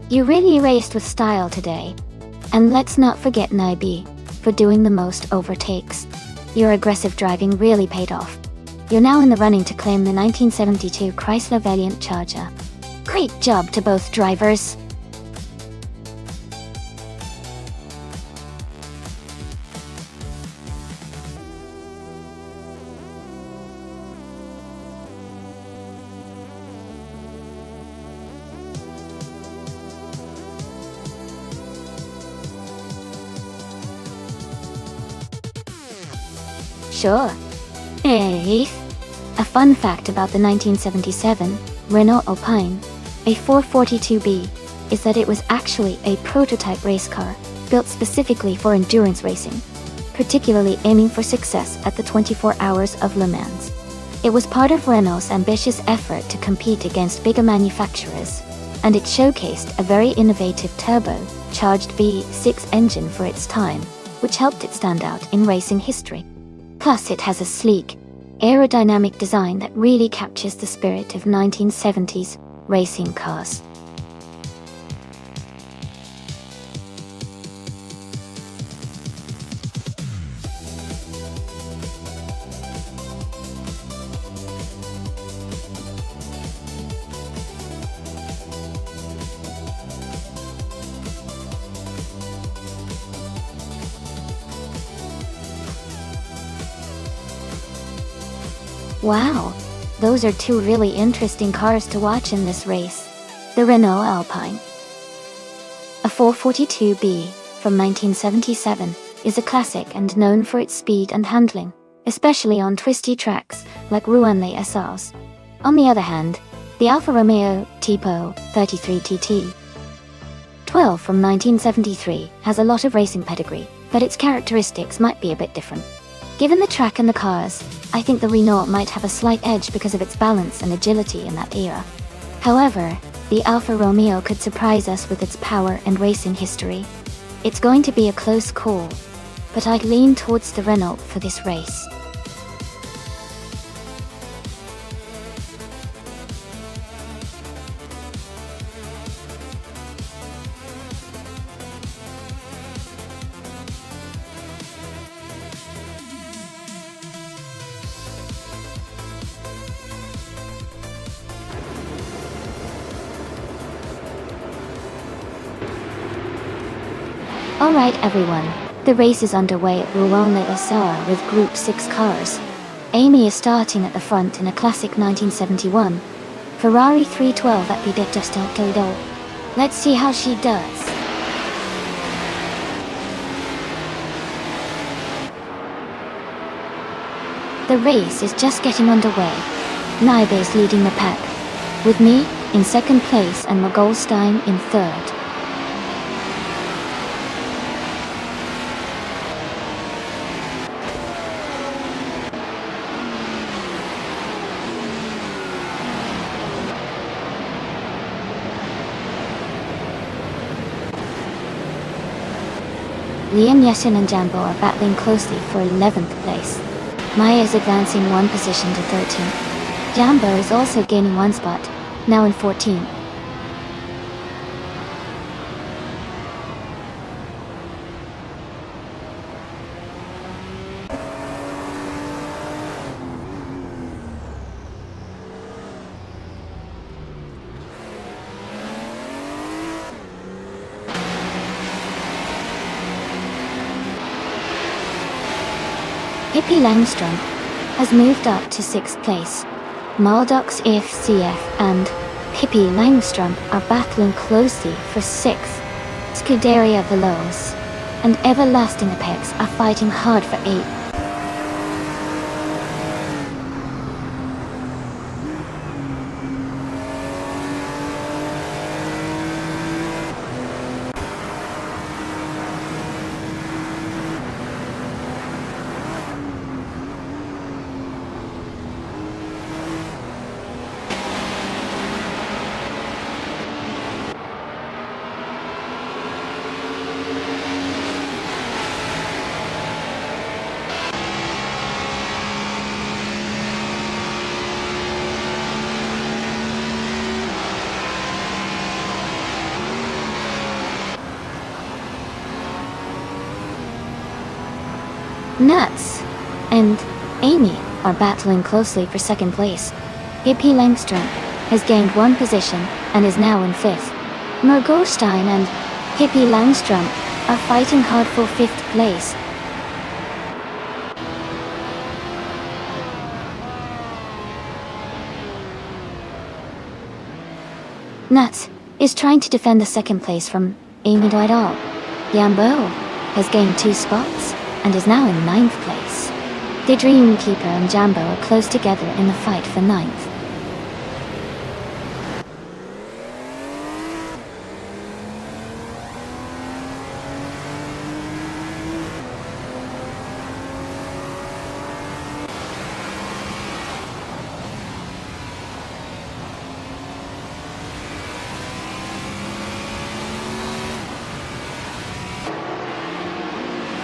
You really raced with style today. And let's not forget Naibi for doing the most overtakes. Your aggressive driving really paid off. You're now in the running to claim the 1972 Chrysler Valiant Charger. Great job to both drivers. Sure. A fun fact about the 1977 Renault Alpine, a 442B, is that it was actually a prototype race car built specifically for endurance racing, particularly aiming for success at the 24 Hours of Le Mans. It was part of Renault's ambitious effort to compete against bigger manufacturers, and it showcased a very innovative turbo-charged V6 engine for its time, which helped it stand out in racing history. Plus, it has a sleek, aerodynamic design that really captures the spirit of 1970s racing cars. Wow, those are 2 really interesting cars to watch in this race. The Renault Alpine, a 442B from 1977, is a classic and known for its speed and handling, especially on twisty tracks like Rouen-les-Essarts. On the other hand, the Alfa Romeo Tipo 33TT 12 from 1973 has a lot of racing pedigree, but its characteristics might be a bit different. Given the track and the cars, I think the Renault might have a slight edge because of its balance and agility in that era. However, the Alfa Romeo could surprise us with its power and racing history. It's going to be a close call, but I'd lean towards the Renault for this race. Alright everyone, the race is underway at Ruone SR with Group 6 cars. Amy is starting at the front in a classic 1971 Ferrari 312 at Pidetto del Todo. Let's see how she does. The race is just getting underway. Naibe is leading the pack, with me in second place and Mogolstein in third. Liam Yeshin and Jambo are battling closely for 11th place. Maya is advancing one position to 13th. Jambo is also gaining one spot, now in 14th. Hippie Langstrom has moved up to 6th place. Maldox FCF and Hippie Langstrom are battling closely for 6th. Scuderia Veloz and Everlasting Apex are fighting hard for 8th. Nuts and Amy are battling closely for 2nd place. Hippie Langstrom has gained one position and is now in 5th. Mergostein and Hippie Langstrom are fighting hard for 5th place. Nuts is trying to defend the 2nd place from Amy Doidal. Yambo has gained 2 spots and is now in 9th place. The Dreamkeeper and Jambo are close together in the fight for 9th.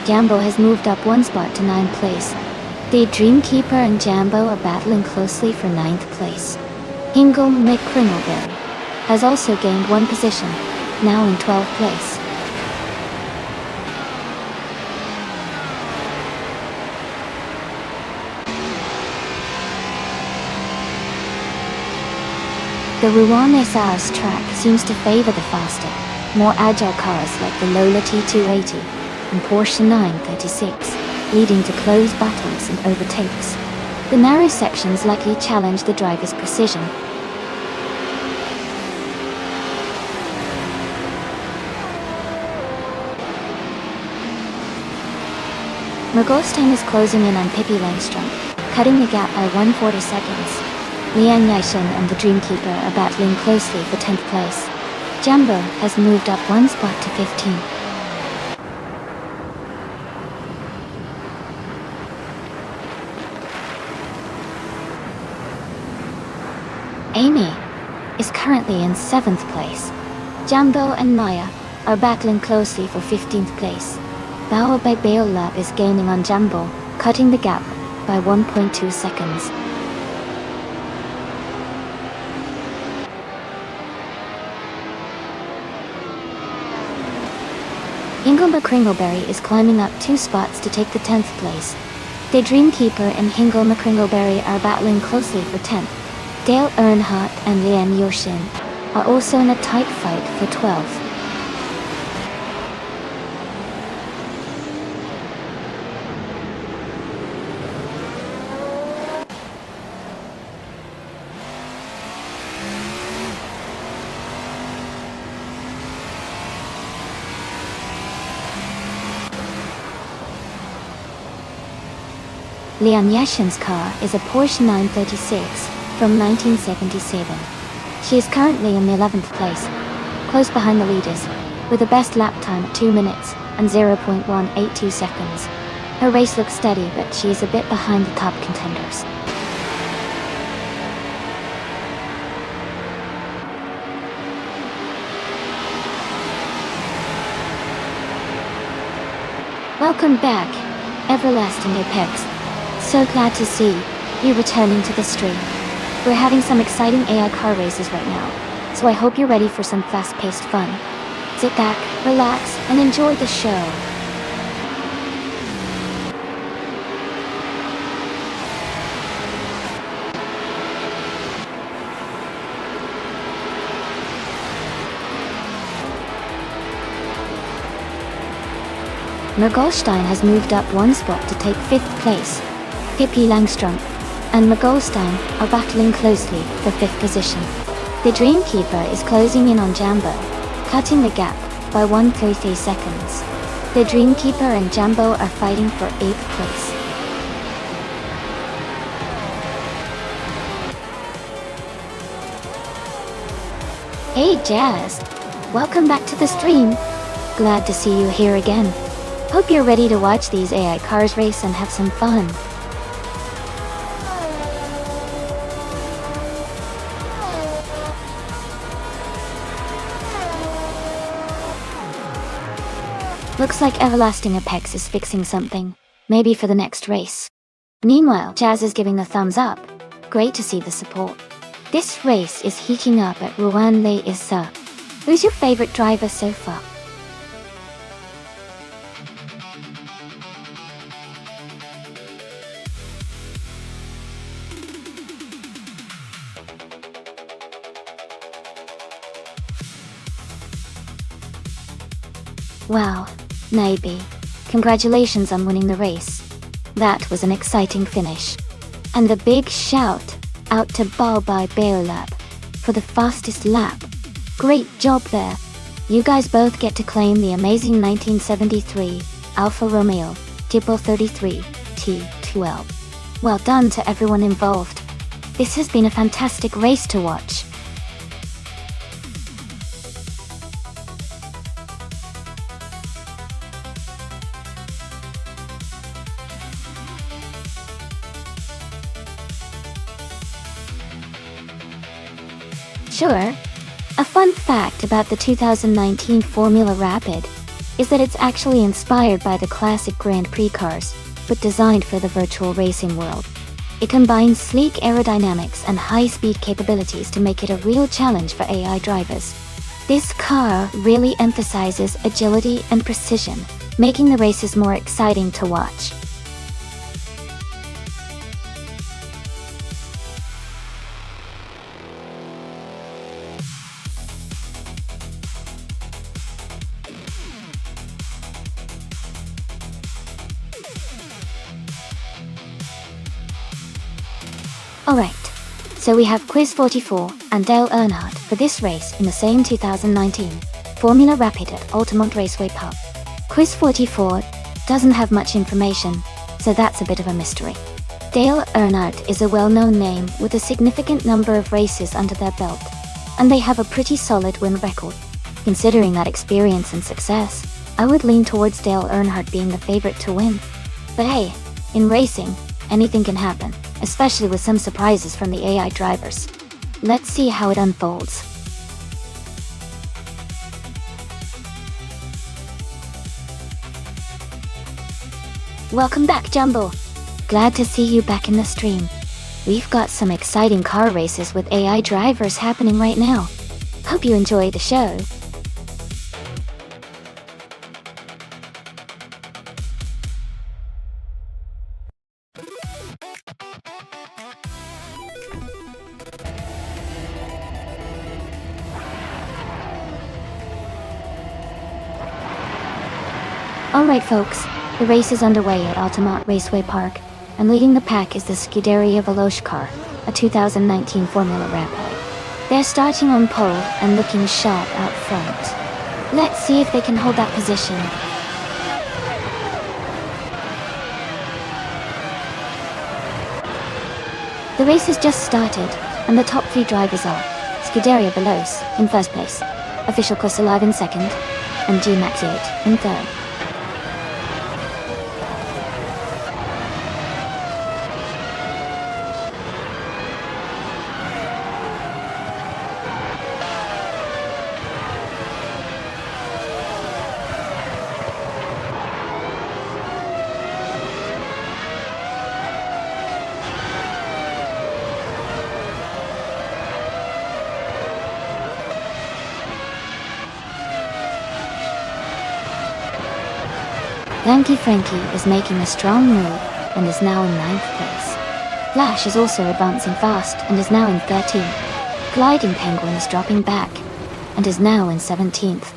Jambo has moved up one spot to 9th place. The Dreamkeeper and Jambo are battling closely for 9th place. Hingle McCringleberry has also gained one position, now in 12th place. The Rouen SR's track seems to favor the faster, more agile cars like the Lola T280 and Porsche 936, leading to close battles and overtakes. The narrow sections likely challenge the driver's precision. Mergostein is closing in on Pippi Langstrom, cutting the gap by 140 seconds. Liang Yaishen and the Dreamkeeper are battling closely for 10th place. Jambo has moved up one spot to 15th. Amy is currently in 7th place. Jambo and Maya are battling closely for 15th place. Bao Beola is gaining on Jambo, cutting the gap by 1.2 seconds. Hingle McCringleberry is climbing up 2 spots to take the 10th place. The Dreamkeeper and Hingle McCringleberry are battling closely for 10th. Dale Earnhardt and Liam Yoshin are also in a tight fight for 12th. Leon Yashin's car is a Porsche 936 from 1977. She is currently in the 11th place, close behind the leaders, with a best lap time at 2 minutes and 0.182 seconds. Her race looks steady, but she is a bit behind the top contenders. Welcome back, Everlasting Apex. So glad to see you returning to the stream. We're having some exciting AI car races right now, so I hope you're ready for some fast-paced fun. Sit back, relax, and enjoy the show. Mergolstein has moved up one spot to take 5th place. Pippi Langstrom and Mergolstein are battling closely for 5th position. The Dreamkeeper is closing in on Jambo, cutting the gap by 1.33 seconds. The Dreamkeeper and Jambo are fighting for 8th place. Hey Jazz, welcome back to the stream. Glad to see you here again. Hope you're ready to watch these AI cars race and have some fun. Looks like Everlasting Apex is fixing something, maybe for the next race. Meanwhile, Jazz is giving the thumbs up. Great to see the support. This race is heating up at Rouen-les-Isses. Who's your favorite driver so far? Wow, maybe. Congratulations on winning the race. That was an exciting finish. And the big shout out to Balbai Beolab for the fastest lap. Great job there. You guys both get to claim the amazing 1973 Alfa Romeo Tipo 33 T12. Well done to everyone involved. This has been a fantastic race to watch. Sure. A fun fact about the 2019 Formula Rapid is that it's actually inspired by the classic Grand Prix cars, but designed for the virtual racing world. It combines sleek aerodynamics and high-speed capabilities to make it a real challenge for AI drivers. This car really emphasizes agility and precision, making the races more exciting to watch. Alright, so we have Quiz 44 and Dale Earnhardt for this race in the same 2019 Formula Rapid at Altamont Raceway Park. Quiz 44 doesn't have much information, so that's a bit of a mystery. Dale Earnhardt is a well-known name with a significant number of races under their belt, and they have a pretty solid win record. Considering that experience and success, I would lean towards Dale Earnhardt being the favorite to win. But hey, in racing, anything can happen, especially with some surprises from the AI drivers. Let's see how it unfolds. Welcome back, Jumbo. Glad to see you back in the stream. We've got some exciting car races with AI drivers happening right now. Hope you enjoy the show. Alright folks, the race is underway at Altamont Raceway Park, and leading the pack is the Scuderia Veloce car, a 2019 Formula Rapid. They're starting on pole and looking sharp out front. Let's see if they can hold that position. The race has just started, and the top 3 drivers are Scuderia Veloce in first place, Official Course Alive in second, and G-Max 8 in third. Lanky Frankie is making a strong move and is now in 9th place. Flash is also advancing fast and is now in 13th. Gliding Penguin is dropping back and is now in 17th.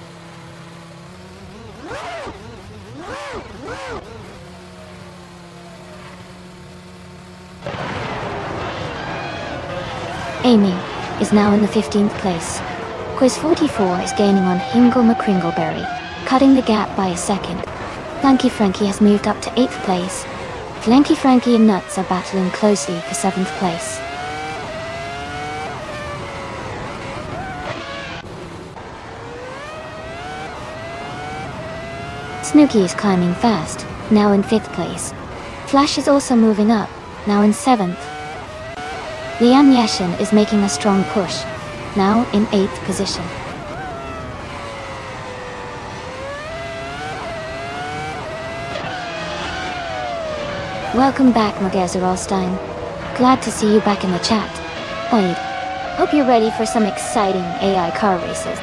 Amy is now in the 15th place. Quiz 44 is gaining on Hingle McCringleberry, cutting the gap by a second. Lanky Frankie has moved up to 8th place. Lanky Frankie and Nuts are battling closely for 7th place. Snooky is climbing fast, now in 5th place. Flash is also moving up, now in 7th. Lian Yashin is making a strong push, now in 8th position. Welcome back, Magazer Allstein. Glad to see you back in the chat. Wait, hope you're ready for some exciting AI car races.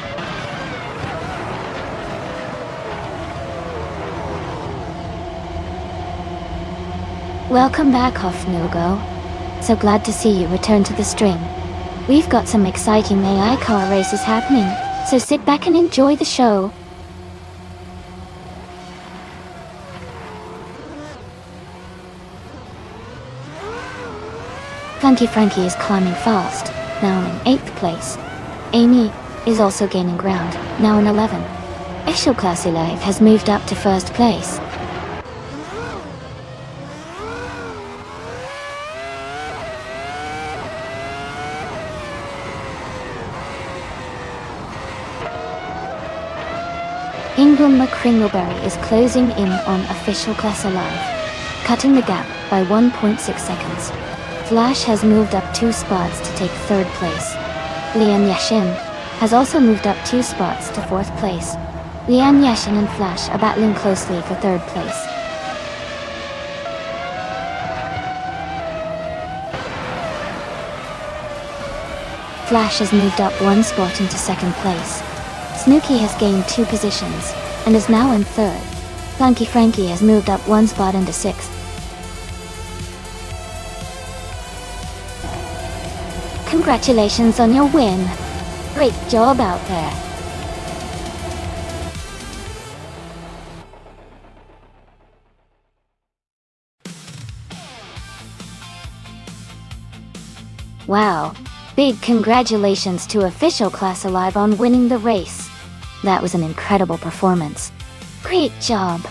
Welcome back, Hofnugo. So glad to see you return to the stream. We've got some exciting AI car races happening, so sit back and enjoy the show. Lanky Frankie is climbing fast, now in 8th place. Amy is also gaining ground, now in 11th. Official Class Alive has moved up to 1st place. Ingram McCringleberry is closing in on Official Class Alive, cutting the gap by 1.6 seconds. Flash has moved up 2 spots to take 3rd place. Lian Yashin has also moved up 2 spots to 4th place. Lian Yashin and Flash are battling closely for 3rd place. Flash has moved up 1 spot into 2nd place. Snooky has gained 2 positions and is now in 3rd. Lanky Frankie has moved up 1 spot into 6th. Congratulations on your win. Great job out there. Wow. Big congratulations to Official Class Alive on winning the race. That was an incredible performance. Great job.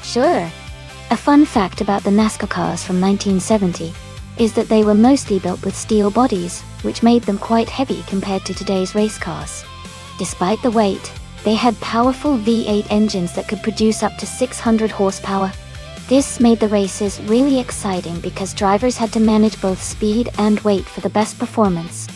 Sure. A fun fact about the NASCAR cars from 1970 is that they were mostly built with steel bodies, which made them quite heavy compared to today's race cars. Despite the weight, they had powerful V8 engines that could produce up to 600 horsepower. This made the races really exciting because drivers had to manage both speed and weight for the best performance.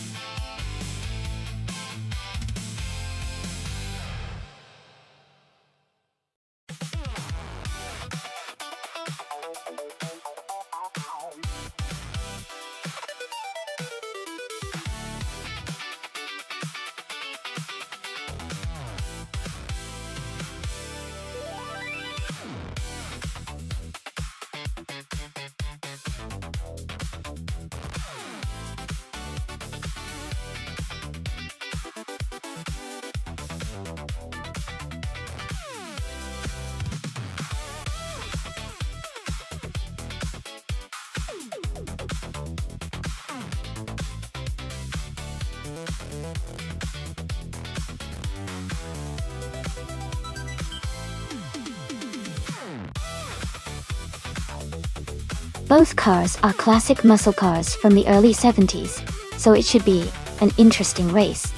Both cars are classic muscle cars from the early 70s, so it should be an interesting race.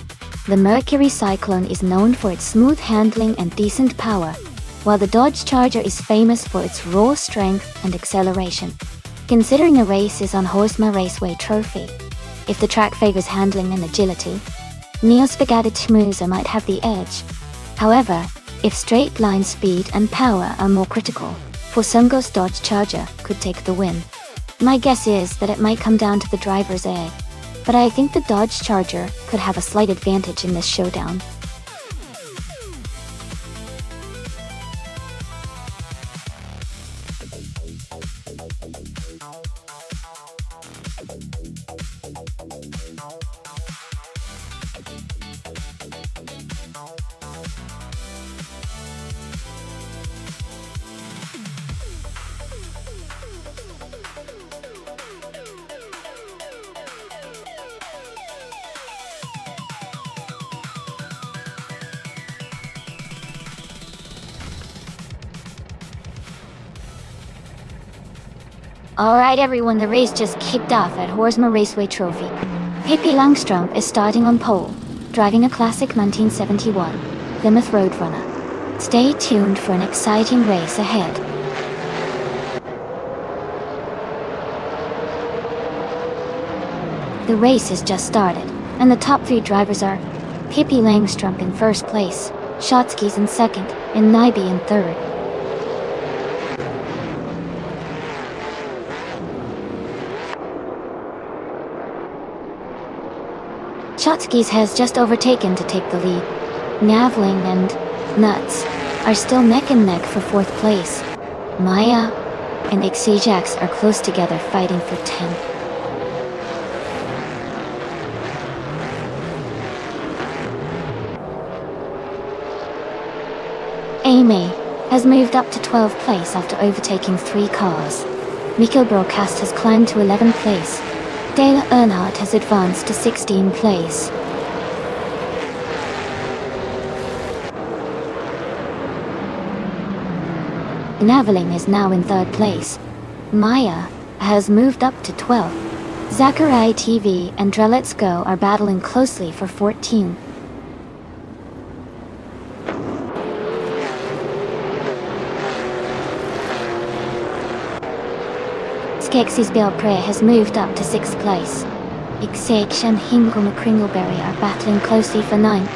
The Mercury Cyclone is known for its smooth handling and decent power, while the Dodge Charger is famous for its raw strength and acceleration. Considering a race is on Horsma Raceway Trophy, if the track favors handling and agility, Neo-Spaghetti Tmusa might have the edge. However, if straight line speed and power are more critical, Forsungos Dodge Charger could take the win. My guess is that it might come down to the driver's eye, but I think the Dodge Charger could have a slight advantage in this showdown. Alright everyone, the race just kicked off at Horsma Raceway Trophy. Pippi Langstrump is starting on pole, driving a classic 1971 Plymouth Roadrunner. Stay tuned for an exciting race ahead. The race has just started, and the top 3 drivers are Pippi Langstrump in first place, Shotskis in second, and Nyby in third. Shotskis has just overtaken to take the lead. Navling and Nuts are still neck and neck for 4th place. Maya and Xijax are close together fighting for 10th. Amy has moved up to 12th place after overtaking 3 cars. Mikkel Broadcast has climbed to 11th place. Dale Earnhardt has advanced to 16th place. Naveling is now in 3rd place. Maya has moved up to 12th. Zachariah TV and Drellet's Go are battling closely for 14th. Skeksis Belpre has moved up to 6th place. Ixech and Hingle McCringleberry are battling closely for 9th.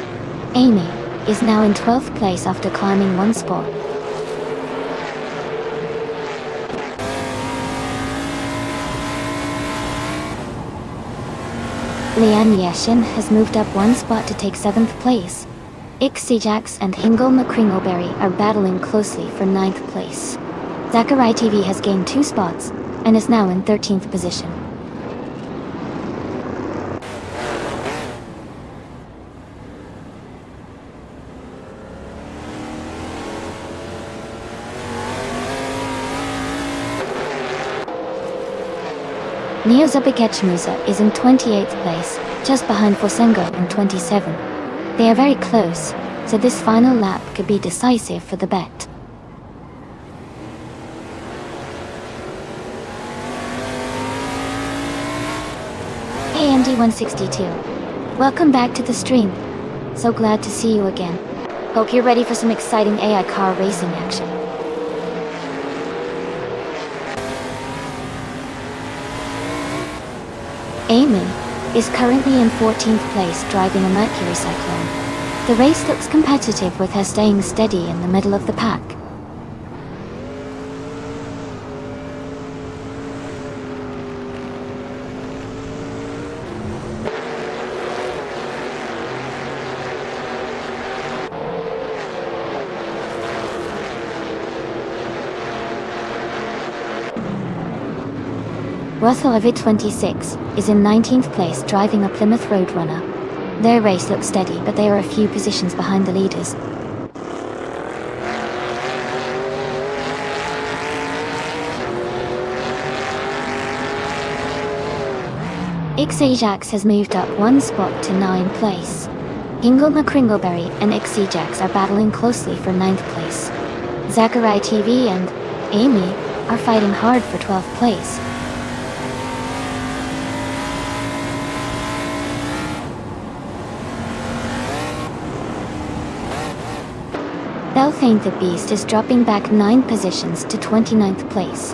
Amy is now in 12th place after climbing 1 spot. Leanne Yeshin has moved up 1 spot to take 7th place. Xijax and Hingle McCringleberry are battling closely for 9th place. Zachariah TV has gained 2 spots and is now in 13th position. Neo-Zabikechmusa is in 28th place, just behind Forsengo in 27. They are very close, so this final lap could be decisive for the bet. Hey MD162, welcome back to the stream. So glad to see you again. Hope you're ready for some exciting AI car racing action. Amy is currently in 14th place driving a Mercury Cyclone. The race looks competitive with her staying steady in the middle of the pack. Russell 26 is in 19th place driving a Plymouth Roadrunner. Their race looks steady, but they are a few positions behind the leaders. Ix-Ajax has moved up one spot to 9th place. Ingle McCringleberry and Ix-Ajax are battling closely for 9th place. Zachariah TV and Amy are fighting hard for 12th place. Belthain the Beast is dropping back 9 positions to 29th place.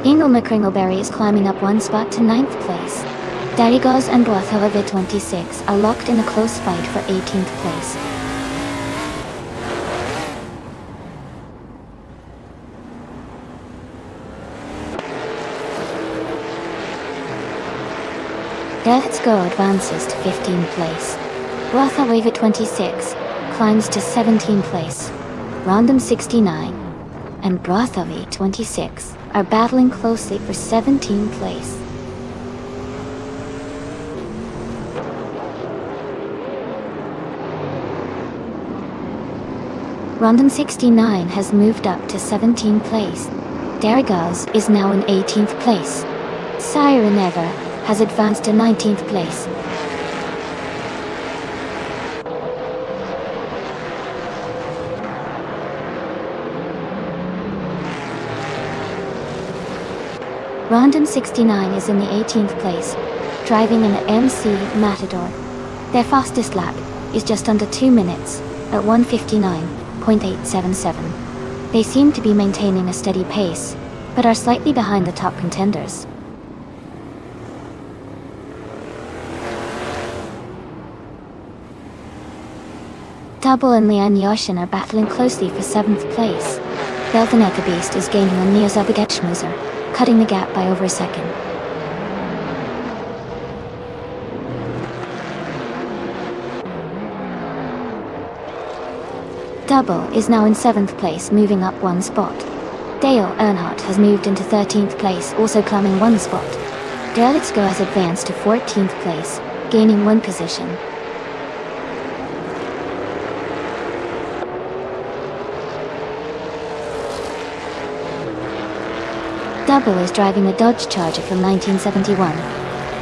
Ingle McCringleberry is climbing up one spot to 9th place. Darigos and Boathovic 26 are locked in a close fight for 18th place. Let's Go advances to 15th place. Boathovic 26 climbs to 17th place. Random 69 and Brothovi 26 are battling closely for 17th place. Random 69 has moved up to 17th place. Darigaz is now in 18th place. Siren Ever has advanced to 19th place. Random 69 is in the 18th place, driving an MC Matador. Their fastest lap is just under 2 minutes, at 1:59.877. They seem to be maintaining a steady pace, but are slightly behind the top contenders. Double and Lian Yoshin are battling closely for 7th place. Belthain the Beast is gaining on Neo Zubagechmuzer, cutting the gap by over a second. Double is now in 7th place, moving up one spot. Dale Earnhardt has moved into 13th place, also climbing one spot. Let's Go has advanced to 14th place, gaining one position. Double is driving a Dodge Charger from 1971.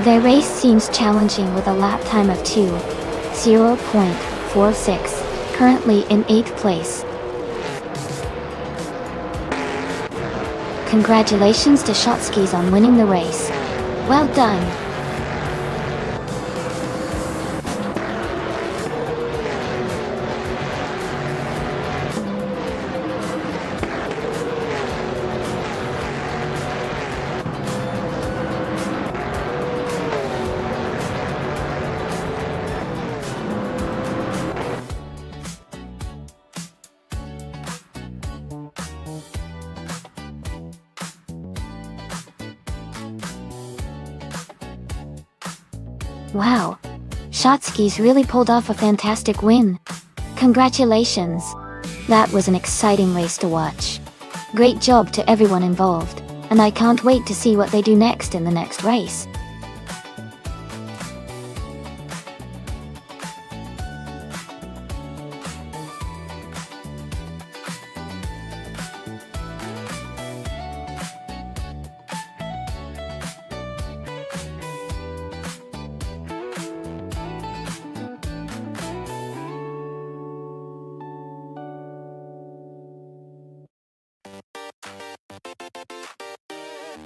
Their race seems challenging with a lap time of 2:0.46, currently in 8th place. Congratulations to Shotskis on winning the race. Well done! Wow, Shotskis really pulled off a fantastic win. Congratulations! That was an exciting race to watch. Great job to everyone involved, and I can't wait to see what they do next in the next race.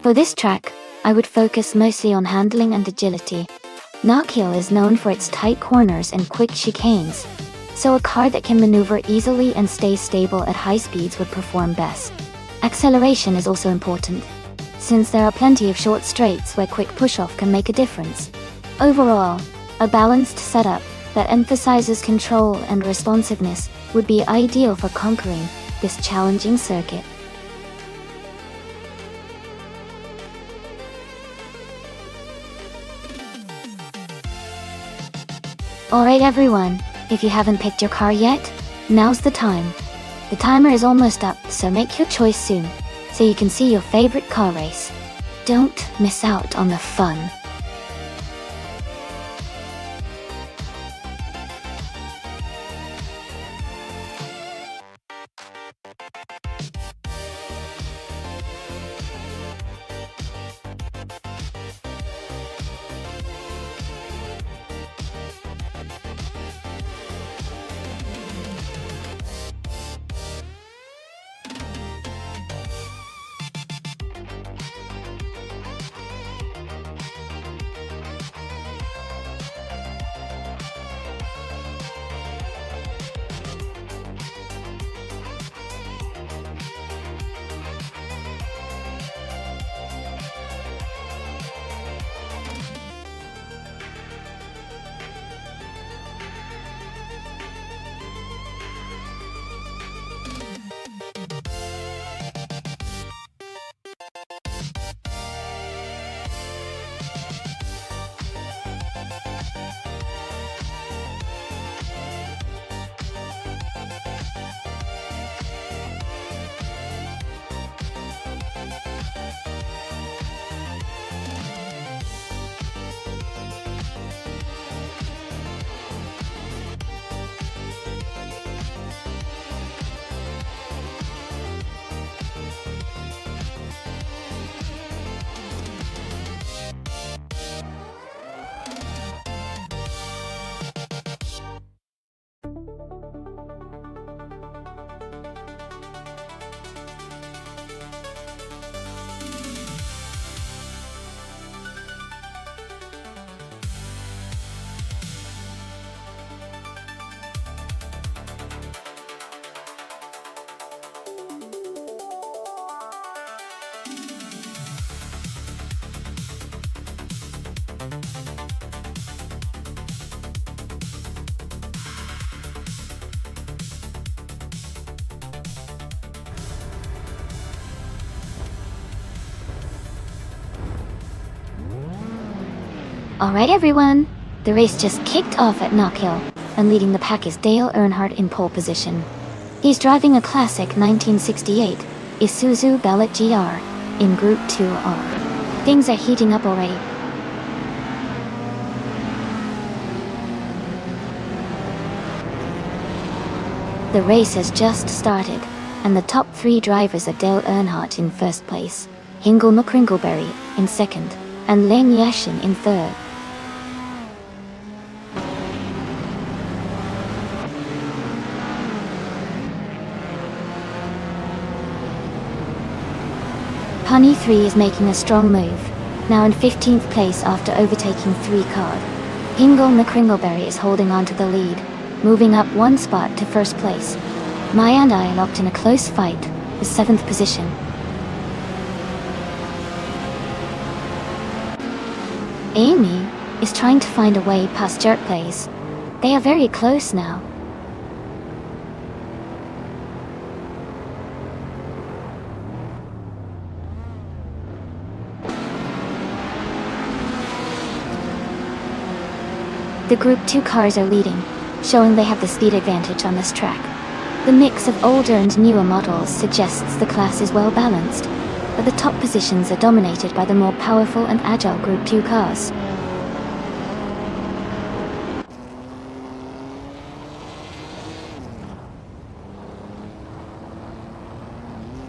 For this track, I would focus mostly on handling and agility. Knockhill is known for its tight corners and quick chicanes, so a car that can maneuver easily and stay stable at high speeds would perform best. Acceleration is also important, since there are plenty of short straights where quick push-off can make a difference. Overall, a balanced setup that emphasizes control and responsiveness would be ideal for conquering this challenging circuit. Alright everyone, if you haven't picked your car yet, now's the time. The timer is almost up, so make your choice soon, so you can see your favorite car race. Don't miss out on the fun. Alright everyone, the race just kicked off at Knock Hill, and leading the pack is Dale Earnhardt in pole position. He's driving a classic 1968 Isuzu Bellot GR in Group 2R. Things are heating up already. The race has just started, and the top three drivers are Dale Earnhardt in first place, Hingle McCringleberry in second, and Lane Yashin in third. Pony 3 is making a strong move, now in 15th place after overtaking 3 cars. Hingle McCringleberry is holding on to the lead, moving up 1 spot to first place. Maya and I locked in a close fight, with 7th position. Amy is trying to find a way past Jerk Plays. They are very close now. The Group 2 cars are leading, showing they have the speed advantage on this track. The mix of older and newer models suggests the class is well balanced, but the top positions are dominated by the more powerful and agile Group 2 cars.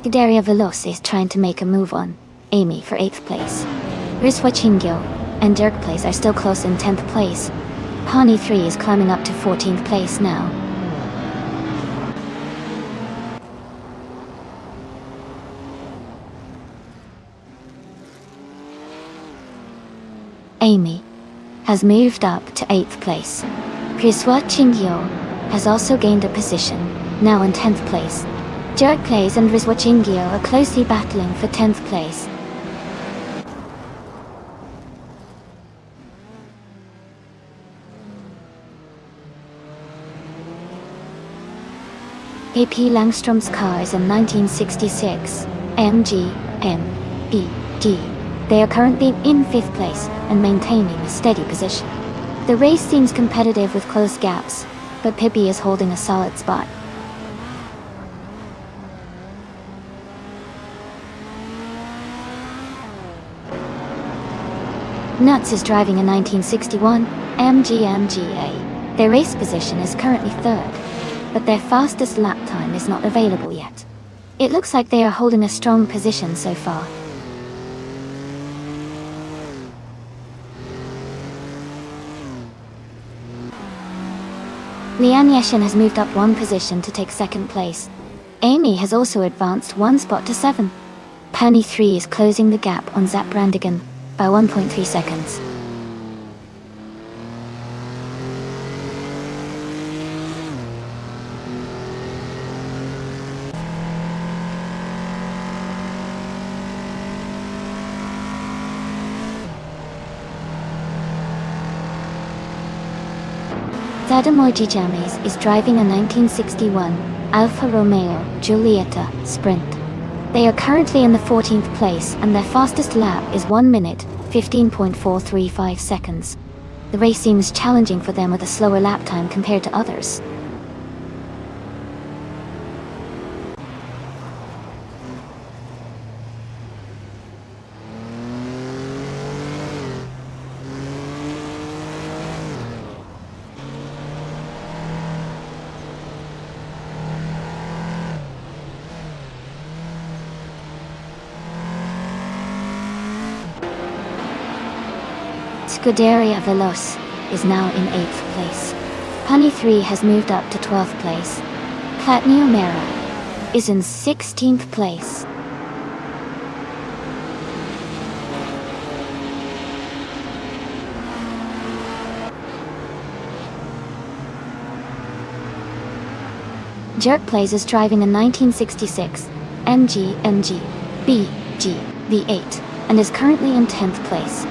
Scuderia Veloce is trying to make a move on Amy for 8th place. Rizwa Chingyo and Dirk Place are still close in 10th place. Pony 3 is climbing up to 14th place now. Amy has moved up to 8th place. Rizwa Chingyo has also gained a position, now in 10th place. Jerk Plays and Rizwa Chingyo are closely battling for 10th place. AP Langstrom's car is a 1966 MG MBD. They are currently in 5th place and maintaining a steady position. The race seems competitive with close gaps, but Pippi is holding a solid spot. Nuts is driving a 1961 MG MGA. Their race position is currently 3rd. But their fastest lap time is not available yet. It looks like they are holding a strong position so far. Lian Yeshin has moved up 1 position to take 2nd place. Amy has also advanced 1 spot to 7th. Pony 3 is closing the gap on Zap Brandigan by 1.3 seconds. Zadamoji James is driving a 1961 Alfa Romeo Giulietta Sprint. They are currently in the 14th place and their fastest lap is 1 minute, 15.435 seconds. The race seems challenging for them with a slower lap time compared to others. Scuderia Veloce is now in 8th place. Pony 3 has moved up to 12th place. Platnio Mera is in 16th place. Jerk Plays is driving a 1966 MG BG V8 and is currently in 10th place.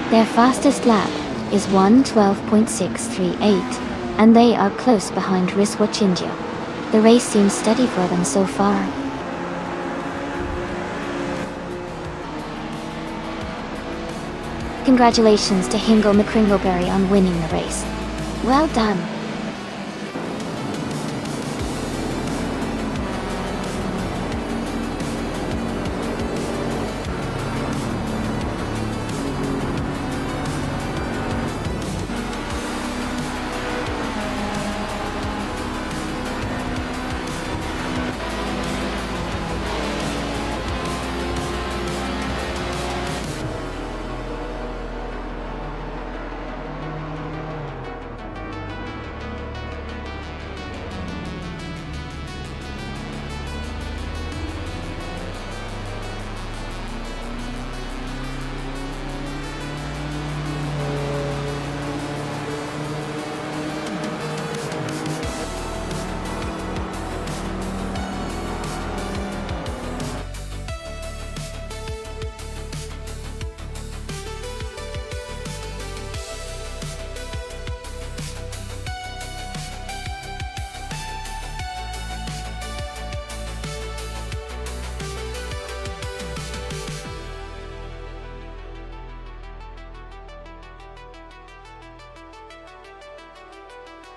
Their fastest lap is 1:12.638, and they are close behind Rizwa Chingyo. The race seems steady for them so far. Congratulations to Hingle McCringleberry on winning the race. Well done.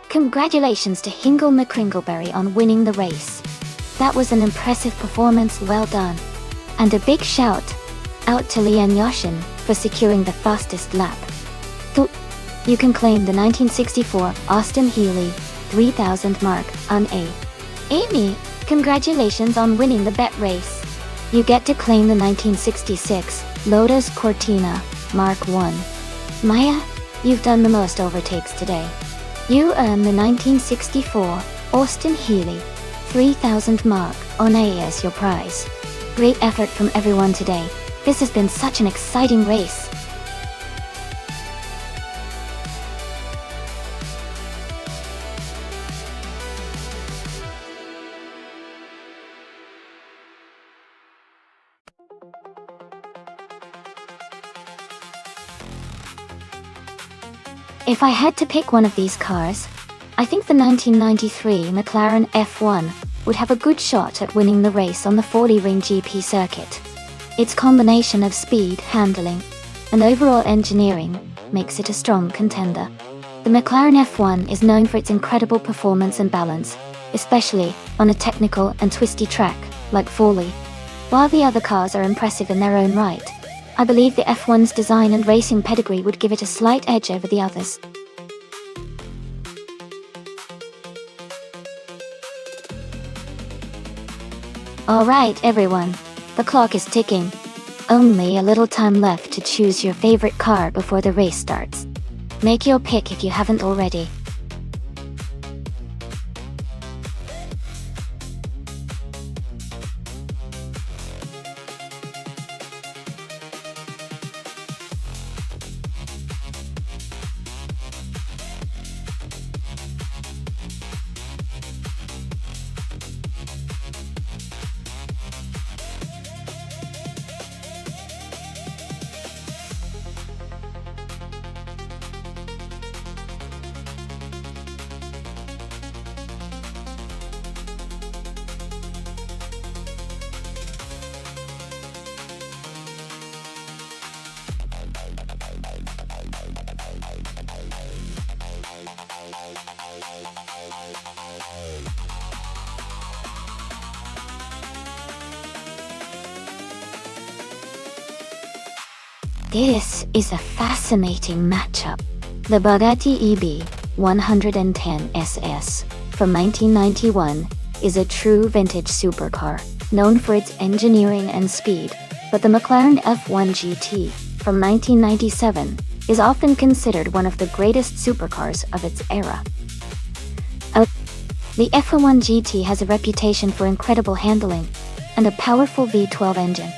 Congratulations to Hingle McCringleberry on winning the race. That was an impressive performance, well done. And a big shout out to Lian Yoshin for securing the fastest lap. You can claim the 1964 Austin Healey 3000 mark on A. Amy, congratulations on winning the bet race. You get to claim the 1966 Lotus Cortina Mark 1. Maya, you've done the most overtakes today. You earn the 1964 Austin Healey 3000 mark on A as your prize. Great effort from everyone today. This has been such an exciting race. If I had to pick one of these cars, I think the 1993 McLaren F1 would have a good shot at winning the race on the 40-ring GP circuit. Its combination of speed, handling, and overall engineering makes it a strong contender. The McLaren F1 is known for its incredible performance and balance, especially on a technical and twisty track like Forley. While the other cars are impressive in their own right, I believe the F1's design and racing pedigree would give it a slight edge over the others. Alright everyone, the clock is ticking. Only a little time left to choose your favorite car before the race starts. Make your pick if you haven't already. This is a fascinating matchup. The Bugatti EB 110 SS from 1991 is a true vintage supercar, known for its engineering and speed, but the McLaren F1 GT from 1997 is often considered one of the greatest supercars of its era. The F1 GT has a reputation for incredible handling and a powerful V12 engine.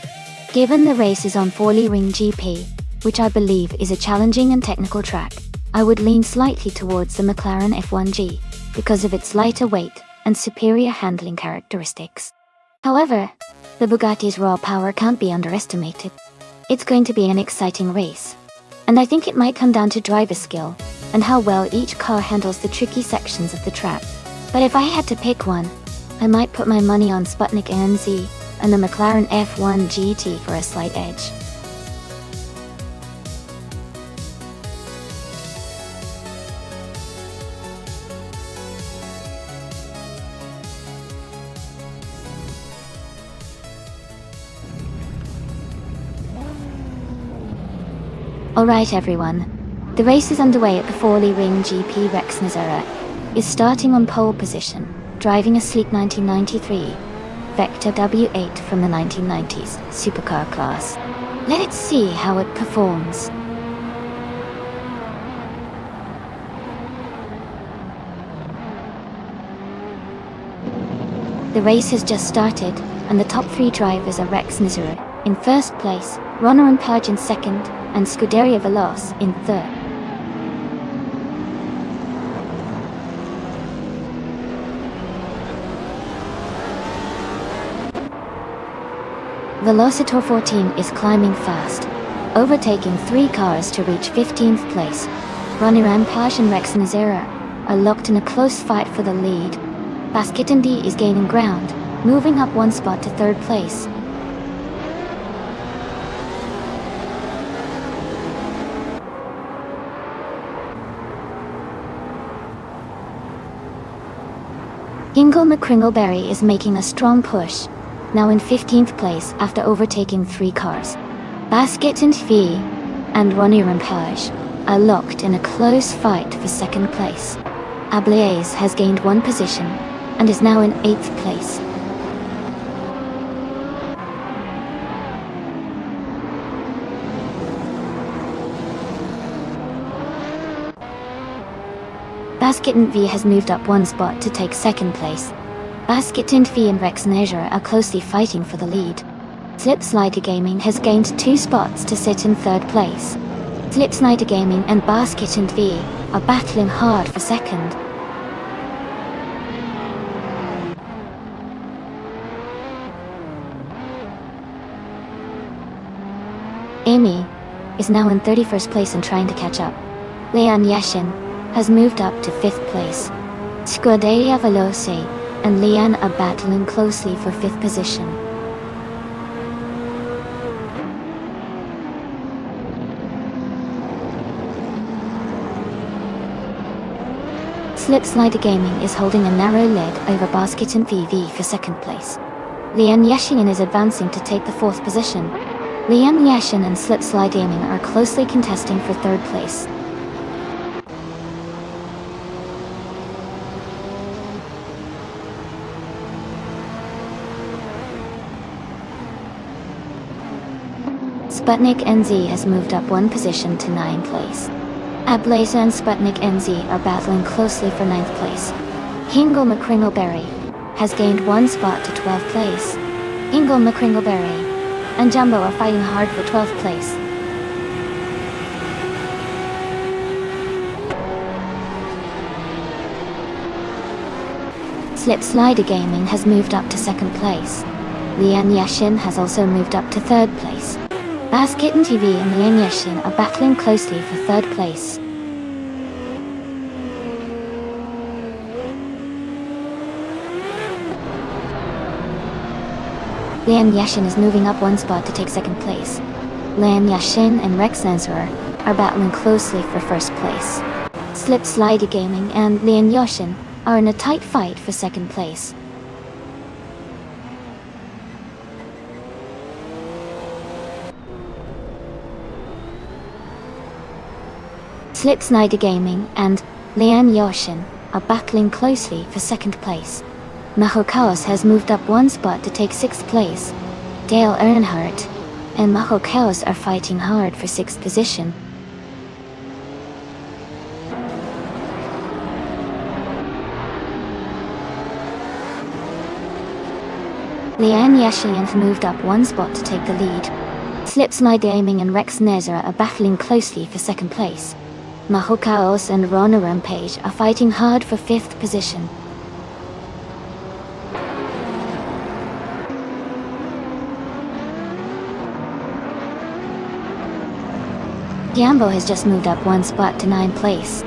Given the race is on 40-ring GP, which I believe is a challenging and technical track, I would lean slightly towards the McLaren F1G because of its lighter weight and superior handling characteristics. However, the Bugatti's raw power can't be underestimated. It's going to be an exciting race, and I think it might come down to driver skill and how well each car handles the tricky sections of the track. But if I had to pick one, I might put my money on Sputnik NZ and the McLaren F1 GT for a slight edge. Alright everyone, the race is underway at the Forley Ring GP. Rex Nazera is starting on pole position, driving a sleek 1993 Vector W8 from the 1990s supercar class. Let's see how it performs. The race has just started, and the top three drivers are Rex Nazera in first place, Ronner and Page in second, and Scuderia Veloce in third. Velocitor 14 is climbing fast, overtaking 3 cars to reach 15th place. Ronnie Rampage and Rex Nazera are locked in a close fight for the lead. Basket and D is gaining ground, moving up 1 spot to 3rd place. Ingle McCringleberry is making a strong push, now in 15th place after overtaking 3 cars. Basket and Fee and Ronnie Rampage are locked in a close fight for 2nd place. Ablaze has gained 1 position and is now in 8th place. Basket and V has moved up 1 spot to take 2nd place. Basket and V and Rex Nazera are closely fighting for the lead. Slipslider Gaming has gained 2 spots to sit in 3rd place. Slipslider Gaming and Basket and V are battling hard for 2nd. Amy is now in 31st place and trying to catch up. Leon Yashin has moved up to 5th place. Scuderia Veloce and Leon are battling closely for 5th position. Slipslider Gaming is holding a narrow lead over Basket and VV for 2nd place. Leon Yashin is advancing to take the 4th position. Leon Yashin and Slipslider Gaming are closely contesting for 3rd place. Sputnik NZ has moved up 1 position to 9th place. Ablaze and Sputnik NZ are battling closely for 9th place. Ingle McCringleberry has gained 1 spot to 12th place. Ingle McCringleberry and Jumbo are fighting hard for 12th place. Slipslider Gaming has moved up to 2nd place. Leon Yashin has also moved up to 3rd place. Basket and TV and Leon Yashin are battling closely for 3rd place. Leon Yashin is moving up 1 spot to take 2nd place. Leon Yashin and Rex Nazera are battling closely for 1st place. Slipslider Gaming and Leon Yashin are in a tight fight for 2nd place. Slipslider Gaming and Leon Yashin are battling closely for 2nd place. Maho Chaos has moved up 1 spot to take 6th place. Dale Earnhardt and Maho Chaos are fighting hard for 6th position. Leon Yashin has moved up 1 spot to take the lead. Slipslider Gaming and Rex Nazera are battling closely for 2nd place. Maho Chaos and Ronnie Rampage are fighting hard for 5th position. Jambo has just moved up 1 spot to 9th place.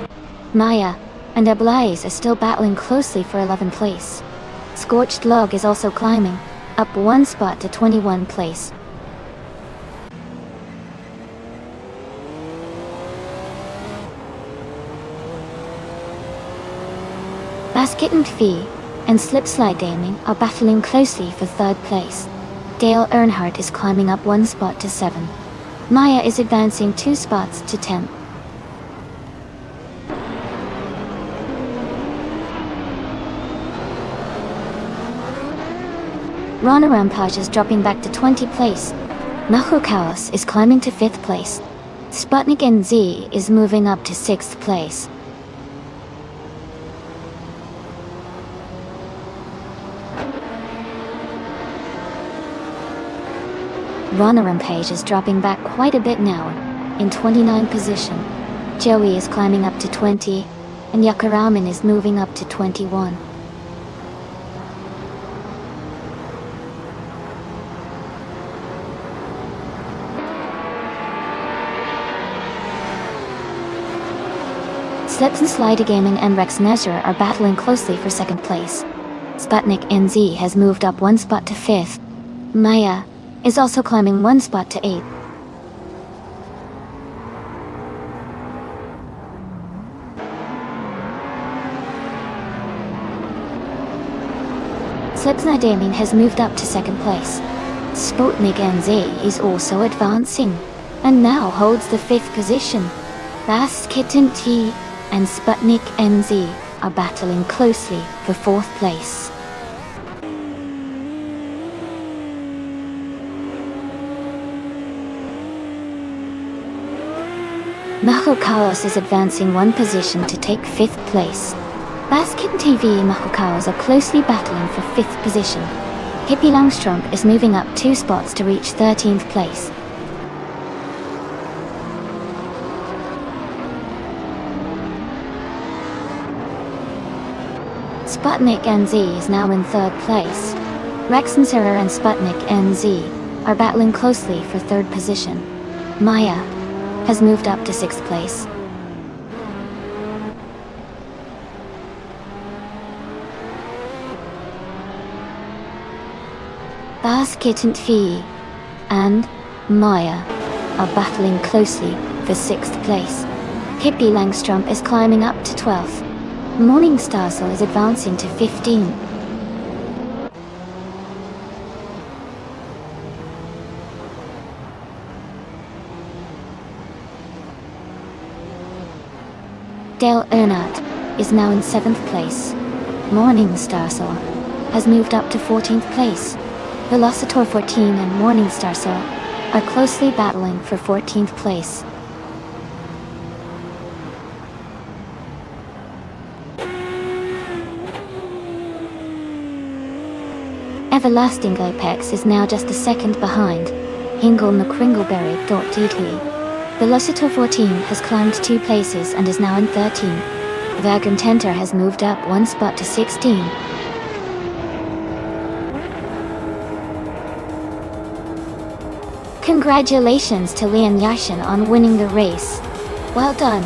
Maya and Ablaze are still battling closely for 11th place. Scorched Log is also climbing, up 1 spot to 21st place. Basket and Fee and Slipslide Gaming are battling closely for 3rd place. Dale Earnhardt is climbing up 1 spot to 7. Maya is advancing 2 spots to 10th. Rana Rampage is dropping back to 20th place. Nahu Chaos is climbing to 5th place. Sputnik NZ is moving up to 6th place. Rana Rampage is dropping back quite a bit now, in 29th position. Joey is climbing up to 20, and Yakaraman is moving up to 21. Slips and Slider Gaming and Rex Nezra are battling closely for 2nd place. Sputnik NZ has moved up 1 spot to 5th. Maya is also climbing 1 spot to 8th. Slipsna Gaming has moved up to 2nd place. Sputnik NZ is also advancing, and now holds the 5th position. Fast Kitten T and Sputnik NZ are battling closely for 4th place. Maho Chaos is advancing 1 position to take 5th place. Baskin TV and Maho Chaos are closely battling for 5th position. Hippie Langstrump is moving up 2 spots to reach 13th place. Sputnik NZ is now in 3rd place. Rex and Sarah and Sputnik NZ are battling closely for 3rd position. Maya has moved up to 6th place. Bas Kitten Fee and Maya are battling closely for 6th place. Hippie Langstrump is climbing up to 12th. Morning Starsel is advancing to 15. Dale Earnhardt is now in 7th place. Morning Starsel has moved up to 14th place. Velocitor 14 and Morning Starsel are closely battling for 14th place. Everlasting Apex is now just a second behind. Hingle McCringleberry.dt. Velocitor 14 has climbed 2 places and is now in 13. Vagrant Tenter has moved up 1 spot to 16. Congratulations to Lian Yashin on winning the race. Well done.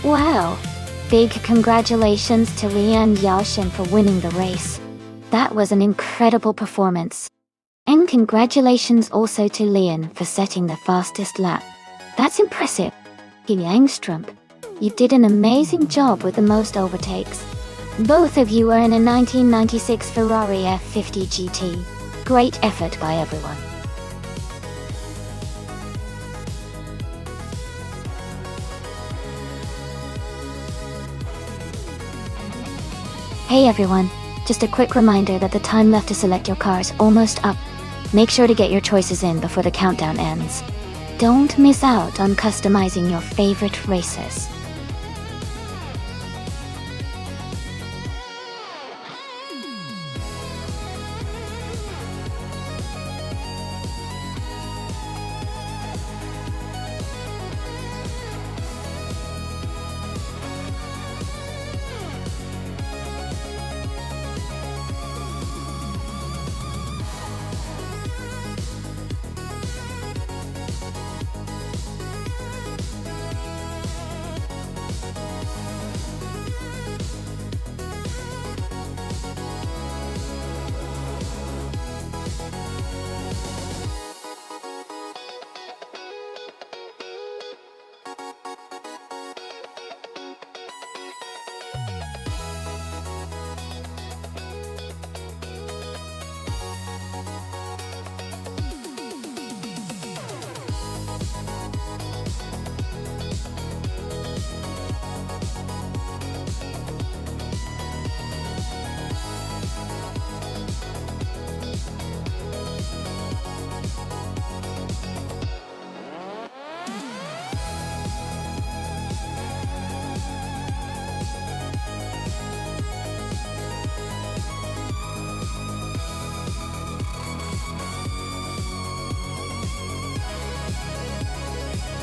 Wow! Big congratulations to Lian Yaoshen for winning the race. That was an incredible performance. And congratulations also to Lian for setting the fastest lap. That's impressive. Langstrup, you did an amazing job with the most overtakes. Both of you are in a 1996 Ferrari F50 GT. Great effort by everyone. Hey everyone, just a quick reminder that the time left to select your car is almost up. Make sure to get your choices in before the countdown ends. Don't miss out on customizing your favorite races.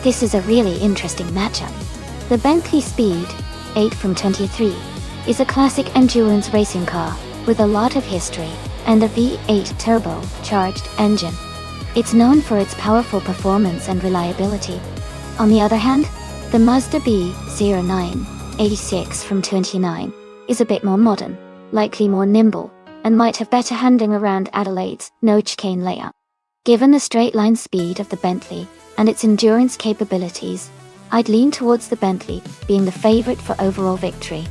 This is a really interesting matchup. The Bentley Speed 8 from 23 is a classic endurance racing car with a lot of history and a V8 turbo-charged engine. It's known for its powerful performance and reliability. On the other hand, the Mazda B09 86 from 29 is a bit more modern, likely more nimble, and might have better handling around Adelaide's no chicane layout. Given the straight-line speed of the Bentley and its endurance capabilities, I'd lean towards the Bentley being the favorite for overall victory.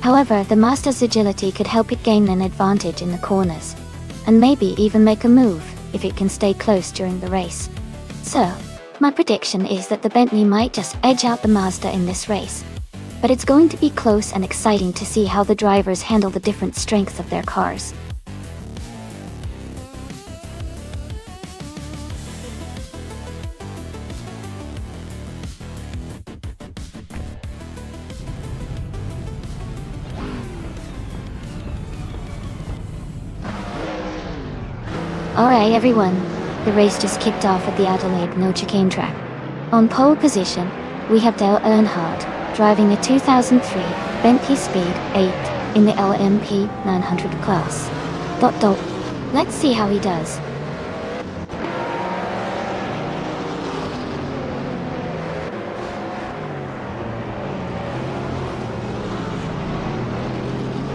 However, the Mazda's agility could help it gain an advantage in the corners, and maybe even make a move if it can stay close during the race. So, my prediction is that the Bentley might just edge out the Mazda in this race. But it's going to be close and exciting to see how the drivers handle the different strengths of their cars. Alright everyone, the race just kicked off at the Adelaide no chicane track. On pole position, we have Dale Earnhardt driving a 2003 Bentley Speed 8 in the LMP 900 class. Let's see how he does.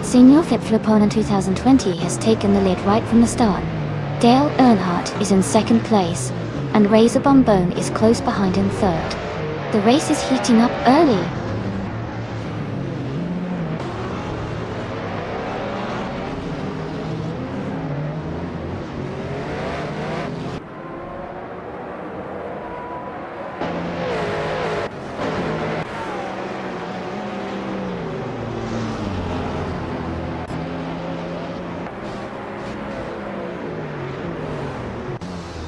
Senior Flip-Flopona 2020 has taken the lead right from the start. Dale Earnhardt is in second place, and Razor Bombone is close behind in third. The race is heating up early.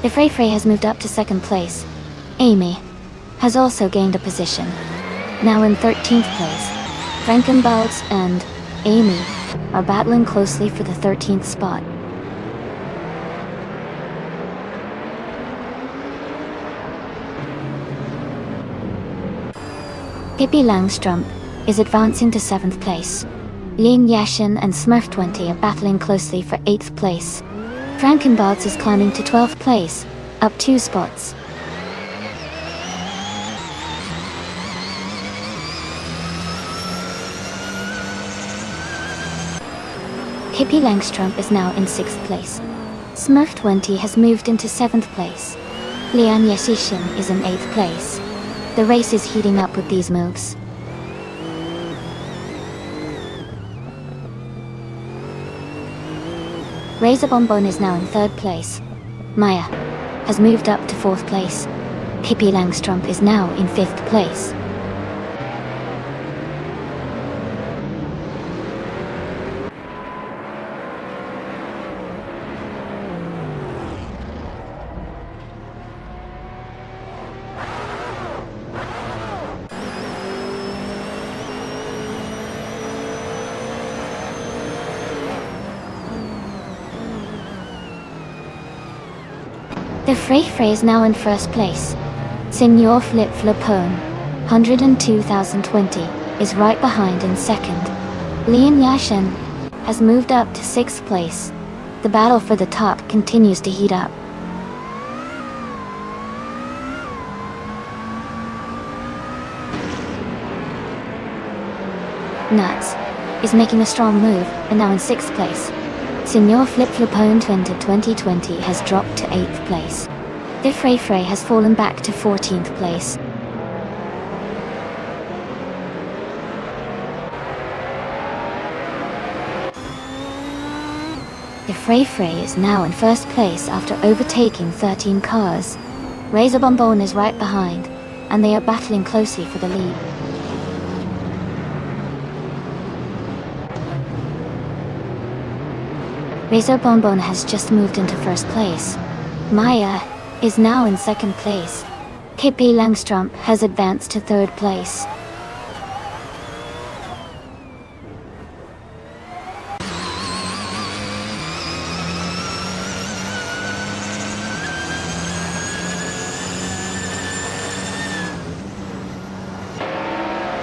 The Frey has moved up to second place. Amy has also gained a position, now in 13th place. Frankenbalds and Amy are battling closely for the 13th spot. Pippi Langstrup is advancing to 7th place. Ling Yashin and Smurf20 are battling closely for 8th place. Frankenbalds is climbing to 12th place, up 2 spots. Pippi Langstrumpf is now in 6th place. Smurf 20 has moved into 7th place. Lian Yeshishin is in 8th place. The race is heating up with these moves. Razor Bonbon is now in 3rd place. Maya has moved up to 4th place. Pippi Langstrumpf is now in 5th place. The Frey is now in 1st place. Senor Flip Flopone, 102,020, is right behind in 2nd. Lian Yashin has moved up to 6th place. The battle for the top continues to heat up. Nuts is making a strong move and now in 6th place. Senor Flip Flopone 2020 has dropped to 8th place. The Frey has fallen back to 14th place. The Frey is now in 1st place after overtaking 13 cars. Razor Bonbon is right behind, and they are battling closely for the lead. Razor Bonbon has just moved into 1st place. Maya is now in 2nd place. Pippi Langstrumpf has advanced to 3rd place.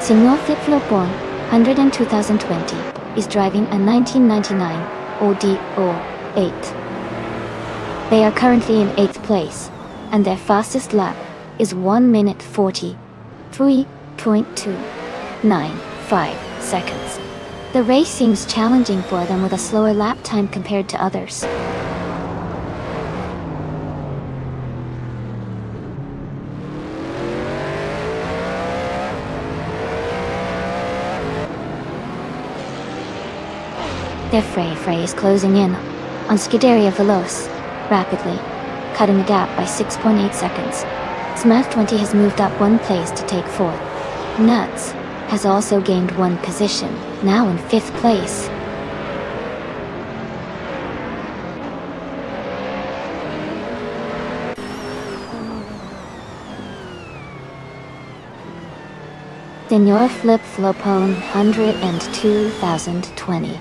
Senor Flip Flopone, 102,020, is driving a 1999 Audi O8. They are currently in 8th place, and their fastest lap is 1 minute 43.295 seconds. The race seems challenging for them with a slower lap time compared to others. Their Frey is closing in on Scuderia Veloce rapidly, cutting the gap by 6.8 seconds. Smurf 20 has moved up 1 place to take 4th. Nuts has also gained 1 position, now in 5th place. Senor Flip Flopone 102,020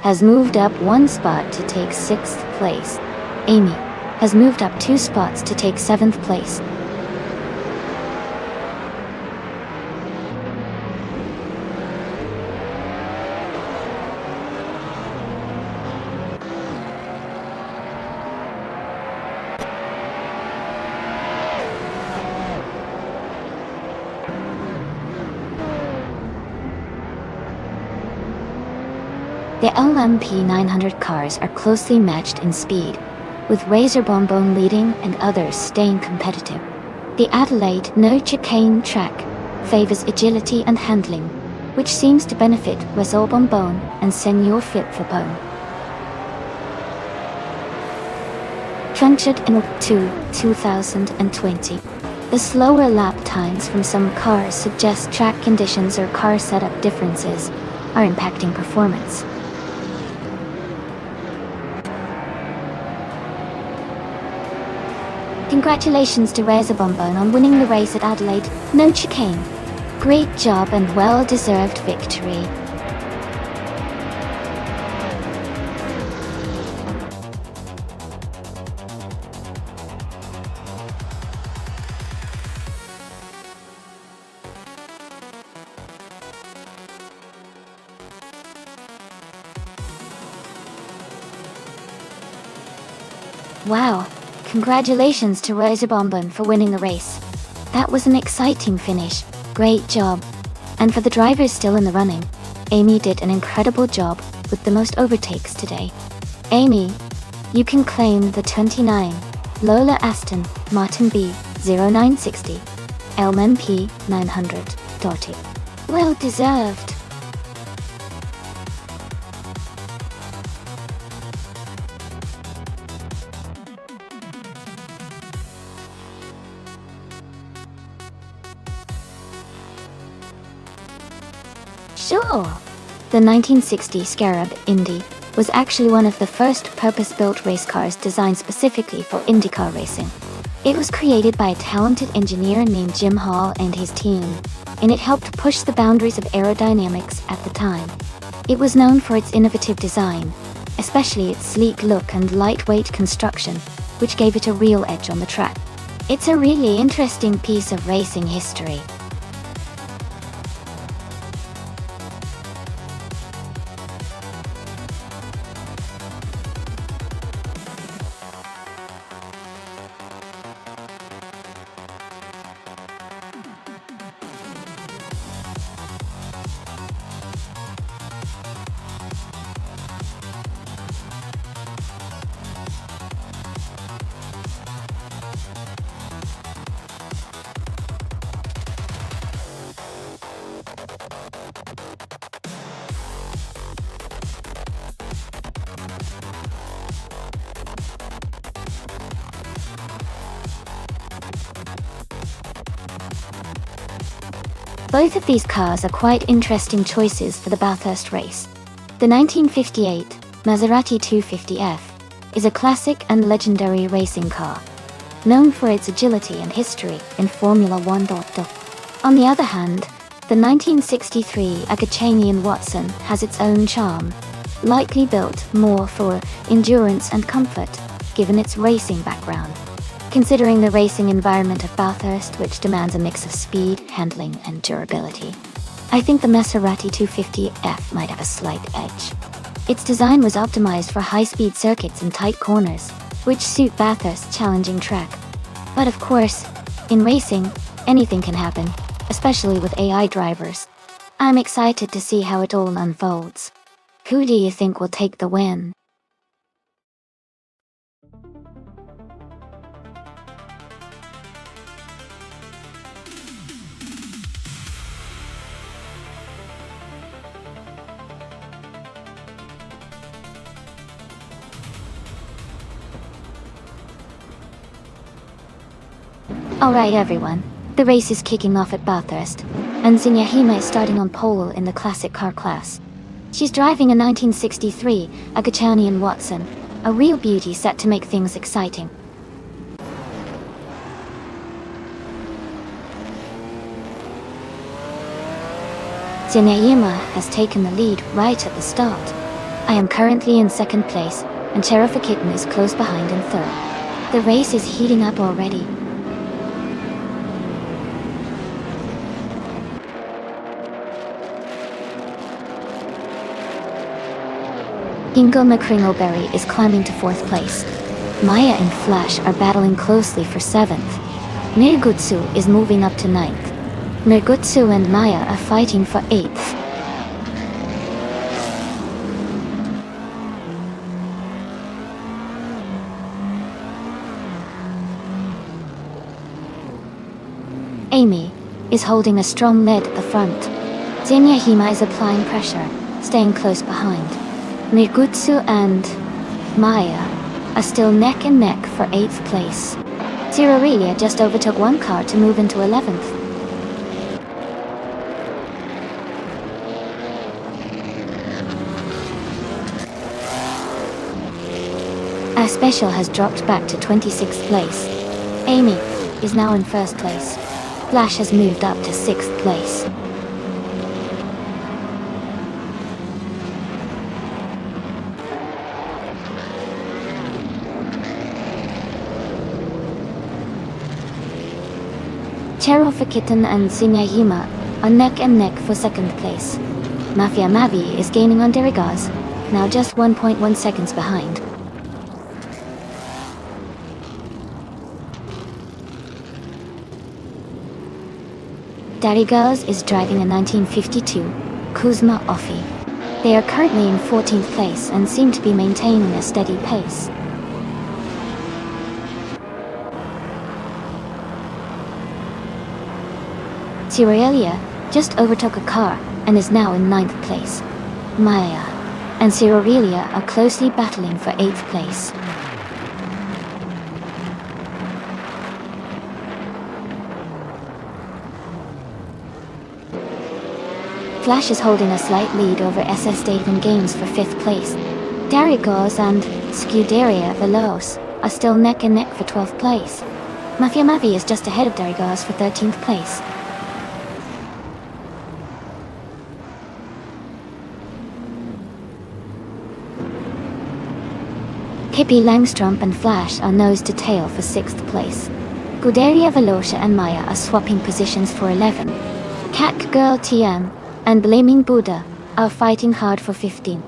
has moved up 1 spot to take 6th place. Amy has moved up 2 spots to take 7th place. The LMP 900 cars are closely matched in speed, with Razor Bonbon leading and others staying competitive. The Adelaide No Chicane track favors agility and handling, which seems to benefit Razor Bonbon and Senor Flip Flopone. Punctured in 2020. The slower lap times from some cars suggest track conditions or car setup differences are impacting performance. Congratulations to Razor Bonbon on winning the race at Adelaide No Chicane. Great job and well-deserved victory. Wow. Congratulations to Razor Bonbon for winning the race. That was an exciting finish. Great job. And for the drivers still in the running, Amy did an incredible job. with the most overtakes today. Amy, you can claim the 29. Lola Aston Martin B 0960 Elman P 900 Dotty. Well deserved. Sure. The 1960 Scarab Indy was actually one of the first purpose-built race cars designed specifically for IndyCar racing. It was created by a talented engineer named Jim Hall and his team, and it helped push the boundaries of aerodynamics at the time. It was known for its innovative design, especially its sleek look and lightweight construction, which gave it a real edge on the track. It's a really interesting piece of racing history. Both of these cars are quite interesting choices for the Bathurst race. The 1958 Maserati 250F is a classic and legendary racing car, known for its agility and history in Formula One. On the other hand, the 1963 Agachanian Watson has its own charm, likely built more for endurance and comfort, given its racing background. Considering the racing environment of Bathurst, which demands a mix of speed, handling, and durability, I think the Maserati 250F might have a slight edge. Its design was optimized for high-speed circuits and tight corners, which suit Bathurst's challenging track. But of course, in racing, anything can happen, especially with AI drivers. I'm excited to see how it all unfolds. Who do you think will take the win? Alright everyone, the race is kicking off at Bathurst, and Zinyahima is starting on pole in the classic car class. She's driving a 1963 Agachanian Watson, a real beauty set to make things exciting. Zinyahima has taken the lead right at the start. I am currently in second place, and Cherofa Kitten is close behind in third. The race is heating up already. Ingo McCringleberry is climbing to fourth place. Maya and Flash are battling closely for seventh. Mirgutsu is moving up to ninth. Mirgutsu and Maya are fighting for eighth. Amy is holding a strong lead at the front. Zinyahima is applying pressure, staying close behind. Mirgutsu and Maya are still neck and neck for 8th place. Tirariya just overtook one car to move into 11th. Our special has dropped back to 26th place. Amy is now in 1st place. Flash has moved up to 6th place. Cherofa Kitten and Zinyahima are neck and neck for 2nd place. Mafia Mavi is gaining on Derigaz, now just 1.1 seconds behind. Darigaz is driving a 1952 Kuzma Offie. They are currently in 14th place and seem to be maintaining a steady pace. Cerealia just overtook a car and is now in 9th place. Maya and Cerealia are closely battling for 8th place. Flash is holding a slight lead over SS Dayton Games for 5th place. Darigos and Scuderia Veloz are still neck and neck for 12th place. Mafia Mavi is just ahead of Darigos for 13th place. Pippi Langstrump and Flash are nose to tail for 6th place. Scuderia Veloz and Maya are swapping positions for 11. Cat Girl TM and Blaming Buddha are fighting hard for 15.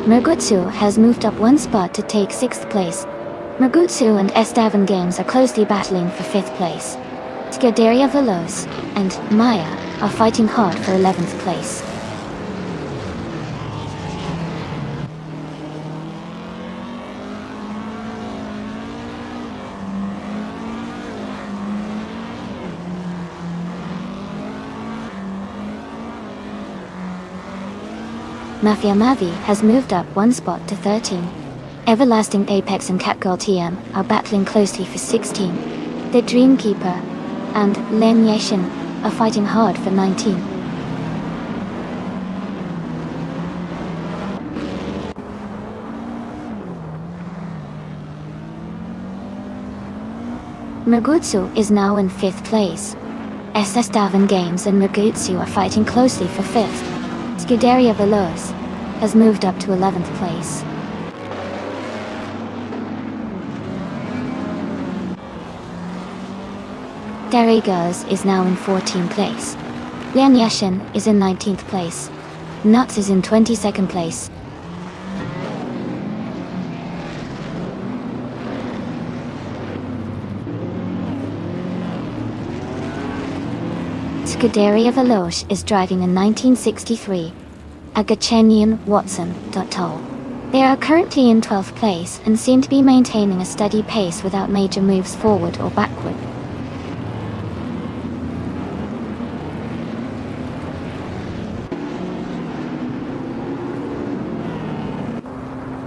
Mergutsu has moved up one spot to take 6th place. Mergutsu and Estevan Games are closely battling for 5th place. Scuderia Veloz and Maya are fighting hard for 11th place. Mafia Mavi has moved up one spot to 13. Everlasting Apex and Catgirl TM are battling closely for 16. The Dreamkeeper and Len Yeshin are fighting hard for 19. Mergutsu is now in 5th place. SS Davin Games and Mergutsu are fighting closely for 5th. Scuderia Veloz has moved up to 11th place. Darigos is now in 14th place. Lian Yashin is in 19th place. Nuts is in 22nd place. Scuderia Veloz is driving a 1963 Agachenian Watson Toll. They are currently in 12th place and seem to be maintaining a steady pace without major moves forward or backward.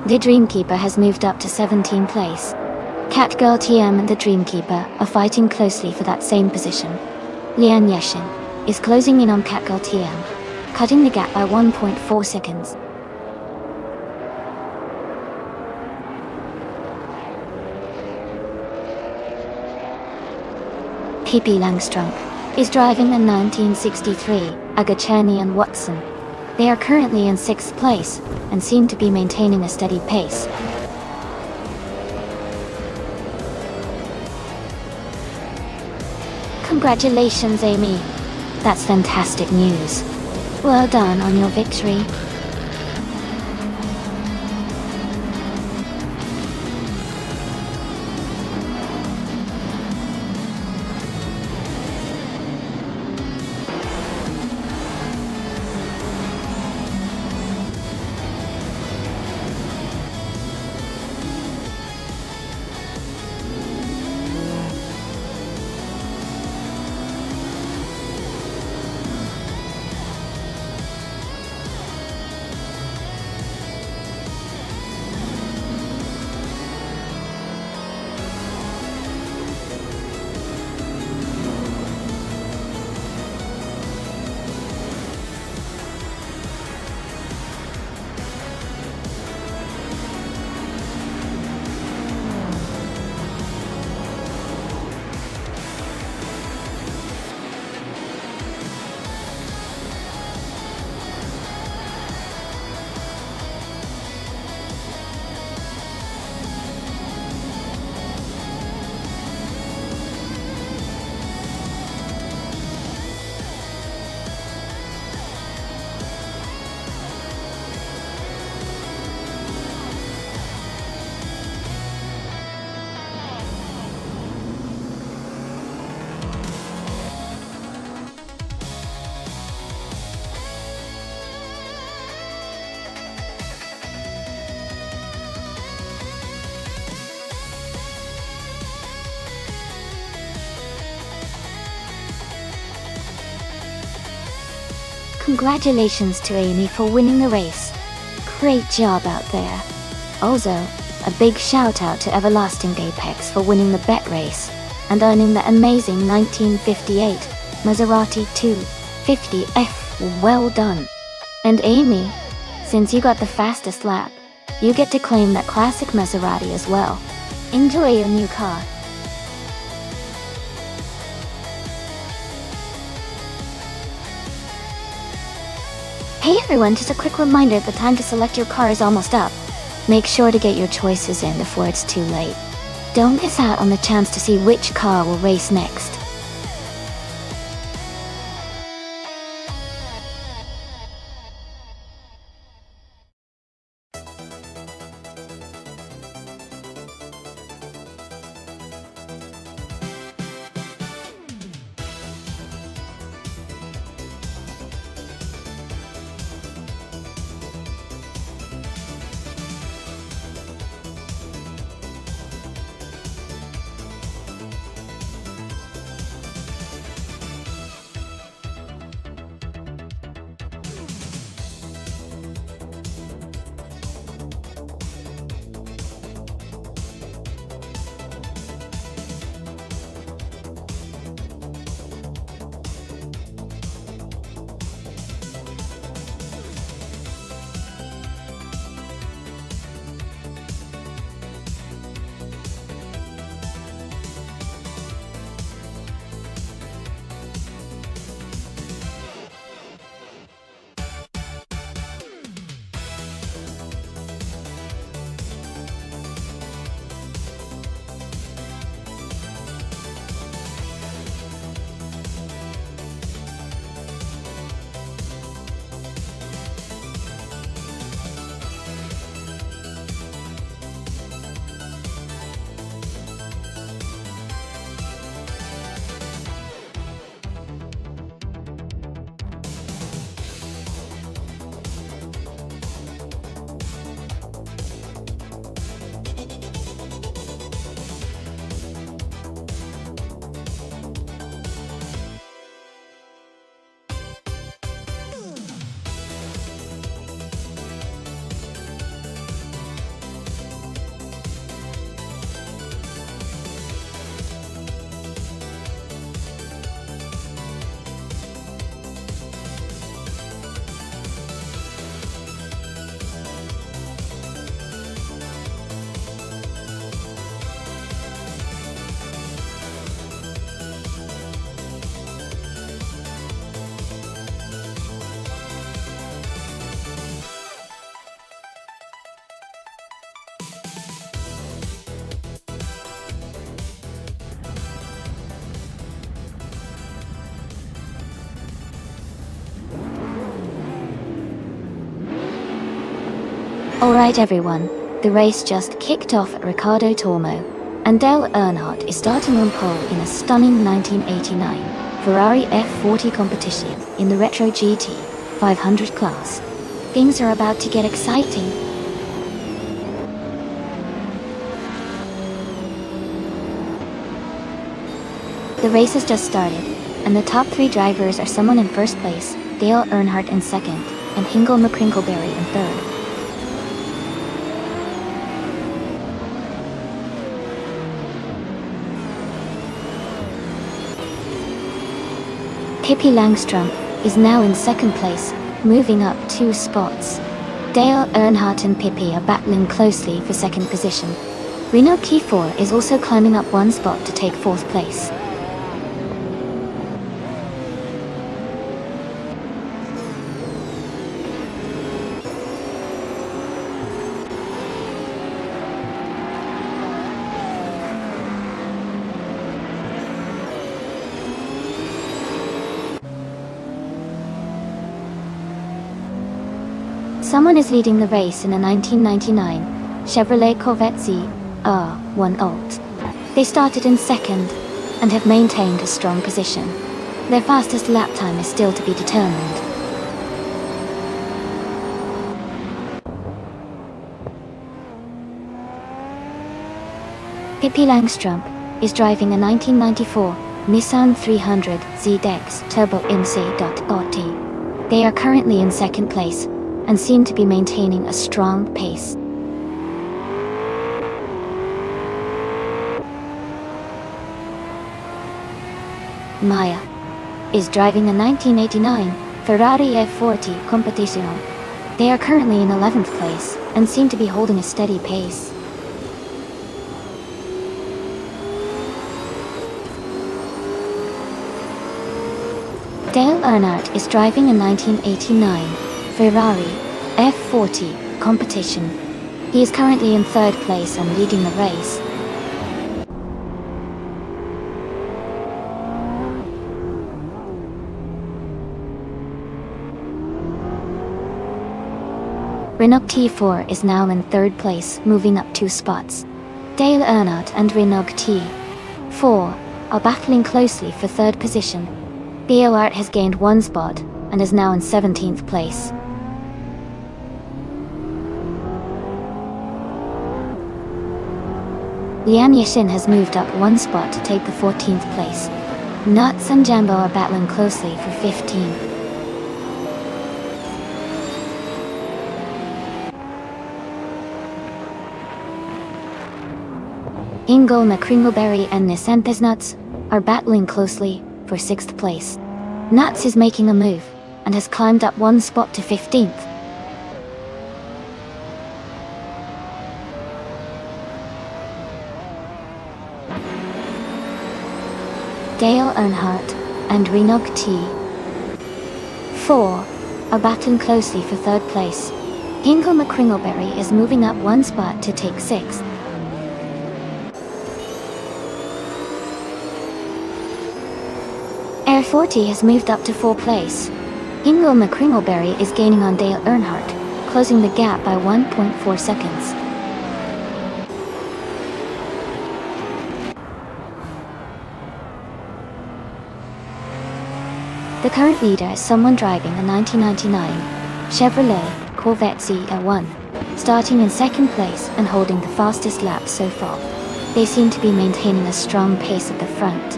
The Dreamkeeper has moved up to 17th place. Catgirl TM and the Dreamkeeper are fighting closely for that same position. Lian Yeshin is closing in on Catgirl TM, cutting the gap by 1.4 seconds. Pippi Langstrump is driving the 1963 Agachenian Watson. They are currently in 6th place and seem to be maintaining a steady pace. Congratulations, Amy. That's fantastic news. Well done on your victory. Congratulations to Amy for winning the race. Great job out there. Also, a big shout out to Everlasting Apex for winning the bet race and earning the amazing 1958 Maserati 250F. Well done. And Amy, since you got the fastest lap, you get to claim that classic Maserati as well. Enjoy your new car. Hey everyone, just a quick reminder, the time to select your car is almost up. Make sure to get your choices in before it's too late. Don't miss out on the chance to see which car will race next. Alright everyone, the race just kicked off at Ricardo Tormo, and Dale Earnhardt is starting on pole in a stunning 1989 Ferrari F40 competition in the Retro GT 500 class. Things are about to get exciting. The race has just started, and the top three drivers are someone in first place, Dale Earnhardt in second, and Hingle McCrinkleberry in third. Pippi Langstrom is now in second place, moving up 2 spots. Dale Earnhardt and Pippi are battling closely for second position. Reno Kiefer is also climbing up 1 spot to take 4th place. Someone is leading the race in a 1999 Chevrolet Corvette ZR1 Alt. They started in second and have maintained a strong position. Their fastest lap time is still to be determined. Pippi Langstrom is driving a 1994 Nissan 300 Z-Dex Turbo MC.RT. They are currently in second place, and seem to be maintaining a strong pace. Maya is driving a 1989 Ferrari F40 Competizione. They are currently in 11th place, and seem to be holding a steady pace. Dale Earnhardt is driving a 1989 Ferrari F40 Competition. He is currently in third place and leading the race. Renault T4 is now in third place, moving up 2 spots. Dale Earnhardt and Renault T4 are battling closely for third position. Earnhardt has gained 1 spot and is now in 17th place. Lian Yashin has moved up 1 spot to take the 14th place. Nuts and Jambo are battling closely for 15th. Ingo McCringleberry and Nisantes Nuts are battling closely for 6th place. Nuts is making a move, and has climbed up 1 spot to 15th. Dale Earnhardt and Renault T4 are battling closely for 3rd place. Ingo McCringleberry is moving up 1 spot to take 6th. Air 40 has moved up to 4th place. Ingo McCringleberry is gaining on Dale Earnhardt, closing the gap by 1.4 seconds. The current leader is someone driving a 1999 Chevrolet Corvette ZL1, starting in 2nd place and holding the fastest lap so far. They seem to be maintaining a strong pace at the front.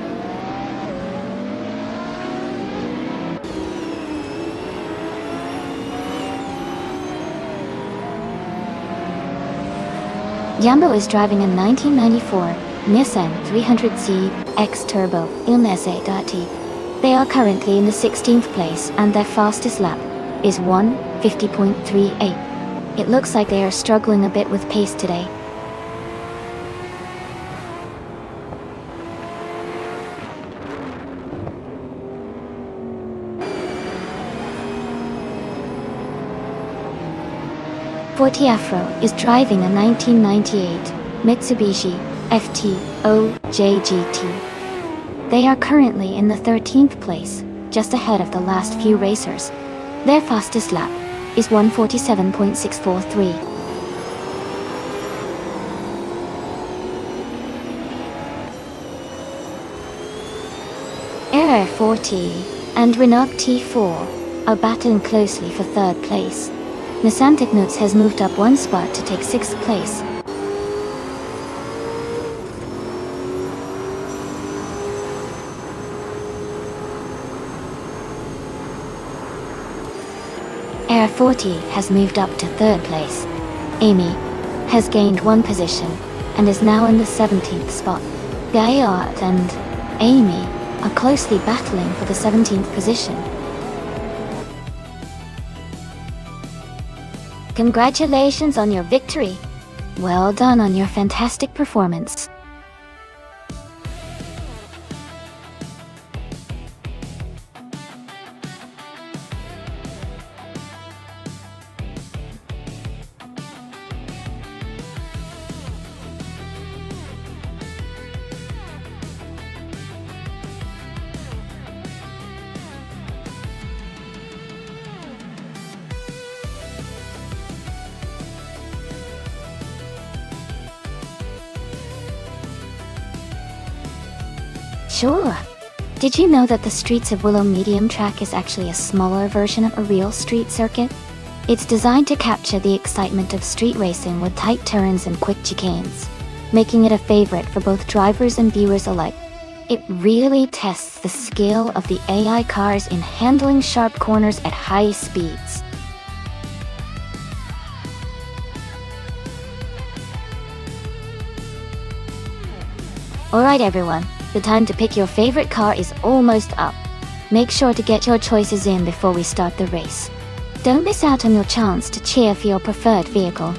Jambo is driving a 1994 Nissan 300Z X Turbo Il-Nesei-Dati. They are currently in the 16th place and their fastest lap is 1:50.38. It looks like they are struggling a bit with pace today. Fortiafro is driving a 1998 Mitsubishi FTO JGT. They are currently in the 13th place, just ahead of the last few racers. Their fastest lap is 1:47.643. Air 40 and Renault T4 are battling closely for 3rd place. Nissan Technuts has moved up 1 spot to take 6th place. Air 40 has moved up to 3rd place. Amy has gained 1 position and is now in the 17th spot. Gayart and Amy are closely battling for the 17th position. Congratulations on your victory. Well done on your fantastic performance. Sure. Did you know that the Streets of Willow medium track is actually a smaller version of a real street circuit? It's designed to capture the excitement of street racing with tight turns and quick chicanes, making it a favorite for both drivers and viewers alike. It really tests the skill of the AI cars in handling sharp corners at high speeds. Alright everyone, the time to pick your favorite car is almost up. Make sure to get your choices in before we start the race. Don't miss out on your chance to cheer for your preferred vehicle.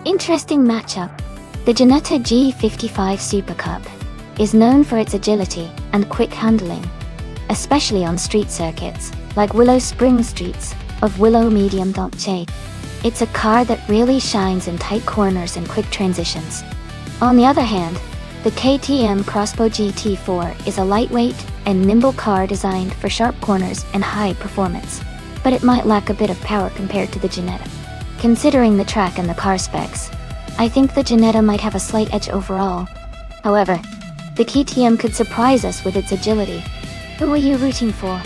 Interesting matchup. The Ginetta G55 Super Cup is known for its agility and quick handling, especially on street circuits, like Willow Spring streets of Willow Medium.J. It's a car that really shines in tight corners and quick transitions. On the other hand, the KTM Crossbow GT4 is a lightweight and nimble car designed for sharp corners and high performance, but it might lack a bit of power compared to the Ginetta. Considering the track and the car specs, I think the Ginetta might have a slight edge overall. However, the KTM could surprise us with its agility. Who are you rooting for?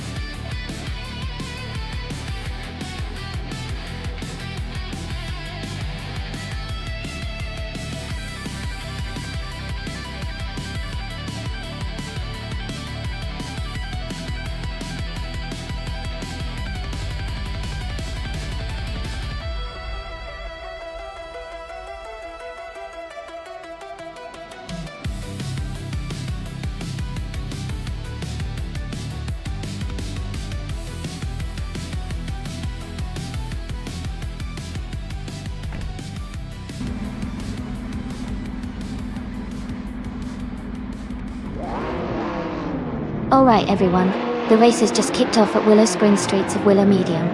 Alright everyone, the race has just kicked off at Willow Spring Streets of Willow Medium.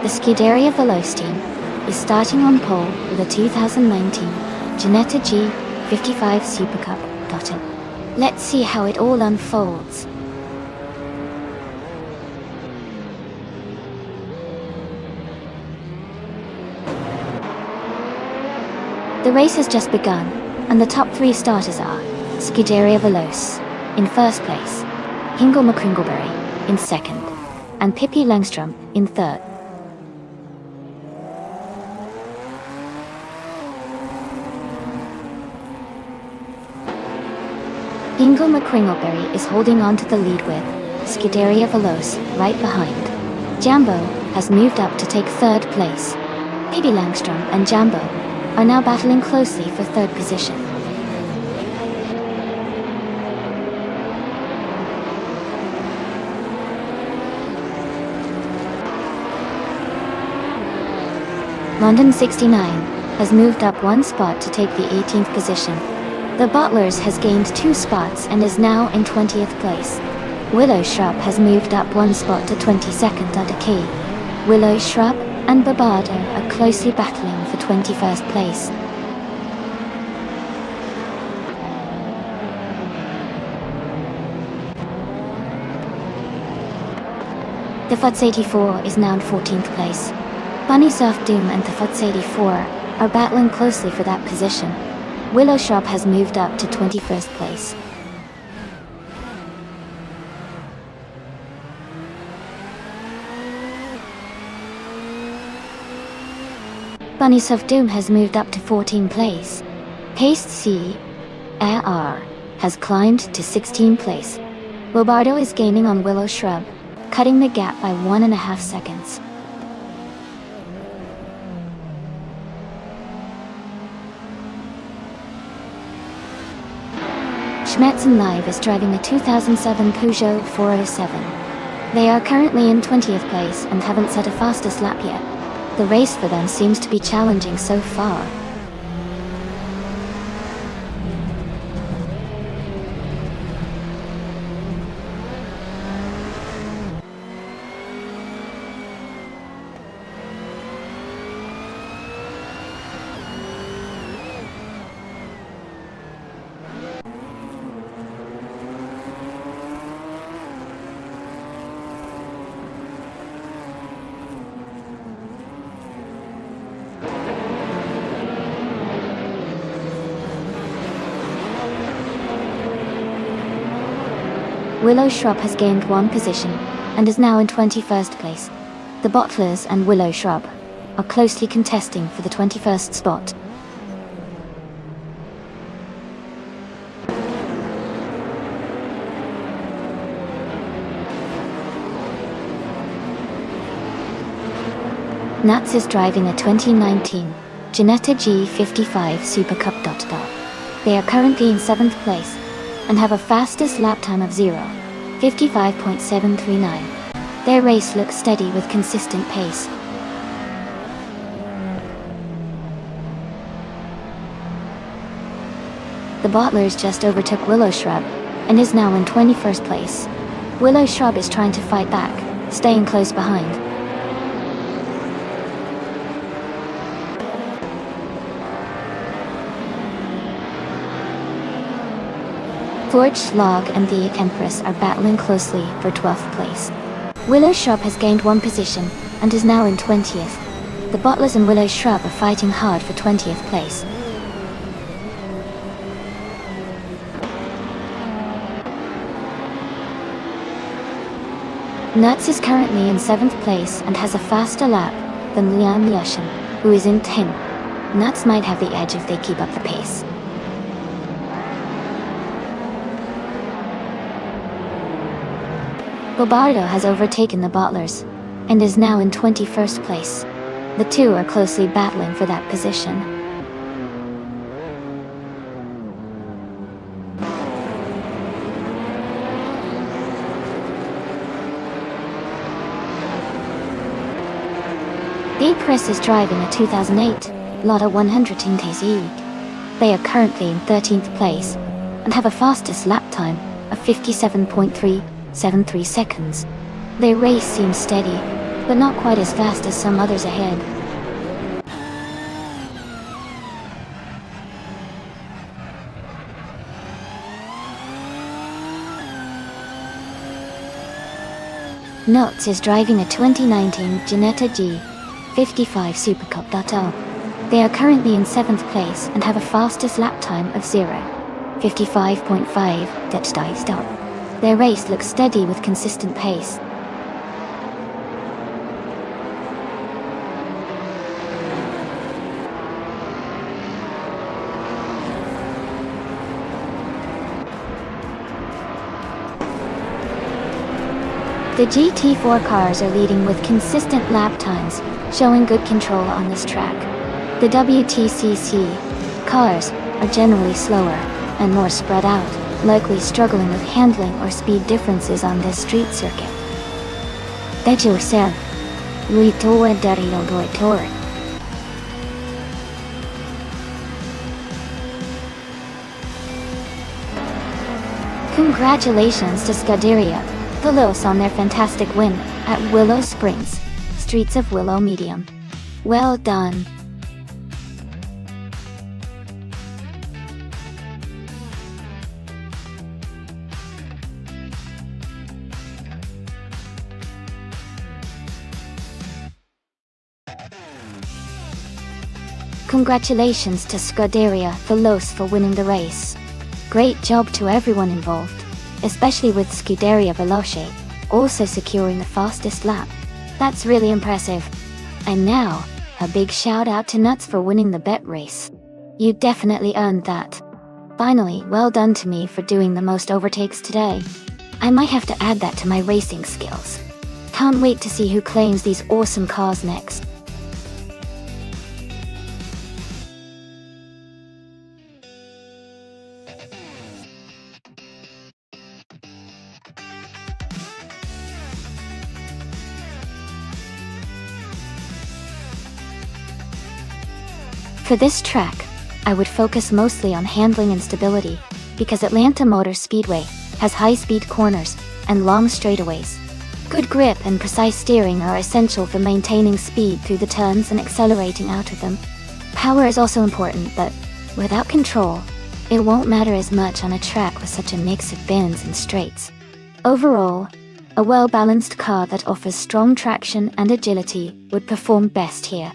The Scuderia Veloce team is starting on pole with a 2019 Ginetta G55 Super Cup Dotted. Let's see how it all unfolds. The race has just begun, and the top three starters are Scuderia Veloce in first place, Hingle McCringleberry in second, and Pippi Langstrom in third. Hingle McCringleberry is holding on to the lead with Scuderia Veloce right behind. Jambo has moved up to take third place. Pippi Langstrom and Jambo are now battling closely for third position. London 69 has moved up one spot to take the 18th position. The Butlers has gained 2 spots and is now in 20th place. Willow Shrub has moved up one spot to 22nd under key. Willow Shrub and Barbado are closely battling for 21st place. The Futs 84 is now in 14th place. Bunny Soft Doom and the Futs 84 are battling closely for that position. Willow Shrub has moved up to 21st place. Bunny Soft Doom has moved up to 14th place. Paste C AR has climbed to 16th place. Bobardo is gaining on Willow Shrub, cutting the gap by 1.5 seconds. Schmetzen Live is driving a 2007 Peugeot 407. They are currently in 20th place and haven't set a fastest lap yet. The race for them seems to be challenging so far. Willow Shrub has gained one position and is now in 21st place. The Bottlers and Willow Shrub are closely contesting for the 21st spot. Nuts is driving a 2019 Ginetta G55 Super Cup. They are currently in 7th place and have a fastest lap time of 55.739. Their race looks steady with consistent pace. The Bottlers just overtook Willow Shrub and is now in 21st place. Willow Shrub is trying to fight back, staying close behind. Forge Log and the Empress are battling closely for 12th place. Willow Shrub has gained one position and is now in 20th. The Bottlers and Willow Shrub are fighting hard for 20th place. Nuts is currently in 7th place and has a faster lap than Liam Yushin, who is in 10th. Nuts might have the edge if they keep up the pace. Bobardo has overtaken the Bottlers and is now in 21st place. The two are closely battling for that position. The Press is driving a 2008 Lotta 110 TZ. They are currently in 13th place and have a fastest lap time of 57.373 seconds. Their race seems steady, but not quite as fast as some others ahead. Nuts is driving a 2019 Ginetta G55 Super Cup. They are currently in 7th place and have a fastest lap time of 55.5. Their race looks steady with consistent pace. The GT4 cars are leading with consistent lap times, showing good control on this track. The WTCC cars are generally slower and more spread out, likely struggling with handling or speed differences on this street circuit. Dejo said, Luitoa Dario Doitor. Congratulations to Scuderia Veloce on their fantastic win at Willow Springs, Streets of Willow Medium. Well done. Congratulations to Scuderia Veloce for winning the race. Great job to everyone involved, especially with Scuderia Veloce also securing the fastest lap. That's really impressive. And now, a big shout out to Nuts for winning the bet race. You definitely earned that. Finally, well done to me for doing the most overtakes today. I might have to add that to my racing skills. Can't wait to see who claims these awesome cars next. For this track, I would focus mostly on handling and stability, because Atlanta Motor Speedway has high-speed corners and long straightaways. Good grip and precise steering are essential for maintaining speed through the turns and accelerating out of them. Power is also important, but without control, it won't matter as much on a track with such a mix of bends and straights. Overall, a well-balanced car that offers strong traction and agility would perform best here.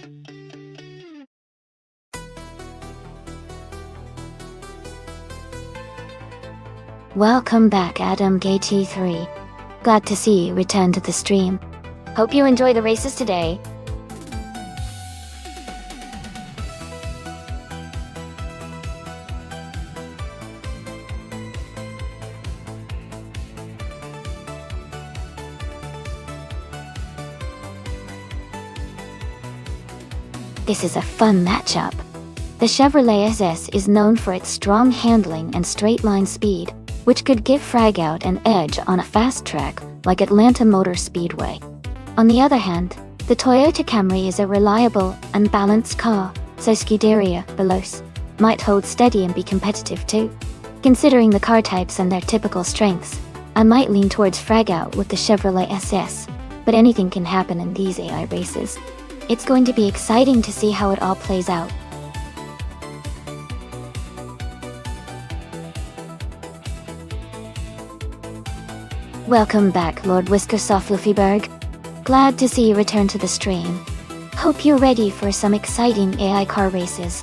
Welcome back, Adam GT3. Glad to see you return to the stream. Hope you enjoy the races today. This is a fun matchup. The Chevrolet SS is known for its strong handling and straight-line speed, which could give Fragout an edge on a fast track like Atlanta Motor Speedway. On the other hand, the Toyota Camry is a reliable and balanced car, so Scuderia Veloce might hold steady and be competitive too. Considering the car types and their typical strengths, I might lean towards Fragout with the Chevrolet SS, but anything can happen in these AI races. It's going to be exciting to see how it all plays out. Welcome back, Lord Whiskersoft Luffyberg. Glad to see you return to the stream. Hope you're ready for some exciting AI car races.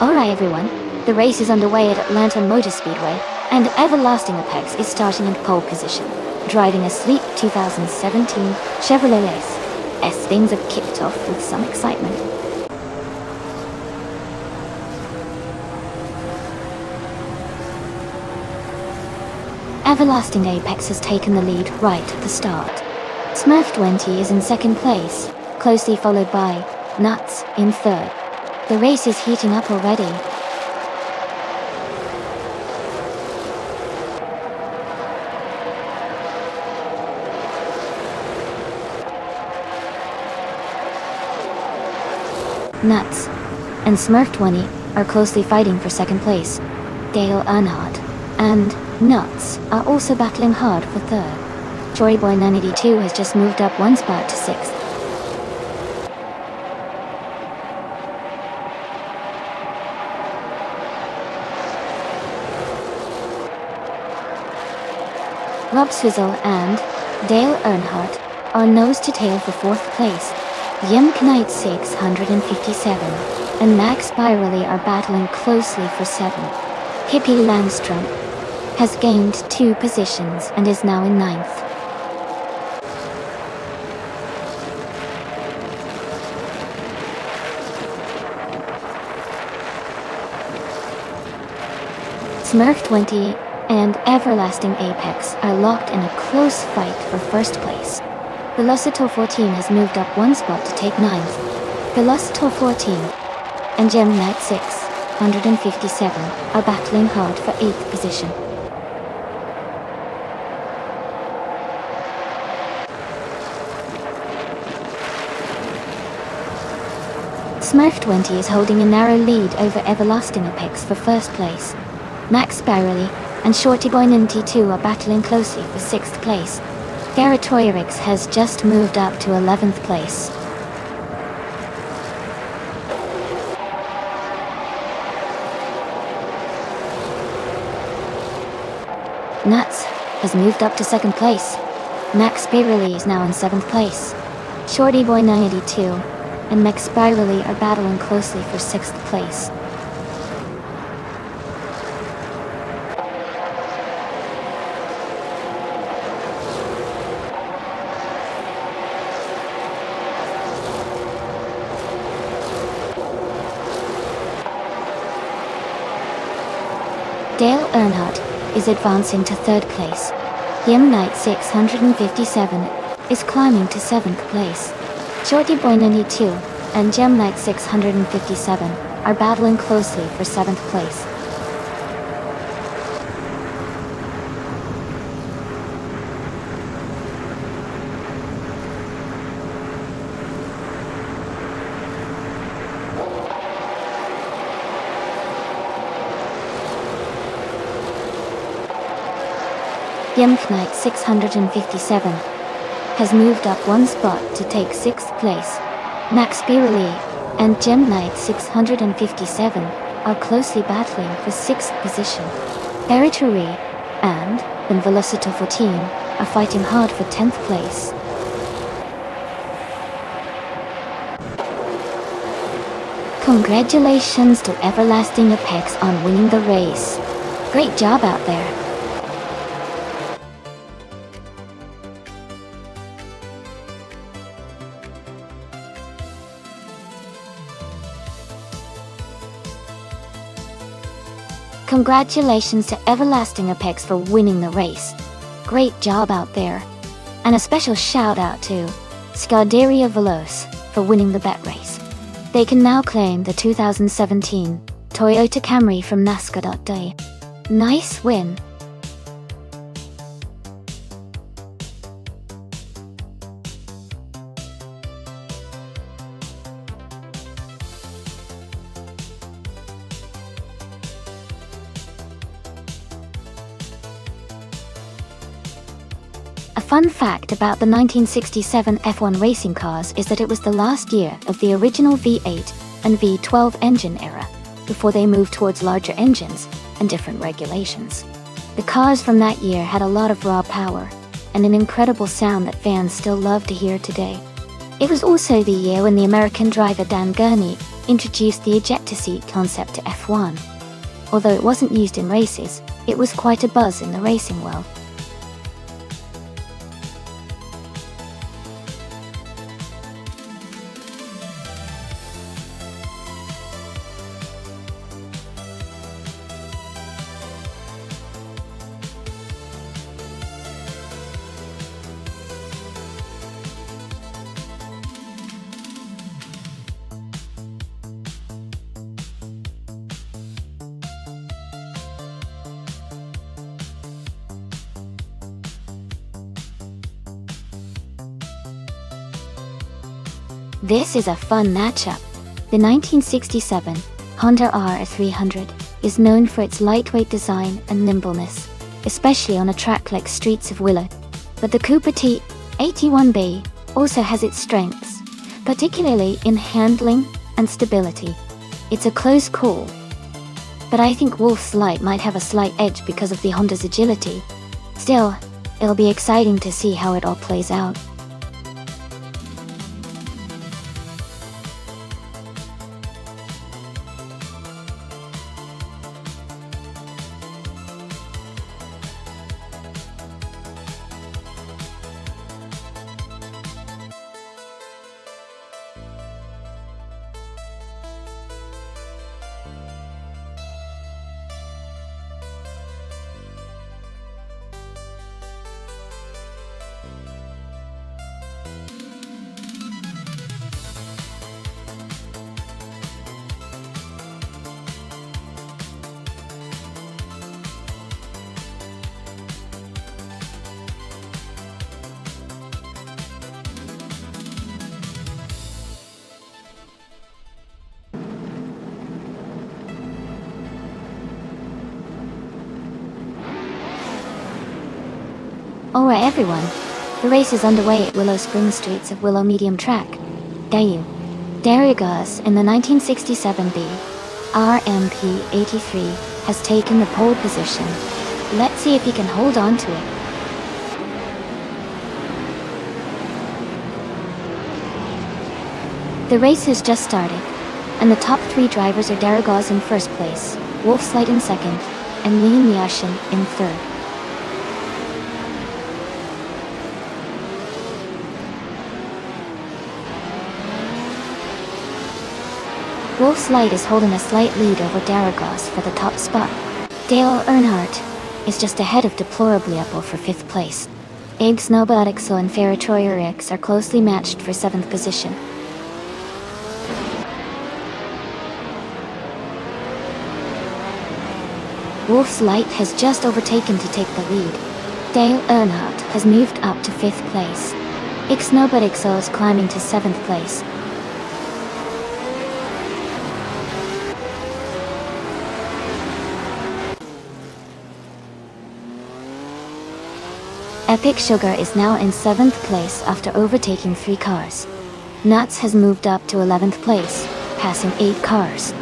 Alright everyone, the race is underway at Atlanta Motor Speedway, and Everlasting Apex is starting in pole position, driving a sleek 2017 Chevrolet Ace, as things have kicked off with some excitement. Everlasting Apex has taken the lead right at the start. Smurf 20 is in second place, closely followed by Nuts in third. The race is heating up already. Nuts and Smurf 20 are closely fighting for second place. Dale Earnhardt and Nuts are also battling hard for third. Joryboy 982 has just moved up one spot to sixth. Rob Swizzle and Dale Earnhardt are nose to tail for fourth place. Jim Knight 657 and Max Spirally are battling closely for seventh. Hippie Langstrom has gained 2 positions and is now in ninth. Smurf 20 and Everlasting Apex are locked in a close fight for first place. Velocitor 14 has moved up one spot to take ninth. Velocitor 14 and Gemnat 657 are battling hard for 8th position. Smurf 20 is holding a narrow lead over Everlasting Apex for first place. Max Spirally and Shortyboy 92 are battling closely for 6th place. Garrett Toyerix has just moved up to 11th place. Nuts has moved up to 2nd place. Max Spirally is now in 7th place. Shortyboy 982 and Max Spirally are battling closely for 6th place. Dale Earnhardt is advancing to 3rd place. Yim Knight 657 is climbing to 7th place. Shorty Boy 92 and Gem Knight 657 are battling closely for 7th place. Yim Knight 657 has moved up 1 spot to take 6th place. Max Birley and Gem Knight 657 are closely battling for 6th position. Eritrea and Velocito 14 are fighting hard for 10th place. Congratulations to Everlasting Apex on winning the race. Great job out there. Congratulations to Everlasting Apex for winning the race. Great job out there. And a special shout out to Scuderia Veloce for winning the bet race. They can now claim the 2017 Toyota Camry from NASCAR.day. Nice win. A fun fact about the 1967 F1 racing cars is that it was the last year of the original V8 and V12 engine era, before they moved towards larger engines and different regulations. The cars from that year had a lot of raw power, and an incredible sound that fans still love to hear today. It was also the year when the American driver Dan Gurney introduced the ejector seat concept to F1. Although it wasn't used in races, it was quite a buzz in the racing world. This is a fun matchup. The 1967 Honda R300 is known for its lightweight design and nimbleness, especially on a track like Streets of Willow. But the Cooper T81B also has its strengths, particularly in handling and stability. It's a close call, but I think Wolf's Light might have a slight edge because of the Honda's agility. Still, it'll be exciting to see how it all plays out. Alright everyone, the race is underway at Willow Springs Streets of Willow Medium Track. Darius in the 1967B RMP83 has taken the pole position. Let's see if he can hold on to it. The race has just started, and the top 3 drivers are Darius in 1st place, Wolfslight in 2nd, and Liam Yashin in 3rd. Wolf's Light is holding a slight lead over Darius for the top spot. Dale Earnhardt is just ahead of Deplorably Apple for 5th place. Abe Snowbadixel and Ferrotroyerix are closely matched for 7th position. Wolf's Light has just overtaken to take the lead. Dale Earnhardt has moved up to 5th place. Snowbadixel is climbing to 7th place. Epic Sugar is now in 7th place after overtaking 3 cars. Nuts has moved up to 11th place, passing 8 cars.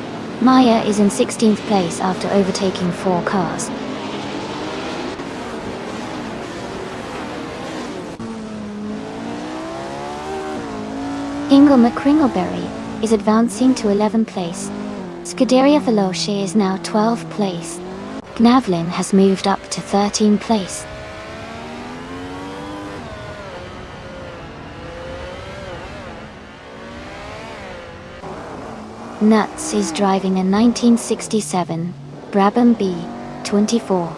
Maya is in 16th place after overtaking 4 cars. Ingle McCringleberry is advancing to 11th place. Scuderia Veloce is now 12th place. Gnavlin has moved up to 13th place. Nuts is driving a 1967 Brabham B24.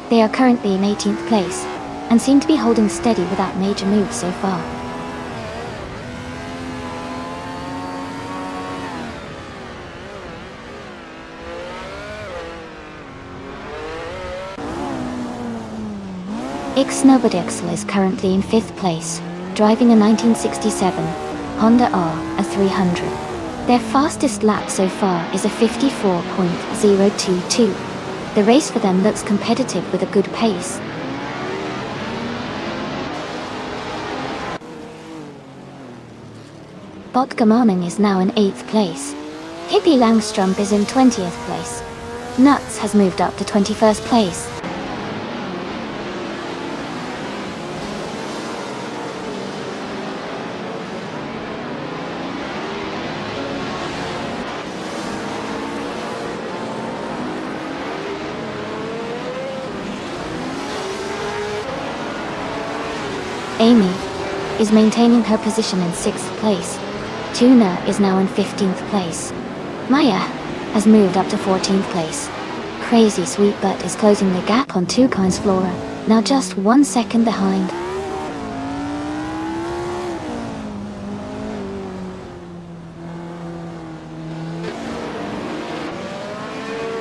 They are currently in 18th place, and seem to be holding steady without major moves so far. Snowbadixel is currently in 5th place, driving a 1967 Honda R 300. Their fastest lap so far is a 54.022. The race for them looks competitive with a good pace. Botgamoning is now in 8th place. Hippie Langstrump is in 20th place. Nuts has moved up to 21st place. Amy is maintaining her position in 6th place. Tuna is now in 15th place. Maya has moved up to 14th place. Crazy Sweet Butt is closing the gap on Toucan's Flora, now just 1 second behind.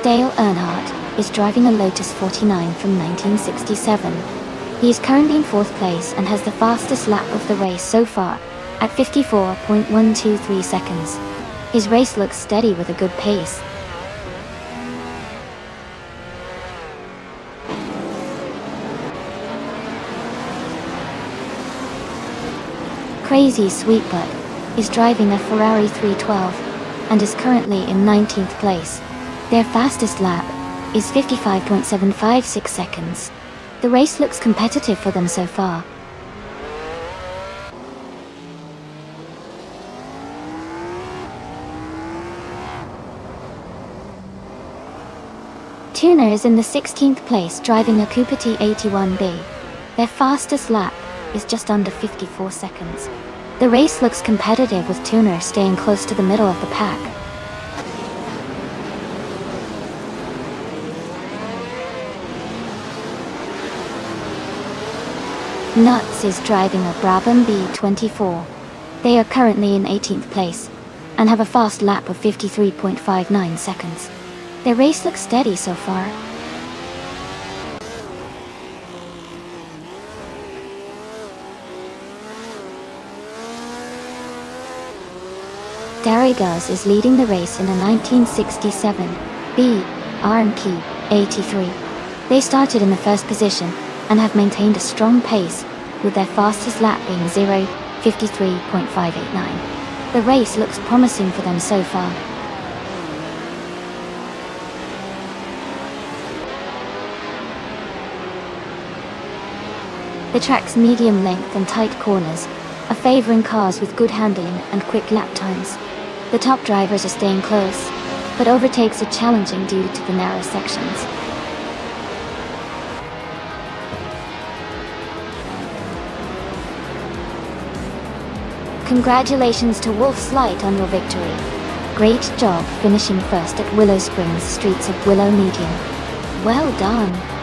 Dale Earnhardt is driving a Lotus 49 from 1967. He is currently in 4th place and has the fastest lap of the race so far, at 54.123 seconds. His race looks steady with a good pace. Crazy Sweet Butt is driving a Ferrari 312 and is currently in 19th place. Their fastest lap is 55.756 seconds. The race looks competitive for them so far. Tuna is in the 16th place driving a Cooper T81B. Their fastest lap is just under 54 seconds. The race looks competitive with Tuna staying close to the middle of the pack. Nuts is driving a Brabham B24. They are currently in 18th place and have a fast lap of 53.59 seconds. Their race looks steady so far. Darrigas is leading the race in a 1967 B R&K 83. They started in the first position and have maintained a strong pace, with their fastest lap being 0:53.589. The race looks promising for them so far. The track's medium length and tight corners are favoring cars with good handling and quick lap times. The top drivers are staying close, but overtakes are challenging due to the narrow sections. Congratulations to Wolf's Light on your victory. Great job finishing first at Willow Springs Streets of Willow Medium. Well done.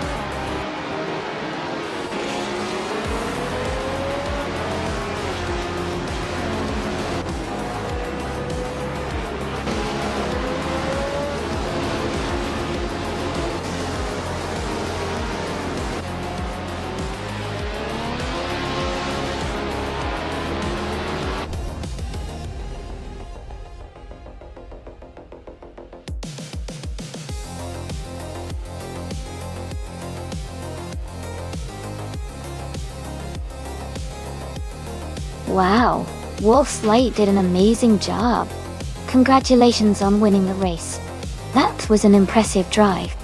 Wow, Wolf's Light did an amazing job. Congratulations on winning the race. That was an impressive drive.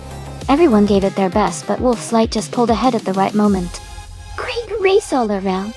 Everyone gave it their best, but Wolf's Light just pulled ahead at the right moment. Great race all around.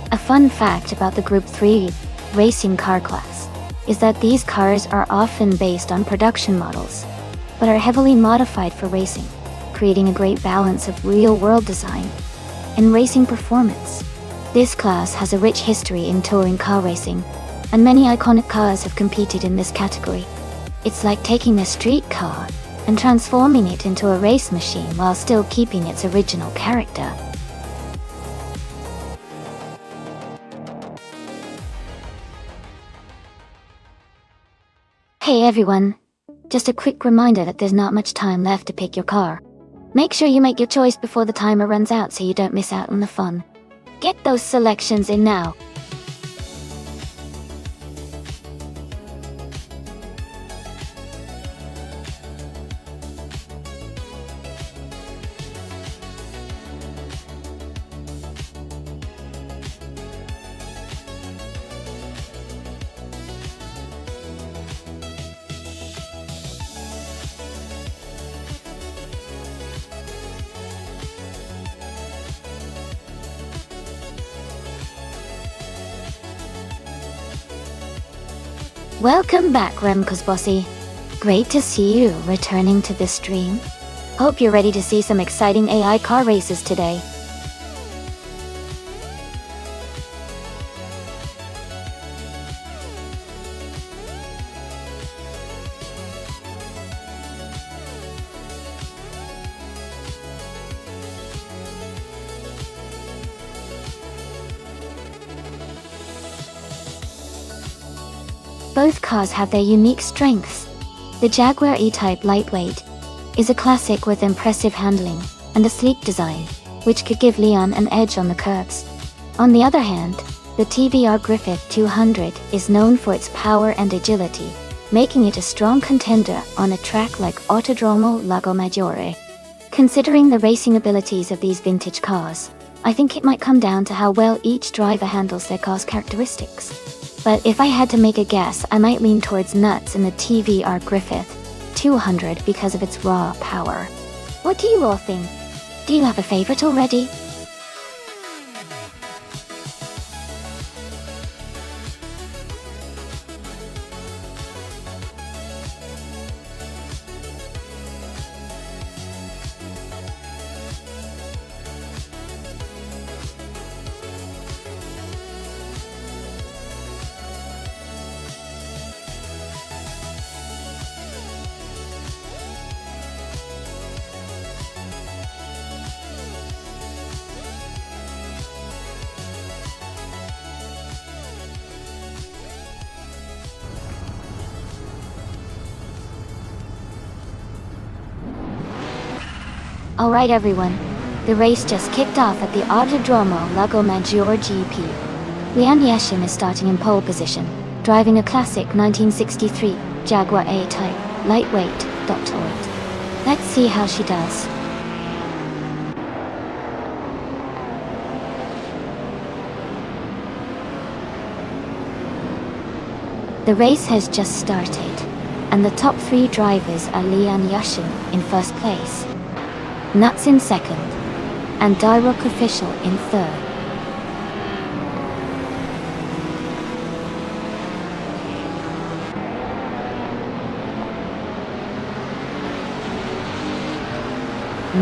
A fun fact about the Group 3 racing car class is that these cars are often based on production models, but are heavily modified for racing, creating a great balance of real-world design and racing performance. This class has a rich history in touring car racing, and many iconic cars have competed in this category. It's like taking a street car and transforming it into a race machine while still keeping its original character. Hey everyone, just a quick reminder that there's not much time left to pick your car. Make sure you make your choice before the timer runs out so you don't miss out on the fun. Get those selections in now. Welcome back, Remco's Bossy. Great to see you returning to this stream. Hope you're ready to see some exciting AI car races today. Both cars have their unique strengths. The Jaguar E-Type Lightweight is a classic with impressive handling and a sleek design, which could give Leon an edge on the curbs. On the other hand, the TVR Griffith 200 is known for its power and agility, making it a strong contender on a track like Autodromo Lago Maggiore. Considering the racing abilities of these vintage cars, I think it might come down to how well each driver handles their car's characteristics. But if I had to make a guess, I might lean towards nuts in the TVR Griffith 200 because of its raw power. What do you all think? Do you have a favorite already? Alright everyone, the race just kicked off at the Autodromo Lago Maggiore GP. Leon Yashin is starting in pole position, driving a classic 1963 Jaguar A-Type lightweight Doptoid. Let's see how she does. The race has just started, and the top 3 drivers are Leon Yashin in first place, Nuts in second, and Dyrock Official in third.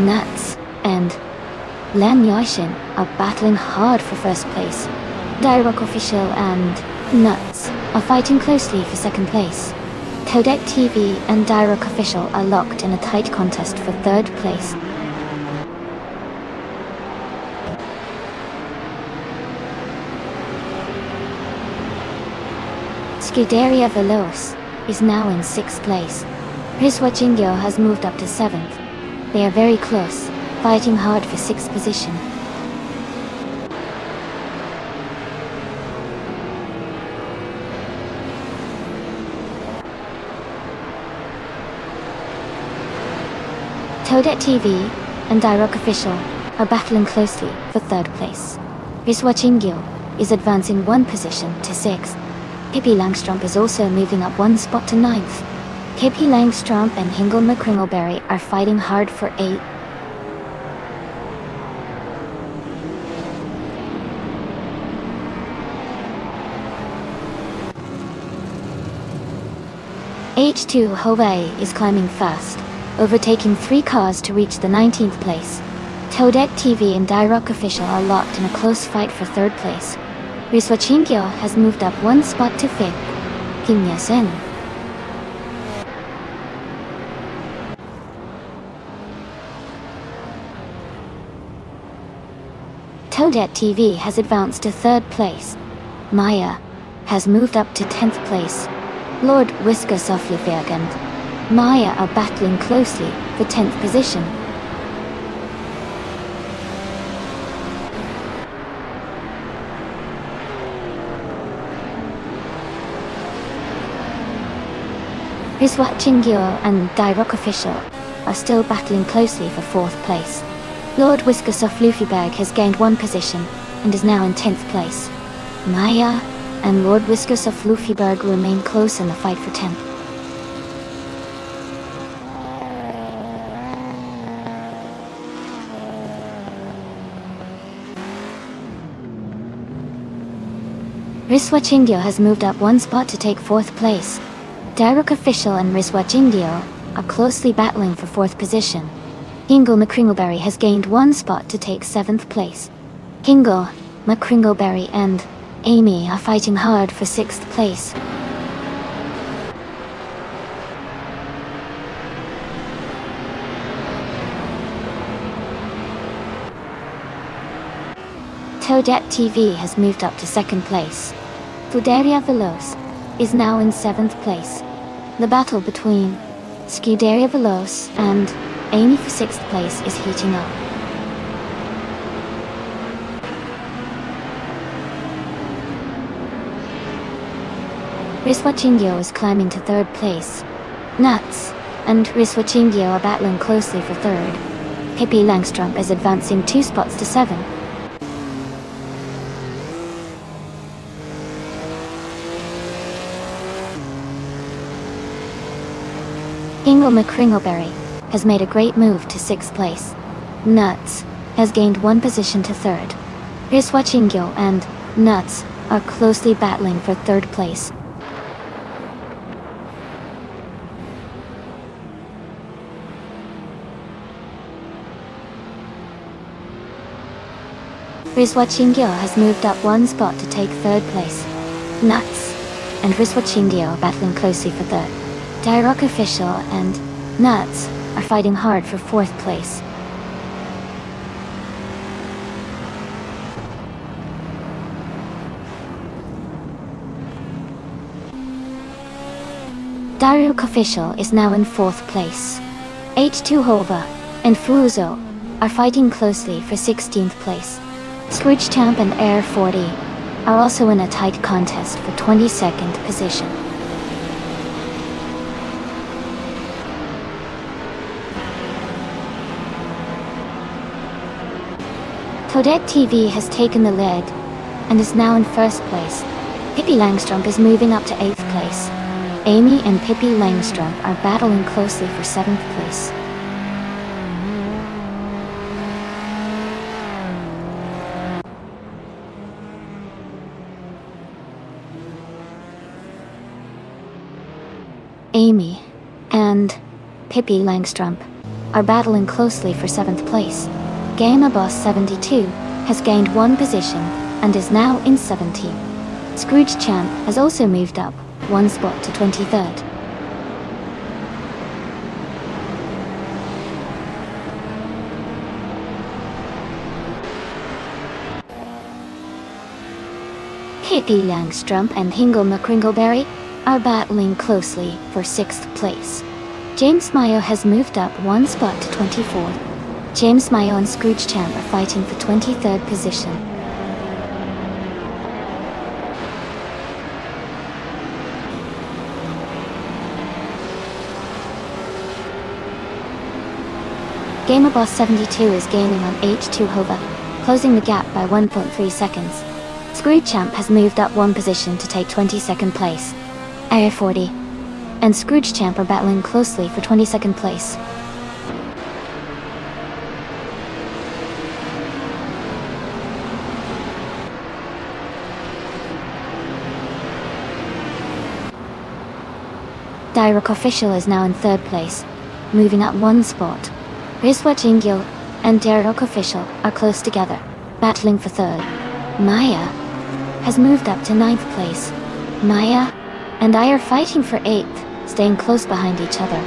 Nuts and Lan Yashin are battling hard for first place. Direct Official and Nuts are fighting closely for second place. Toadette TV and Direct Official are locked in a tight contest for third place. Scuderia Veloce is now in 6th place. Riswa Jingyo has moved up to 7th. They are very close, fighting hard for 6th position. Toadette TV and Direct Official are battling closely for third place. Riswa Jingyo is advancing 1 position to 6th. Pippi Langstrump is also moving up 1 spot to 9th. Pippi Langstrump and Hingle McCringleberry are fighting hard for 8th. H2 Hawaii is climbing fast, overtaking 3 cars to reach the 19th place. Toadette TV and Direct Official are locked in a close fight for 3rd place. Riswa Jingyo has moved up 1 spot to 5th. Kim Yasen. Toadette TV has advanced to 3rd place. Maya has moved up to 10th place. Lord Whisker Softlyberg and Maya are battling closely for 10th position. Riswa Jingyo and Direct Official are still battling closely for 4th place. Lord Whisker Softlyberg has gained 1 position and is now in 10th place. Maya and Lord Whisker Softlyberg remain close in the fight for 10th. Riswa Jingyo has moved up 1 spot to take 4th place. Direct Official and Riswa Jingyo are closely battling for 4th position. Hingle McCringleberry has gained 1 spot to take 7th place. Hingle, McCringleberry and Amy are fighting hard for 6th place. Toadette TV has moved up to 2nd place. Scuderia Veloce is now in 7th place. The battle between Scuderia Veloce and Amy for 6th place is heating up. Riswa Jingyo is climbing to 3rd place. Nuts and Riswa Jingyo are battling closely for 3rd. Pippi Langstrump is advancing 2 spots to 7. Hingle McCringleberry has made a great move to 6th place. Nuts has gained 1 position to 3rd. Riswa Jingyo and Nuts are closely battling for 3rd place. Riswa Jingyo has moved up 1 spot to take 3rd place. Nuts and Riswa Jingyo are battling closely for 3rd. Direct Official and Nuts are fighting hard for 4th place. Direct Official is now in 4th place. H2 Hova and Fuzo are fighting closely for 16th place. Scrooge Champ and Air 40 are also in a tight contest for 22nd position. Toadette TV has taken the lead and is now in 1st place. Pippi Langstrump is moving up to 8th place. Amy and Pippi Langstrump are battling closely for 7th place. Amy and Pippi Langstrump are battling closely for 7th place. Gamer Boss 72 has gained 1 position and is now in 17th. Scrooge Champ has also moved up 1 spot to 23rd. Hippie Langstrom and Hingle McCringleberry are battling closely for 6th place. James Mayo has moved up 1 spot to 24th. James Mayo and Scrooge Champ are fighting for 23rd position. Gamer Boss 72 is gaining on H2 Hova, closing the gap by 1.3 seconds. Scrooge Champ has moved up 1 position to take 22nd place. Air 40 and Scrooge Champ are battling closely for 22nd place. Direk Official is now in 3rd place, moving up 1 spot. Rizwa Jingil and Direk Official are close together, battling for 3rd. Maya has moved up to 9th place. Maya and I are fighting for 8th, staying close behind each other.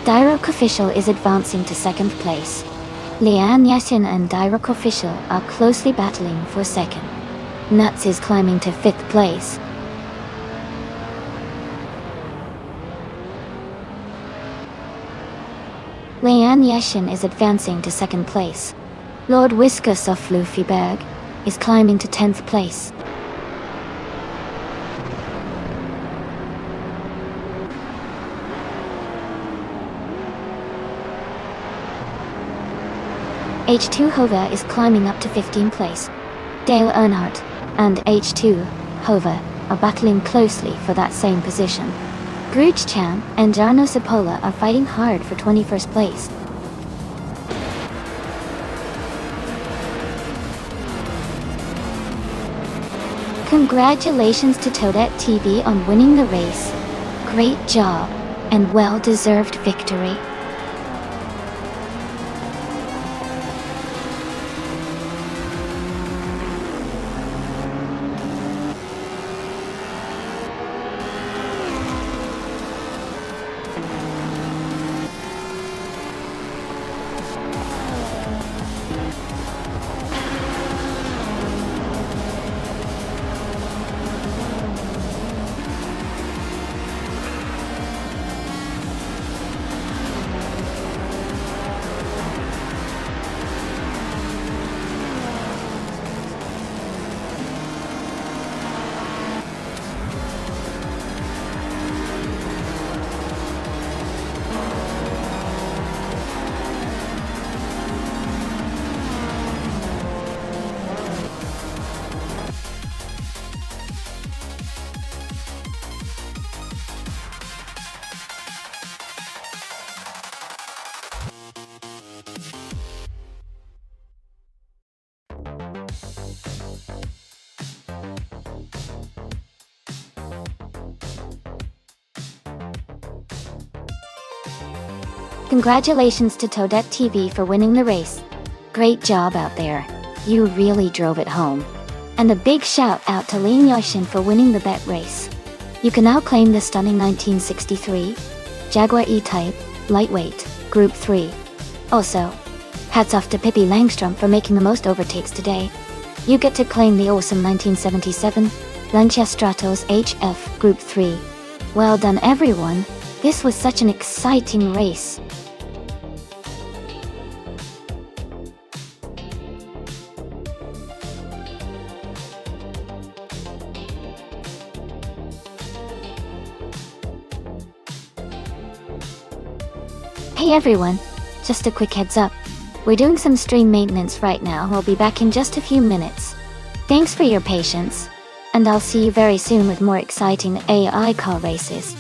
Direk Official is advancing to 2nd place. Lian Yasin and Direk Official are closely battling for 2nd. Nuts is climbing to 5th place. Lian Yashin is advancing to 2nd place. Lord Whiskus of Fluffyberg is climbing to 10th place. H2 Hova is climbing up to 15th place. Dale Earnhardt and H2 Hova are battling closely for that same position. Scrooge Champ and Jarno Cipolla are fighting hard for 21st place. Congratulations to Toadette TV on winning the race. Great job and well-deserved victory. Congratulations to Toadette TV for winning the race. Great job out there. You really drove it home. And a big shout out to Lin Yoshin for winning the bet race. You can now claim the stunning 1963 Jaguar E-Type Lightweight Group 3. Also, hats off to Pippi Langstrom for making the most overtakes today. You get to claim the awesome 1977 Lancia Stratos HF Group 3. Well done everyone. This was such an exciting race. Hey everyone, just a quick heads up. We're doing some stream maintenance right now. We'll be back in just a few minutes. Thanks for your patience, and I'll see you very soon with more exciting AI car races.